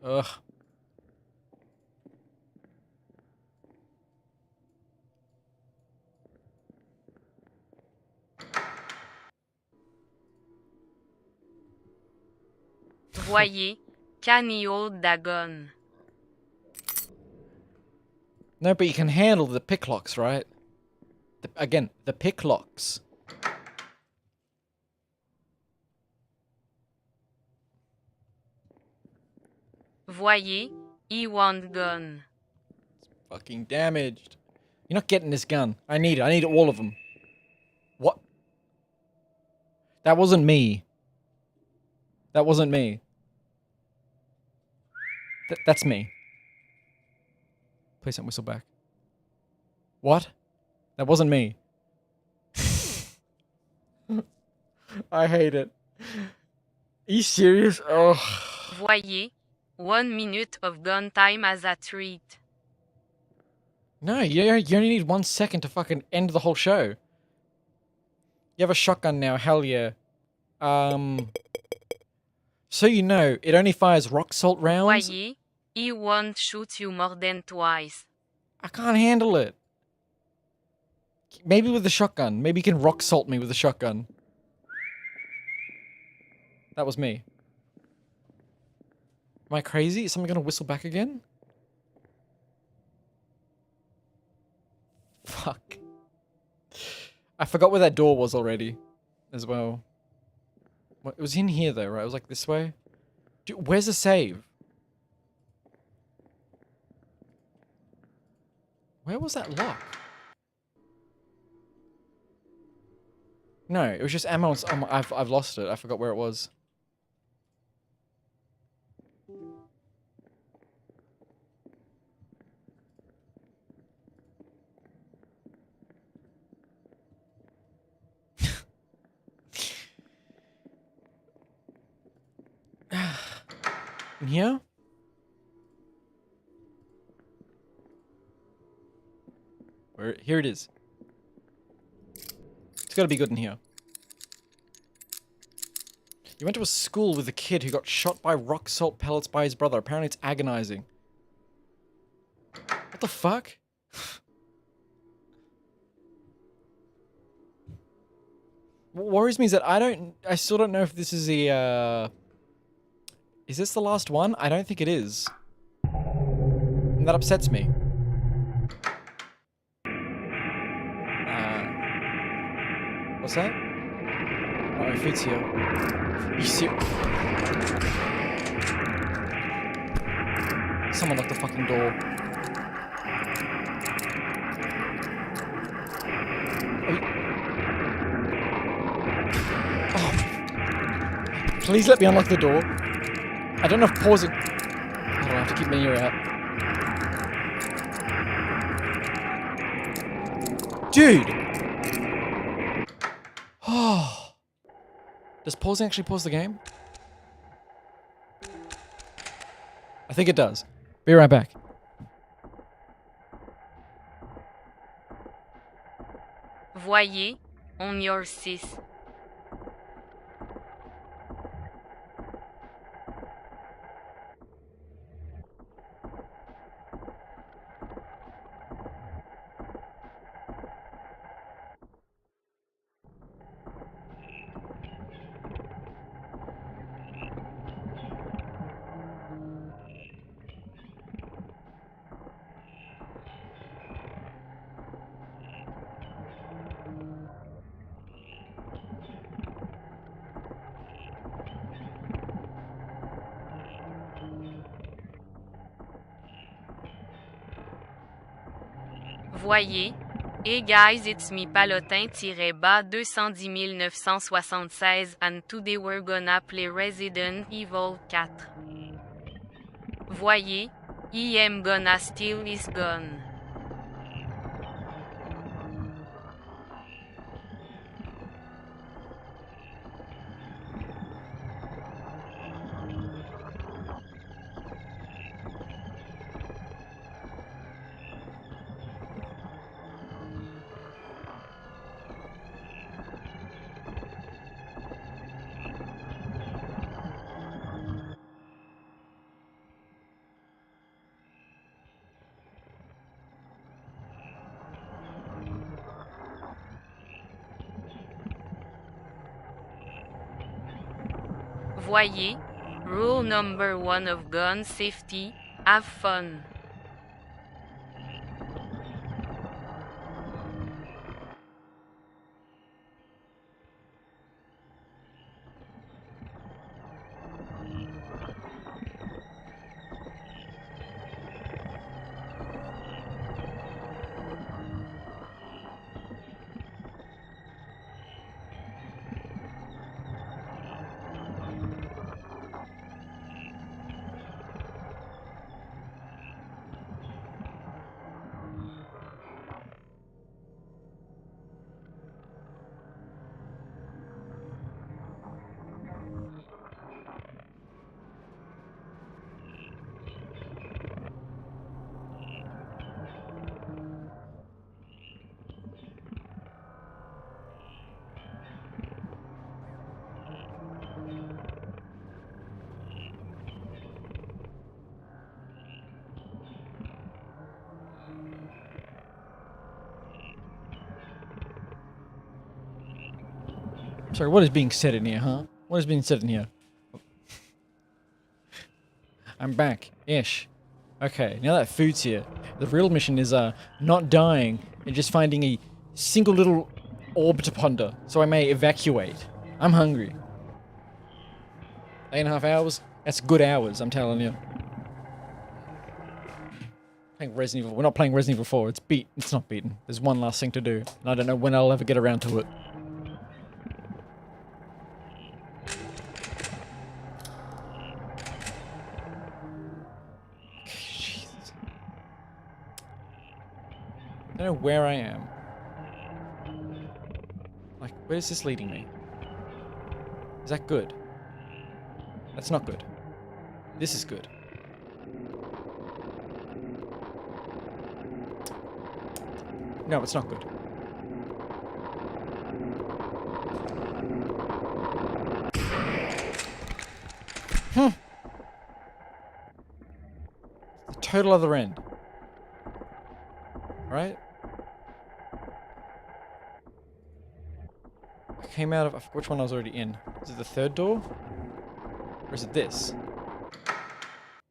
Ugh. Voyez, Canio Dagon. No, but you can handle the picklocks, right? Again, the picklocks. Voyez, he want gun. Fucking damaged. You're not getting this gun. I need it. I need all of them. What? That wasn't me. That wasn't me. That's me. Please don't whistle back. What? That wasn't me. I hate it. Are you serious? Oh. Voyez, 1 minute of gun time as a treat. No, you only need 1 second to fucking end the whole show. You have a shotgun now, hell yeah. So you know, it only fires rock salt rounds. Voyez, he won't shoot you more than twice. I can't handle it. Maybe with the shotgun. Maybe you can rock salt me with the shotgun. That was me. Am I crazy? Is someone gonna whistle back again? Fuck. I forgot where that door was already. As well. What, it was in here though, right? It was like this way. Dude, where's the save? Where was that lock? No, it was just ammo. I've lost it. I forgot where it was. In here? Where? Here it is. It's gotta be good in here. You went to a school with a kid who got shot by rock salt pellets by his brother. Apparently it's agonizing. What the fuck? What worries me is that I still don't know if this is the, is this the last one? I don't think it is. And that upsets me. What's that? Oh, food's here. You see? Someone locked the fucking door. Oh. Please let me unlock the door. I don't know if pausing... I don't have to keep my ear out. Dude! Oh. Does pausing actually pause the game? I think it does. Be right back. Voyez, on your 6. Voyez. Hey guys, it's me Palotin-bas 210 976 and today we're gonna play Resident Evil 4. Voyez. I am gonna steal his gun. Voyez. Rule number 1 of gun safety. Have fun. Sorry, what is being said in here, huh? What is being said in here? I'm back. Ish. Okay, now that food's here, the real mission is not dying and just finding a single little orb to ponder, so I may evacuate. I'm hungry. 8.5 hours? That's good hours, I'm telling you. Playing Resident Evil. We're not playing Resident Evil 4. It's beat. It's not beaten. There's one last thing to do, and I don't know when I'll ever get around to it. I don't know where I am. Like, where is this leading me? Is that good? That's not good. This is good. No, it's not good. The total other end. Right? I came out of... I forgot which one I was already in. Is it the third door? Or is it this?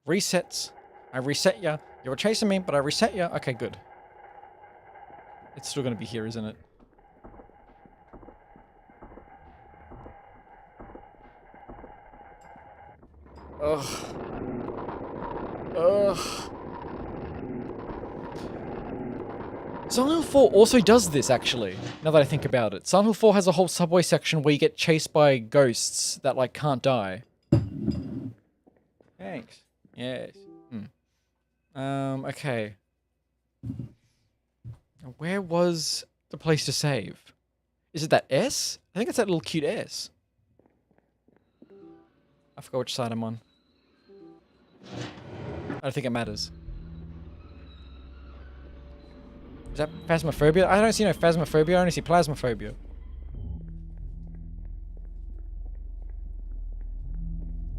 Resets. I reset ya. You were chasing me, but I reset ya. Okay, good. It's still gonna be here, isn't it? Ugh. Ugh. Silent Hill 4 also does this, actually, now that I think about it. Silent Hill 4 has a whole subway section where you get chased by ghosts that, like, can't die. Thanks. Yes. Okay. Where was the place to save? Is it that S? I think it's that little cute S. I forgot which side I'm on. I don't think it matters. Is that phasmophobia? I don't see no phasmophobia, I only see plasmophobia.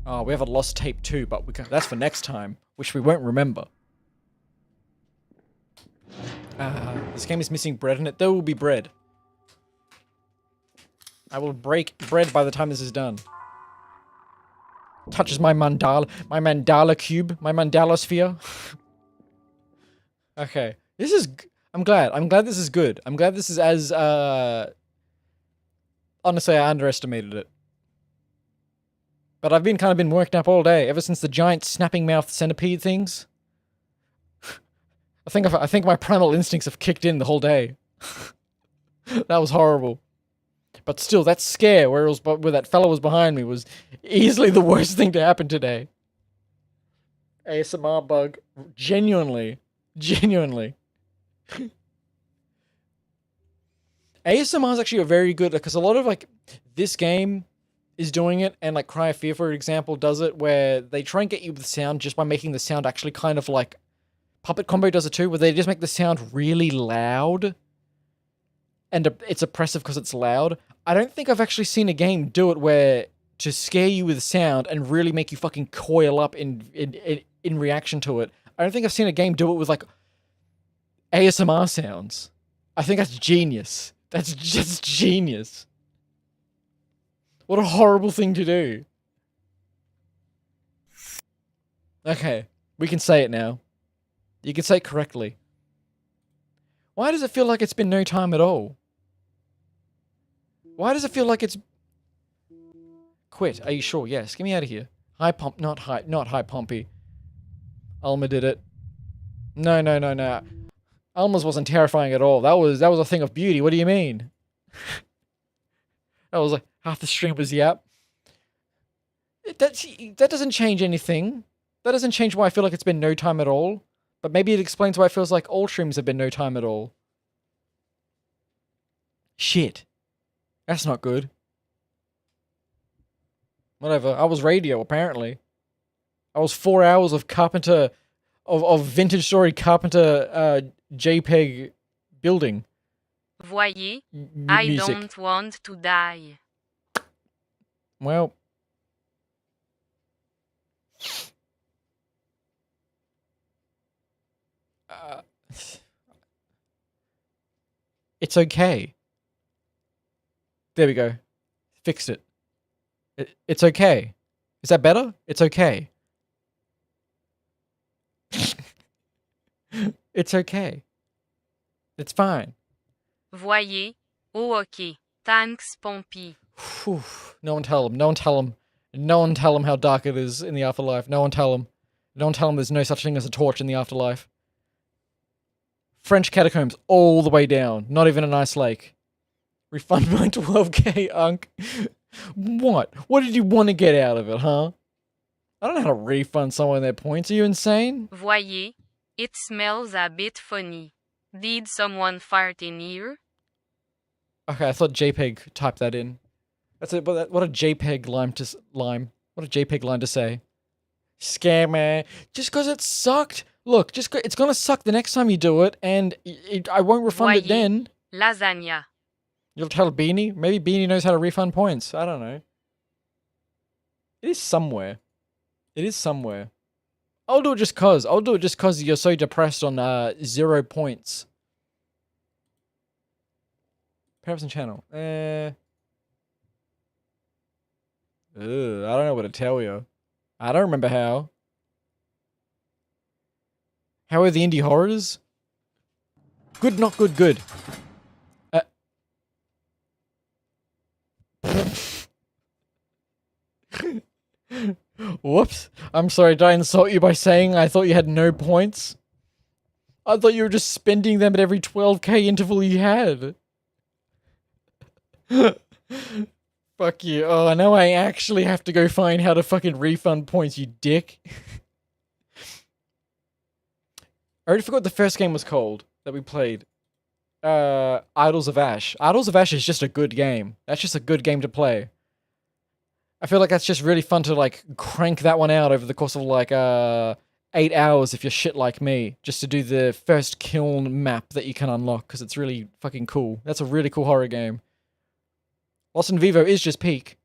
Oh, we have a lost tape too, but that's for next time, which we won't remember. This game is missing bread in it. There will be bread. I will break bread by the time this is done. Touches my mandala cube, my mandala sphere. Okay, this is. I'm glad this is good. I'm glad this is as. Honestly, I underestimated it. But I've kind of been worked up all day ever since the giant snapping mouth centipede things. I think my primal instincts have kicked in the whole day. That was horrible. But still, that scare where that fellow was behind me was easily the worst thing to happen today. ASMR bug. Genuinely. Genuinely. ASMR is actually a very good, because a lot of, like, this game is doing it, and, like, Cry of Fear, for example, does it, where they try and get you with sound just by making the sound actually kind of, like, Puppet Combo does it too, where they just make the sound really loud, and it's oppressive because it's loud. I don't think I've actually seen a game do it where, to scare you with sound and really make you fucking coil up in reaction to it, I don't think I've seen a game do it with, like, ASMR sounds. I think that's genius. That's just genius. What a horrible thing to do. Okay, we can say it now. You can say it correctly. Why does it feel like it's been no time at all? Why does it feel like it's... Quit, are you sure? Yes, get me out of here. Not hi Pompi. Alma did it. No. Alma's wasn't terrifying at all. That was a thing of beauty. What do you mean? That was like half the stream was yap. That doesn't change anything. That doesn't change why I feel like it's been no time at all. But maybe it explains why it feels like all streams have been no time at all. Shit. That's not good. Whatever. I was radio, apparently. I was 4 hours of Carpenter... Of Vintage Story Carpenter JPEG building. Voyez, I don't want to die. Well... it's okay. There we go. Fixed it. It's okay. Is that better? It's okay. It's okay. It's fine. Voyez, oh ok. Thanks, Pompi. Whew. No one tell him. No one tell him. No one tell him how dark it is in the afterlife. No one tell him. No one tell him there's no such thing as a torch in the afterlife. French catacombs all the way down. Not even a nice lake. Refund my 12k, Unk. What? What did you want to get out of it, huh? I don't know how to refund someone their points. Are you insane? Voyez, it smells a bit funny. Did someone fart in here? Okay, I thought JPEG typed that in. That's it. But what a JPEG line to What a JPEG line to say. Scammer. Just because it sucked. Look, it's gonna suck the next time you do it, and I won't refund it then. Lasagna. You'll tell Beanie? Maybe Beanie knows how to refund points. I don't know. It is somewhere. It is somewhere. I'll do it just cause. I'll do it just cause you're so depressed on 0 points. Comparison channel. I don't know what to tell you. I don't remember how. How are the indie horrors? Good, not good, good. Whoops. I'm sorry, did I insult you by saying I thought you had no points? I thought you were just spending them at every 12k interval you had. Fuck you. Oh, now I actually have to go find how to fucking refund points, you dick. I already forgot what the first game was called that we played. Idols of Ash. Idols of Ash is just a good game. That's just a good game to play. I feel like that's just really fun to, like, crank that one out over the course of, like, 8 hours if you're shit like me. Just to do the first kiln map that you can unlock, because it's really fucking cool. That's a really cool horror game. Lost in Vivo is just peak.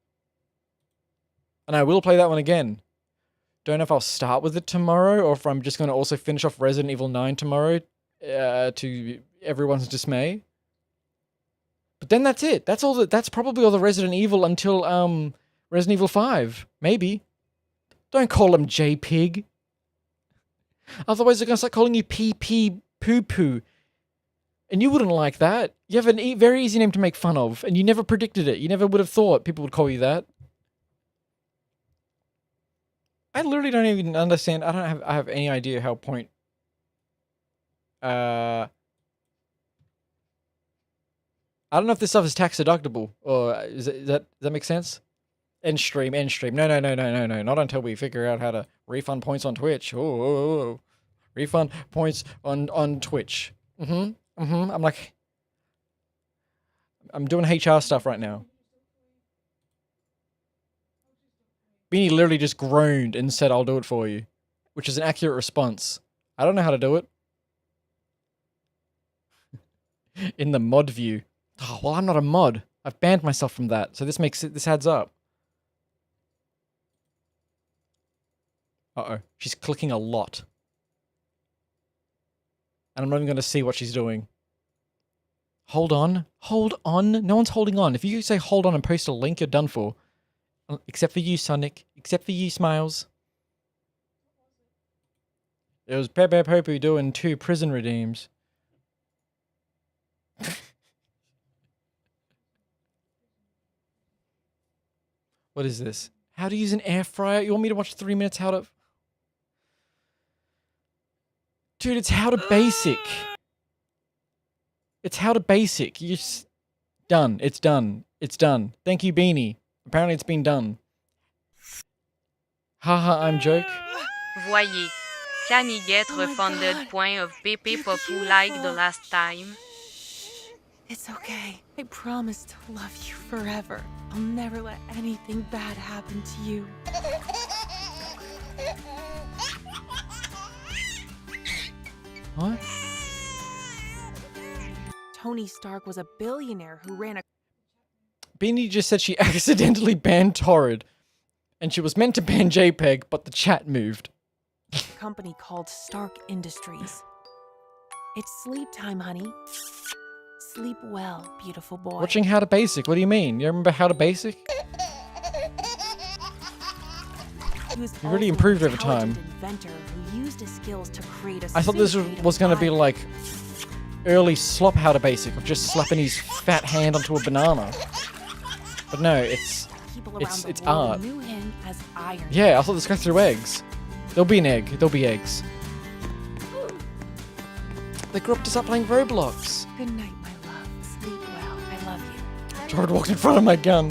And I will play that one again. Don't know if I'll start with it tomorrow, or if I'm just going to also finish off Resident Evil 9 tomorrow, to everyone's dismay. But then that's it. That's probably all the Resident Evil until, Resident Evil 5. Maybe. Don't call him J-Pig. Otherwise they're going to start calling you PP Poo-Poo. And you wouldn't like that. You have a very easy name to make fun of, and you never predicted it. You never would have thought people would call you that. I literally don't even understand. I have any idea how I don't know if this stuff is tax deductible, or does that make sense? End stream. No. Not until we figure out how to refund points on Twitch. Oh. Refund points on Twitch. I'm doing HR stuff right now. Beanie literally just groaned and said, "I'll do it for you," which is an accurate response. I don't know how to do it. In the mod view. Oh, well, I'm not a mod. I've banned myself from that, so this adds up. Uh-oh. She's clicking a lot. And I'm not even going to see what she's doing. Hold on. Hold on. No one's holding on. If you say hold on and post a link, you're done for. Except for you, Sonic. Except for you, Smiles. It was Pepe Popu doing 2 prison redeems. What is this? How to use an air fryer? You want me to watch 3 minutes how to... Dude, it's how to basic. It's how to basic. You just... Done. It's done. It's done. Thank you, Beanie. Apparently it's been done. Haha, I'm joke. Voyez. Can he get refunded point of Pepe Popu like the last time? It's okay. I promise to love you forever. I'll never let anything bad happen to you. What? Tony Stark was a billionaire who ran a Beanie just said she accidentally banned Torrid. And she was meant to ban JPEG, but the chat moved. company called Stark Industries. It's sleep time, honey. Sleep well, beautiful boy. Watching How to Basic, what do you mean? You remember How to Basic? You really improved over time. Who used his skills to create a I thought this was going to be like early slop How to Basic of just slapping his fat hand onto a banana. But no, it's art. Knew him as Iron. Yeah, I thought this guy threw eggs. There'll be an egg. There'll be eggs. They grew up to start playing Roblox. Good night, my love. Sleep well. I love you. Jared walked in front of my gun.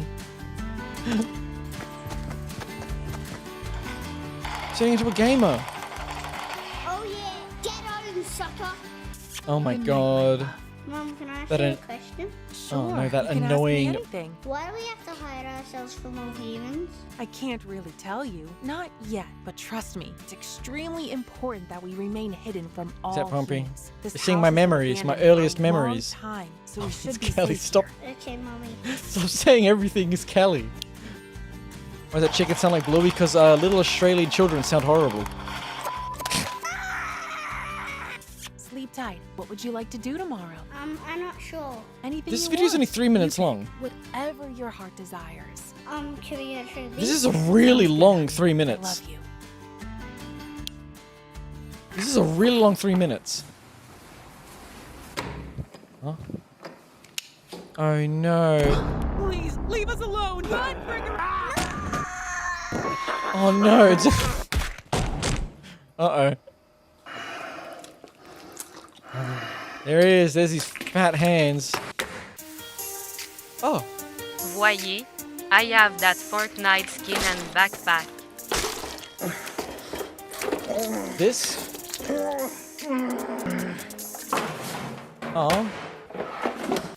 Turning into a gamer. Oh yeah, get on, sucker. Oh my god. Mom, can I ask That you a an- question? Oh no, that you can annoying. Ask me anything. Why do we have to hide ourselves from all humans? I can't really tell you. Not yet, but trust me, it's extremely important that we remain hidden from all that Pompi? humans. This You're seeing house my has been memories, my abandoned for earliest a long memories. time, so we Oh, should it's be Kelly, safe stop. here. Okay, mommy. Stop saying everything is Kelly. Why does that chicken sound like Bluey? Because little Australian children sound horrible. Sleep tight. What would you like to do tomorrow? I'm not sure. Anything This you video's want. only 3 minutes You long. pick Whatever your heart desires. Can we go through This is a really long 3 I minutes. love you. This is a really long 3 minutes. Huh? Oh no. Please leave us alone. Oh no. It's uh-oh. There he is. There's his fat hands. Oh. Voyez. I have that Fortnite skin and backpack. This? Oh.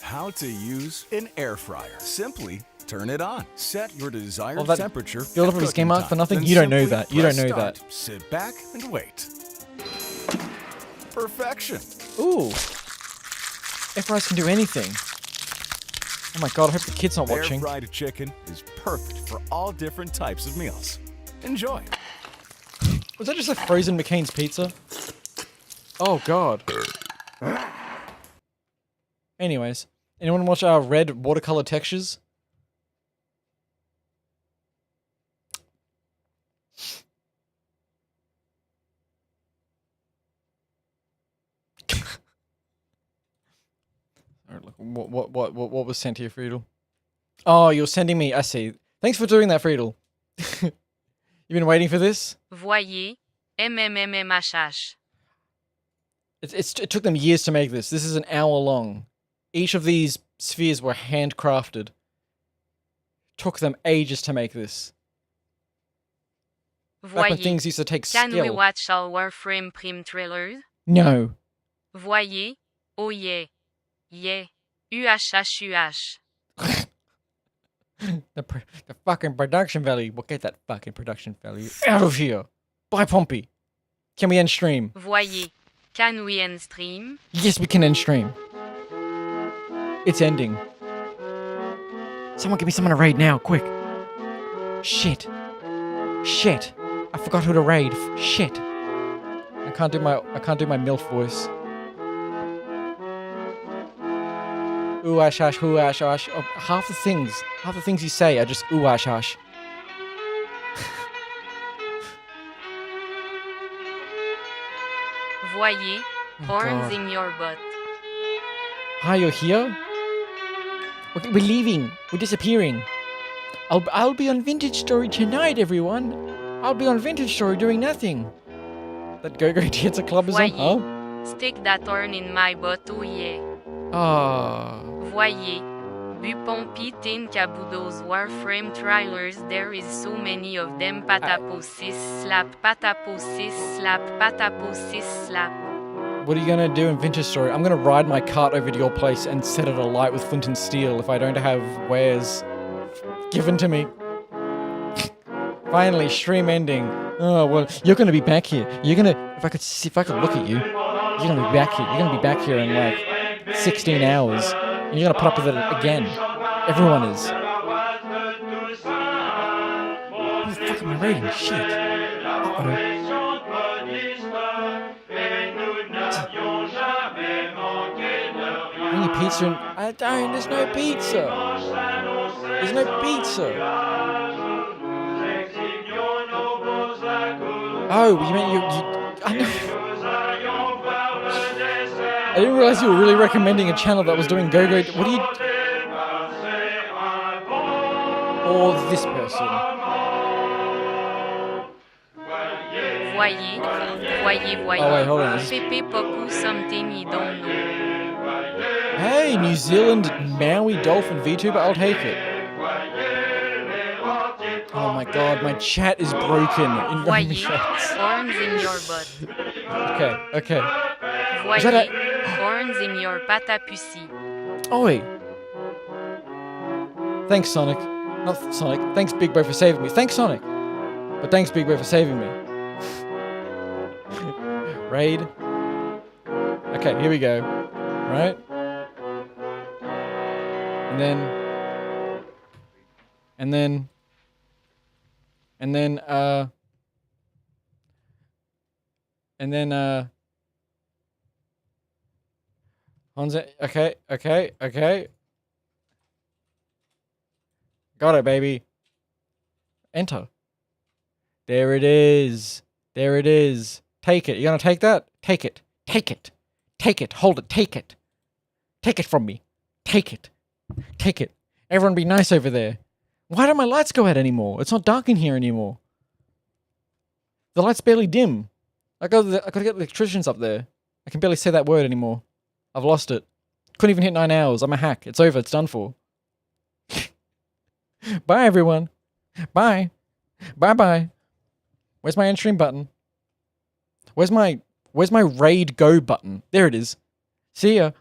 How to use an air fryer. Simply turn it on. Set your desired Well, that temperature. build up at his game cooking arc for time. nothing? Then You don't know simply that. You don't press know start. that. Sit back and wait. Perfection. Ooh. Air fryers can do anything. Oh my god, I hope the kid's not watching. Air fried chicken is perfect for all different types of meals. Enjoy. Was that just a frozen McCain's pizza? Oh god. Anyways, anyone watch our red watercolor textures? Alright, look, what was sent here, Friedel? Oh, you're sending me. I see. Thanks for doing that, Friedel. You've been waiting for this? Voyez. MMMMHH. It took them years to make this. This is an hour long. Each of these spheres were handcrafted. Took them ages to make this. Back when Voyez. things used to take Can we skill. watch all Warframe Prim trailers? No. Voyez. Oh yeah. Yeah. UHHUH. The fucking production value. We'll get that fucking production value out of here. Bye, Pompi. Can we end stream? Voyez. Can we end stream? Yes, we can end stream. It's ending. Someone give me someone to raid now, quick. Shit. Shit. I forgot who to raid. Shit. I can't do my MILF voice. Ooh ash ash, hoo ash ash. Oh, half the things you say are just ooh ash ash. Voyez. Oh, Horns God. in your butt. Hi, you're here? Okay, we're leaving. We're disappearing. I'll be on Vintage Story tonight, everyone. I'll be on Vintage Story doing nothing. That Go-Go Theatre Club is on? Voyez. Oh? Stick that horn in my butt, oh yeah. Ah. Voyez. Bu Pompi tin Kabudo's Warframe trailers, there is so many of them. Pataposis slap, pataposis slap, pataposis slap. What are you gonna do in Vintage Story? I'm gonna ride my cart over to your place and set it alight with flint and steel if I don't have wares given to me. Finally, stream ending. Oh well, you're gonna be back here. You're gonna, if I could look at you, you're gonna be back here. You're gonna be back here in like 16 hours, and you're gonna put up with it again. Everyone is. Who the fuck am I raiding? Shit. Uh-oh. Bring your pizza in. I don't. There's no pizza. There's no pizza. Oh, you meant you I know. I didn't realize you were really recommending a channel that was doing go-go. What do you? Or this person. Voyez. Voyez, voyez. Oh wait, hold on. Pepe Poku something you don't know. Hey, New Zealand Maui Dolphin VTuber, I'll take it. Oh my god, my chat is broken in random Voyez. chats. Horns in your butt. Okay. Is that Voyez. a- Horns in your patapussy. Oh wait. Thanks, Sonic. Not Sonic. Thanks, Big Bro, for saving me. Thanks, Sonic. But thanks, Big Bro, for saving me. Raid. Okay, here we go. Right? And then, Honza, okay. Got it, baby. Enter. There it is. Take it. You gonna take that? Take it. Hold it. Take it. Take it from me. Take it. Everyone be nice over there. Why don't my lights go out anymore? It's not dark in here anymore. The light's barely dim. I gotta get the electricians up there. I can barely say that word anymore. I've lost it. Couldn't even hit 9 hours. I'm a hack. It's over. It's done for. Bye, everyone. Bye. Bye. Where's my end stream button? Where's my raid go button? There it is. See ya.